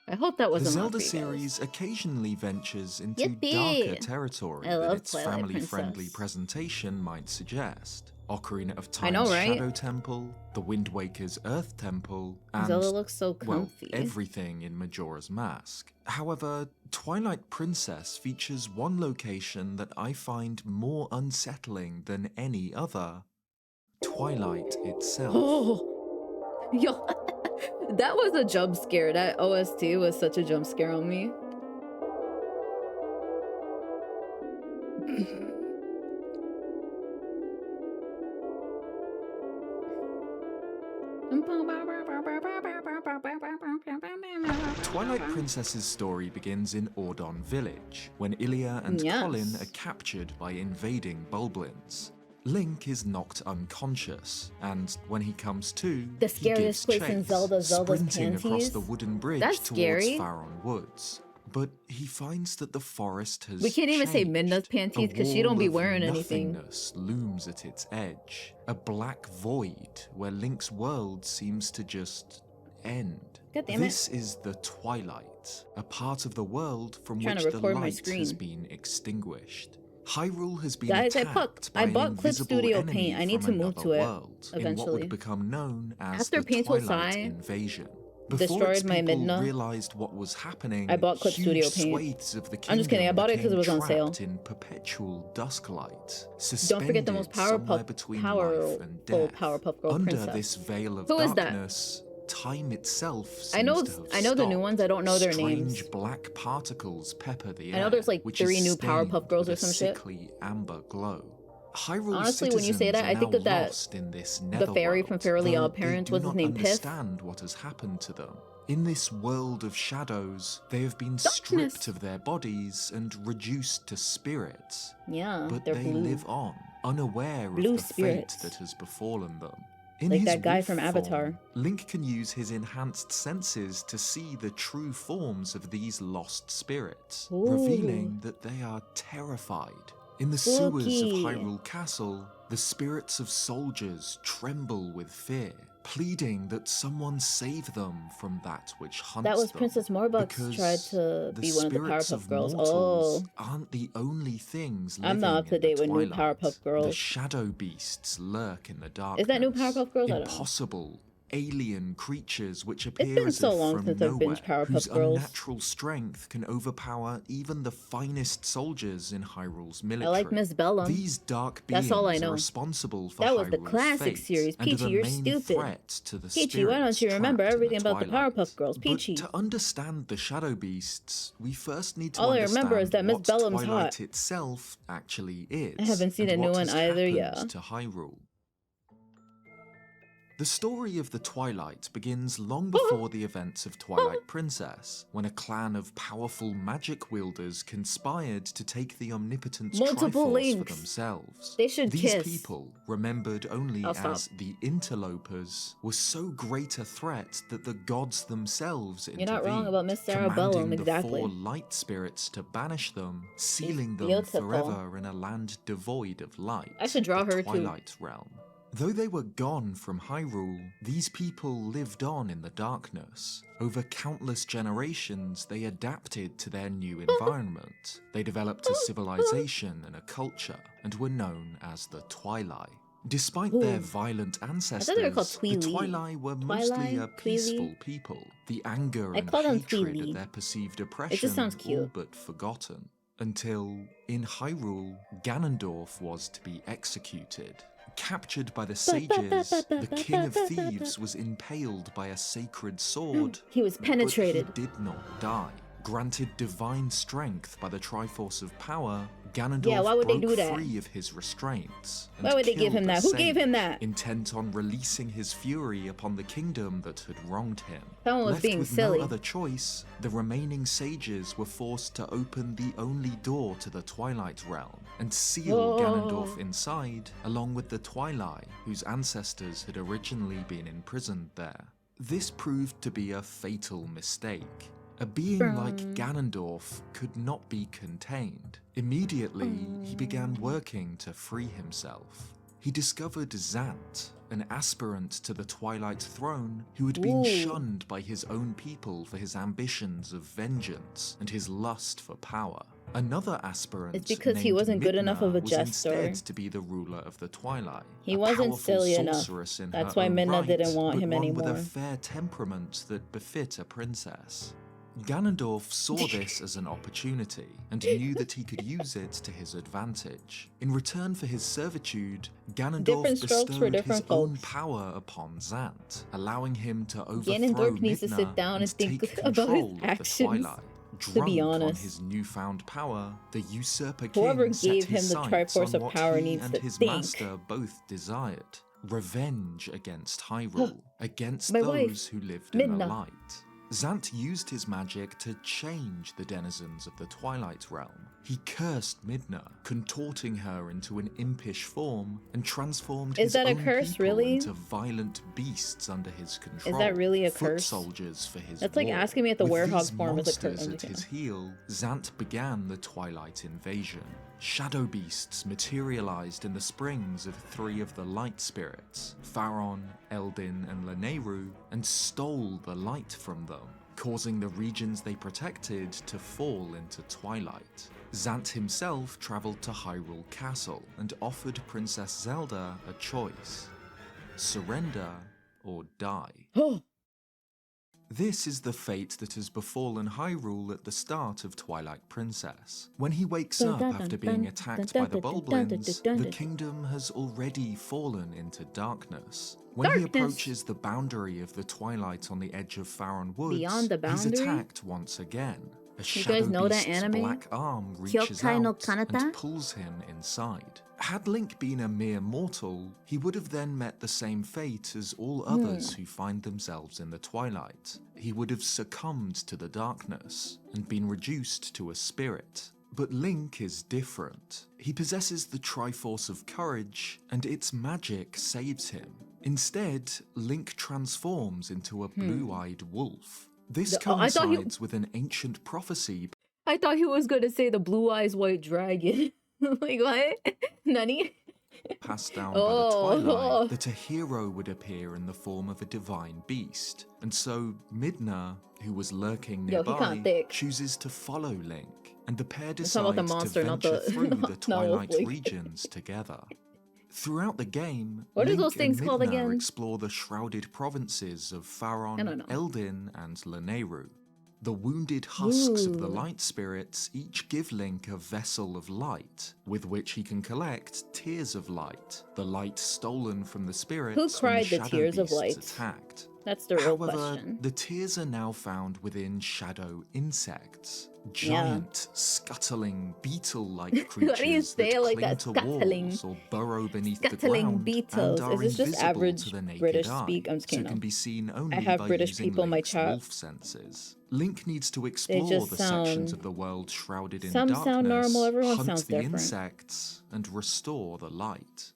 S1: I hope that
S2: The
S1: wasn't loud
S2: Zelda
S1: for you guys.
S2: series occasionally ventures into
S1: Yippee!
S2: darker territory
S1: I
S2: than
S1: love
S2: its
S1: Twilight
S2: family-friendly
S1: Princess.
S2: presentation might suggest. Ocarina of
S1: I know,
S2: Time's
S1: right?
S2: Shadow Temple, the Wind Waker's Earth Temple, and,
S1: Zelda looks so
S2: well,
S1: comfy.
S2: everything in Majora's Mask. However, Twilight Princess features one location that I find more unsettling than any other. Twilight itself.
S1: Oh, yo, that was a jump scare. That OST was such a jump scare on me.
S2: Twilight Princess's story begins in Ordon Village, when Ilia and
S1: Yes.
S2: Colin are captured by invading Bulblins. Link is knocked unconscious, and when he comes to,
S1: The
S2: he
S1: scariest
S2: gives
S1: place in
S2: chase,
S1: Zelda's
S2: sprinting across
S1: panties?
S2: the wooden bridge
S1: That's
S2: towards
S1: scary.
S2: Faron Woods. But he finds that the forest has
S1: We can't even say
S2: changed.
S1: Midna's panties
S2: A
S1: 'cause she don't
S2: wall
S1: be
S2: of
S1: wearing anything.
S2: nothingness looms at its edge, a black void where Link's world seems to just end.
S1: God damn it.
S2: This is the Twilight, a part of the world from
S1: Trying
S2: which
S1: to
S2: the
S1: record my
S2: light
S1: screen.
S2: has been extinguished. Hyrule has been
S1: Guys,
S2: attacked by
S1: I
S2: an
S1: bought Clip
S2: invisible
S1: Studio
S2: enemy
S1: Paint. I need
S2: from
S1: to move
S2: another
S1: to it
S2: world, in what
S1: eventually.
S2: would become known as
S1: After
S2: the
S1: Peachael
S2: Twilight
S1: Sai
S2: Invasion.
S1: destroyed
S2: its
S1: my
S2: people
S1: Midna,
S2: realized what was happening,
S1: I bought Clip
S2: huge
S1: Studio Paint.
S2: swathes of the kingdom
S1: I'm just kidding, I bought it 'cause it
S2: became
S1: was on sale.
S2: trapped in perpetual dusklight,
S1: Don't forget the most
S2: suspended somewhere between life and
S1: powerful
S2: death.
S1: Powerpuff Girl
S2: Under
S1: princess.
S2: this veil of
S1: Who is that?
S2: darkness, time itself seems
S1: I know
S2: to have
S1: the new
S2: stopped.
S1: ones. I don't know their
S2: Strange
S1: names.
S2: black particles pepper the air.
S1: I know there's like
S2: which
S1: 3
S2: is
S1: new
S2: stained
S1: Powerpuff Girls or
S2: with a
S1: some shit.
S2: sickly amber glow. Hyrule's
S1: Honestly, when you say that,
S2: citizens
S1: I think
S2: are
S1: that
S2: now lost in this
S1: the fairy from
S2: netherworld,
S1: Fairly
S2: though
S1: Odd Parents,
S2: they
S1: what's
S2: do
S1: his
S2: not
S1: name, Piff?
S2: understand what has happened to them. In this world of shadows, they have been
S1: Darkness.
S2: stripped of their bodies and reduced to spirits.
S1: Yeah,
S2: But
S1: they're
S2: they
S1: blue.
S2: live on, unaware
S1: Blue
S2: of the
S1: spirits.
S2: fate that has befallen them. In
S1: Like
S2: his
S1: that guy
S2: wolf
S1: from Avatar.
S2: form, Link can use his enhanced senses to see the true forms of these lost spirits,
S1: Ooh.
S2: revealing that they are terrified. In the sewers of
S1: Spooky.
S2: Hyrule Castle, the spirits of soldiers tremble with fear, pleading that someone save them from that which hunts them.
S1: That was Princess Morbucks
S2: because
S1: tried to
S2: the
S1: be one of the
S2: spirits
S1: Powerpuff
S2: of
S1: Girls.
S2: mortals
S1: Oh,
S2: aren't the only things living
S1: I'm not up to
S2: in the
S1: date with new
S2: twilight.
S1: Powerpuff
S2: The
S1: Girls.
S2: shadow beasts lurk in the darkness.
S1: Is that new Powerpuff Girls? I don't know.
S2: Impossible, alien creatures which appear
S1: been
S2: as
S1: so
S2: if
S1: long
S2: from
S1: since I've
S2: nowhere,
S1: binged Powerpuff
S2: whose
S1: Girls.
S2: unnatural strength can overpower even the finest soldiers in Hyrule's military.
S1: I like Miss Bellum.
S2: These dark beings
S1: That's all I know.
S2: are responsible for
S1: That was the
S2: Hyrule's
S1: classic
S2: fate,
S1: series.
S2: and are
S1: Peachy,
S2: the
S1: you're
S2: main
S1: stupid.
S2: threat to the
S1: Peachy, why don't
S2: spirits
S1: you remember
S2: trapped in
S1: everything about the
S2: Twilight.
S1: Powerpuff Girls? Peachy.
S2: But to understand the shadow beasts, we first need to
S1: All I
S2: understand
S1: remember is that Miss
S2: what
S1: Bellum's
S2: Twilight
S1: hot.
S2: itself actually is.
S1: I haven't seen
S2: and
S1: a new
S2: what
S1: one
S2: has
S1: either,
S2: happened
S1: yeah.
S2: to Hyrule. The story of the Twilight begins long before the events of Twilight Princess, when a clan of powerful magic wielders conspired to take the omnipotent
S1: Multiple
S2: Triforce
S1: links.
S2: for themselves.
S1: They should
S2: These
S1: kiss.
S2: people, remembered only
S1: I'll stop.
S2: as the Interlopers, were so great a threat that the gods themselves
S1: You're not wrong
S2: intervened,
S1: about Miss Sarah
S2: commanding
S1: Bellum,
S2: the
S1: exactly.
S2: 4 light spirits to banish them, sealing them
S1: beautiful.
S2: forever in a land devoid of light.
S1: I should draw
S2: the
S1: her too.
S2: Twilight realm. Though they were gone from Hyrule, these people lived on in the darkness. Over countless generations, they adapted to their new environment. They developed a civilization and a culture, and were known as the Twilight. Despite their
S1: Ooh.
S2: violent ancestors,
S1: they were called
S2: the
S1: Tweely.
S2: Twilight were mostly a
S1: Twilight,
S2: peaceful
S1: Tweely.
S2: people. The anger
S1: I
S2: and
S1: call them
S2: hatred
S1: Tweely.
S2: of their perceived oppression
S1: sounds
S2: all
S1: cute.
S2: but forgotten. Until, in Hyrule, Ganondorf was to be executed. Captured by the sages, the King of Thieves was impaled by a sacred sword.
S1: He was penetrated.
S2: But he did not die. Granted divine strength by the Triforce of Power, Ganondorf
S1: Yeah, why would they
S2: broke
S1: do that?
S2: free of his restraints. And
S1: Why would they give
S2: killed
S1: him
S2: a
S1: that? Who gave him
S2: sage,
S1: that?
S2: Intent on releasing his fury upon the kingdom that had wronged him.
S1: Someone was
S2: Left
S1: being
S2: with
S1: silly.
S2: no other choice, the remaining sages were forced to open the only door to the Twilight Realm and seal
S1: Whoa.
S2: Ganondorf inside, along with the Twilight, whose ancestors had originally been imprisoned there. This proved to be a fatal mistake. A being like Ganondorf could not be contained. Immediately, he began working to free himself. He discovered Zant, an aspirant to the Twilight Throne who had been
S1: Ooh.
S2: shunned by his own people for his ambitions of vengeance and his lust for power. Another aspirant,
S1: It's because he
S2: named
S1: wasn't good
S2: Midna,
S1: enough of a
S2: was
S1: jester.
S2: instead to be the ruler of the Twilight.
S1: He
S2: a
S1: wasn't
S2: powerful
S1: silly enough.
S2: sorceress in
S1: That's
S2: her
S1: why
S2: own
S1: Midna
S2: right,
S1: didn't want
S2: but
S1: him
S2: one with
S1: anymore.
S2: a fair temperament that befit a princess. Ganondorf saw this as an opportunity and knew that he could use it to his advantage. In return for his servitude, Ganondorf
S1: Different strokes for
S2: bestowed his
S1: different
S2: own
S1: folks.
S2: power upon Zant, allowing him to overthrow
S1: Ganondorf needs to
S2: Midna
S1: sit down and think
S2: take
S1: about his
S2: control of the
S1: actions,
S2: Twilight.
S1: to
S2: Drunk
S1: be
S2: on
S1: honest.
S2: his newfound power, the usurper king
S1: Whoever
S2: set
S1: gave
S2: his
S1: him the
S2: sights
S1: Triforce
S2: on
S1: of
S2: what
S1: Power
S2: he
S1: needs
S2: and
S1: to
S2: his
S1: think.
S2: master both desired. Revenge against Hyrule, against
S1: My
S2: those
S1: wife,
S2: who lived in the
S1: Midna.
S2: light. Zant used his magic to change the denizens of the Twilight Realm. He cursed Midna, contorting her into an impish form, and transformed his
S1: that a
S2: own
S1: curse,
S2: people
S1: really?
S2: into violent beasts under his control.
S1: Is that really a
S2: foot
S1: curse?
S2: soldiers for his
S1: That's like
S2: war.
S1: asking me if the
S2: With
S1: werehog
S2: these
S1: form is a curse.
S2: monsters at his heel, Zant began the Twilight Invasion. Shadow beasts materialized in the springs of 3 of the light spirits, Faron, Eldin, and Lanayru, and stole the light from them, causing the regions they protected to fall into twilight. Zant himself traveled to Hyrule Castle and offered Princess Zelda a choice: surrender or die.
S1: Oh,
S2: This is the fate that has befallen Hyrule at the start of Twilight Princess. When he wakes up after being attacked by the Bulblins, the kingdom has already fallen into darkness. When he approaches the boundary of the twilight on the edge of Faron Woods,
S1: Beyond the
S2: he's
S1: boundary?
S2: attacked once again. A
S1: You
S2: shadow
S1: guys know that
S2: beast's
S1: anime?
S2: black arm reaches
S1: Kyokai no
S2: out
S1: Kanata?
S2: and pulls him inside. Had Link been a mere mortal, he would have then met the same fate as all others who find themselves in the twilight. He would have succumbed to the darkness and been reduced to a spirit. But Link is different. He possesses the Triforce of Courage, and its magic saves him. Instead, Link transforms into a blue-eyed wolf. This
S1: I thought he-
S2: coincides with an ancient prophecy
S1: I thought he was gonna say the blue eyes white dragon. Like what? Nani?
S2: passed down by
S1: Oh.
S2: the twilight that a hero would appear in the form of a divine beast. And so Midna, who was lurking
S1: Yo, he
S2: nearby,
S1: kinda thick.
S2: chooses to follow Link, and the pair
S1: talking
S2: decide
S1: about the monster,
S2: to
S1: not
S2: venture
S1: the-
S2: through the
S1: not
S2: Twilight
S1: Wolflink.
S2: regions together. Throughout the game,
S1: What are
S2: Link
S1: those things
S2: and
S1: called
S2: Midna
S1: again?
S2: explore the shrouded provinces of
S1: I don't
S2: Faron,
S1: know.
S2: Eldin, and Lanayru. The wounded husks of the
S1: Ooh.
S2: light spirits each give Link a vessel of light, with which he can collect tears of light, the light stolen from the spirits when
S1: cried the
S2: shadow
S1: tears of
S2: beasts
S1: light?
S2: attacked.
S1: That's the real
S2: However,
S1: question.
S2: the tears are now found within shadow insects, giant, scuttling, beetle-like
S1: Why do you
S2: creatures
S1: say it
S2: that
S1: like
S2: cling
S1: that?
S2: to
S1: Scuttling.
S2: walls or burrow beneath the
S1: Scuttling
S2: ground
S1: beetles.
S2: and are
S1: Is this just
S2: invisible
S1: average
S2: to the naked
S1: British
S2: eye,
S1: speak? I'm just
S2: so
S1: kidding.
S2: can be seen only
S1: have
S2: by
S1: British
S2: using
S1: people in my
S2: Link's
S1: chat.
S2: wolf senses. Link needs to explore
S1: just
S2: the sections
S1: sound-
S2: of the world shrouded in
S1: Some
S2: darkness,
S1: sound normal, everyone
S2: hunt
S1: sounds
S2: the
S1: different.
S2: insects, and restore the light.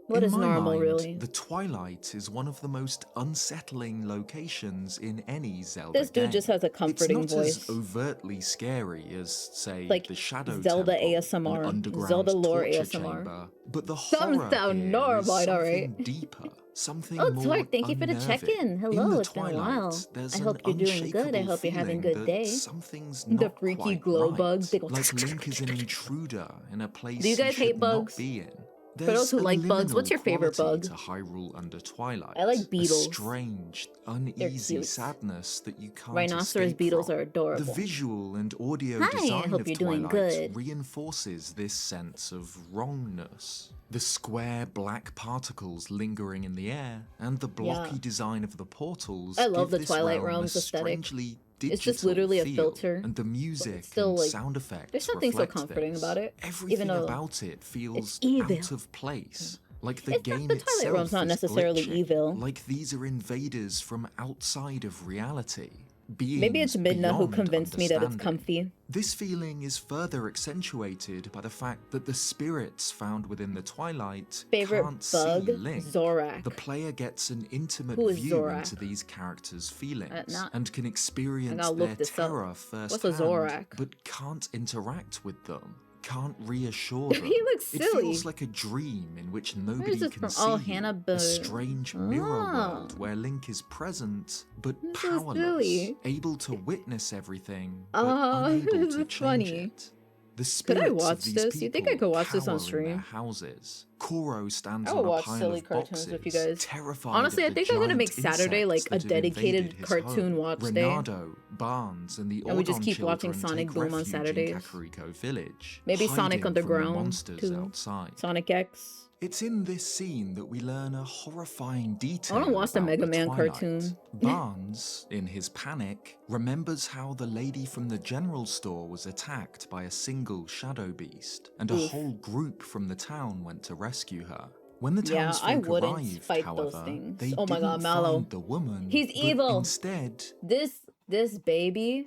S1: What
S2: In
S1: is
S2: my
S1: normal,
S2: mind,
S1: really?
S2: The Twilight is one of the most unsettling locations in any Zelda
S1: This dude
S2: game.
S1: just has a comforting
S2: It's not
S1: voice.
S2: as overtly scary as, say,
S1: Like
S2: the Shadow
S1: Zelda
S2: Temple,
S1: ASMR,
S2: an underground
S1: Zelda lore
S2: torture
S1: ASMR.
S2: chamber, but the
S1: Some
S2: horror
S1: sound
S2: here
S1: normal,
S2: is
S1: I know,
S2: something
S1: right?
S2: deeper, something
S1: Oh,
S2: more
S1: Twerk, thank you for the
S2: unnerving.
S1: check-in. Hello,
S2: In the
S1: it's been a
S2: Twilight,
S1: while.
S2: there's
S1: I
S2: an
S1: hope you're doing good. I
S2: unshakable
S1: hope you're having a
S2: feeling
S1: good
S2: that
S1: day.
S2: Something's
S1: The
S2: not
S1: freaky
S2: quite
S1: glow
S2: right,
S1: bugs, they go
S2: like Link is an intruder in a place
S1: Do you guys
S2: he
S1: hate
S2: should
S1: bugs?
S2: not be in.
S1: For those who like bugs, what's your favorite bug?
S2: To Hyrule under Twilight.
S1: I like beetles.
S2: A strange, uneasy
S1: cute.
S2: sadness that you can't
S1: Rhinoceros
S2: escape
S1: beetles
S2: from.
S1: are adorable.
S2: The visual and audio
S1: Hi, I
S2: design
S1: hope
S2: of
S1: you're doing
S2: Twilight
S1: good.
S2: reinforces this sense of wrongness. The square black particles lingering in the air and the blocky
S1: Yeah.
S2: design of the portals
S1: I love
S2: give
S1: the
S2: this
S1: Twilight
S2: realm
S1: Realms
S2: a
S1: aesthetic.
S2: strangely
S1: It's just
S2: digital
S1: literally a
S2: feel,
S1: filter,
S2: and the music
S1: still,
S2: and
S1: like,
S2: sound effects
S1: there's something so
S2: reflect
S1: comforting
S2: this.
S1: about it,
S2: Everything
S1: even though
S2: about it feels
S1: evil.
S2: out of place. Like the
S1: It's not-
S2: game
S1: the Twilight
S2: itself
S1: Realm's not
S2: is
S1: necessarily
S2: glitching,
S1: evil.
S2: Like these are invaders from outside of reality.
S1: Maybe it's
S2: Beings
S1: Midna who
S2: beyond
S1: convinced me that it's
S2: understanding.
S1: comfy.
S2: This feeling is further accentuated by the fact that the spirits found within the Twilight
S1: Favorite
S2: can't
S1: bug?
S2: see Link.
S1: Zorak.
S2: The player gets an intimate
S1: Who is
S2: view
S1: Zorak?
S2: into these characters' feelings
S1: not-
S2: and can experience
S1: gotta look
S2: their
S1: this up.
S2: terror firsthand,
S1: What's a Zorak?
S2: but can't interact with them. Can't reassure them.
S1: He looks
S2: It
S1: silly.
S2: feels like a dream in which nobody
S1: this
S2: can
S1: from?
S2: see
S1: Oh,
S2: you.
S1: Hannah
S2: A strange mirror
S1: Ah.
S2: world where Link is present but
S1: This is
S2: powerless,
S1: silly.
S2: able to witness everything but
S1: Oh,
S2: unable
S1: this
S2: to
S1: is
S2: change
S1: funny.
S2: it. The
S1: Could
S2: spirits
S1: I
S2: of
S1: watch
S2: these
S1: this? You think I
S2: people
S1: could watch this on
S2: cower in their
S1: stream?
S2: houses. Koro stands
S1: I
S2: on
S1: would
S2: a
S1: watch
S2: pile
S1: silly
S2: of
S1: cartoons
S2: boxes,
S1: with you guys.
S2: terrified
S1: Honestly,
S2: of
S1: I
S2: the
S1: think I'm gonna
S2: giant
S1: make Saturday, like,
S2: insects
S1: a
S2: that have
S1: dedicated
S2: invaded his
S1: cartoon
S2: home.
S1: watch day.
S2: Renardo, Barnes, and the
S1: And we just
S2: Ordon
S1: keep watching
S2: children
S1: Sonic
S2: take
S1: Boom on
S2: refuge in
S1: Saturdays.
S2: Kakariko Village,
S1: Maybe Sonic
S2: hiding from the
S1: Underground,
S2: monsters
S1: too.
S2: outside.
S1: Sonic X.
S2: It's in this scene that we learn a horrifying detail.
S1: I wanna watch the
S2: about
S1: Mega Man
S2: Twilight.
S1: cartoon.
S2: Barnes, in his panic, remembers how the lady from the general store was attacked by a single shadow beast, and a
S1: Oof.
S2: whole group from the town went to rescue her. When the
S1: Yeah, I
S2: townsfolk
S1: wouldn't
S2: arrived,
S1: fight
S2: however,
S1: those things.
S2: they
S1: Oh my
S2: didn't
S1: god, Mallow.
S2: find the woman,
S1: He's
S2: but
S1: evil.
S2: instead
S1: This baby,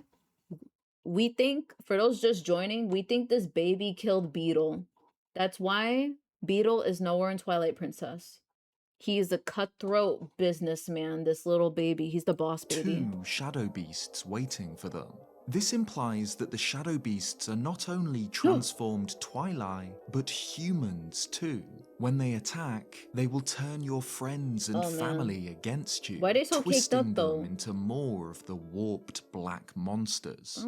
S1: we think, for those just joining, we think this baby killed Beetle. That's why Beetle is nowhere in Twilight Princess. He is a cutthroat businessman, this little baby. He's the boss baby.
S2: 2 shadow beasts waiting for them. This implies that the shadow beasts are not only transformed Twilight, but humans too. When they attack, they will turn your friends and
S1: Oh, man.
S2: family against you,
S1: Why are they so caked
S2: twisting
S1: up, though?
S2: them into more of the warped black monsters.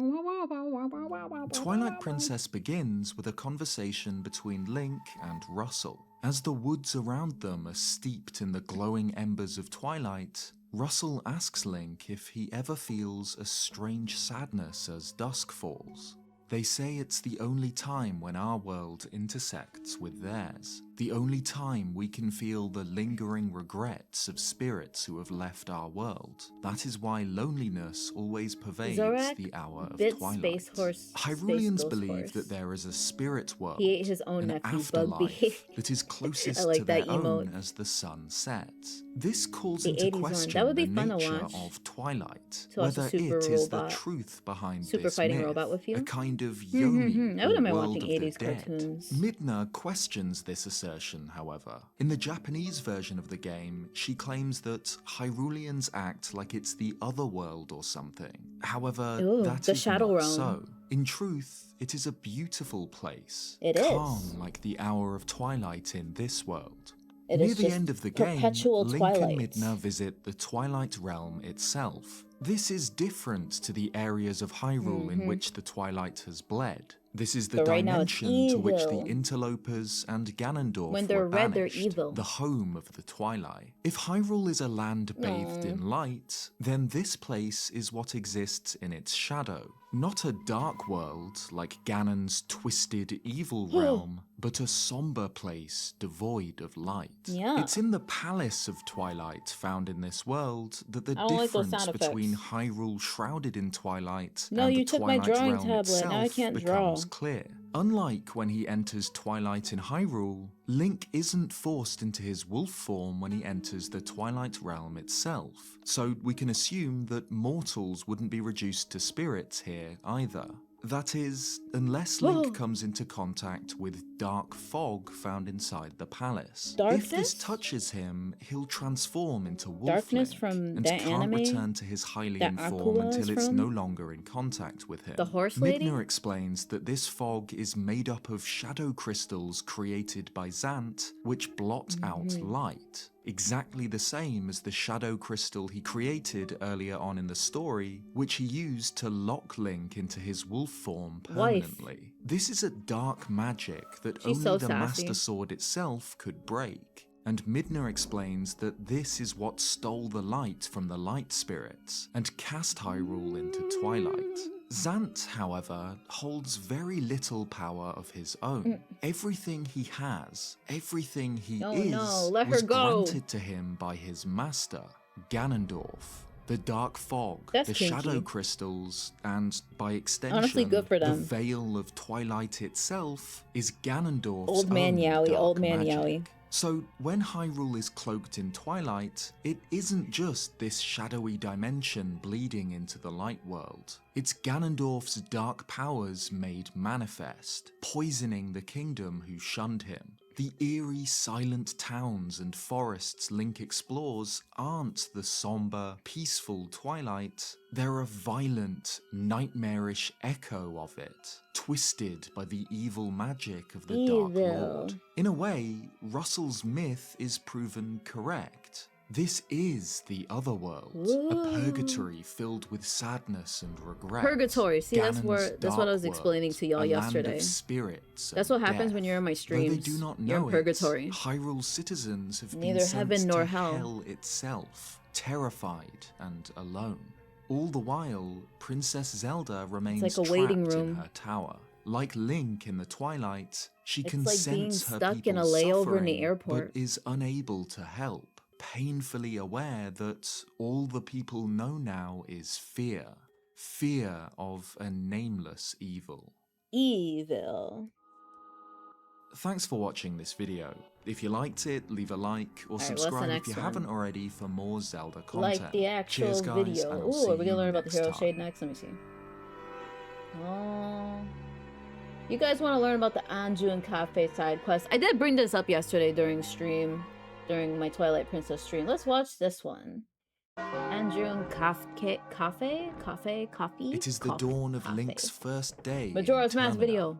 S2: Twilight Princess begins with a conversation between Link and Russell. As the woods around them are steeped in the glowing embers of twilight, Russell asks Link if he ever feels a strange sadness as dusk falls. They say it's the only time when our world intersects with theirs, the only time we can feel the lingering regrets of spirits who have left our world. That is why loneliness always pervades
S1: Zorak
S2: the hour of
S1: bit
S2: twilight.
S1: Space Horse.
S2: Hyruleans
S1: Space
S2: believe
S1: Horse.
S2: that there is a spirit world,
S1: He ate his own
S2: an
S1: nephew,
S2: afterlife
S1: Bugby.
S2: that is closest
S1: I like
S2: to their
S1: that
S2: own
S1: emote.
S2: as the sun sets. This calls
S1: The
S2: into
S1: 80s one.
S2: question
S1: That would be
S2: the
S1: fun to
S2: nature
S1: watch.
S2: of Twilight,
S1: To watch a
S2: whether
S1: super
S2: it is the
S1: robot-
S2: truth behind
S1: super
S2: this
S1: fighting
S2: myth,
S1: robot with you.
S2: a kind of
S1: I
S2: Yomi
S1: wouldn't
S2: or
S1: mind
S2: world
S1: watching
S2: of the
S1: 80s
S2: dead.
S1: cartoons.
S2: Midna questions this assertion, however. In the Japanese version of the game, she claims that Hyruleans act like it's the other world or something. However,
S1: Ooh,
S2: that
S1: the
S2: is
S1: Shadow
S2: not
S1: Realm.
S2: so. In truth, it is a beautiful place.
S1: It is.
S2: Calm like the hour of twilight in this world.
S1: It
S2: Near
S1: is
S2: the
S1: just
S2: end of the game,
S1: perpetual
S2: Link
S1: twilight.
S2: and Midna visit the Twilight Realm itself. This is different to the areas of Hyrule in which the Twilight has bled. This is the
S1: But right now it's
S2: dimension to which the
S1: evil.
S2: interlopers and Ganondorf
S1: When they're
S2: were
S1: red, they're
S2: banished,
S1: evil.
S2: the home of the Twilight. If Hyrule is a land bathed in light, then this place is what exists in its shadow. Not a dark world like Ganon's twisted evil realm, but a somber place devoid of light.
S1: Yeah.
S2: It's in the Palace of Twilight found in this world that the
S1: I don't like those
S2: difference
S1: sound
S2: between
S1: effects.
S2: Hyrule shrouded in twilight
S1: No,
S2: and
S1: you
S2: the
S1: took my
S2: Twilight
S1: drawing
S2: realm
S1: tablet. Now I
S2: itself
S1: can't
S2: becomes
S1: draw.
S2: clear. Unlike when he enters Twilight in Hyrule, Link isn't forced into his wolf form when he enters the Twilight realm itself, so we can assume that mortals wouldn't be reduced to spirits here either. That is, unless Link comes into contact with dark fog found inside the palace. If
S1: Darkness?
S2: this touches him, he'll transform into Wolf
S1: Darkness
S2: Link,
S1: from
S2: and
S1: that
S2: can't
S1: anime
S2: return to his Hylian
S1: that
S2: form
S1: Aqua is
S2: until it's
S1: from?
S2: no longer in contact with him.
S1: The horse lady?
S2: Midna explains that this fog is made up of shadow crystals created by Zant, which blot out light. Exactly the same as the shadow crystal he created earlier on in the story, which he used to lock Link into his wolf form permanently. This is a dark magic that
S1: She's
S2: only
S1: so
S2: the
S1: sassy.
S2: Master Sword itself could break. And Midna explains that this is what stole the light from the light spirits and cast Hyrule into twilight. Zant, however, holds very little power of his own. Everything he has, everything he
S1: Oh
S2: is,
S1: no, let her
S2: was
S1: go.
S2: granted to him by his master, Ganondorf. The dark fog,
S1: That's
S2: the
S1: kinky.
S2: shadow crystals, and by extension,
S1: Honestly, good for
S2: the
S1: them.
S2: veil of twilight itself is Ganondorf's
S1: Old man
S2: own
S1: Yowie,
S2: dark
S1: old man
S2: magic.
S1: Yowie.
S2: So when Hyrule is cloaked in twilight, it isn't just this shadowy dimension bleeding into the light world. It's Ganondorf's dark powers made manifest, poisoning the kingdom who shunned him. The eerie, silent towns and forests Link explores aren't the somber, peaceful twilight. They're a violent, nightmarish echo of it, twisted by the evil magic of the Dark
S1: Evil.
S2: Lord. In a way, Russell's myth is proven correct. This is the other world, a purgatory filled with sadness and regret.
S1: Purgatory. See, that's
S2: Ganon's
S1: what I was
S2: dark
S1: explaining
S2: world,
S1: to y'all
S2: a
S1: yesterday.
S2: Land of spirits
S1: That's
S2: and
S1: what happens
S2: death.
S1: when you're in my
S2: Though
S1: streams.
S2: they do not
S1: You're
S2: know
S1: in purgatory.
S2: it, Hyrule citizens have
S1: Neither
S2: been sent
S1: heaven nor
S2: to
S1: hell.
S2: itself, terrified and alone. All the while, Princess Zelda remains
S1: like a waiting
S2: trapped in
S1: room.
S2: her tower. Like Link in the Twilight, she
S1: It's
S2: can
S1: like
S2: sense
S1: being
S2: her
S1: stuck in a
S2: people's
S1: layover in the
S2: suffering,
S1: airport.
S2: but is unable to help, painfully aware that all the people know now is fear. Fear of a nameless evil.
S1: Evil.
S2: Thanks for watching this video. If you liked it, leave a like or
S1: what's the
S2: subscribe if
S1: next
S2: you
S1: one?
S2: haven't already for more Zelda content.
S1: Like the actual
S2: Cheers, guys,
S1: video.
S2: and I'll
S1: Ooh,
S2: see
S1: are we
S2: you
S1: gonna learn about the
S2: next
S1: hero
S2: time.
S1: shade next? Let me see. Oh, you guys want to learn about the Anju and Cafe side quest? I did bring this up yesterday during stream, during my Twilight Princess stream. Let's watch this one. Anju and Cafe.
S2: It is the dawn of Link's first day in
S1: Majora's Mask
S2: Termina,
S1: video.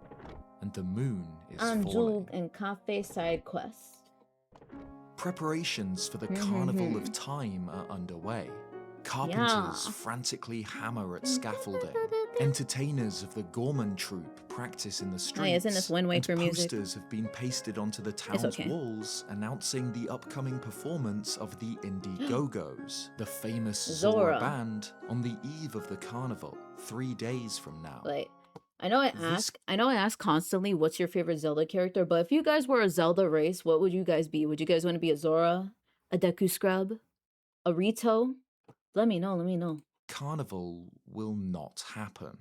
S2: and the moon is
S1: Anju
S2: falling.
S1: and Cafe side quest.
S2: Preparations for the Carnival of Time are underway. Carpenters frantically hammer at scaffolding. Entertainers of the Gorman troupe practice in the streets.
S1: Hey, isn't this Wind Waker
S2: and
S1: music?
S2: posters have been pasted onto the town's
S1: okay.
S2: walls announcing the upcoming performance of the Indie-Go-Go's, the famous
S1: Zora.
S2: Zora band, on the eve of the carnival, 3 days from now.
S1: Wait, I know I ask constantly what's your favorite Zelda character, but if you guys were a Zelda race, what would you guys be? Would you guys want to be a Zora, a Deku Scrub, a Rito? Let me know.
S2: Carnival will not happen.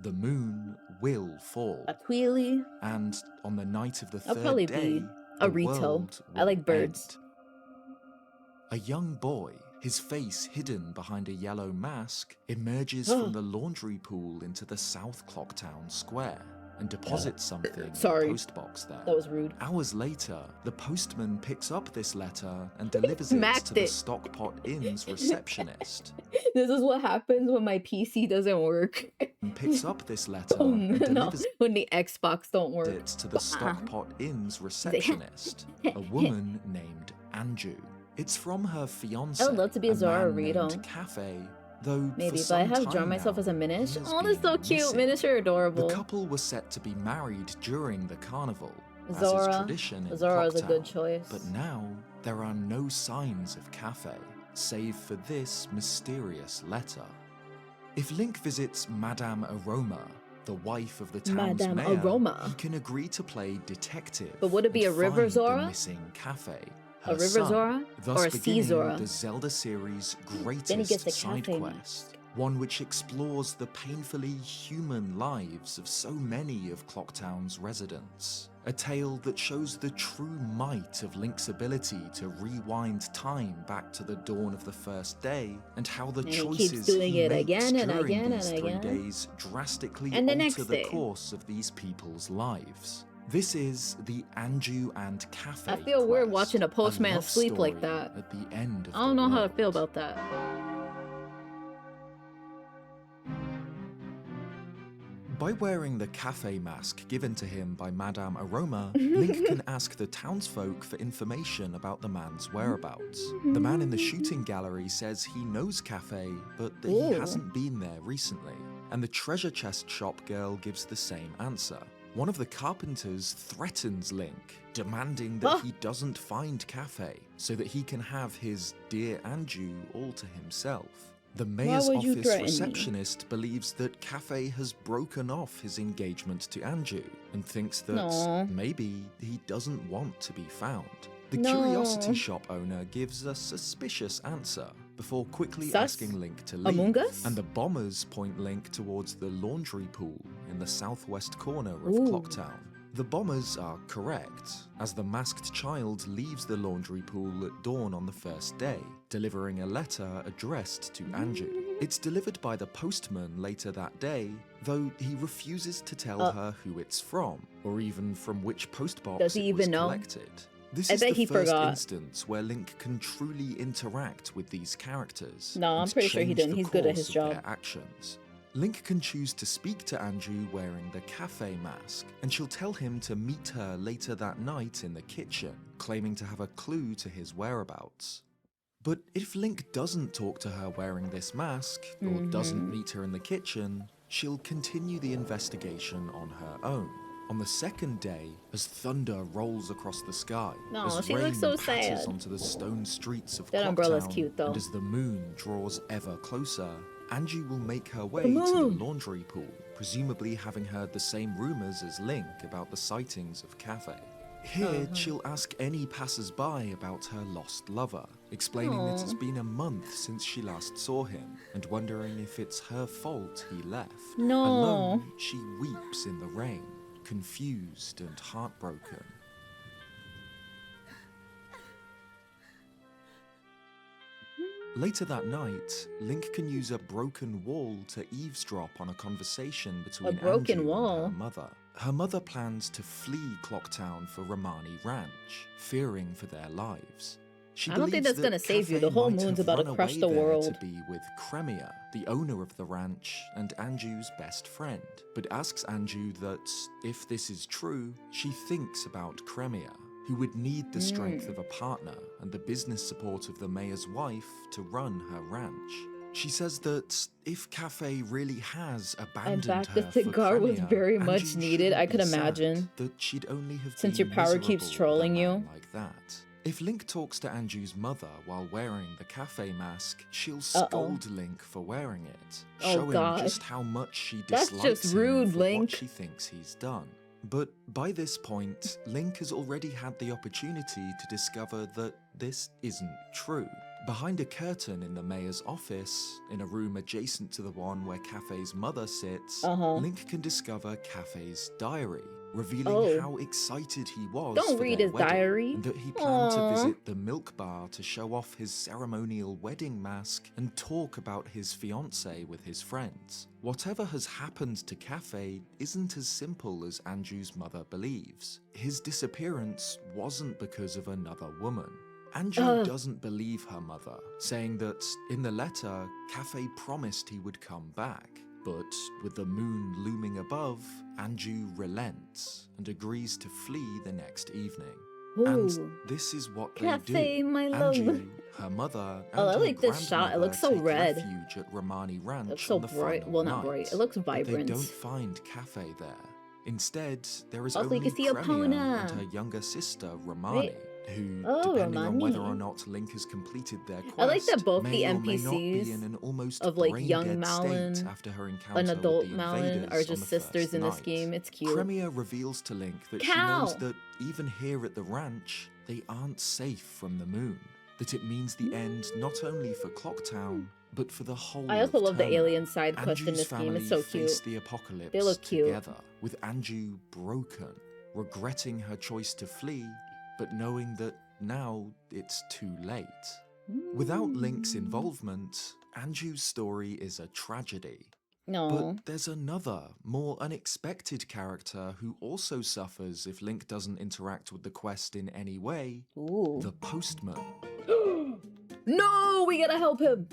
S2: The moon will fall.
S1: A Queely.
S2: And on the night of the
S1: I'll
S2: third
S1: probably
S2: day,
S1: be a
S2: the
S1: Rito.
S2: world
S1: I
S2: will
S1: like birds.
S2: end. A young boy, his face hidden behind a yellow mask, emerges from the laundry pool into the South Clocktown Square and deposits something in
S1: Sorry.
S2: the postbox there.
S1: That was rude.
S2: Hours later, the postman picks up this letter and delivers it
S1: Smacked
S2: to the
S1: it.
S2: Stockpot Inn's receptionist.
S1: This is what happens when my PC doesn't work.
S2: And picks up this letter
S1: Oh
S2: and
S1: no,
S2: delivers
S1: when the Xbox don't work.
S2: it to the Stockpot Inn's receptionist, a woman named Anju. It's from her fiance,
S1: I would love to be a Zora
S2: man
S1: Rito.
S2: named Cafe, though
S1: Maybe,
S2: for
S1: but I
S2: some
S1: have
S2: time
S1: drawn myself
S2: now,
S1: as a Minish.
S2: he has
S1: Oh, that's so
S2: been
S1: cute.
S2: missing.
S1: Minish are adorable.
S2: The couple were set to be married during the carnival, as
S1: Zora.
S2: is tradition in
S1: Zora's a good
S2: Clocktown.
S1: choice.
S2: But now, there are no signs of Cafe, save for this mysterious letter. If Link visits Madame Aroma, the wife of the town's
S1: Madame
S2: mayor,
S1: Aroma.
S2: he can agree to play detective.
S1: But would it be
S2: and
S1: a river
S2: find
S1: Zora?
S2: The missing Cafe,
S1: A
S2: her
S1: river
S2: son,
S1: Zora?
S2: thus
S1: Or a sea
S2: beginning
S1: Zora?
S2: the Zelda series'
S1: Then he gets
S2: greatest
S1: the
S2: side
S1: cafe
S2: quest. One which explores the painfully human lives of so many of Clocktown's residents. A tale that shows the true might of Link's ability to rewind time back to the dawn of the first day, and how the
S1: And he
S2: choices
S1: keeps doing
S2: he
S1: it
S2: makes
S1: again and
S2: during
S1: again
S2: these
S1: and
S2: 3
S1: again.
S2: days drastically
S1: And the
S2: alter
S1: next
S2: the
S1: day.
S2: course of these people's lives. This is the Anju and Cafe
S1: I feel weird
S2: quest,
S1: watching a postman
S2: love
S1: sleep like
S2: story
S1: that.
S2: At the end of
S1: I don't
S2: the
S1: know how to
S2: world.
S1: feel about that.
S2: By wearing the cafe mask given to him by Madame Aroma, Link can ask the townsfolk for information about the man's whereabouts. The man in the shooting gallery says he knows Cafe, but that he
S1: Ooh.
S2: hasn't been there recently. And the treasure chest shop girl gives the same answer. One of the carpenters threatens Link, demanding that
S1: Huh?
S2: he doesn't find Cafe, so that he can have his dear Anju all to himself. The mayor's
S1: would you
S2: office
S1: threaten me?
S2: receptionist believes that Cafe has broken off his engagement to Anju and thinks that
S1: Aw.
S2: maybe he doesn't want to be found. The
S1: No.
S2: curiosity shop owner gives a suspicious answer before quickly
S1: Sus?
S2: asking Link to leave.
S1: Among Us?
S2: And the bombers point Link towards the laundry pool in the southwest corner of
S1: Ooh.
S2: Clocktown. The bombers are correct, as the masked child leaves the laundry pool at dawn on the first day, delivering a letter addressed to Anju. It's delivered by the postman later that day, though he refuses to tell her who it's from, or even from which postbox
S1: Does he
S2: it was
S1: even know?
S2: collected. This
S1: I
S2: is
S1: bet
S2: the
S1: he
S2: first
S1: forgot.
S2: instance where Link can truly interact with these characters.
S1: No, I'm
S2: and
S1: pretty sure he
S2: change
S1: didn't.
S2: the
S1: He's good at
S2: course
S1: his
S2: of
S1: job.
S2: their actions. Link can choose to speak to Anju wearing the cafe mask, and she'll tell him to meet her later that night in the kitchen, claiming to have a clue to his whereabouts. But if Link doesn't talk to her wearing this mask, or doesn't meet her in the kitchen, she'll continue the investigation on her own. On the second day, as thunder rolls across the sky,
S1: No,
S2: as
S1: she
S2: rain
S1: looks so
S2: patters
S1: sad.
S2: onto the stone streets of
S1: That umbrella's
S2: Clocktown,
S1: cute, though.
S2: and as the moon draws ever closer, Angie will make her way
S1: The
S2: to the
S1: moon!
S2: laundry pool, presumably having heard the same rumors as Link about the sightings of Cafe. Here, she'll ask any passers-by about her lost lover, explaining that it's been a month since she last saw him, and wondering if it's her fault he left.
S1: No.
S2: Alone, she weeps in the rain, confused and heartbroken. Later that night, Link can use a broken wall to eavesdrop on a conversation between
S1: broken
S2: Anju
S1: wall?
S2: and her mother. Her mother plans to flee Clocktown for Romani Ranch, fearing for their lives. She
S1: I don't think
S2: believes
S1: that's gonna
S2: that
S1: save you. The
S2: Cafe
S1: whole
S2: might
S1: moon's
S2: have
S1: about to
S2: run
S1: crush
S2: away
S1: the
S2: there
S1: world.
S2: to be with Cremia, the owner of the ranch and Anju's best friend, but asks Anju that if this is true, she thinks about Cremia, who would need the strength of a partner and the business support of the mayor's wife to run her ranch. She says that if Cafe really has abandoned
S1: fact,
S2: her
S1: the cigar
S2: for
S1: was
S2: Cremia,
S1: very
S2: Anju
S1: much needed, I
S2: shouldn't
S1: could
S2: be sad
S1: imagine.
S2: that she'd only have
S1: Since
S2: been
S1: your power keeps
S2: miserable
S1: trolling
S2: with a
S1: you.
S2: man like that. If Link talks to Anju's mother while wearing the Cafe mask, she'll scold Link for wearing it,
S1: Oh,
S2: showing
S1: God.
S2: just how much she
S1: That's
S2: dislikes
S1: just
S2: him
S1: rude,
S2: for
S1: Link.
S2: what she thinks he's done. But by this point, Link has already had the opportunity to discover that this isn't true. Behind a curtain in the mayor's office, in a room adjacent to the one where Cafe's mother sits, Link can discover Cafe's diary, revealing how excited he was
S1: Don't
S2: for
S1: read
S2: their
S1: his
S2: wedding,
S1: diary.
S2: and that he planned
S1: Aw.
S2: to visit the milk bar to show off his ceremonial wedding mask and talk about his fiancée with his friends. Whatever has happened to Cafe isn't as simple as Anju's mother believes. His disappearance wasn't because of another woman. Anju doesn't believe her mother, saying that in the letter, Cafe promised he would come back. But with the moon looming above, Anju relents and agrees to flee the next evening. And
S1: Ooh.
S2: this is what
S1: Cafe,
S2: they do.
S1: my love.
S2: Anju, her mother, and
S1: Oh, I
S2: her
S1: like this shot. It
S2: grandmother
S1: looks so
S2: take
S1: red.
S2: refuge at Romani Ranch
S1: It's so
S2: on the
S1: bright.
S2: final
S1: Well, not
S2: night,
S1: bright. It looks
S2: but
S1: vibrant.
S2: they don't find Cafe there. Instead, there is
S1: Also, you
S2: only
S1: can see
S2: Cremia
S1: Epona.
S2: and her younger sister Romani, who,
S1: Oh,
S2: depending on whether or
S1: Romani.
S2: not Link has completed their quest,
S1: I like that both
S2: may
S1: the
S2: or may not be
S1: NPCs
S2: in an almost
S1: of, like, young
S2: brain-dead
S1: Malin,
S2: state after her encounter
S1: an adult
S2: with the
S1: Malin
S2: invaders
S1: are
S2: on
S1: just
S2: the
S1: sisters
S2: first
S1: in this
S2: night.
S1: game. It's cute.
S2: Cremia reveals to Link that she
S1: Cow.
S2: knows that even here at the ranch, they aren't safe from the moon. That it means the end not only for Clocktown, but for the whole
S1: I also
S2: of
S1: love the
S2: Termina.
S1: alien side quest in
S2: Anju's
S1: this game. It's
S2: family
S1: so cute.
S2: face the apocalypse
S1: They look cute.
S2: together, with Anju broken, regretting her choice to flee, but knowing that now it's too late. Without Link's involvement, Anju's story is a tragedy.
S1: No.
S2: But there's another, more unexpected character who also suffers if Link doesn't interact with the quest in any way,
S1: Ooh.
S2: the postman.
S1: No, we gotta help him.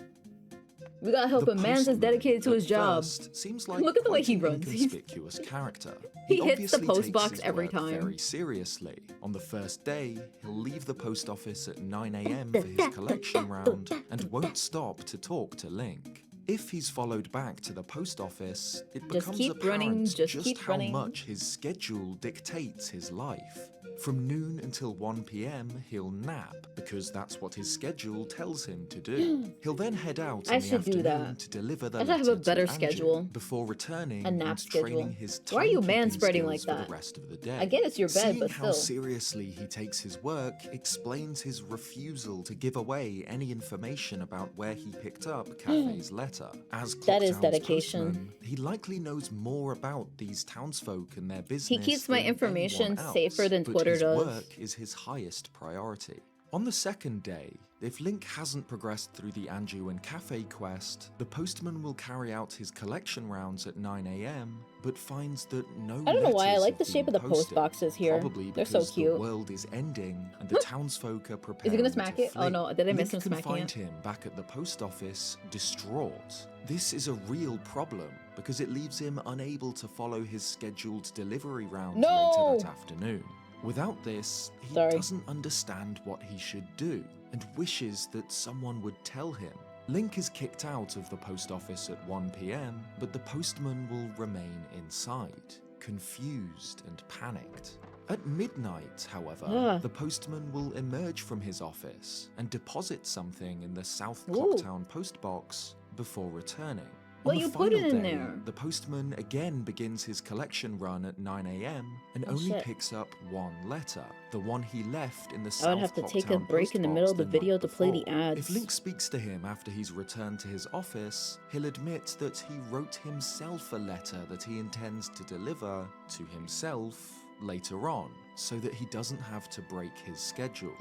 S1: We gotta help
S2: The
S1: him. Man's is
S2: postman,
S1: dedicated to
S2: at
S1: his job.
S2: first, seems like
S1: Look at the way
S2: quite
S1: he
S2: an
S1: runs.
S2: inconspicuous character.
S1: He hits the
S2: obviously
S1: post
S2: takes
S1: box
S2: his
S1: every
S2: work
S1: time.
S2: very seriously. On the first day, he'll leave the post office at 9 AM for his collection round and won't stop to talk to Link. If he's followed back to the post office, it
S1: Just
S2: becomes
S1: keep
S2: apparent
S1: running, just keep
S2: how
S1: running.
S2: much his schedule dictates his life. From noon until 1 PM, he'll nap, because that's what his schedule tells him to do. He'll then head out
S1: I
S2: in the
S1: should do
S2: afternoon
S1: that.
S2: to deliver the
S1: I should have
S2: letter
S1: a better
S2: to Anju
S1: schedule.
S2: before returning
S1: A nap
S2: and
S1: schedule.
S2: training his
S1: Why are you
S2: timekeeping
S1: man-spreading like
S2: skills for
S1: that?
S2: the rest of the day.
S1: I get it's your bed,
S2: Seeing
S1: but
S2: how
S1: still.
S2: seriously he takes his work explains his refusal to give away any information about where he picked up Cafe's letter. As
S1: That is
S2: Clocktown's
S1: dedication.
S2: postman, he likely knows more about these townsfolk and their business.
S1: He keeps my
S2: than
S1: information
S2: anyone else,
S1: safer than
S2: but
S1: Twitter
S2: his
S1: does.
S2: work is his highest priority. On the second day, if Link hasn't progressed through the Anju and Cafe quest, the postman will carry out his collection rounds at 9 AM, but finds that no
S1: I don't know why I
S2: letters
S1: like
S2: have
S1: the shape
S2: been
S1: of the post
S2: posted,
S1: boxes here.
S2: Probably
S1: They're so
S2: because
S1: cute.
S2: the world is ending and the townsfolk are preparing
S1: gonna smack
S2: to
S1: it? Oh
S2: flee.
S1: no, did I miss
S2: Link
S1: him
S2: can
S1: smacking
S2: find
S1: it?
S2: him back at the post office, distraught. This is a real problem because it leaves him unable to follow his scheduled delivery round
S1: No!
S2: later that afternoon. Without this, he
S1: Sorry.
S2: doesn't understand what he should do and wishes that someone would tell him. Link is kicked out of the post office at 1 PM, but the postman will remain inside, confused and panicked. At midnight, however,
S1: Ugh.
S2: the postman will emerge from his office and deposit something in the South
S1: Ooh.
S2: Clocktown post box before returning.
S1: Well,
S2: On the
S1: you put it
S2: final
S1: in
S2: day,
S1: there.
S2: the postman again begins his collection run at 9 a.m. and
S1: Oh,
S2: only
S1: shit.
S2: picks up one letter, the one he left in the
S1: I
S2: South
S1: would have to take a
S2: Clocktown
S1: break in the middle of the
S2: postbox
S1: video
S2: night
S1: to play the
S2: before.
S1: ads.
S2: If Link speaks to him after he's returned to his office, he'll admit that he wrote himself a letter that he intends to deliver to himself later on, so that he doesn't have to break his schedule.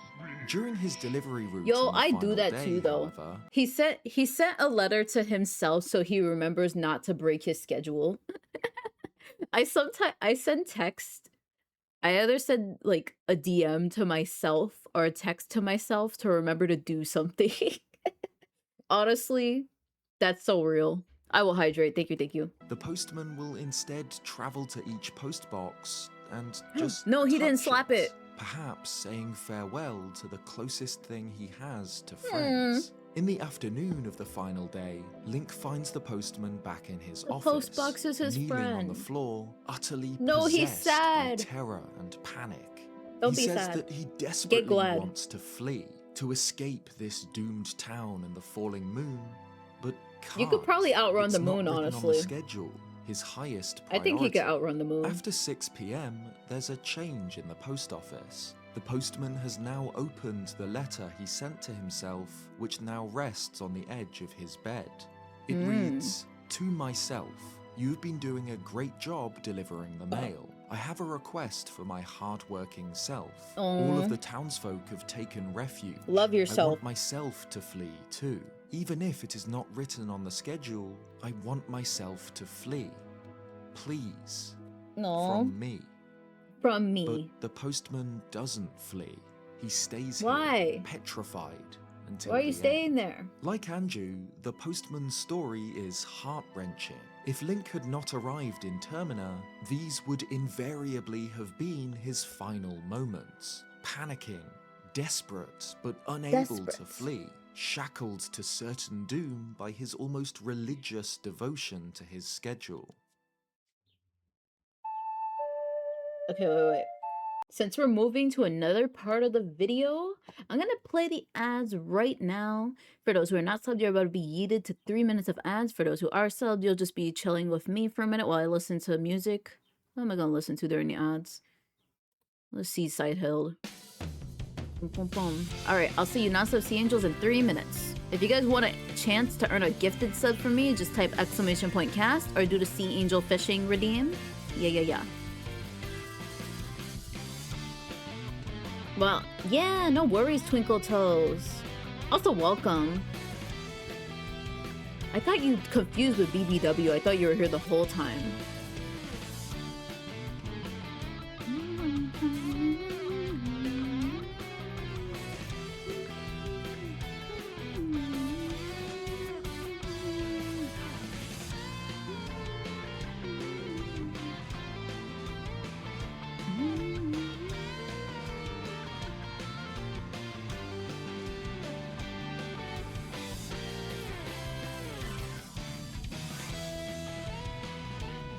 S2: During his delivery route
S1: Yo,
S2: on the
S1: I do
S2: final
S1: that
S2: day,
S1: too, though.
S2: however,
S1: He sent a letter to himself so he remembers not to break his schedule. I send text. I either send like a DM to myself or a text to myself to remember to do something. Honestly, that's so real. I will hydrate. Thank you, thank you.
S2: the postman will instead travel to each postbox and just
S1: No, he didn't
S2: touch
S1: slap it.
S2: perhaps saying farewell to the closest thing he has to friends. In the afternoon of the final day, Link finds the postman back in his
S1: The
S2: office,
S1: postbox is his
S2: kneeling on
S1: friend.
S2: the floor, utterly
S1: No, he's
S2: possessed
S1: sad.
S2: by terror and panic.
S1: Don't
S2: he
S1: be
S2: says
S1: sad.
S2: that he desperately
S1: glad.
S2: wants to flee, to escape this doomed town and the falling moon, but can't.
S1: You could probably outrun
S2: It's
S1: the
S2: not
S1: moon,
S2: written
S1: honestly.
S2: On the schedule, his highest
S1: I think he could
S2: priority.
S1: outrun the moon.
S2: After 6 p.m., there's a change in the post office. The postman has now opened the letter he sent to himself, which now rests on the edge of his bed. It reads, "To myself, you've been doing a great job delivering the mail. I have a request for my hard-working self. All
S1: Aw.
S2: of the townsfolk have taken refuge.
S1: Love
S2: I
S1: yourself.
S2: want myself to flee too. Even if it is not written on the schedule, I want myself to flee. Please,
S1: No,
S2: from me."
S1: from
S2: But
S1: me.
S2: the postman doesn't flee. He stays
S1: Why?
S2: here, petrified, until
S1: Why are you
S2: the
S1: staying
S2: end.
S1: there?
S2: Like Anju, the postman's story is heart-wrenching. If Link had not arrived in Termina, these would invariably have been his final moments. Panicking, desperate, but unable to
S1: Desperate.
S2: flee. Shackled to certain doom by his almost religious devotion to his schedule.
S1: Okay, wait. Since we're moving to another part of the video, I'm gonna play the ads right now. For those who are not subbed, you're about to be yeeted to 3 minutes of ads. For those who are subbed, you'll just be chilling with me for a minute while I listen to music. What am I gonna listen to during the ads? Let's see, Side Hill. Alright, I'll see you non-sub Sea Angels in 3 minutes. If you guys want a chance to earn a gifted sub from me, just type !cast or do the Sea Angel Fishing redeem. Yeah. Well, yeah, no worries, Twinkle Toes. Also, welcome. I thought you confused with BBW. I thought you were here the whole time.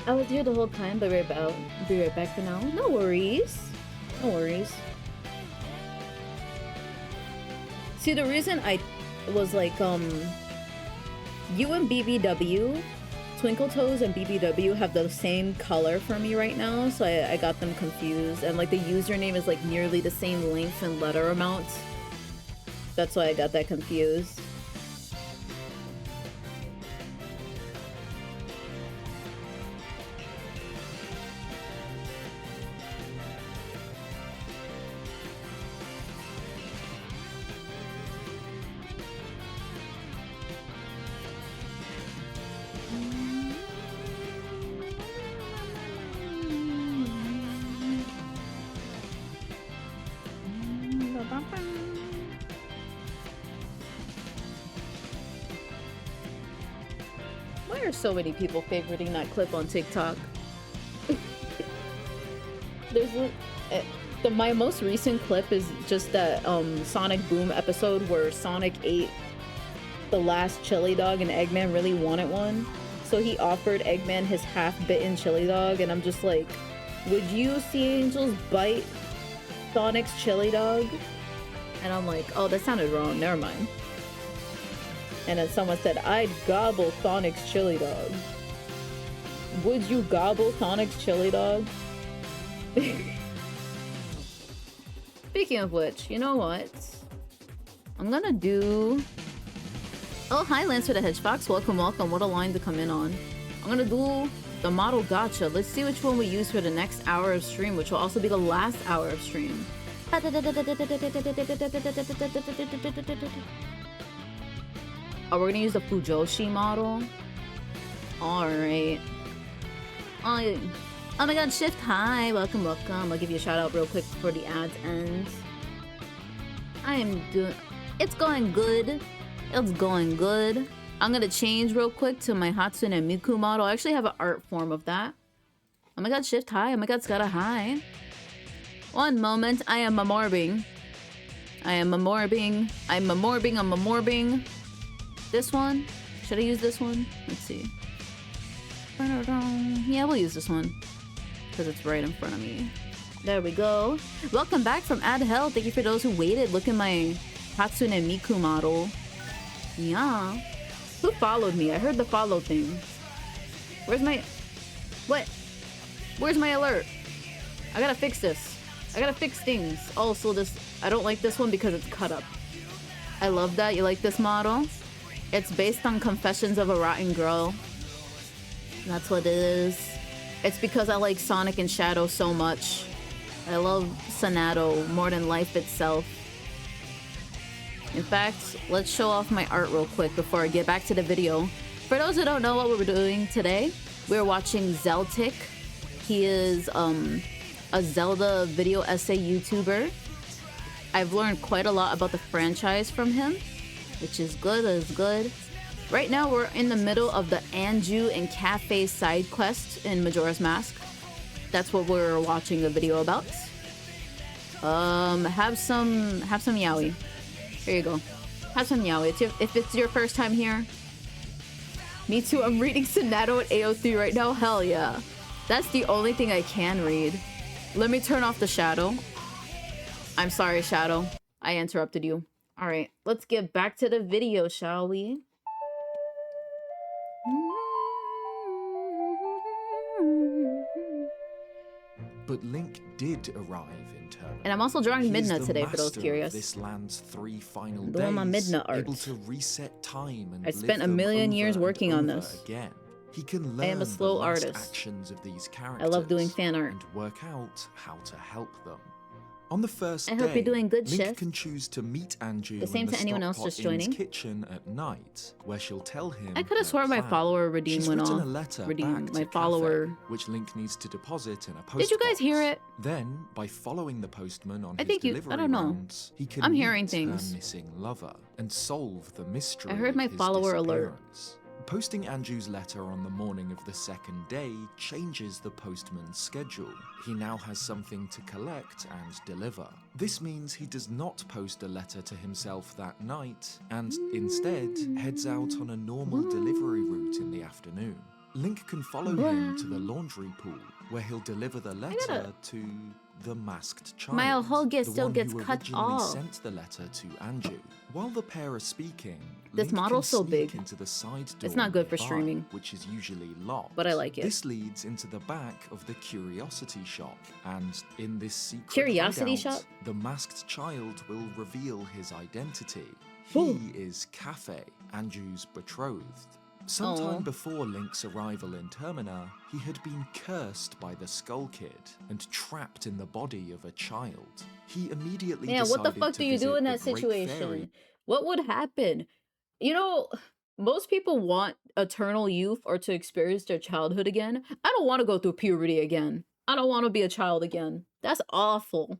S1: I was here the whole time, but be right back for now. No worries. No worries. See, the reason I was like, you and BBW, Twinkle Toes and BBW have the same color for me right now, so I got them confused. And like the username is like nearly the same length and letter amount. That's why I got that confused. Why are so many people favoriting that clip on TikTok? My most recent clip is just that Sonic Boom episode where Sonic ate the last chili dog and Eggman really wanted one. So he offered Eggman his half-bitten chili dog, and I'm just like, would you, Sea Angels, bite Sonic's chili dog? And I'm like, oh, that sounded wrong. Never mind. And then someone said, I'd gobble Sonic's chili dog. Would you gobble Sonic's chili dog? Speaking of which, you know what? I'm gonna do... Oh, hi, Lance for the Hedgefox. Welcome, welcome. What a line to come in on. I'm gonna do the model gacha. Let's see which one we use for the next hour of stream, which will also be the last hour of stream. Oh, we're gonna use the Fujoshi model. Alright. Oh my god, Shift, hi. Welcome, welcome. I'll give you a shout out real quick before the ads end. I am doing... It's going good. It's going good. I'm gonna change real quick to my Hatsune Miku model. I actually have an art form of that. Oh my god, Shift, hi. Oh my god, Skata, hi. One moment. I am memorbing. I'm memorbing. This one? Should I use this one? Let's see. Yeah, we'll use this one. Because it's right in front of me. There we go. Welcome back from Ad Hell. Thank you for those who waited. Look at my Hatsune Miku model. Yeah. Who followed me? I heard the follow thing. Where's my... What? Where's my alert? I gotta fix this. I gotta fix things. Also, this... I don't like this one because it's cut up. I love that. You like this model? It's based on Confessions of a Rotten Girl. That's what it is. It's because I like Sonic and Shadow so much. I love Sonato more than life itself. In fact, let's show off my art real quick before I get back to the video. For those who don't know what we're doing today, we're watching Zeltik. He is a Zelda video essay YouTuber. I've learned quite a lot about the franchise from him, which is good, is good. Right now, we're in the middle of the Anju and Cafe side quest in Majora's Mask. That's what we're watching a video about. Have some yaoi. Here you go. Have some yaoi. If it's your first time here. Me too. I'm reading Sonato at AO3 right now. Hell yeah. That's the only thing I can read. Let me turn off the shadow. I'm sorry, Shadow. I interrupted you. All right, let's get back to the video, shall we?
S2: But Link did arrive in Termina.
S1: And I'm also drawing
S2: He is
S1: Midna
S2: the
S1: today for those
S2: master of
S1: curious.
S2: This land's 3 final
S1: I'm doing my
S2: days,
S1: Midna art.
S2: able to reset time and
S1: I spent
S2: live
S1: a million
S2: them
S1: years
S2: over
S1: working
S2: and
S1: on
S2: over
S1: this.
S2: Again. He can learn
S1: I am a slow
S2: the last
S1: artist.
S2: actions of these characters.
S1: I love doing fan art.
S2: And work out how to help them. On the first
S1: I
S2: day,
S1: hope you're doing good,
S2: Link
S1: Chef.
S2: can choose to meet Anju
S1: The same
S2: in the
S1: to anyone else
S2: Stockpot
S1: just
S2: Inn's
S1: joining.
S2: kitchen at night, where she'll tell him
S1: I could have
S2: her
S1: sworn my
S2: plan.
S1: follower redeem
S2: She's
S1: went
S2: written
S1: off.
S2: a letter
S1: Redeem
S2: back
S1: my
S2: to
S1: follower.
S2: Cafe, which Link needs to deposit in a post
S1: Did you guys
S2: box.
S1: hear it?
S2: Then, by following the postman on
S1: I
S2: his
S1: think you- I
S2: delivery
S1: don't know.
S2: rounds, he can
S1: I'm
S2: meet
S1: hearing things.
S2: her missing lover and solve the mystery
S1: I heard my
S2: of his
S1: follower alert.
S2: disappearance. Posting Anju's letter on the morning of the second day changes the postman's schedule. He now has something to collect and deliver. This means he does not post a letter to himself that night, and instead heads out on a normal delivery route in the afternoon. Link can follow him to the laundry pool, where he'll deliver the letter to the masked child.
S1: My Holge
S2: the
S1: still
S2: one
S1: gets
S2: who
S1: cut
S2: originally
S1: off.
S2: sent the letter to Anju. While the pair are speaking,
S1: This
S2: Link
S1: model's
S2: can
S1: so
S2: sneak
S1: big.
S2: into the side door
S1: It's not good for
S2: nearby,
S1: streaming.
S2: which is usually locked.
S1: But I like it.
S2: This leads into the back of the curiosity shop, and in this secret
S1: Curiosity
S2: hideout,
S1: shop?
S2: the masked child will reveal his identity.
S1: Ooh.
S2: He is Cafe, Anju's betrothed. Sometime
S1: Aw.
S2: before Link's arrival in Termina, he had been cursed by the Skull Kid and trapped in the body of a child. He immediately
S1: Yeah, what the
S2: decided
S1: fuck
S2: to
S1: do you do
S2: visit
S1: in
S2: the
S1: that
S2: Great
S1: situation?
S2: Fairy.
S1: What would happen? You know, most people want eternal youth or to experience their childhood again. I don't want to go through puberty again. I don't want to be a child again. That's awful.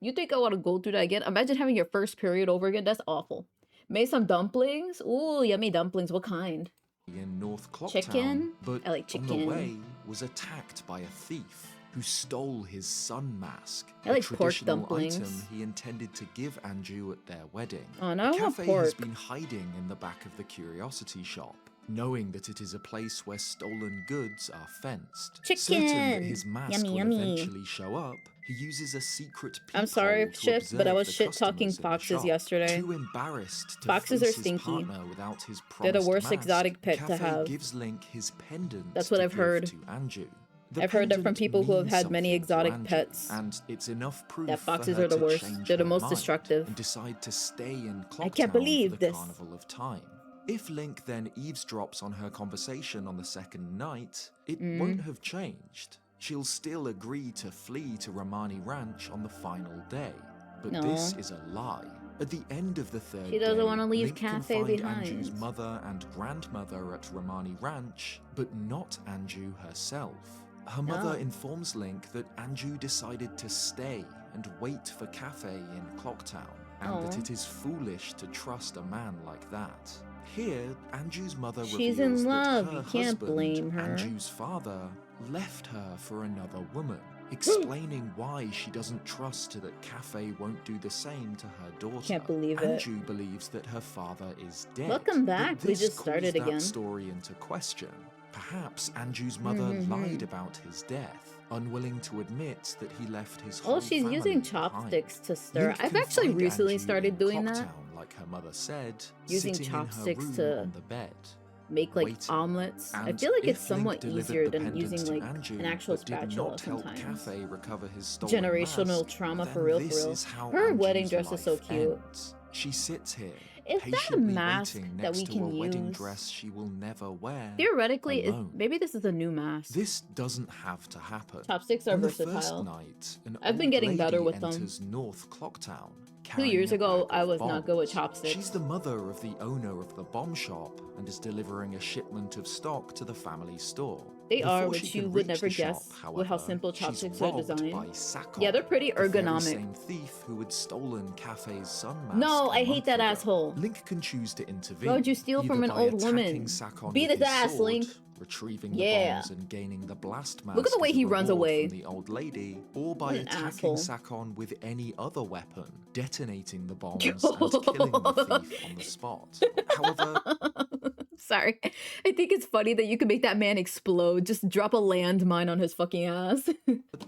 S1: You think I want to go through that again? Imagine having your first period over again. That's awful. Made some dumplings. Ooh, yummy dumplings. What kind?
S2: In North Clocktown,
S1: Chicken?
S2: but
S1: I like
S2: on the
S1: chicken.
S2: way was attacked by a thief who stole his sun mask,
S1: I like
S2: a
S1: pork
S2: traditional
S1: dumplings.
S2: item he intended to give Anju at their wedding.
S1: Oh, no, I
S2: The
S1: want
S2: cafe has
S1: pork.
S2: been hiding in the back of the curiosity shop, knowing that it is a place where stolen goods are fenced.
S1: Chicken!
S2: Certain that his mask
S1: Yummy,
S2: will
S1: yummy.
S2: eventually show up, he uses a secret
S1: I'm sorry,
S2: peephole to
S1: Ship, but I
S2: observe
S1: was
S2: the
S1: shit-talking
S2: customers in the
S1: foxes
S2: shop.
S1: yesterday.
S2: Too embarrassed to
S1: Foxes
S2: face
S1: are
S2: his
S1: stinky.
S2: partner without his
S1: They're the
S2: promised
S1: worst
S2: mask,
S1: exotic pet to
S2: Cafe
S1: have.
S2: gives Link his pendant
S1: That's what
S2: to
S1: I've
S2: give
S1: heard.
S2: to Anju. The
S1: I've heard that from
S2: pendant
S1: people who have
S2: means
S1: had many
S2: something to
S1: exotic
S2: Anju,
S1: pets.
S2: and it's enough proof
S1: That
S2: for
S1: foxes
S2: her
S1: are the
S2: to
S1: worst.
S2: change
S1: They're the
S2: her
S1: most
S2: mind
S1: destructive.
S2: and decide to stay in
S1: I can't
S2: Clocktown
S1: believe
S2: for the
S1: this.
S2: Carnival of Time. If Link then eavesdrops on her conversation on the second night, it won't have changed. She'll still agree to flee to Romani Ranch on the final day. But this
S1: No.
S2: is a lie. At the end of the third
S1: She doesn't
S2: day,
S1: wanna leave
S2: Link can
S1: Cafe
S2: find
S1: behind.
S2: Anju's mother and grandmother at Romani Ranch, but not Anju herself. Her mother
S1: No.
S2: informs Link that Anju decided to stay and wait for Cafe in Clocktown, and that
S1: Aw.
S2: it is foolish to trust a man like that. Here, Anju's mother
S1: She's
S2: reveals
S1: in love,
S2: that her
S1: you can't
S2: husband,
S1: blame her.
S2: Anju's father, left her for another woman, explaining why she doesn't trust that Cafe won't do the same to her daughter.
S1: Can't believe it.
S2: Anju believes that her father is dead.
S1: Welcome
S2: but
S1: back, we
S2: this
S1: just
S2: calls
S1: started
S2: that
S1: again.
S2: story into question. Perhaps Anju's mother lied about his death, unwilling to admit that he left his whole
S1: Oh, she's
S2: family
S1: using
S2: behind.
S1: chopsticks to stir.
S2: Link
S1: I've
S2: can
S1: actually
S2: find
S1: recently
S2: Anju
S1: started
S2: in
S1: doing that.
S2: Clocktown, like her mother said,
S1: Using
S2: sitting
S1: chopsticks
S2: in her
S1: to
S2: room on the bed.
S1: Make like
S2: waiting.
S1: omelets. I
S2: And
S1: feel like
S2: if
S1: it's somewhat
S2: Link delivered
S1: easier
S2: the
S1: than
S2: pendants
S1: using
S2: to
S1: like
S2: Anju,
S1: an actual
S2: but did
S1: spatula
S2: not help
S1: sometimes.
S2: Cafe recover his stolen
S1: Generational
S2: mask,
S1: trauma for
S2: then
S1: real,
S2: this
S1: for real.
S2: is how
S1: Her wedding
S2: Anju's
S1: dress is so
S2: life
S1: cute.
S2: ends. She sits here,
S1: Is that a
S2: patiently
S1: mask
S2: waiting
S1: that
S2: next
S1: we
S2: to
S1: can
S2: a wedding
S1: use?
S2: dress she will never wear.
S1: Theoretically,
S2: alone.
S1: maybe this is a new mask.
S2: This doesn't have to happen.
S1: Chopsticks are
S2: On the
S1: versatile.
S2: first night, an
S1: I've been
S2: old
S1: getting better
S2: lady
S1: with them.
S2: enters North Clocktown.
S1: 2 years
S2: carrying a
S1: ago,
S2: bag
S1: I
S2: of
S1: was not good with
S2: bombs.
S1: chopsticks.
S2: She's the mother of the owner of the bomb shop and is delivering a shipment of stock to the family store.
S1: They
S2: Before
S1: are,
S2: she
S1: which you
S2: can
S1: would
S2: reach
S1: never
S2: the shop,
S1: guess with how
S2: however,
S1: simple
S2: she's
S1: chopsticks are
S2: robbed
S1: designed.
S2: by Sakon,
S1: Yeah, they're pretty
S2: the very
S1: ergonomic.
S2: same thief who had stolen Cafe's sun mask.
S1: No,
S2: a
S1: I hate
S2: month
S1: that
S2: ago.
S1: asshole.
S2: Link can choose to intervene.
S1: Why would you steal from
S2: either
S1: an
S2: by
S1: old
S2: attacking
S1: woman?
S2: Sakon
S1: Beat
S2: with
S1: his
S2: his
S1: ass,
S2: sword,
S1: Link.
S2: retrieving
S1: Yeah.
S2: the bombs and gaining the blast mask.
S1: Look at the way
S2: as a
S1: he runs
S2: reward
S1: away.
S2: from the old lady, or by
S1: What an
S2: attacking
S1: asshole.
S2: Sakon with any other weapon, detonating the bombs and killing the thief on the spot. However,
S1: Sorry. I think it's funny that you can make that man explode. Just drop a landmine on his fucking ass.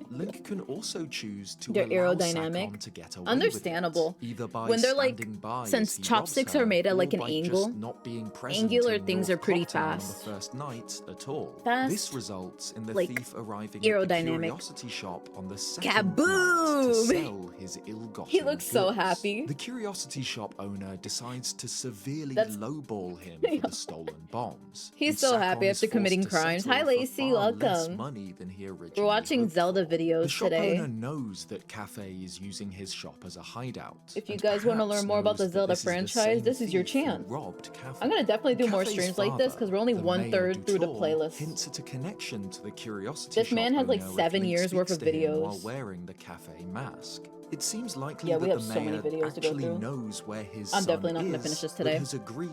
S2: Link can also choose to
S1: They're
S2: allow
S1: aerodynamic.
S2: Sakon to get away
S1: Understandable.
S2: with it, either by
S1: When they're, like,
S2: standing by
S1: since
S2: as he robs
S1: chopsticks
S2: her,
S1: are made at, like,
S2: or
S1: an
S2: by
S1: angle,
S2: just not being present
S1: angular
S2: in
S1: things
S2: North
S1: are pretty
S2: Clocktown
S1: fast.
S2: on the first night at all.
S1: Fast,
S2: This results in the
S1: like,
S2: thief arriving at the
S1: aerodynamic.
S2: curiosity shop on the second night to
S1: Kaboom!
S2: sell his ill-gotten
S1: He looks so
S2: goods.
S1: happy.
S2: The curiosity shop owner decides to severely
S1: That's-
S2: lowball him for the stolen bombs.
S1: He's
S2: and
S1: so
S2: Sakon
S1: happy
S2: is
S1: after
S2: forced
S1: committing
S2: to
S1: crimes.
S2: settle
S1: Hi,
S2: for
S1: Lacey,
S2: far less
S1: welcome.
S2: money than he originally
S1: We're watching
S2: hoped
S1: Zelda
S2: for.
S1: videos
S2: The shop
S1: today.
S2: owner knows that Cafe is using his shop as a hideout.
S1: If you
S2: and
S1: guys want to
S2: perhaps
S1: learn more about the
S2: knows that
S1: Zelda
S2: this is the
S1: franchise,
S2: same
S1: this is your
S2: thief who
S1: chance.
S2: robbed Cafe.
S1: I'm gonna definitely do more
S2: Cafe's
S1: streams like this because we're only
S2: father, the
S1: 1/3
S2: mayor
S1: through the
S2: Dutour,
S1: playlist.
S2: hints at a connection to the curiosity
S1: This
S2: shop
S1: man has like
S2: owner if
S1: 7
S2: Link
S1: years worth
S2: speaks
S1: of
S2: to him
S1: videos.
S2: while wearing the Cafe mask. It seems likely
S1: Yeah,
S2: that
S1: we have
S2: the
S1: so many
S2: mayor
S1: videos to go
S2: actually
S1: through.
S2: knows where his
S1: I'm
S2: son
S1: definitely not gonna
S2: is,
S1: finish this
S2: but
S1: today.
S2: has agreed,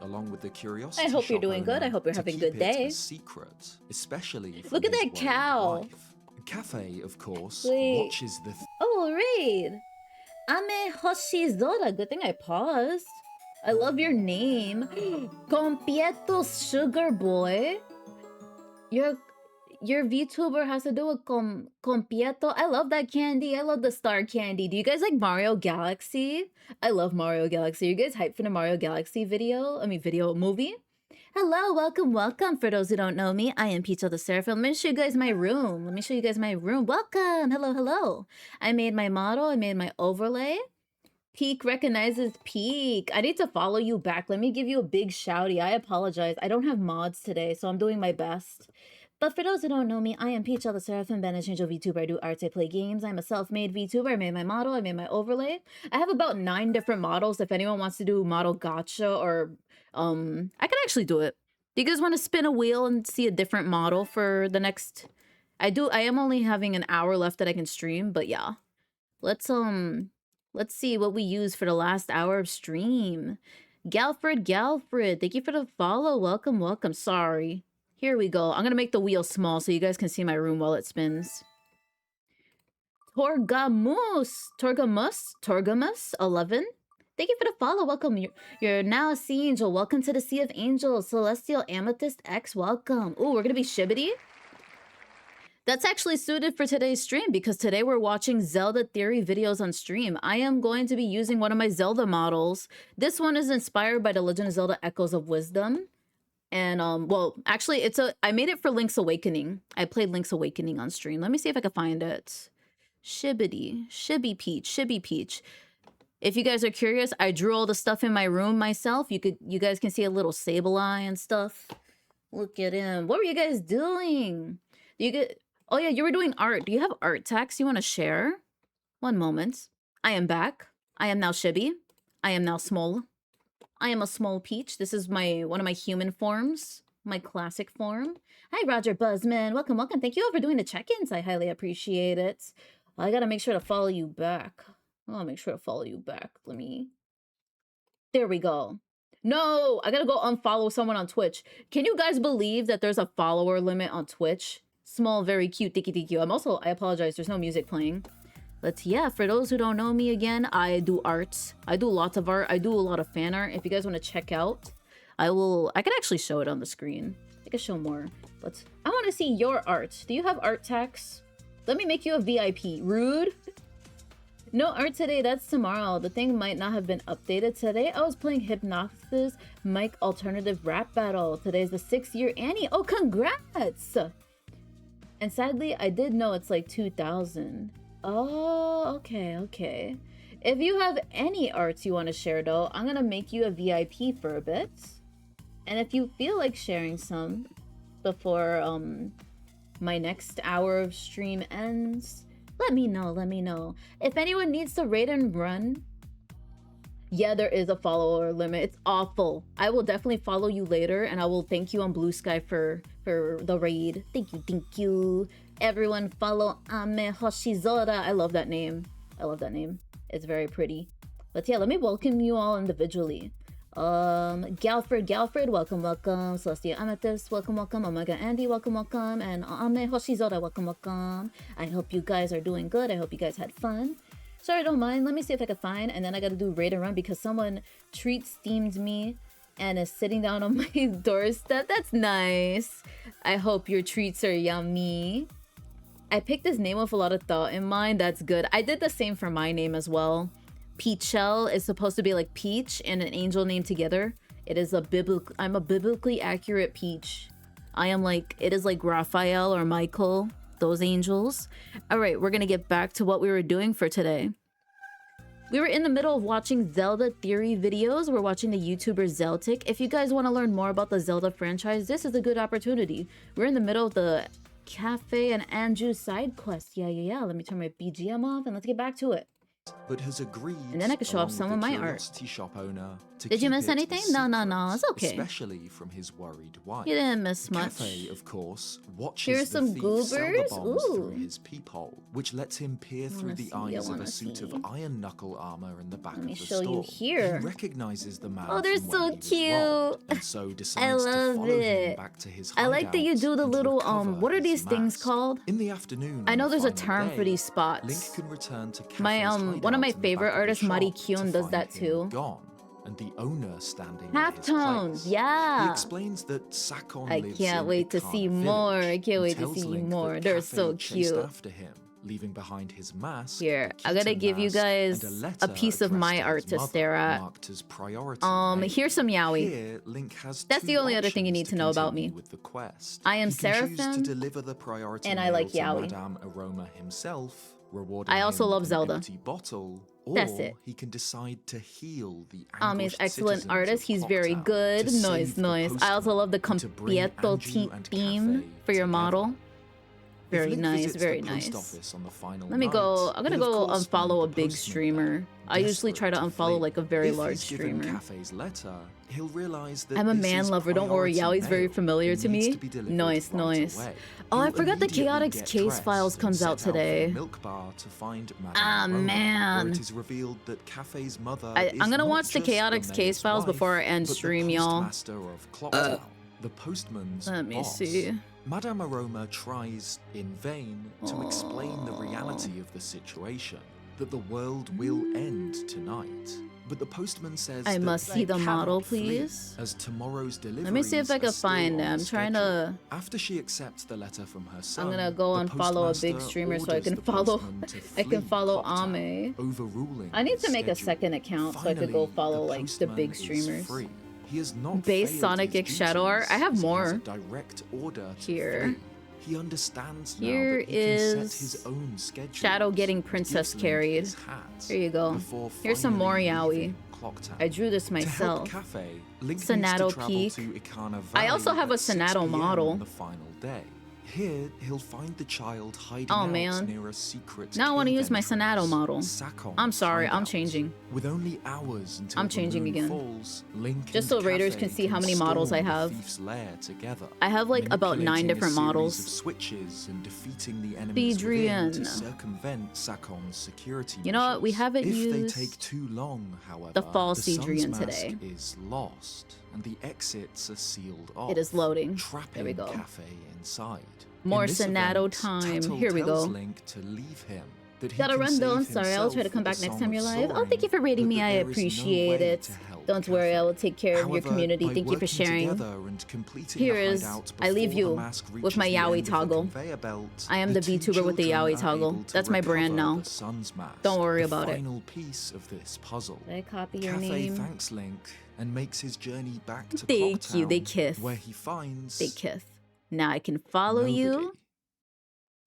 S2: along with the curiosity
S1: I hope you're
S2: shop
S1: doing good.
S2: owner,
S1: I hope you're
S2: to
S1: having a
S2: keep
S1: good
S2: it
S1: day.
S2: a secret, especially from
S1: Look at
S2: his
S1: that
S2: worried
S1: cow.
S2: wife. Cafe, of course,
S1: Wait.
S2: watches the
S1: Oh, raid. Ame Hoshizora. Good thing I paused. I love your name. Compieto Sugar Boy. Your VTuber has to do with Compieto. I love that candy. I love the star candy. Do you guys like Mario Galaxy? I love Mario Galaxy. Are you guys hyped for the Mario Galaxy movie? Hello, welcome. For those who don't know me, I am Peachael the Seraphim. Let me show you guys my room. Welcome. Hello. I made my model. I made my overlay. Peak recognizes Peak. I need to follow you back. Let me give you a big shouty. I apologize. I don't have mods today, so I'm doing my best. But for those who don't know me, I am Peachael the Seraphim, banished VTuber. I do arts, I play games. I'm a self-made VTuber. I made my model, I made my overlay. I have about 9 different models. If anyone wants to do model gotcha or I can actually do it. Do you guys want to spin a wheel and see a different model for the next? I am only having an hour left that I can stream, but yeah. Let's see what we use for the last hour of stream. Galfred, thank you for the follow. Welcome. Sorry. Here we go. I'm gonna make the wheel small so you guys can see my room while it spins. Torgamus, 11. Thank you for the follow. Welcome. You're now a sea angel. Welcome to the Sea of Angels. Celestial Amethyst X, welcome. Ooh, we're gonna be shibbity. That's actually suited for today's stream because today we're watching Zelda theory videos on stream. I am going to be using one of my Zelda models. This one is inspired by The Legend of Zelda Echoes of Wisdom. And, well, actually, I made it for Link's Awakening. I played Link's Awakening on stream. Let me see if I can find it. Shibby Peach. If you guys are curious, I drew all the stuff in my room myself. You guys can see a little Sableye and stuff. Look at him. What were you guys doing? Oh yeah, you were doing art. Do you have art text you want to share? One moment. I am back. I am now Shibby. I am now small. I am a small peach. This is one of my human forms. My classic form. Hi, Roger Buzzman. Welcome. Thank you all for doing the check-ins. I highly appreciate it. I gotta make sure to follow you back. Let me... There we go. No, I gotta go unfollow someone on Twitch. Can you guys believe that there's a follower limit on Twitch? Small, very cute, tiki. I apologize, there's no music playing. But yeah, for those who don't know me again, I do art. I do lots of art. I do a lot of fan art. If you guys want to check out, I can actually show it on the screen. I can show more. But I want to see your art. Do you have art tags? Let me make you a VIP. Rude. No art today, that's tomorrow. The thing might not have been updated today. I was playing Hypnosis Mike Alternative Rap Battle. Today's the 6th year Annie. Oh, congrats! And sadly, I did know it's like 2,000. Oh, okay. If you have any arts you want to share though, I'm gonna make you a VIP for a bit. And if you feel like sharing some before my next hour of stream ends, let me know. If anyone needs to raid and run, yeah, there is a follower limit. It's awful. I will definitely follow you later, and I will thank you on Blue Sky for the raid. Thank you. Everyone follow Ame Hoshizora. I love that name. It's very pretty. But yeah, let me welcome you all individually. Galfred, welcome. Celestia Amethyst, welcome. Omega Andy, welcome. And Ame Hoshizora, welcome. I hope you guys are doing good. I hope you guys had fun. Sorry, don't mind. Let me see if I can find, and then I gotta do raid and run because someone steamed me and is sitting down on my doorstep. That's nice. I hope your treats are yummy. I picked this name with a lot of thought in mind. That's good. I did the same for my name as well. Peachael is supposed to be like peach and an angel name together. I'm a biblically accurate peach. It is like Raphael or Michael, those angels. All right, we're gonna get back to what we were doing for today. We were in the middle of watching Zelda theory videos. We're watching the YouTuber Zeltik. If you guys want to learn more about the Zelda franchise, this is a good opportunity. We're in the middle of the Cafe and Anju side quest. Yeah. Let me turn my BGM off and let's get back to it.
S2: But has agreed,
S1: and then I can show off some of my art.
S2: Shop owner to
S1: Did you miss
S2: keep it
S1: anything?
S2: secret,
S1: No, it's okay.
S2: Especially from his worried wife.
S1: You didn't miss much.
S2: Cafe, of course, watches
S1: Here's
S2: the
S1: some
S2: thief sell the
S1: goobers.
S2: bombs
S1: Ooh.
S2: through his peephole, which lets him peer through the eyes of a suit of iron knuckle armor in the back
S1: Let me
S2: of the
S1: show
S2: store.
S1: you here.
S2: He recognizes the man.
S1: Oh, they're
S2: from
S1: so
S2: when he was
S1: cute.
S2: robbed, and so decides to
S1: love
S2: follow him
S1: it.
S2: back to his
S1: I like that you
S2: hideout
S1: do the
S2: and
S1: little
S2: recover
S1: what are
S2: his
S1: these things
S2: mask.
S1: called?
S2: In the afternoon,
S1: I know
S2: on the
S1: there's a
S2: final
S1: term
S2: day,
S1: for these spots.
S2: Link can return to Cafe's
S1: My one of my
S2: hideout in the
S1: favorite
S2: back of the
S1: artists, Mari
S2: shop
S1: Kyun,
S2: to
S1: does
S2: find
S1: that
S2: him
S1: too.
S2: Gone, and the owner standing in
S1: Half
S2: his
S1: tones,
S2: place.
S1: yeah.
S2: He explains that Sakon
S1: I
S2: lives
S1: can't
S2: in
S1: wait to
S2: Ikana
S1: see
S2: village
S1: more. I can't
S2: and
S1: wait to
S2: tells
S1: see
S2: Link
S1: more.
S2: that
S1: They're
S2: Cafe
S1: so
S2: chased
S1: cute.
S2: after him, leaving behind his mask.
S1: Here,
S2: a
S1: I gotta
S2: kitten
S1: give you
S2: mask,
S1: guys
S2: and
S1: a
S2: letter
S1: piece of my
S2: addressed
S1: art
S2: his
S1: to
S2: mother,
S1: stare at.
S2: marked as priority.
S1: Here's some yaoi.
S2: Here, Link has
S1: That's
S2: two
S1: the only other thing you
S2: options
S1: need to know about me.
S2: continue with the quest.
S1: I am
S2: He can choose to
S1: Seraphim,
S2: deliver the priority
S1: and I like
S2: mail to
S1: yaoi.
S2: Madame Aroma himself, rewarding
S1: I also
S2: him
S1: love
S2: with
S1: Zelda.
S2: an empty bottle, or
S1: That's it.
S2: he can decide to heal the
S1: He's
S2: ambushed
S1: excellent
S2: citizens
S1: artist.
S2: of
S1: He's very
S2: Clocktown
S1: good.
S2: to save
S1: Nice.
S2: the
S1: I also love the
S2: postman and to bring
S1: Compieto
S2: Anju and
S1: theme
S2: Cafe
S1: for your
S2: together.
S1: model.
S2: If
S1: Very
S2: Link
S1: nice,
S2: visits
S1: very
S2: the
S1: nice.
S2: post office on the final
S1: Let me
S2: night,
S1: go. I'm gonna
S2: he'll of
S1: go
S2: course find
S1: unfollow
S2: the
S1: a big
S2: postman
S1: streamer.
S2: there,
S1: I usually try to
S2: desperate
S1: unfollow
S2: flee.
S1: like a very
S2: If
S1: large
S2: he's given
S1: streamer.
S2: Cafe's letter, he'll realize that
S1: I'm a
S2: this
S1: man
S2: is
S1: lover. Don't worry,
S2: priority
S1: Yaoi's very
S2: mail.
S1: familiar
S2: It
S1: to
S2: needs
S1: me.
S2: to be delivered
S1: Nice.
S2: right away.
S1: Oh, I
S2: He'll
S1: forgot the
S2: immediately
S1: Chaotix
S2: get
S1: case
S2: dressed
S1: files
S2: and
S1: comes
S2: set
S1: out
S2: for the
S1: today.
S2: milk bar to find Madame
S1: Ah,
S2: Aroma,
S1: man.
S2: where it is revealed that Cafe's mother
S1: I'm
S2: is
S1: gonna
S2: not
S1: watch the
S2: just
S1: Chaotix
S2: the
S1: case
S2: mayor's
S1: files
S2: wife,
S1: before I end
S2: but the
S1: stream, y'all.
S2: postmaster of Clocktown, the postman's
S1: Let me
S2: boss.
S1: see.
S2: Madame Aroma tries in vain to explain the reality of the situation, that the world will end tonight. but the postman says
S1: I
S2: that
S1: must
S2: they
S1: see the model,
S2: cannot flee,
S1: please.
S2: as tomorrow's
S1: Let me see if I
S2: deliveries
S1: can
S2: are still
S1: find it.
S2: on
S1: I'm trying
S2: schedule.
S1: to.
S2: After she accepts the letter from her son,
S1: I'm gonna go
S2: the
S1: and follow a big
S2: postmaster
S1: streamer so I
S2: orders
S1: can
S2: the
S1: follow.
S2: postman to
S1: I can
S2: flee
S1: follow
S2: Clocktown,
S1: Ame.
S2: overruling
S1: I need
S2: his
S1: to make a
S2: schedule.
S1: second account so I could go
S2: Finally,
S1: follow
S2: the
S1: like the big
S2: postman is
S1: streamers.
S2: free. He has not
S1: Base
S2: failed
S1: Sonic
S2: his
S1: X Shadow Art. I
S2: duties,
S1: have
S2: as he has
S1: more.
S2: a direct order to
S1: Here.
S2: flee. He understands now
S1: Here
S2: that he can set
S1: is
S2: his own schedule.
S1: Shadow getting princess carried. There you go. Here's some more yaoi. I drew this myself.
S2: To help Cafe, Link
S1: Sonato
S2: needs to travel
S1: Peak.
S2: to Ikana
S1: I
S2: Valley
S1: also have a
S2: at 6
S1: Sonato
S2: p.m.
S1: model.
S2: on the final day. Here, he'll find the child hiding
S1: Oh,
S2: out
S1: man.
S2: near a secret
S1: Now I want to
S2: cave
S1: use my
S2: entrance,
S1: Sonato model.
S2: Sakon's
S1: I'm sorry, I'm
S2: hideout.
S1: changing.
S2: With only hours until
S1: I'm
S2: the
S1: changing
S2: moon
S1: again.
S2: falls, Link
S1: Just
S2: and
S1: so raiders
S2: Cafe
S1: can see how many models I
S2: storm the
S1: have.
S2: thief's lair together,
S1: I have like about 9
S2: manipulating a
S1: different
S2: series
S1: models.
S2: of switches and defeating the enemies within
S1: Adrian.
S2: to circumvent Sakon's security
S1: You know what? We
S2: measures.
S1: haven't
S2: If they
S1: used
S2: take too long, however,
S1: the false
S2: the sun's
S1: Adrian
S2: mask
S1: today.
S2: is lost and the exits are sealed off.
S1: It is loading.
S2: Trapping
S1: There we go.
S2: Cafe inside.
S1: More
S2: In this
S1: Sonato
S2: event,
S1: time.
S2: Tatl
S1: Here we
S2: tells
S1: go.
S2: Link to leave him, that he
S1: Gotta
S2: can
S1: run though, I'm
S2: save
S1: sorry. I'll try to
S2: himself
S1: come
S2: with
S1: back
S2: the
S1: next
S2: Song
S1: time
S2: of
S1: you're live. Oh,
S2: Soaring,
S1: thank you for rating
S2: but
S1: me.
S2: that
S1: I
S2: there is no
S1: appreciate
S2: way
S1: it.
S2: to help
S1: Don't worry, I
S2: Cafe.
S1: will take care of your
S2: However,
S1: community.
S2: by
S1: Thank you for
S2: working
S1: sharing.
S2: together and completing
S1: Here
S2: the
S1: is,
S2: hideout
S1: I leave
S2: before the
S1: you
S2: mask
S1: with my
S2: reaches the
S1: yaoi
S2: end of the
S1: toggle.
S2: conveyor belt,
S1: I am the
S2: two
S1: VTuber with the
S2: children
S1: yaoi
S2: are
S1: toggle.
S2: able to
S1: That's my brand
S2: recover
S1: now.
S2: the sun's mask,
S1: Don't worry
S2: the
S1: about it.
S2: final piece of this puzzle.
S1: Did I copy your
S2: Cafe
S1: name?
S2: thanks Link and makes his journey back to
S1: Thank you, they
S2: Clocktown,
S1: kiss.
S2: where he finds
S1: They kiss. Now I can follow
S2: nobody.
S1: you.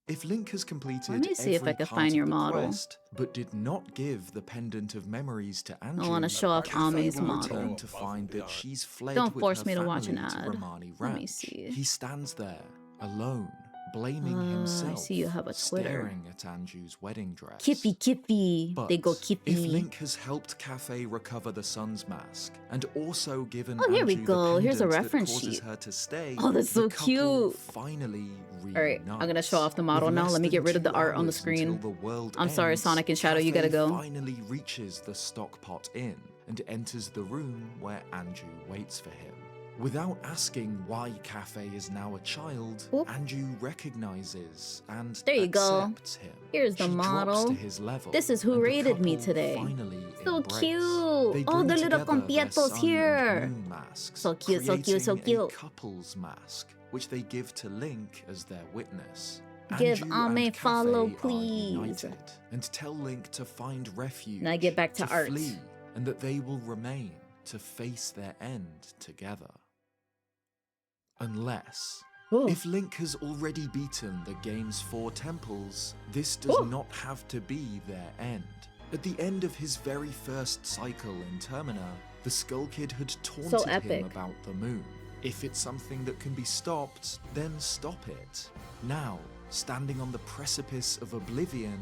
S2: If Link has completed
S1: Let me see if
S2: every
S1: I can
S2: part
S1: find
S2: of
S1: your
S2: the
S1: model.
S2: quest, but did not give the pendant of memories to Andrew,
S1: wanna show off
S2: Cafe
S1: Ame's
S2: will
S1: model.
S2: return to find that she's fled
S1: Don't
S2: with
S1: force
S2: her
S1: me to watch an
S2: family to
S1: ad.
S2: Romani
S1: Let me
S2: Ranch.
S1: see.
S2: He stands there, alone, blaming
S1: I
S2: himself,
S1: see you have a Twitter.
S2: staring at Andrew's wedding dress.
S1: Kiffy, Kiffy.
S2: But
S1: They go
S2: if
S1: Kiffy.
S2: Link has helped Cafe recover the sun's mask and also given
S1: Oh, here we
S2: Andrew
S1: go.
S2: the
S1: Here's a
S2: pendant
S1: reference
S2: that causes
S1: sheet.
S2: her to stay,
S1: Oh, that's
S2: the
S1: so
S2: couple
S1: cute.
S2: finally
S1: Alright, I'm gonna show off the
S2: reunites.
S1: model
S2: With
S1: now.
S2: less
S1: Let me
S2: than
S1: get rid of the
S2: 2
S1: art on the
S2: hours
S1: screen.
S2: until the world
S1: I'm sorry,
S2: ends,
S1: Sonic and Shadow, you gotta
S2: Cafe
S1: go.
S2: finally reaches the Stockpot Inn and enters the room where Andrew waits for him. Without asking why Cafe is now a child,
S1: Oop.
S2: Andrew recognizes and
S1: There you go.
S2: accepts him.
S1: Here's the
S2: She drops
S1: model.
S2: to his level,
S1: This is who
S2: and the
S1: rated me
S2: couple
S1: today.
S2: finally
S1: So
S2: embrace.
S1: cute.
S2: They
S1: Oh,
S2: bring
S1: the little
S2: together their
S1: compietos
S2: sun
S1: here.
S2: and moon masks,
S1: So cute, so cute, so
S2: creating a
S1: cute.
S2: couple's mask, which they give to Link as their witness.
S1: Give
S2: Andrew
S1: Ame
S2: and
S1: follow,
S2: Cafe are
S1: please.
S2: united and tell Link to find refuge,
S1: Now get back to art.
S2: flee, and that they will remain to face their end together. Unless,
S1: Whoa.
S2: if Link has already beaten the game's 4 temples, this does
S1: Ooh.
S2: not have to be their end. At the end of his very first cycle in Termina, the Skull Kid had taunted
S1: epic.
S2: him about the moon. If it's something that can be stopped, then stop it. Now, standing on the precipice of oblivion,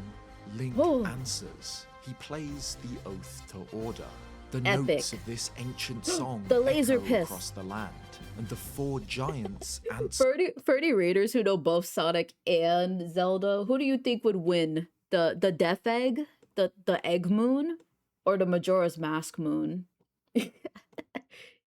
S2: Link
S1: Whoa.
S2: answers. He plays the Oath to Order. The
S1: Epic.
S2: notes of this ancient song
S1: The laser
S2: echo
S1: piss.
S2: across the land, and the 4 giants answer.
S1: 30 raiders who know both Sonic and Zelda. Who do you think would win? The Death Egg? The Egg Moon? Or the Majora's Mask Moon?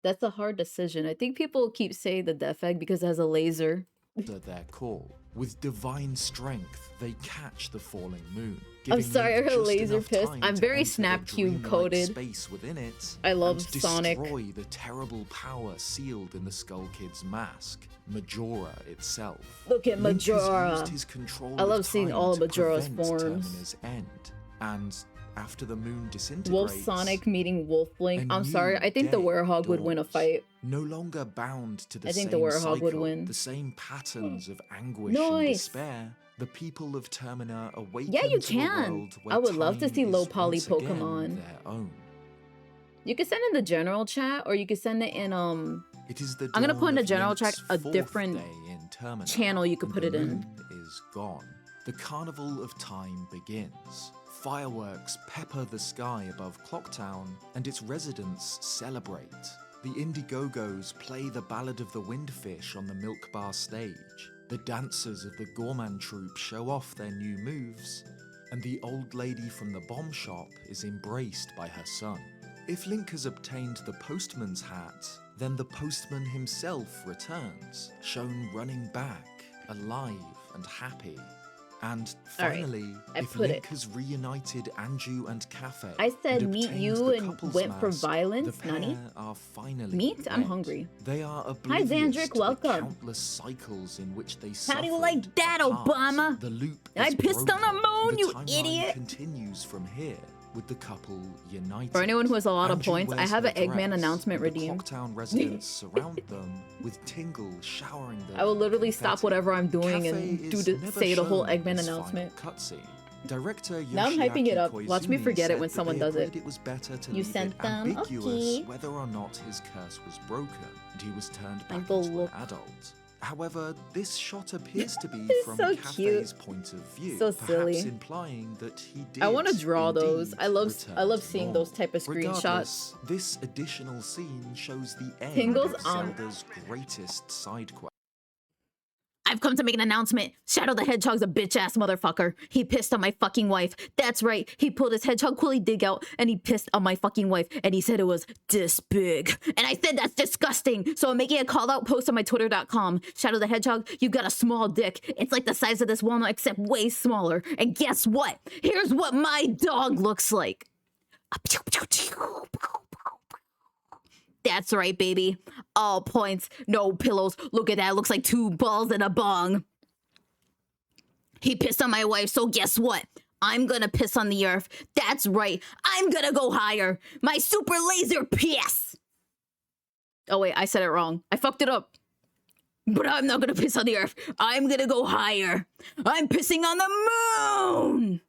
S1: That's a hard decision. I think people keep saying the Death Egg because it has a laser.
S2: Their call. With divine strength, they catch the falling moon.
S1: I'm
S2: giving
S1: sorry, I
S2: Link
S1: heard
S2: just
S1: laser
S2: enough
S1: piss.
S2: time
S1: I'm
S2: to
S1: very
S2: enter the
S1: Snap Cube
S2: dreamlike
S1: coded.
S2: space within it
S1: I love
S2: and
S1: Sonic.
S2: destroy the terrible power sealed in the Skull Kid's mask, Majora itself.
S1: Look at
S2: Link has
S1: Majora.
S2: used his control
S1: I love
S2: of
S1: seeing
S2: time
S1: all of
S2: to
S1: Majora's
S2: prevent
S1: forms.
S2: Termina's end, and after the moon disintegrates,
S1: Wolf Sonic meeting Wolf Blink.
S2: a
S1: I'm sorry,
S2: new
S1: I think the
S2: day
S1: Werehog would win a
S2: dawns.
S1: fight.
S2: No longer bound to the
S1: I think
S2: same
S1: the Werehog would
S2: cycle,
S1: win.
S2: the same patterns of anguish and
S1: Nice.
S2: despair, the people of Termina awaken
S1: Yeah, you
S2: to
S1: can.
S2: a world where
S1: I would love to
S2: time
S1: see
S2: is
S1: low poly
S2: once again
S1: Pokemon.
S2: their own.
S1: You can send in the general chat, or you can send it in
S2: It is the
S1: I'm gonna
S2: dawn
S1: put in the
S2: of
S1: general
S2: Link's
S1: chat a
S2: 4th
S1: different
S2: day in Termina,
S1: channel you could
S2: and
S1: put
S2: the
S1: it in.
S2: moon is gone. The carnival of time begins. Fireworks pepper the sky above Clocktown, and its residents celebrate. The Indiegogos play the Ballad of the Windfish on the Milk Bar stage. The dancers of the Gorman troupe show off their new moves, and the old lady from the bomb shop is embraced by her son. If Link has obtained the postman's hat, then the postman himself returns, shown running back, alive and happy. And
S1: All right,
S2: finally,
S1: I
S2: if
S1: put
S2: Link
S1: it.
S2: has reunited Anju and Cafe,
S1: I said
S2: and
S1: meet
S2: obtained
S1: you
S2: the
S1: and
S2: couple's
S1: went for
S2: mask,
S1: violence,
S2: the pair
S1: Nani?
S2: are finally
S1: Meat? I'm
S2: wed.
S1: hungry.
S2: They are
S1: Hi,
S2: oblivious
S1: Xandrick,
S2: to
S1: welcome.
S2: the countless cycles in which they
S1: How do you
S2: suffered
S1: like that,
S2: apart.
S1: Obama?
S2: The loop
S1: I
S2: is
S1: pissed on the
S2: broken.
S1: moon, you
S2: timeline
S1: idiot.
S2: continues from here, with the couple united.
S1: For anyone who has a lot of
S2: Anju
S1: points, I
S2: wears
S1: have
S2: her
S1: an Eggman
S2: dress,
S1: announcement
S2: and the
S1: redeemed.
S2: Clocktown residents surround them with Tingle showering them.
S1: I will literally
S2: with
S1: stop
S2: confetti.
S1: whatever I'm doing
S2: Cafe
S1: and do
S2: is
S1: to
S2: never
S1: say the whole
S2: shown in
S1: Eggman
S2: this
S1: announcement.
S2: final cutscene. Director
S1: Now I'm hyping it
S2: Yoshiaki
S1: up. Watch me
S2: Koizumi
S1: forget it
S2: said
S1: when
S2: that
S1: someone
S2: they
S1: does it.
S2: agreed it was better to
S1: You
S2: leave
S1: sent
S2: it
S1: them?
S2: ambiguous
S1: Okay.
S2: whether or not his curse was broken and he was turned back
S1: go
S2: into
S1: look.
S2: an adult. However, this shot appears to be
S1: It's
S2: from
S1: so
S2: Cafe's
S1: cute.
S2: point of view,
S1: So
S2: perhaps
S1: silly.
S2: implying that he did.
S1: I want to draw those.
S2: indeed
S1: I love
S2: return to
S1: seeing
S2: normal.
S1: those type of screenshots.
S2: Regardless, this additional scene shows the end
S1: Tingles
S2: of
S1: on.
S2: Zelda's greatest side quest.
S1: I've come to make an announcement. Shadow the Hedgehog's a bitch-ass motherfucker. He pissed on my fucking wife. That's right. He pulled his hedgehog quilly dig out and he pissed on my fucking wife and he said it was this big. And I said that's disgusting. So I'm making a call-out post on my twitter.com. Shadow the Hedgehog, you got a small dick. It's like the size of this walnut except way smaller. And guess what? Here's what my dog looks like. That's right, baby. All points, no pillows. Look at that. Looks like 2 balls and a bong. He pissed on my wife, so guess what? I'm gonna piss on the earth. That's right. I'm gonna go higher. My super laser piss. Oh, wait, I said it wrong. I fucked it up. But I'm not gonna piss on the earth. I'm gonna go higher. I'm pissing on the moon.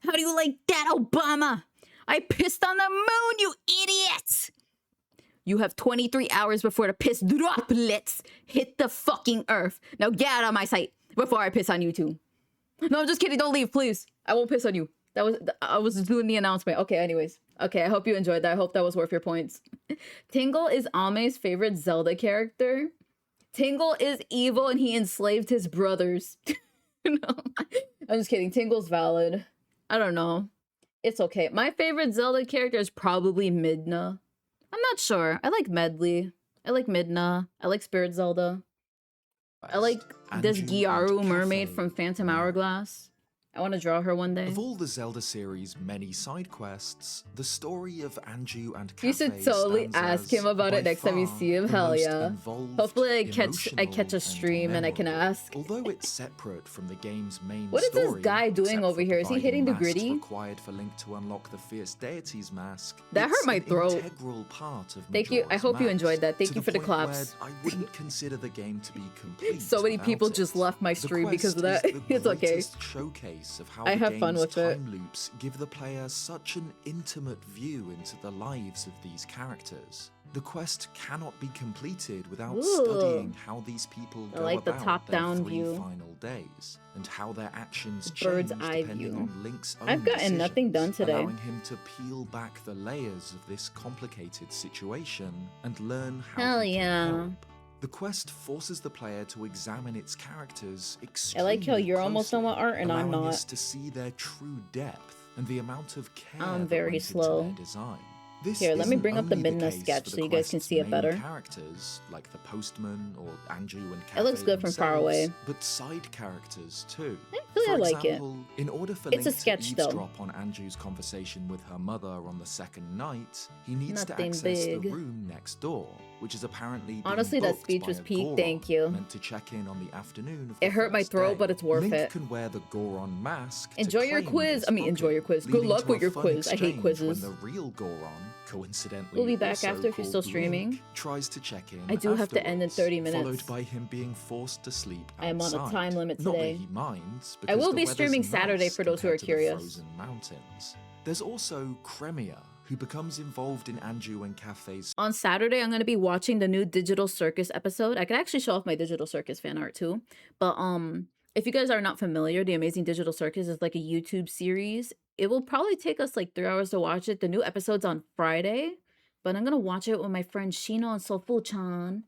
S1: How do you like that, Obama? I pissed on the moon, you idiot. You have 23 hours before the piss droplets hit the fucking earth. Now get out of my sight before I piss on you too. No, I'm just kidding. Don't leave, please. I won't piss on you. I was just doing the announcement. Okay, anyways. Okay, I hope you enjoyed that. I hope that was worth your points. Tingle is Ame's favorite Zelda character. Tingle is evil and he enslaved his brothers. No, I'm just kidding. Tingle's valid. I don't know. It's okay. My favorite Zelda character is probably Midna. I'm not sure. I like Medley. I like Midna. I like Spirit Zelda. I like this
S2: Anju and
S1: Gyaru mermaid
S2: Cafe
S1: from Phantom
S2: were
S1: Hourglass. I want to draw her one day.
S2: Of all the Zelda series' many side quests, the story of Anju and Cafe
S1: You should totally
S2: stands
S1: ask
S2: as,
S1: him about it
S2: by
S1: next time you
S2: far,
S1: see him.
S2: the
S1: Hell
S2: most
S1: yeah.
S2: involved,
S1: Hopefully I catch a
S2: emotional,
S1: stream and I can
S2: memorable.
S1: ask.
S2: Although it's separate from the game's main
S1: What is this
S2: story,
S1: guy doing
S2: except
S1: over
S2: for
S1: here? Is he
S2: providing
S1: hitting the
S2: masks
S1: gritty?
S2: required for Link to unlock the Fierce Deity's mask,
S1: That hurt
S2: it's
S1: my
S2: an
S1: throat.
S2: integral part of
S1: Thank you. I
S2: Majora's
S1: hope you
S2: Mask,
S1: enjoyed that. Thank
S2: to
S1: you for the
S2: point where
S1: claps.
S2: I wouldn't consider the game to be complete.
S1: So many
S2: without
S1: people
S2: it.
S1: just left my
S2: The
S1: stream because of
S2: quest
S1: that.
S2: is the
S1: It's okay.
S2: greatest showcase of how
S1: I
S2: the
S1: have fun
S2: game's
S1: with it.
S2: time loops give the player such an intimate view into the lives of these characters. The quest cannot be completed without
S1: Ooh.
S2: studying how these people
S1: I
S2: go
S1: like the
S2: about
S1: top-down
S2: their 3
S1: view.
S2: final days, and how their actions
S1: The
S2: change
S1: bird's eye
S2: depending
S1: view.
S2: on Link's own
S1: I've gotten nothing done
S2: decisions,
S1: today.
S2: allowing him to peel back the layers of this complicated situation and learn how
S1: Hell
S2: he
S1: yeah.
S2: can help. The quest forces the player to examine its characters
S1: I
S2: extremely
S1: like how you're almost done with art and I'm
S2: allowing
S1: not.
S2: us to see their true depth and the amount of care
S1: I'm
S2: that
S1: very
S2: went
S1: slow.
S2: into their design. This
S1: Here, let me
S2: isn't
S1: bring up the
S2: only
S1: Midna
S2: case
S1: sketch
S2: for
S1: so
S2: the
S1: you guys can
S2: quest's
S1: see it
S2: main
S1: better.
S2: Characters like the postman or Anju and Cafe
S1: It looks good from far
S2: themselves,
S1: away.
S2: but side characters too.
S1: Actually,
S2: For
S1: I like it.
S2: example, in order for
S1: It's a
S2: Link
S1: sketch,
S2: to
S1: though.
S2: eavesdrop on Anju's conversation with her mother on the second night, he needs to
S1: Nothing
S2: access the
S1: big.
S2: room next door, which is apparently being
S1: Honestly, that
S2: booked
S1: speech
S2: by
S1: was
S2: a
S1: peak.
S2: Goron,
S1: Thank you.
S2: meant to check in on the afternoon of
S1: It
S2: the
S1: hurt my
S2: first
S1: throat,
S2: day.
S1: but it's worth
S2: Link
S1: it.
S2: can wear the Goron mask to
S1: Enjoy your
S2: claim
S1: quiz.
S2: this
S1: I mean, enjoy
S2: booking,
S1: your quiz. Good
S2: leading
S1: luck
S2: to
S1: with
S2: a
S1: your
S2: fun
S1: quiz. I hate
S2: exchange
S1: quizzes.
S2: When the real Goron, coincidentally
S1: We'll be back
S2: also
S1: after if you're still
S2: called
S1: streaming.
S2: Link, tries to check in
S1: I do have to end in
S2: afterwards,
S1: 30 minutes.
S2: Followed by him being forced to sleep
S1: I am on a
S2: outside.
S1: time limit
S2: Not that
S1: today.
S2: he minds,
S1: I
S2: because
S1: will
S2: the
S1: be
S2: weather's
S1: streaming Saturday
S2: nice
S1: for those who are
S2: compared to the
S1: curious.
S2: frozen mountains. There's also Cremia, who becomes involved in Anju and Cafe's
S1: On Saturday, I'm going to be watching the new Digital Circus episode. I could actually show off my Digital Circus fan art too. But if you guys are not familiar, The Amazing Digital Circus is like a YouTube series. It will probably take us like 3 hours to watch it. The new episode's on Friday, but I'm going to watch it with my friend Shino and Sofu-chan.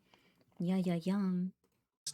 S1: Yeah.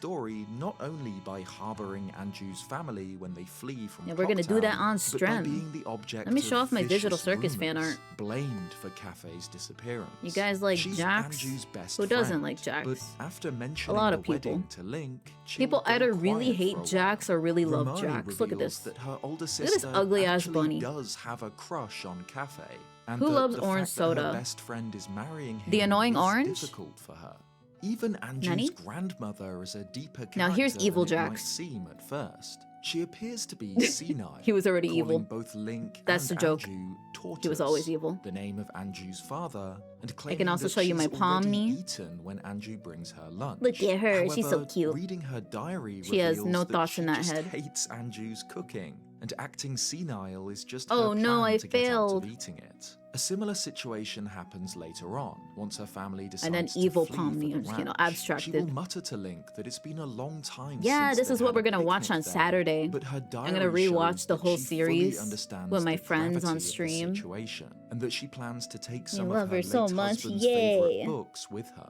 S2: story not only by harboring Anju's family when they flee from
S1: Yeah, we're gonna do that
S2: Clocktown,
S1: on
S2: but by
S1: stream.
S2: being the object
S1: Let me
S2: of
S1: show off my digital
S2: vicious
S1: circus fan
S2: rumors,
S1: art.
S2: blamed for Cafe's disappearance.
S1: You guys like
S2: She's
S1: Jax?
S2: Anju's best
S1: Who doesn't
S2: friend,
S1: like Jax?
S2: But after mentioning
S1: lot
S2: the
S1: of people.
S2: wedding to Link,
S1: People
S2: she'll go
S1: either really
S2: quiet
S1: hate
S2: for a
S1: Jax
S2: while.
S1: or really love
S2: Ramoni
S1: Jax. Look at
S2: reveals
S1: this.
S2: That her older
S1: Look at
S2: sister
S1: this ugly ass
S2: actually
S1: bunny.
S2: does have a crush on Cafe, and
S1: Who
S2: that
S1: loves
S2: the
S1: orange
S2: fact that
S1: soda?
S2: her best friend is marrying him
S1: The annoying
S2: is
S1: orange?
S2: difficult for her. Even Anju's
S1: Nani?
S2: grandmother is a deeper character
S1: Now here's evil
S2: than it might
S1: Jax.
S2: seem at first. She appears to be senile.
S1: He was already
S2: calling
S1: evil.
S2: Both Link
S1: That's
S2: and
S1: the joke.
S2: Anju tortoise,
S1: He was always evil.
S2: the name of Anju's father, and claiming
S1: also
S2: that
S1: show you
S2: she's
S1: my palm
S2: already
S1: knee.
S2: eaten when Anju brings her lunch.
S1: Look at her, she's so
S2: However,
S1: cute.
S2: Reading her diary
S1: She has
S2: reveals
S1: no
S2: that
S1: thoughts
S2: she
S1: in that
S2: just
S1: head.
S2: hates Anju's cooking, and acting senile is just
S1: Oh,
S2: her
S1: no,
S2: plan
S1: I
S2: to get out
S1: failed.
S2: of eating it. A similar situation happens later on, once her family decides
S1: And then
S2: to
S1: evil
S2: flee
S1: palm
S2: for
S1: knee,
S2: the
S1: you know,
S2: ranch.
S1: abstracted.
S2: She will mutter to Link that it's been a long time
S1: Yeah,
S2: since
S1: this
S2: they
S1: is what
S2: had
S1: we're
S2: a
S1: gonna watch
S2: picnic
S1: on
S2: there,
S1: Saturday.
S2: but her
S1: I'm gonna
S2: diary
S1: rewatch
S2: shows
S1: the
S2: that
S1: whole
S2: she fully
S1: series
S2: understands
S1: with my
S2: the
S1: friends on
S2: gravity of the
S1: stream.
S2: situation, and that she plans to take
S1: You
S2: some
S1: love
S2: of her
S1: her so
S2: late
S1: much,
S2: husband's
S1: yay.
S2: favorite books with her.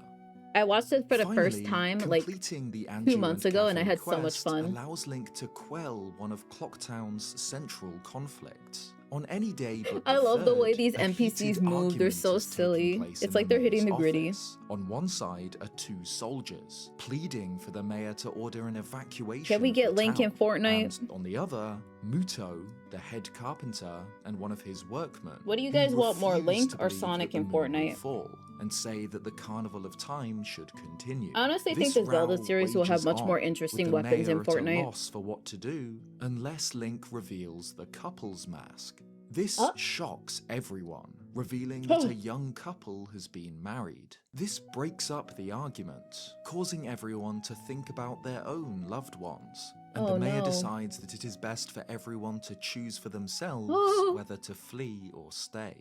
S1: I watched it for the first
S2: Finally,
S1: time like
S2: completing the
S1: 2
S2: Anju
S1: months
S2: and
S1: ago, and I
S2: Cafe
S1: had so much
S2: quest
S1: fun.
S2: allows Link to quell one of Clocktown's central conflicts. On any day but
S1: I
S2: the
S1: love the way
S2: third,
S1: these
S2: a
S1: NPCs
S2: heated
S1: move, they're
S2: argument
S1: so
S2: is taking
S1: silly.
S2: place
S1: It's
S2: in
S1: like
S2: the
S1: they're hitting
S2: mayor's
S1: the gritty.
S2: office. On one side are two soldiers, pleading for the mayor to order an evacuation
S1: Can we
S2: of
S1: get
S2: the
S1: Link in
S2: town.
S1: Fortnite?
S2: And on the other, Muto, the head carpenter, and one of his workmen.
S1: What do you
S2: who
S1: guys want more,
S2: refuse
S1: Link
S2: to
S1: or
S2: believe
S1: Sonic
S2: that
S1: in
S2: the moon will
S1: Fortnite?
S2: fall, and say that the Carnival of Time should continue.
S1: I honestly think the Zelda
S2: row
S1: series will have
S2: wages
S1: much more
S2: on,
S1: interesting
S2: with the
S1: weapons in
S2: mayor at a
S1: Fortnite.
S2: loss for what to do, unless Link reveals the couple's mask. This
S1: Oh.
S2: shocks everyone, revealing that a young couple has been married. This breaks up the argument, causing everyone to think about their own loved ones. And
S1: Oh,
S2: the mayor
S1: no.
S2: decides that it is best for everyone to choose for themselves whether to flee or stay.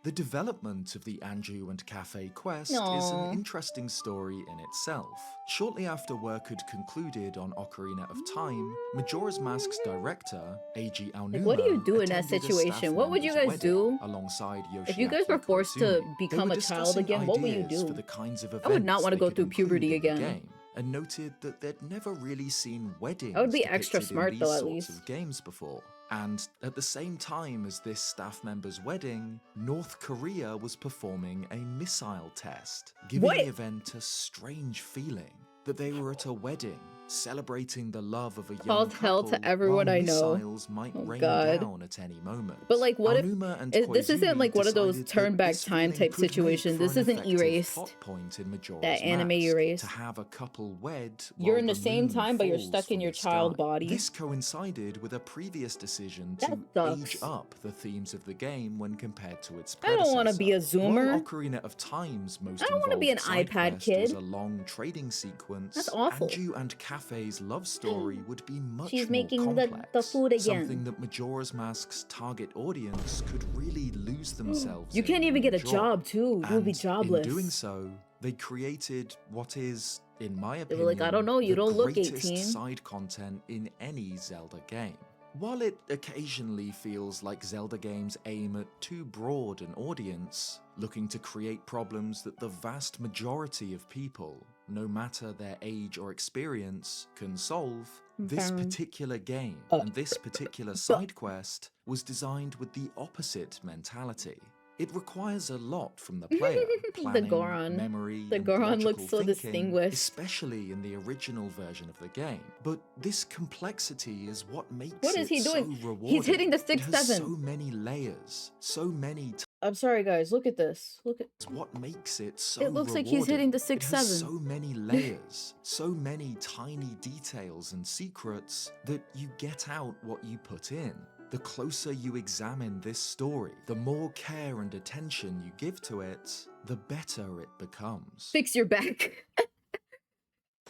S2: The development of the Anju and Cafe quest is
S1: Aw.
S2: an interesting story in itself. Shortly after work had concluded on Ocarina of Time, Majora's Mask's director, Eiji Aonuma,
S1: what do you do in that
S2: attended a
S1: situation?
S2: staff
S1: What would you
S2: member's
S1: guys do?
S2: wedding alongside
S1: If you guys
S2: Yoshiaki
S1: were forced to
S2: Koizumi. They
S1: become
S2: were
S1: a child
S2: discussing
S1: again, what would you
S2: ideas
S1: do?
S2: for the kinds of
S1: I would not
S2: events
S1: wanna
S2: they
S1: go
S2: could
S1: through
S2: include
S1: puberty
S2: in the
S1: again.
S2: game, and noted that they'd never really seen weddings
S1: I would be extra
S2: depicted
S1: smart
S2: in
S1: though,
S2: these
S1: at
S2: sorts
S1: least.
S2: of games before. And at the same time as this staff member's wedding, North Korea was performing a missile test, giving
S1: What?
S2: the event a strange feeling that they were at a wedding, celebrating the love of a young
S1: Called hell to
S2: couple,
S1: everyone
S2: while
S1: I know.
S2: missiles might
S1: Oh,
S2: rain
S1: God.
S2: down at any moment.
S1: But, like, what if-
S2: Aonuma and
S1: this isn't, like,
S2: Koizumi
S1: one of those
S2: decided that
S1: turn back
S2: this
S1: time
S2: feeling
S1: type
S2: could make
S1: situation.
S2: for
S1: This
S2: an
S1: isn't
S2: effective
S1: Erased.
S2: plot point in Majora's
S1: That anime
S2: Mask,
S1: Erased.
S2: to have a couple wed
S1: You're
S2: while
S1: in the same
S2: moon
S1: time, but you're
S2: falls
S1: stuck in
S2: from
S1: your
S2: the
S1: child
S2: sky.
S1: body.
S2: This coincided with a previous decision
S1: That
S2: to age
S1: sucks.
S2: up the themes of the game when compared to its
S1: I
S2: predecessor.
S1: don't wanna be a zoomer.
S2: While Ocarina of Time's most
S1: I don't wanna be an
S2: involved side
S1: iPad
S2: quest
S1: kid.
S2: was a long trading sequence,
S1: That's awful.
S2: Anju and Cafe's love story would be much
S1: She's
S2: more
S1: making the
S2: complex,
S1: food again.
S2: something that Majora's Mask's target audience could really lose themselves
S1: You
S2: in
S1: can't even
S2: and
S1: get a
S2: enjoy.
S1: job too. You'll be
S2: And
S1: jobless.
S2: in doing so, they created what is, in my
S1: They
S2: opinion,
S1: were like, I don't know, you
S2: the
S1: don't look
S2: greatest
S1: 18.
S2: side content in any Zelda game. While it occasionally feels like Zelda games aim at too broad an audience, looking to create problems that the vast majority of people, no matter their age or experience, can solve, this
S1: Okay.
S2: particular game and this particular side quest was designed with the opposite mentality. It requires a lot from the player, planning,
S1: Goron.
S2: memory,
S1: The
S2: and
S1: Goron
S2: logical
S1: looks so
S2: thinking,
S1: distinguished.
S2: especially in the original version of the game. But this complexity is what makes
S1: What is
S2: it
S1: he doing?
S2: so rewarding.
S1: He's hitting the
S2: It has
S1: 6-7.
S2: so many layers, so many
S1: I'm sorry, guys. Look at this. Look at.
S2: It's what makes it so
S1: It looks like he's
S2: rewarding.
S1: hitting the
S2: It has
S1: 6-7.
S2: so many layers, so many tiny details and secrets that you get out what you put in. The closer you examine this story, the more care and attention you give to it, the better it becomes.
S1: Fix your back.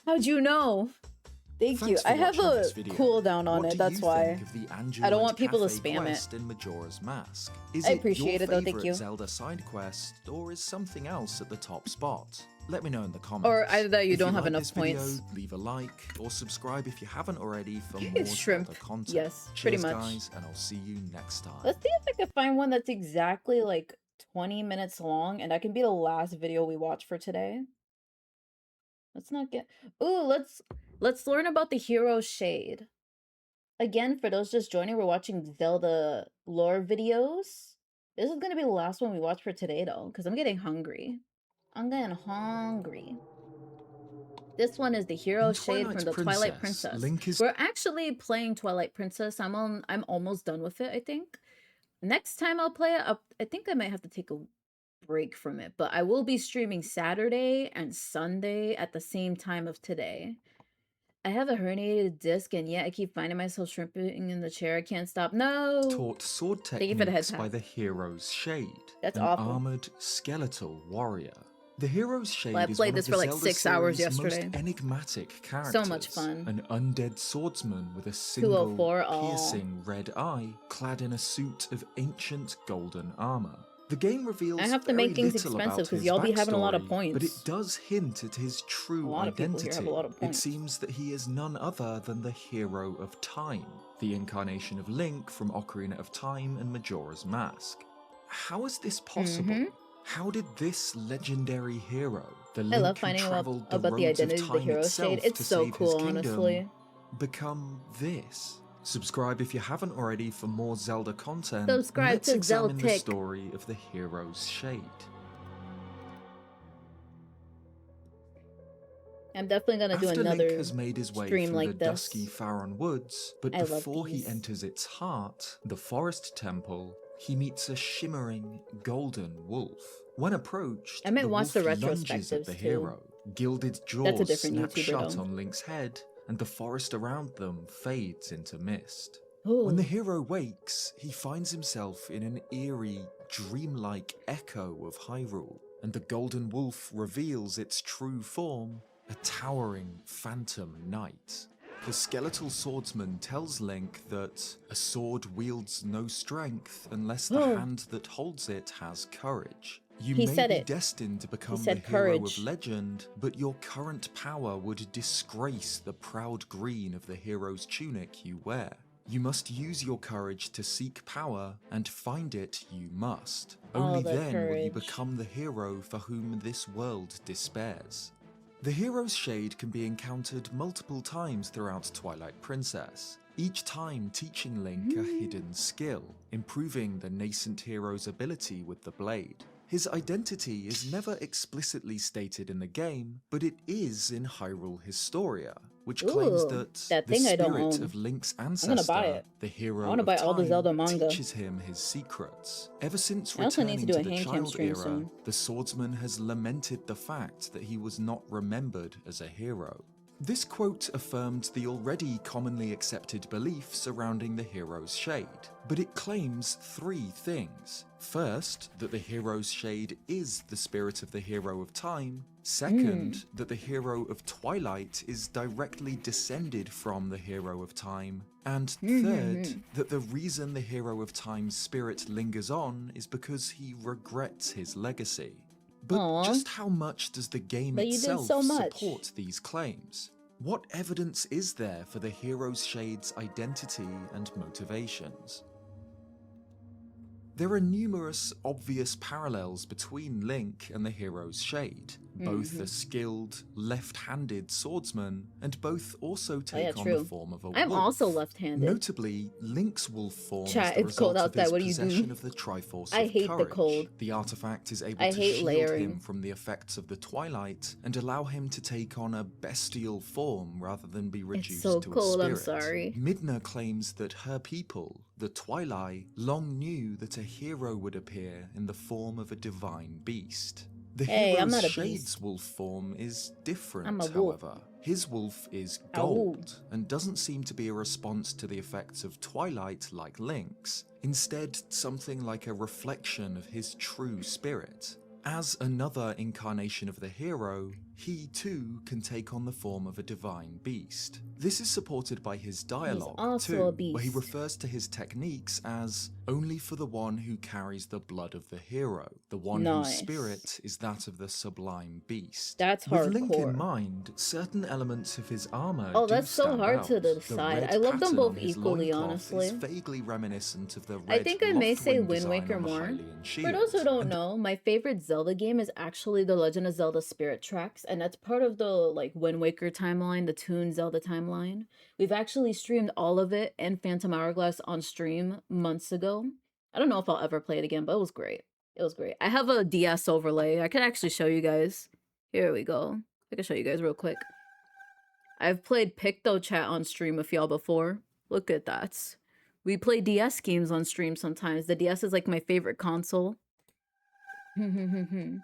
S1: How'd you know? Thank you.
S2: Thanks for
S1: I have
S2: watching
S1: a
S2: this video.
S1: cooldown on
S2: What
S1: it.
S2: do
S1: That's
S2: you
S1: why.
S2: think of the Anju
S1: I don't
S2: and
S1: want people to
S2: Cafe
S1: spam it.
S2: quest in Majora's Mask? Is
S1: I
S2: it
S1: appreciate
S2: your
S1: it though, thank
S2: favorite
S1: you.
S2: Zelda side quest, or is something else at the top spot? Let me know in the comments.
S1: Or either that you
S2: If
S1: don't have
S2: like
S1: enough
S2: this video,
S1: points.
S2: leave a like or subscribe if you haven't already for more
S1: Shrimp.
S2: Zelda content.
S1: Yes, pretty
S2: Cheers,
S1: much.
S2: guys, and I'll see you next time.
S1: Let's see if I can find one that's exactly like 20 minutes long, and that can be the last video we watch for today. Let's not get... Ooh, let's learn about the hero shade. Again, for those just joining, we're watching Zelda lore videos. This is gonna be the last one we watch for today, though, because I'm getting hungry. I'm getting hungry. This one is the hero
S2: In
S1: shade from the Twilight
S2: Princess,
S1: Princess.
S2: Link is
S1: We're actually playing Twilight Princess. I'm almost done with it, I think. Next time I'll play it, I think I might have to take a break from it, but I will be streaming Saturday and Sunday at the same time of today. I have a herniated disc, and yet I keep finding myself shrimping in the chair. I can't stop. No!
S2: taught sword
S1: Thank you for the head
S2: techniques by
S1: tap.
S2: the hero's shade,
S1: That's
S2: an
S1: awful.
S2: armored skeletal warrior. The hero's shade
S1: I
S2: is
S1: played
S2: one
S1: this
S2: of
S1: for
S2: the
S1: like
S2: Zelda
S1: 6 hours
S2: series'
S1: yesterday.
S2: most enigmatic characters.
S1: So much fun.
S2: An undead swordsman with a single
S1: 204, aw.
S2: piercing red eye, clad in a suit of ancient golden armor. The game reveals
S1: I have to
S2: very
S1: make things
S2: little
S1: expensive
S2: about
S1: because
S2: his
S1: y'all be having a lot of
S2: backstory, but it
S1: points.
S2: does hint at his true
S1: A lot of people
S2: identity.
S1: here have a lot of
S2: It
S1: points.
S2: seems that he is none other than the Hero of Time, the incarnation of Link from Ocarina of Time and Majora's Mask. How is this possible?
S1: Mhm.
S2: How did this legendary hero, the
S1: I
S2: Link
S1: love
S2: who
S1: finding out
S2: travelled the
S1: about the
S2: roads of
S1: identity of the
S2: time
S1: hero
S2: itself
S1: shade. It's
S2: to
S1: so
S2: save
S1: cool,
S2: his kingdom,
S1: honestly.
S2: become this? Subscribe if you haven't already for more Zelda content.
S1: Subscribe
S2: Let's
S1: to
S2: examine the
S1: Zeltik.
S2: story of the hero's shade.
S1: I'm definitely gonna do
S2: After
S1: another
S2: Link has made his way
S1: stream
S2: through
S1: like
S2: the
S1: this.
S2: dusky Faron Woods, but
S1: I love
S2: before he
S1: these.
S2: enters its heart, the Forest Temple, he meets a shimmering golden wolf. When approached,
S1: I might
S2: the
S1: watch
S2: wolf
S1: the
S2: lunges at the
S1: retrospectives, too.
S2: hero. Gilded
S1: That's a
S2: jaws
S1: different
S2: snap
S1: YouTuber,
S2: shut
S1: though.
S2: on Link's head, and the forest around them fades into mist. When the
S1: Ooh.
S2: hero wakes, he finds himself in an eerie, dreamlike echo of Hyrule, and the golden wolf reveals its true form, a towering phantom knight. The skeletal swordsman tells Link that a sword wields no strength unless the
S1: Oh.
S2: hand that holds it has courage. You
S1: He
S2: may
S1: said
S2: be
S1: it.
S2: destined to become the
S1: said
S2: hero of
S1: courage.
S2: legend, but your current power would disgrace the proud green of the hero's tunic you wear. You must use your courage to seek power, and find it you must.
S1: All
S2: Only
S1: the
S2: then will you
S1: courage.
S2: become the hero for whom this world despairs. The hero's shade can be encountered multiple times throughout Twilight Princess, each time teaching Link a hidden skill, improving the nascent hero's ability with the blade. His identity is never explicitly stated in the game, but it is in Hyrule Historia, which claims
S1: Ooh,
S2: that
S1: that
S2: the
S1: thing I don't
S2: spirit
S1: own.
S2: of Link's
S1: gonna
S2: ancestor,
S1: buy it.
S2: the
S1: I
S2: hero
S1: wanna
S2: of
S1: buy all the
S2: time,
S1: Zelda manga.
S2: teaches him his secrets. Ever since
S1: I also need to
S2: returning
S1: do
S2: to
S1: a
S2: the
S1: hand cam
S2: child
S1: stream
S2: era,
S1: soon.
S2: the swordsman has lamented the fact that he was not remembered as a hero. This quote affirmed the already commonly accepted belief surrounding the hero's shade, but it claims three things. First, that the hero's shade is the spirit of the hero of time. Second, that the hero of Twilight is directly descended from the hero of time. And third, that the reason the hero of time's spirit lingers on is because he regrets his legacy. But
S1: Aw.
S2: just how much does the game
S1: But you did
S2: itself
S1: so much.
S2: support these claims? What evidence is there for the hero's shade's identity and motivations? There are numerous obvious parallels between Link and the hero's shade. Both are skilled, left-handed swordsmen, and both also take on the
S1: true.
S2: form of a
S1: I'm
S2: wolf.
S1: also left-handed.
S2: Notably, Link's wolf form
S1: Chat,
S2: is the
S1: it's cold
S2: result of
S1: outside,
S2: his
S1: what do you do?
S2: possession of the Triforce
S1: I
S2: of
S1: hate the
S2: Courage.
S1: cold.
S2: The artifact is able
S1: I
S2: to
S1: hate
S2: shield
S1: layering.
S2: him from the effects of the Twilight and allow him to take on a bestial form rather than be reduced
S1: so
S2: to
S1: cold,
S2: a
S1: I'm
S2: spirit.
S1: sorry.
S2: Midna claims that her people, the Twilight, long knew that a hero would appear in the form of a divine beast. The
S1: Hey, I'm
S2: hero's
S1: not a
S2: shade's
S1: beast.
S2: wolf form is different,
S1: I'm a wolf.
S2: however. His wolf is
S1: Ow.
S2: gold, and doesn't seem to be a response to the effects of Twilight like Link's, instead something like a reflection of his true spirit. As another incarnation of the hero, he too can take on the form of a divine beast. This is supported by his dialogue
S1: also
S2: too,
S1: a beast.
S2: where he refers to his techniques as only for the one who carries the blood of the hero, the one whose
S1: Nice.
S2: spirit is that of the sublime beast.
S1: That's
S2: With Link in
S1: hardcore.
S2: mind, certain elements of his armor
S1: Oh,
S2: do
S1: that's so
S2: stand
S1: hard
S2: out.
S1: to
S2: The
S1: decide.
S2: red
S1: I love them
S2: pattern
S1: both
S2: on his
S1: equally,
S2: loincloth
S1: honestly.
S2: is vaguely reminiscent of the
S1: I
S2: red
S1: think I may say
S2: Lothwing
S1: Wind
S2: design
S1: Waker
S2: on the
S1: more.
S2: Hylian
S1: For those who
S2: shield,
S1: don't
S2: and
S1: know, my favorite Zelda game is actually The Legend of Zelda Spirit Tracks. and that's part of the like Wind Waker timeline, the Toon Zelda timeline. We've actually streamed all of it and Phantom Hourglass on stream months ago. I don't know if I'll ever play it again, but it was great. It was great. I have a DS overlay. I could actually show you guys. Here we go. I can show you guys real quick. I've played PictoChat on stream with y'all before. Look at that. We play DS games on stream sometimes. The DS is like my favorite console.
S2: The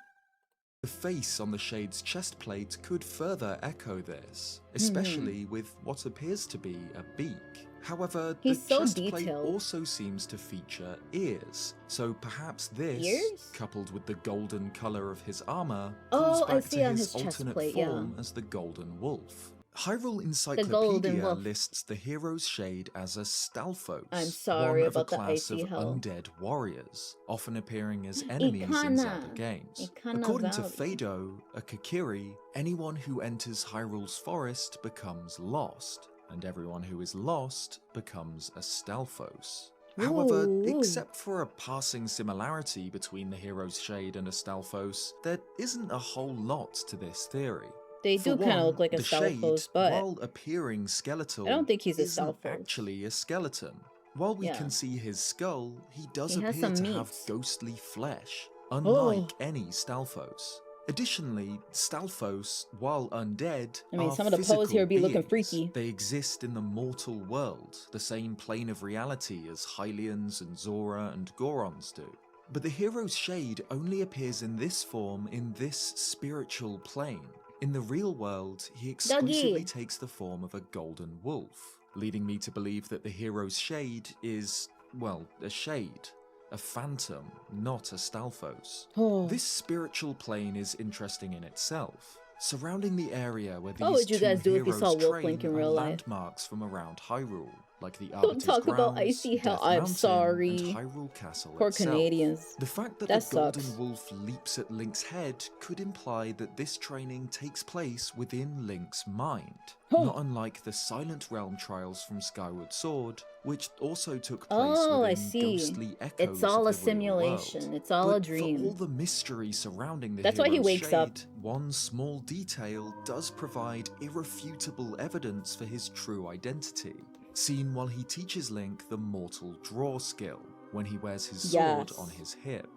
S2: face on the Shade's chest plate could further echo this, especially with what appears to be a beak. However,
S1: He's
S2: the
S1: so
S2: chest plate
S1: detailed.
S2: also seems to feature ears, so perhaps this,
S1: Ears?
S2: coupled with the golden color of his armor,
S1: Oh,
S2: calls
S1: I
S2: back
S1: see
S2: to
S1: on
S2: his
S1: his chest
S2: alternate
S1: plate, yeah.
S2: form as the Golden Wolf. Hyrule
S1: Golden
S2: Encyclopedia
S1: Wolf.
S2: lists the hero's shade as a Stalfos,
S1: I'm sorry
S2: one of a
S1: about the
S2: class of
S1: icy hell.
S2: undead warriors, often appearing as enemies in Zelda games.
S1: Ikana
S2: According to
S1: Valley.
S2: Fado, a Kakiri, anyone who enters Hyrule's forest becomes lost, and everyone who is lost becomes a Stalfos. However,
S1: Ooh.
S2: except for a passing similarity between the hero's shade and a Stalfos, there isn't a whole lot to this theory.
S1: They
S2: For
S1: do kind of
S2: one,
S1: look like a
S2: the shade,
S1: Stalfos, but
S2: while appearing skeletal,
S1: I don't think he's a
S2: isn't
S1: Stalfos.
S2: actually a skeleton. While we
S1: Yeah.
S2: can see his skull, he does
S1: He has
S2: appear
S1: some
S2: to have
S1: meat.
S2: ghostly flesh, unlike
S1: Oh.
S2: any Stalfos. Additionally, Stalfos, while undead,
S1: I mean,
S2: are
S1: some of the pose here be looking
S2: beings.
S1: freaky.
S2: They exist in the mortal world, the same plane of reality as Hylians and Zora and Gorons do. But the hero's shade only appears in this form in this spiritual plane. In the real world, he exclusively takes the form of a golden wolf, leading me to believe that the hero's shade is, well, a shade. A phantom, not a Stalfos.
S1: Oh.
S2: This spiritual plane is interesting in itself. Surrounding the area where
S1: What
S2: these
S1: would you
S2: two
S1: guys do if you
S2: heroes
S1: saw Wolf
S2: train
S1: Link in
S2: are
S1: real life?
S2: landmarks from around Hyrule, like the
S1: Don't
S2: Arbiter's
S1: talk about
S2: Grounds,
S1: icy hell.
S2: Death
S1: I'm
S2: Mountain,
S1: sorry.
S2: and Hyrule Castle
S1: Poor
S2: itself.
S1: Canadians.
S2: The fact that
S1: That
S2: the Golden
S1: sucks.
S2: Wolf leaps at Link's head could imply that this training takes place within Link's mind, not unlike the Silent Realm trials from Skyward Sword, which also took place
S1: Oh, I
S2: within
S1: see.
S2: ghostly echoes
S1: It's all a
S2: of the real world.
S1: simulation. It's all
S2: But
S1: a dream.
S2: for all the mystery surrounding the
S1: That's why he
S2: hero's
S1: wakes up.
S2: shade, one small detail does provide irrefutable evidence for his true identity, seen while he teaches Link the mortal draw skill, when he wears his sword
S1: Yes.
S2: on his hip.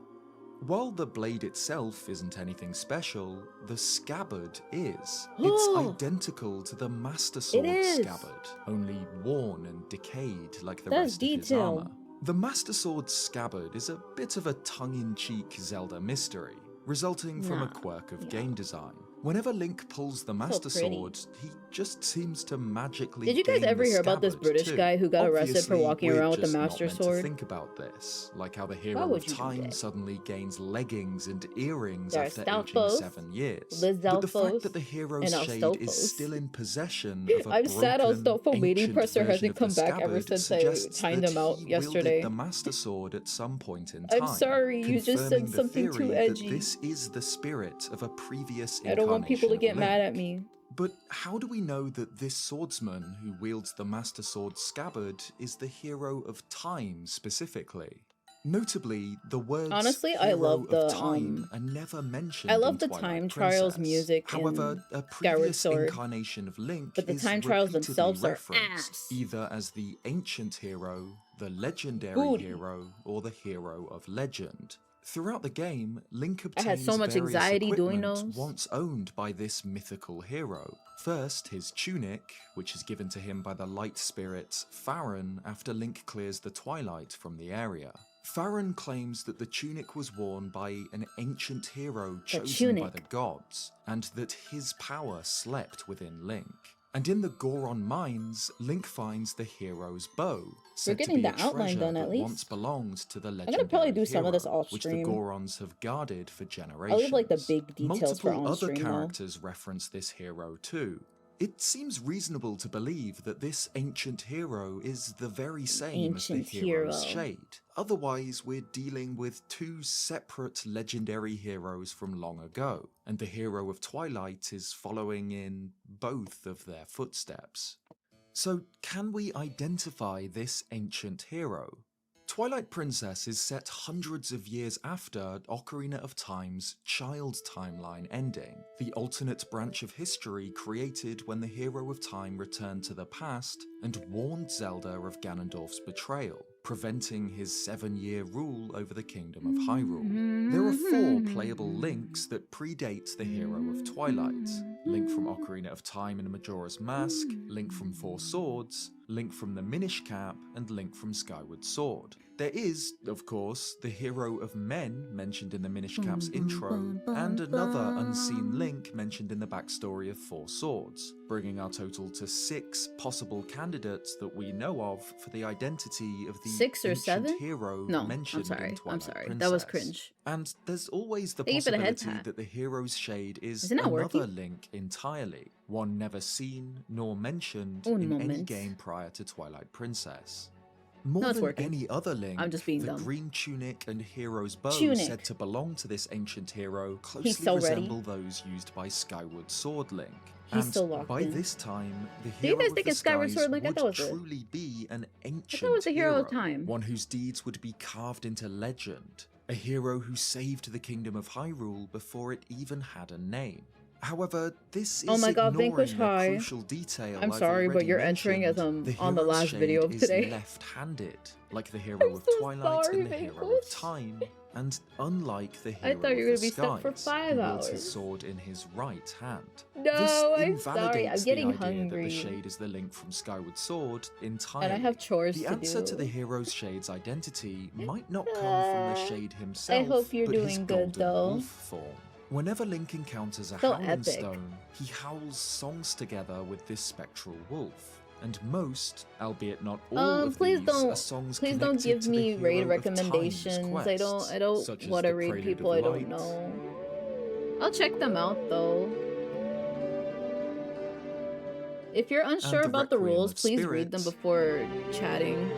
S2: While the blade itself isn't anything special, the scabbard is. It's identical to the Master Sword's
S1: is.
S2: scabbard, only worn and decayed like the
S1: That's
S2: rest of his
S1: detail.
S2: armor. The Master Sword's scabbard is a bit of a tongue-in-cheek Zelda mystery, resulting from a
S1: Nah,
S2: quirk of
S1: yeah.
S2: game design. Whenever Link pulls the Master
S1: pretty.
S2: Sword, he just seems to magically
S1: Did you guys
S2: gain
S1: ever
S2: the
S1: hear about this
S2: scabbard
S1: British
S2: too.
S1: guy who got arrested for
S2: Obviously,
S1: walking
S2: we're
S1: around with the
S2: just not
S1: Master
S2: meant to
S1: Sword?
S2: think about this, like how the hero
S1: would
S2: of
S1: you do
S2: time
S1: that?
S2: suddenly gains leggings and earrings
S1: There are
S2: after aging
S1: Stalfos,
S2: 7 years.
S1: Liz
S2: But the fact
S1: Zelfos,
S2: that the hero's
S1: and
S2: shade
S1: Alstolfos.
S2: is still in possession of a
S1: I'm sad
S2: broken,
S1: Alstolfo Mating
S2: ancient
S1: Presser
S2: version
S1: hasn't
S2: of
S1: come
S2: the
S1: back ever
S2: scabbard
S1: since I
S2: suggests
S1: timed
S2: that
S1: him out
S2: he
S1: yesterday.
S2: wielded the Master Sword at some point in time.
S1: I'm sorry, you just said
S2: confirming the
S1: something too
S2: theory
S1: edgy.
S2: That this is the spirit of a previous
S1: I don't want people to
S2: incarnation
S1: get
S2: of
S1: mad at
S2: Link.
S1: me.
S2: But how do we know that this swordsman who wields the Master Sword's scabbard is the hero of time specifically? Notably, the words
S1: Honestly, I
S2: hero
S1: love
S2: of
S1: the,
S2: time are never mentioned
S1: I love
S2: in
S1: the
S2: Twilight
S1: Time
S2: Princess.
S1: Trials music
S2: However,
S1: in
S2: a
S1: Skyward
S2: previous
S1: Sword,
S2: incarnation of Link
S1: but the
S2: is
S1: Time Trials
S2: repeatedly
S1: themselves are
S2: referenced
S1: ass.
S2: either as the ancient hero, the legendary
S1: Booty.
S2: hero, or the hero of legend. Throughout the game, Link
S1: I had
S2: obtains
S1: so much
S2: various
S1: anxiety doing
S2: equipment
S1: those.
S2: once owned by this mythical hero. First, his tunic, which is given to him by the light spirit Farron after Link clears the Twilight from the area. Farron claims that the tunic was worn by an ancient hero chosen by
S1: tunic.
S2: the gods, and that his power slept within Link. And in the Goron mines, Link finds the hero's bow, said to
S1: getting
S2: be
S1: the
S2: a
S1: outline
S2: treasure
S1: done
S2: that
S1: at least.
S2: once belonged to the
S1: gonna
S2: legendary
S1: probably do some of this
S2: hero,
S1: off
S2: which the
S1: stream.
S2: Gorons have guarded for generations.
S1: I'll leave like the big details for
S2: Multiple
S1: on
S2: other
S1: stream though.
S2: characters reference this hero too. It seems reasonable to believe that this ancient hero is the very same as the
S1: Ancient
S2: hero's
S1: hero.
S2: shade. Otherwise, we're dealing with two separate legendary heroes from long ago, and the hero of Twilight is following in both of their footsteps. So, can we identify this ancient hero? Twilight Princess is set hundreds of years after Ocarina of Time's Child timeline ending, the alternate branch of history created when the hero of time returned to the past and warned Zelda of Ganondorf's betrayal, preventing his 7-year rule over the Kingdom of Hyrule. There are 4 playable links that predate the hero of Twilight. Link from Ocarina of Time and Majora's Mask, Link from Four Swords, Link from the Minish Cap, and Link from Skyward Sword. There is, of course, the hero of men mentioned in the Minish Cap's intro, and another unseen Link mentioned in the backstory of Four Swords, bringing our total to 6 possible candidates that we know of for the identity of the
S1: 6 or
S2: ancient
S1: 7?
S2: hero
S1: No,
S2: mentioned in
S1: I'm
S2: Twilight
S1: sorry.
S2: Princess.
S1: That was cringe.
S2: And there's always the
S1: Thank you for the head
S2: possibility
S1: pat.
S2: that the hero's shade is
S1: Is it not
S2: another
S1: working?
S2: Link entirely, one never seen nor mentioned
S1: Un
S2: in any
S1: moment.
S2: game prior to Twilight Princess. More
S1: No, it's
S2: than
S1: working.
S2: any other Link,
S1: I'm just being
S2: the
S1: dumb.
S2: green tunic and hero's bow
S1: Tunic.
S2: said to belong to this ancient hero closely
S1: so ready.
S2: resemble those used by Skyward Sword Link.
S1: He's
S2: and
S1: so locked
S2: by
S1: in.
S2: this time, the
S1: Do you
S2: hero
S1: guys
S2: of
S1: think
S2: the
S1: it's Skyward
S2: skies
S1: Sword Link? I
S2: would
S1: thought it was
S2: truly be an ancient
S1: it was the hero of time.
S2: one whose deeds would be carved into legend, a hero who saved the Kingdom of Hyrule before it even had a name. However, this is
S1: Oh my god, Vanquish
S2: ignoring a
S1: High.
S2: crucial detail
S1: I'm
S2: I've
S1: sorry, but
S2: already
S1: you're entering as
S2: mentioned.
S1: on the
S2: hero's
S1: last video of
S2: shade
S1: today.
S2: is left-handed, like the hero of
S1: so
S2: Twilight
S1: sorry,
S2: and the hero
S1: Vanquish.
S2: of Time, and unlike the
S1: I
S2: hero
S1: thought you were
S2: of
S1: gonna be
S2: the
S1: stuck for
S2: skies,
S1: 5
S2: who wields
S1: hours.
S2: his sword in his right hand.
S1: No,
S2: This
S1: I'm
S2: invalidates
S1: sorry. I'm getting
S2: the idea
S1: hungry.
S2: that the shade is the Link from Skyward Sword entirely.
S1: And I have chores
S2: The
S1: to
S2: answer
S1: do.
S2: to the hero's shade's identity might not come from the shade himself,
S1: I hope you're
S2: but his
S1: doing good,
S2: golden
S1: though.
S2: wolf form. Whenever Link encounters a
S1: So
S2: Howling
S1: epic.
S2: Stone, he howls songs together with this spectral wolf. And most, albeit not all of
S1: please
S2: these,
S1: don't
S2: are songs
S1: please don't
S2: connected
S1: give
S2: to
S1: me
S2: the
S1: raid
S2: hero of Time's
S1: recommendations. I
S2: quests,
S1: don't
S2: such as
S1: want to
S2: the
S1: read
S2: Prelude
S1: people
S2: of
S1: I don't
S2: Light,
S1: know. I'll check them out though. If you're unsure
S2: the
S1: about the
S2: Requiem
S1: rules,
S2: of
S1: please read them
S2: Spirit.
S1: before chatting.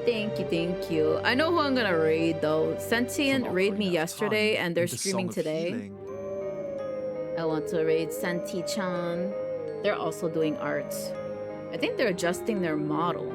S1: Thank you, thank you. I know who I'm gonna raid though. Sentient
S2: from
S1: raided me
S2: Ocarina of
S1: yesterday
S2: Time,
S1: and they're
S2: the
S1: streaming
S2: Song of
S1: today.
S2: Healing.
S1: I want to raid Senti-chan. They're also doing art. I think they're adjusting their model.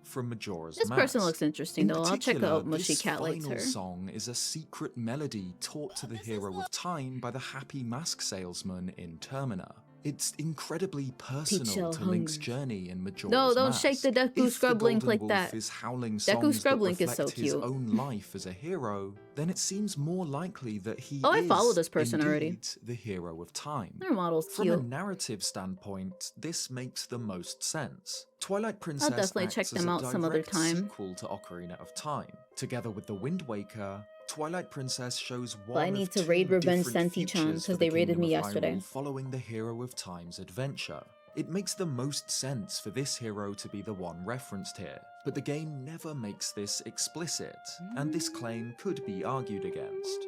S2: From Majora's
S1: This
S2: Mask.
S1: person looks interesting
S2: In
S1: though. I'll check
S2: particular,
S1: out Mushy
S2: this
S1: Cat
S2: final
S1: later.
S2: song is a secret melody taught to the hero of time by the happy mask salesman in Termina. It's incredibly personal
S1: Peachael
S2: to Link's
S1: hungry.
S2: journey in Majora's
S1: No, don't
S2: Mask.
S1: shake the Deku
S2: If
S1: Scrub
S2: the
S1: Link
S2: Golden
S1: like
S2: Wolf
S1: that.
S2: is howling
S1: Deku
S2: songs
S1: Scrub
S2: that
S1: Link is
S2: reflect
S1: so
S2: his
S1: cute.
S2: own life as a hero, then it seems more likely that he
S1: Oh, I
S2: is
S1: follow this person already.
S2: indeed the hero of time.
S1: Their model's
S2: From a
S1: cute.
S2: narrative standpoint, this makes the most sense. Twilight Princess
S1: definitely
S2: acts
S1: check
S2: as
S1: them
S2: a
S1: out some other
S2: direct
S1: time.
S2: sequel to Ocarina of Time. Together with The Wind Waker, Twilight Princess shows one
S1: I need
S2: of
S1: to
S2: two
S1: raid Revenge
S2: different
S1: Senti-chan,
S2: futures
S1: 'cause
S2: for the
S1: they raided
S2: Kingdom
S1: me
S2: of
S1: yesterday.
S2: Hyrule following the hero of Time's adventure. It makes the most sense for this hero to be the one referenced here, but the game never makes this explicit, and this claim could be argued against.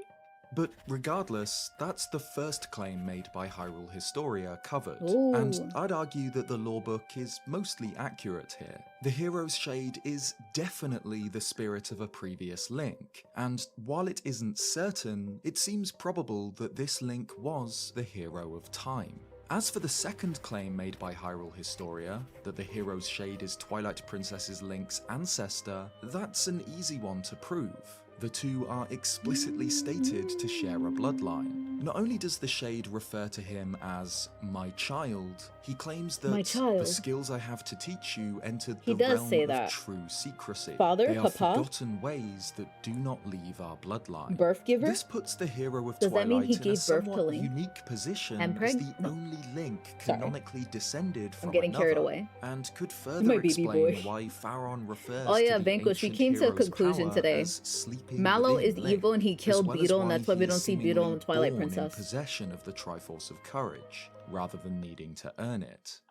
S2: But regardless, that's the first claim made by Hyrule Historia covered, and
S1: Ooh.
S2: I'd argue that the lorebook is mostly accurate here. The hero's shade is definitely the spirit of a previous Link, and while it isn't certain, it seems probable that this Link was the hero of time. As for the second claim made by Hyrule Historia, that the hero's shade is Twilight Princess's Link's ancestor, that's an easy one to prove. The two are explicitly stated to share a bloodline. Not only does the shade refer to him as my child, he claims that
S1: My child.
S2: the skills I have to teach you entered
S1: He
S2: the
S1: does
S2: realm
S1: say
S2: of
S1: that.
S2: true secrecy.
S1: Father,
S2: they are
S1: papa?
S2: forgotten ways that do not leave our bloodline.
S1: Birth giver?
S2: This puts the hero of
S1: Does that
S2: Twilight
S1: mean he
S2: in a
S1: gave birth to
S2: somewhat
S1: Link?
S2: unique position
S1: And
S2: as the
S1: no.
S2: only Link
S1: Sorry.
S2: canonically descended from
S1: I'm getting carried
S2: another,
S1: away.
S2: and could
S1: My
S2: further
S1: baby
S2: explain
S1: boy.
S2: why Pharaon refers
S1: Oh yeah,
S2: to the
S1: Vanquish, we
S2: ancient
S1: came to a
S2: hero's
S1: conclusion
S2: power
S1: today.
S2: as sleeping
S1: Mallow
S2: within
S1: is
S2: Link,
S1: evil and he
S2: as
S1: killed
S2: well as
S1: Beetle, and
S2: why
S1: that's why we
S2: he
S1: don't
S2: is
S1: see Beetle in
S2: seemingly
S1: Twilight
S2: born in
S1: Princess.
S2: possession of the Triforce of Courage, rather than needing to earn it.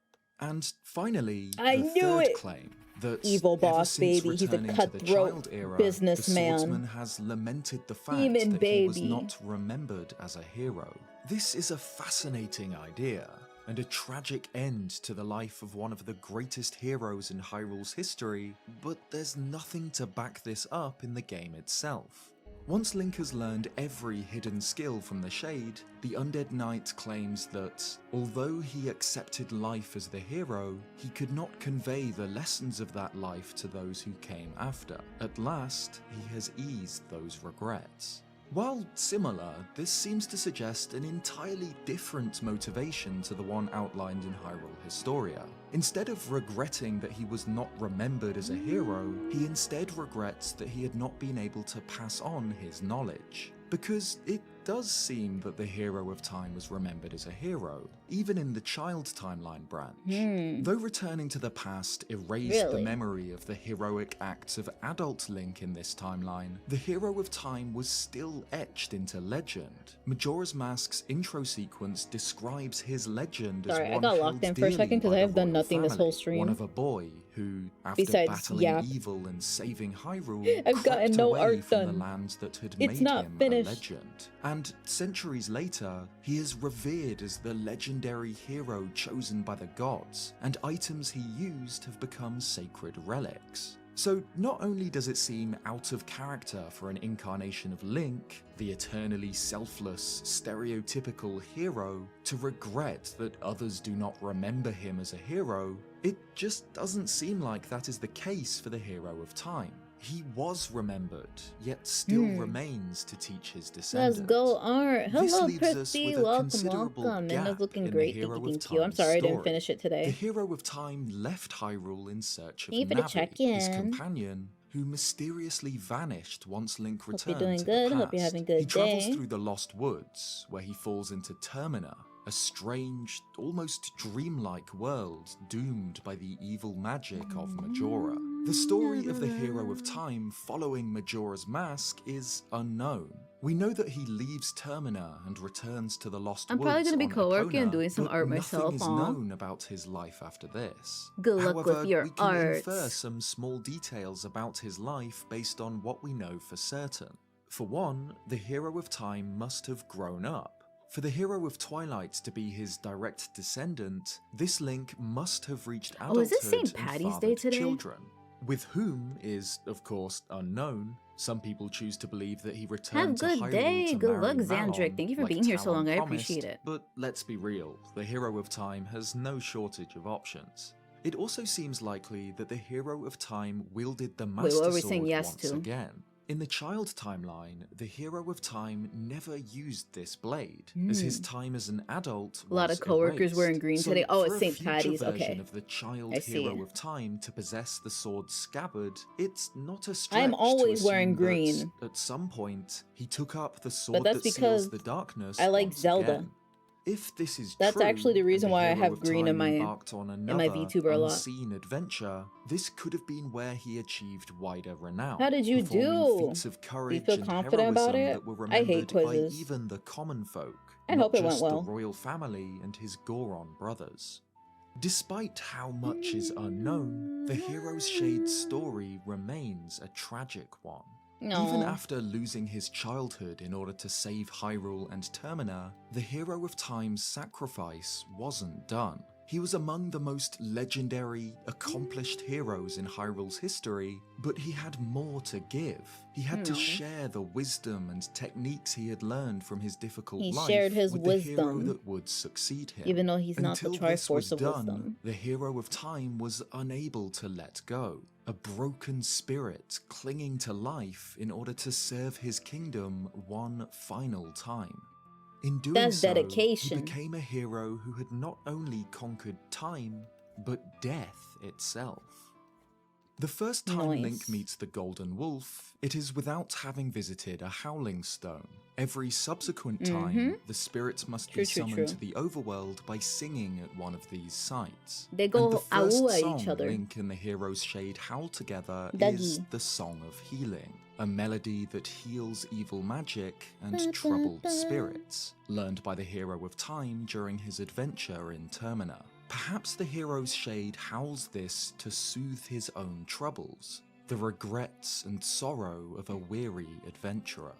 S2: And finally,
S1: I
S2: the
S1: knew
S2: third
S1: it!
S2: claim that
S1: Evil
S2: ever
S1: boss
S2: since
S1: baby, he's a
S2: returning to the
S1: cutthroat
S2: child era,
S1: businessman.
S2: the swordsman has lamented the fact
S1: Demon
S2: that he was
S1: baby.
S2: not remembered as a hero. This is a fascinating idea, and a tragic end to the life of one of the greatest heroes in Hyrule's history, but there's nothing to back this up in the game itself. Once Link has learned every hidden skill from the Shade, the Undead Knight claims that, although he accepted life as the hero, he could not convey the lessons of that life to those who came after. At last, he has eased those regrets. While similar, this seems to suggest an entirely different motivation to the one outlined in Hyrule Historia. Instead of regretting that he was not remembered as a hero, he instead regrets that he had not been able to pass on his knowledge. Because it does seem that the Hero of Time was remembered as a hero, even in the Child Timeline branch. Though returning to the past erased the memory of the heroic acts of adult Link in this timeline, the Hero of Time was still etched into legend. Majora's Mask's intro sequence describes his legend as
S1: Sorry, I
S2: one
S1: got
S2: held
S1: locked in for a
S2: dearly
S1: second because
S2: by
S1: I
S2: the
S1: have done
S2: royal
S1: nothing this whole
S2: family,
S1: stream.
S2: one of a boy who, after
S1: Besides
S2: battling
S1: yap.
S2: evil and saving Hyrule,
S1: I've gotten
S2: crept
S1: no
S2: away
S1: art
S2: from
S1: done.
S2: the lands that had
S1: It's
S2: made
S1: not
S2: him
S1: finished.
S2: a legend. And centuries later, he is revered as the legendary hero chosen by the gods, and items he used have become sacred relics. So not only does it seem out of character for an incarnation of Link, the eternally selfless, stereotypical hero, to regret that others do not remember him as a hero, it just doesn't seem like that is the case for the Hero of Time. He was remembered, yet still remains to teach his descendants.
S1: Let's go, Art.
S2: This
S1: Hello,
S2: leaves us
S1: Christy.
S2: with a
S1: Welcome,
S2: considerable
S1: welcome.
S2: gap
S1: Midna's looking
S2: in the
S1: great.
S2: Hero
S1: Thank
S2: of
S1: you. I'm
S2: Time's
S1: sorry I didn't
S2: story.
S1: finish it
S2: The
S1: today.
S2: Hero of Time left Hyrule in search of
S1: Thank you for the
S2: Navi,
S1: check-in.
S2: his companion, who mysteriously vanished once Link
S1: Hope
S2: returned
S1: you're doing
S2: to
S1: good.
S2: the
S1: Hope you're
S2: past.
S1: having a good
S2: He travels
S1: day.
S2: through the Lost Woods, where he falls into Termina, a strange, almost dreamlike world doomed by the evil magic of Majora. The story of the Hero of Time following Majora's Mask is unknown. We know that he leaves Termina and returns to the Lost
S1: I'm
S2: Woods
S1: probably gonna be
S2: on
S1: co-working and
S2: Epona,
S1: doing some
S2: but
S1: art
S2: nothing
S1: myself,
S2: is
S1: aw.
S2: known about his life after this.
S1: Good luck
S2: However,
S1: with your
S2: we can
S1: art.
S2: infer some small details about his life based on what we know for certain. For one, the Hero of Time must have grown up. For the Hero of Twilight to be his direct descendant, this Link must have reached adulthood
S1: Oh, is it St.
S2: and
S1: Patty's Day
S2: fathered
S1: today?
S2: children. With whom is, of course, unknown. Some people choose to believe that he returned
S1: Have a
S2: to
S1: good
S2: Hyrule
S1: day.
S2: to
S1: Good
S2: marry
S1: luck, Xandric.
S2: Malon,
S1: Thank you for
S2: like
S1: being here so
S2: Talon
S1: long. I
S2: promised,
S1: appreciate it.
S2: But let's be real, the Hero of Time has no shortage of options. It also seems likely that the Hero of Time wielded the
S1: Wait,
S2: Master
S1: what are we
S2: Sword
S1: saying yes
S2: once
S1: to?
S2: again. In the Child Timeline, the Hero of Time never used this blade, as his time as an adult
S1: A lot
S2: was
S1: of coworkers
S2: erased.
S1: wearing green
S2: So
S1: today. Oh,
S2: for
S1: it's
S2: a
S1: St.
S2: future
S1: Patty's.
S2: version
S1: Okay.
S2: of the Child
S1: I see.
S2: Hero of Time to possess the sword's scabbard, it's not a stretch
S1: I'm always
S2: to
S1: wearing
S2: assume
S1: green.
S2: that at some point he took up the sword
S1: that's
S2: that
S1: because
S2: seals the darkness
S1: I like
S2: once
S1: Zelda.
S2: again. If this is
S1: That's
S2: true,
S1: actually the
S2: and
S1: reason why I
S2: Hero
S1: have
S2: of
S1: green in
S2: Time
S1: my
S2: embarked on
S1: my
S2: another
S1: VTuber a lot.
S2: unseen adventure, this could have been where he achieved wider renown.
S1: How did you
S2: performing
S1: do?
S2: feats of courage
S1: feel
S2: and
S1: confident about
S2: heroism
S1: it?
S2: that were
S1: I hate
S2: remembered by
S1: quizzes.
S2: even the common folk,
S1: I
S2: not
S1: hope it went
S2: just
S1: well.
S2: the royal family and his Goron brothers. Despite how much is unknown, the hero's Shade story remains a tragic one.
S1: No.
S2: Even after losing his childhood in order to save Hyrule and Termina, the Hero of Time's sacrifice wasn't done. He was among the most legendary, accomplished heroes in Hyrule's history, but he had more to give. He had to
S1: No.
S2: share the wisdom and techniques he had learned from his difficult
S1: He
S2: life
S1: shared his
S2: with the hero
S1: wisdom,
S2: that would succeed him.
S1: even though he's not the
S2: Until this was
S1: Triforce of
S2: done,
S1: Wisdom.
S2: the Hero of Time was unable to let go, a broken spirit clinging to life in order to serve his kingdom one final time. In doing
S1: That's
S2: so,
S1: dedication.
S2: he became a hero who had not only conquered time, but death itself. The first time
S1: Nice.
S2: Link meets the Golden Wolf, it is without having visited a Howling Stone. Every subsequent time, the spirits must be
S1: True, true,
S2: summoned
S1: true.
S2: to the overworld by singing at one of these sites.
S1: They
S2: And
S1: go
S2: the first
S1: "Awu" at
S2: song
S1: each other.
S2: Link and the Hero's Shade howl together is
S1: Dougie.
S2: the Song of Healing, a melody that heals evil magic and troubled spirits, learned by the Hero of Time during his adventure in Termina. Perhaps the Hero's Shade howls this to soothe his own troubles, the regrets and sorrow of a weary adventurer.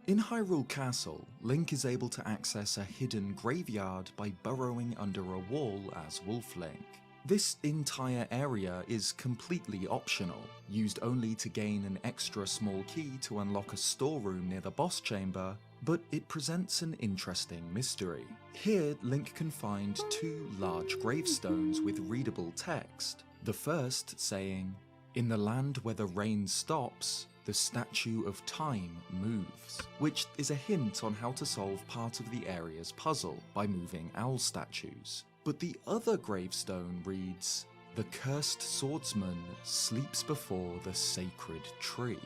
S2: In Hyrule Castle, Link is able to access a hidden graveyard by burrowing under a wall as Wolf Link. This entire area is completely optional, used only to gain an extra small key to unlock a storeroom near the boss chamber, but it presents an interesting mystery. Here, Link can find 2 large gravestones with readable text. The first saying, "In the land where the rain stops, the statue of time moves," which is a hint on how to solve part of the area's puzzle by moving owl statues. But the other gravestone reads, "The cursed swordsman sleeps before the sacred tree."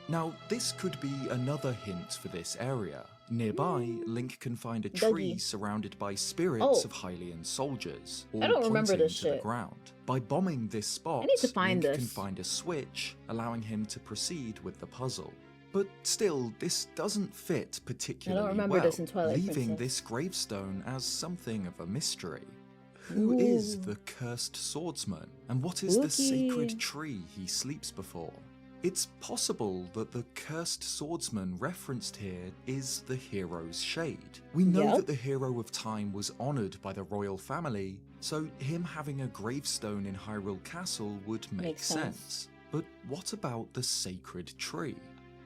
S2: Now, this could be another hint for this area. Nearby, Link can find a tree
S1: Dougie.
S2: surrounded by spirits of Hylian soldiers, all
S1: I don't remember
S2: pointing
S1: this
S2: to the
S1: shit.
S2: ground. By bombing this spot,
S1: I need to find
S2: Link
S1: this.
S2: can find a switch, allowing him to proceed with the puzzle. But still, this doesn't fit particularly
S1: remember
S2: well,
S1: this in Twilight
S2: leaving
S1: Princess.
S2: this gravestone as something of a mystery. Who is
S1: Ooh.
S2: the cursed swordsman, and what is the
S1: Spooky.
S2: sacred tree he sleeps before? It's possible that the cursed swordsman referenced here is the hero's shade. We know
S1: Yep.
S2: that the hero of time was honoured by the royal family, so him having a gravestone in Hyrule Castle would make
S1: Makes sense.
S2: sense. But what about the sacred tree?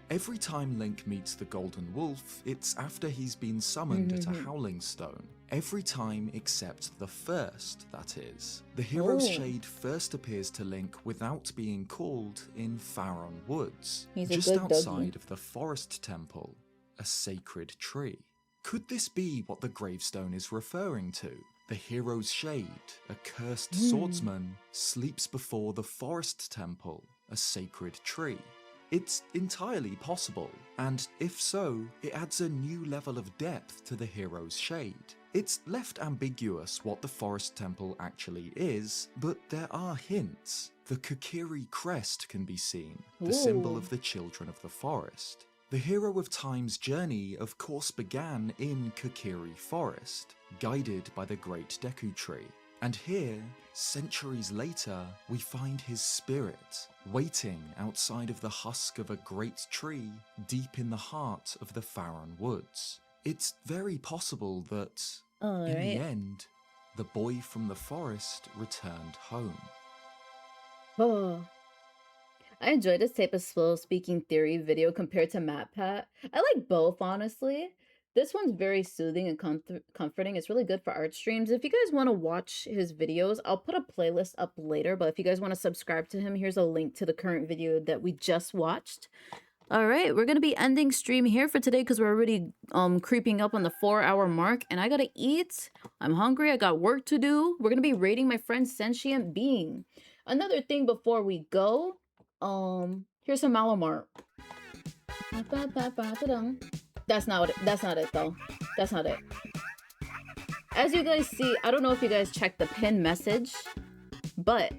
S2: Every time Link meets the Golden Wolf, it's after he's been summoned at a Howling Stone. Every time except the first, that is. The hero's
S1: Oh.
S2: shade first appears to Link without being called in Faron Woods,
S1: He's a
S2: just
S1: good
S2: outside
S1: doggy.
S2: of the Forest Temple, a sacred tree. Could this be what the gravestone is referring to? The hero's shade, a cursed swordsman, sleeps before the Forest Temple, a sacred tree. It's entirely possible, and if so, it adds a new level of depth to the hero's shade. It's left ambiguous what the Forest Temple actually is, but there are hints. The Kokiri crest can be seen, the symbol
S1: Ooh.
S2: of the children of the forest. The hero of time's journey of course began in Kokiri Forest, guided by the Great Deku Tree. And here, centuries later, we find his spirit, waiting outside of the husk of a great tree deep in the heart of the Faron Woods. It's very possible that, in the
S1: Alright.
S2: end, the boy from the forest returned home.
S1: Oh. I enjoy this type of slow speaking theory video compared to MatPat. I like both, honestly. This one's very soothing and comforting. It's really good for art streams. If you guys want to watch his videos, I'll put a playlist up later. But if you guys want to subscribe to him, here's a link to the current video that we just watched. All right, we're going to be ending stream here for today because we're already creeping up on the 4-hour mark. And I got to eat. I'm hungry. I got work to do. We're going to be raiding my friend's sentient being. Another thing before we go, here's some Malamart. That's not it. That's not it though. That's not it. As you guys see, I don't know if you guys checked the pinned message, but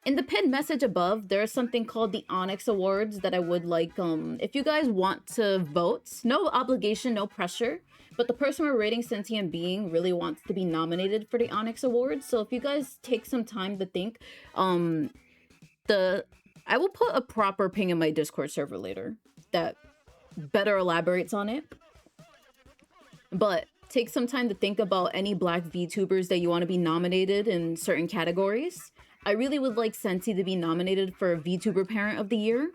S1: in the pinned message above, there's something called the Onyx Awards that I would like, if you guys want to vote, no obligation, no pressure, but the person we're rating sentient being really wants to be nominated for the Onyx Awards. So if you guys take some time to think, I will put a proper ping in my Discord server later that better elaborates on it. But take some time to think about any Black VTubers that you want to be nominated in certain categories. I really would like Sensi to be nominated for VTuber Parent of the Year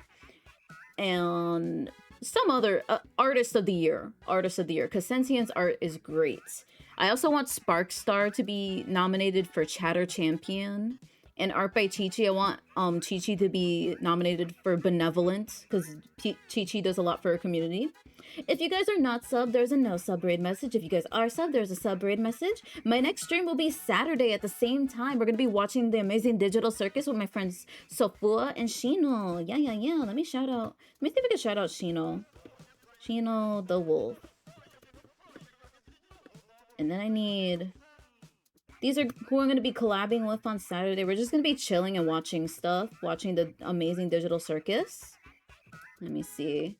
S1: and some other Artist of the Year, because Sentient's art is great. I also want Sparkstar to be nominated for Chatter Champion. And Art by Chi-Chi, I want Chi-Chi to be nominated for Benevolent, because Chi-Chi does a lot for her community. If you guys are not sub, there's a no sub raid message. If you guys are sub, there's a sub raid message. My next stream will be Saturday at the same time. We're going to be watching the Amazing Digital Circus with my friends Sofua and Shino. Yeah. Let me see if I can shout out Shino. Shino the Wolf. And then I need... These are who I'm going to be collabing with on Saturday. We're just going to be chilling and watching stuff. Watching the Amazing Digital Circus. Let me see.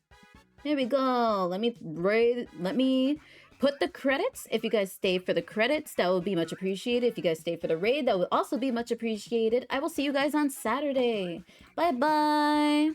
S1: Here we go. Let me put the credits. If you guys stay for the credits, that would be much appreciated. If you guys stay for the raid, that would also be much appreciated. I will see you guys on Saturday. Bye-bye.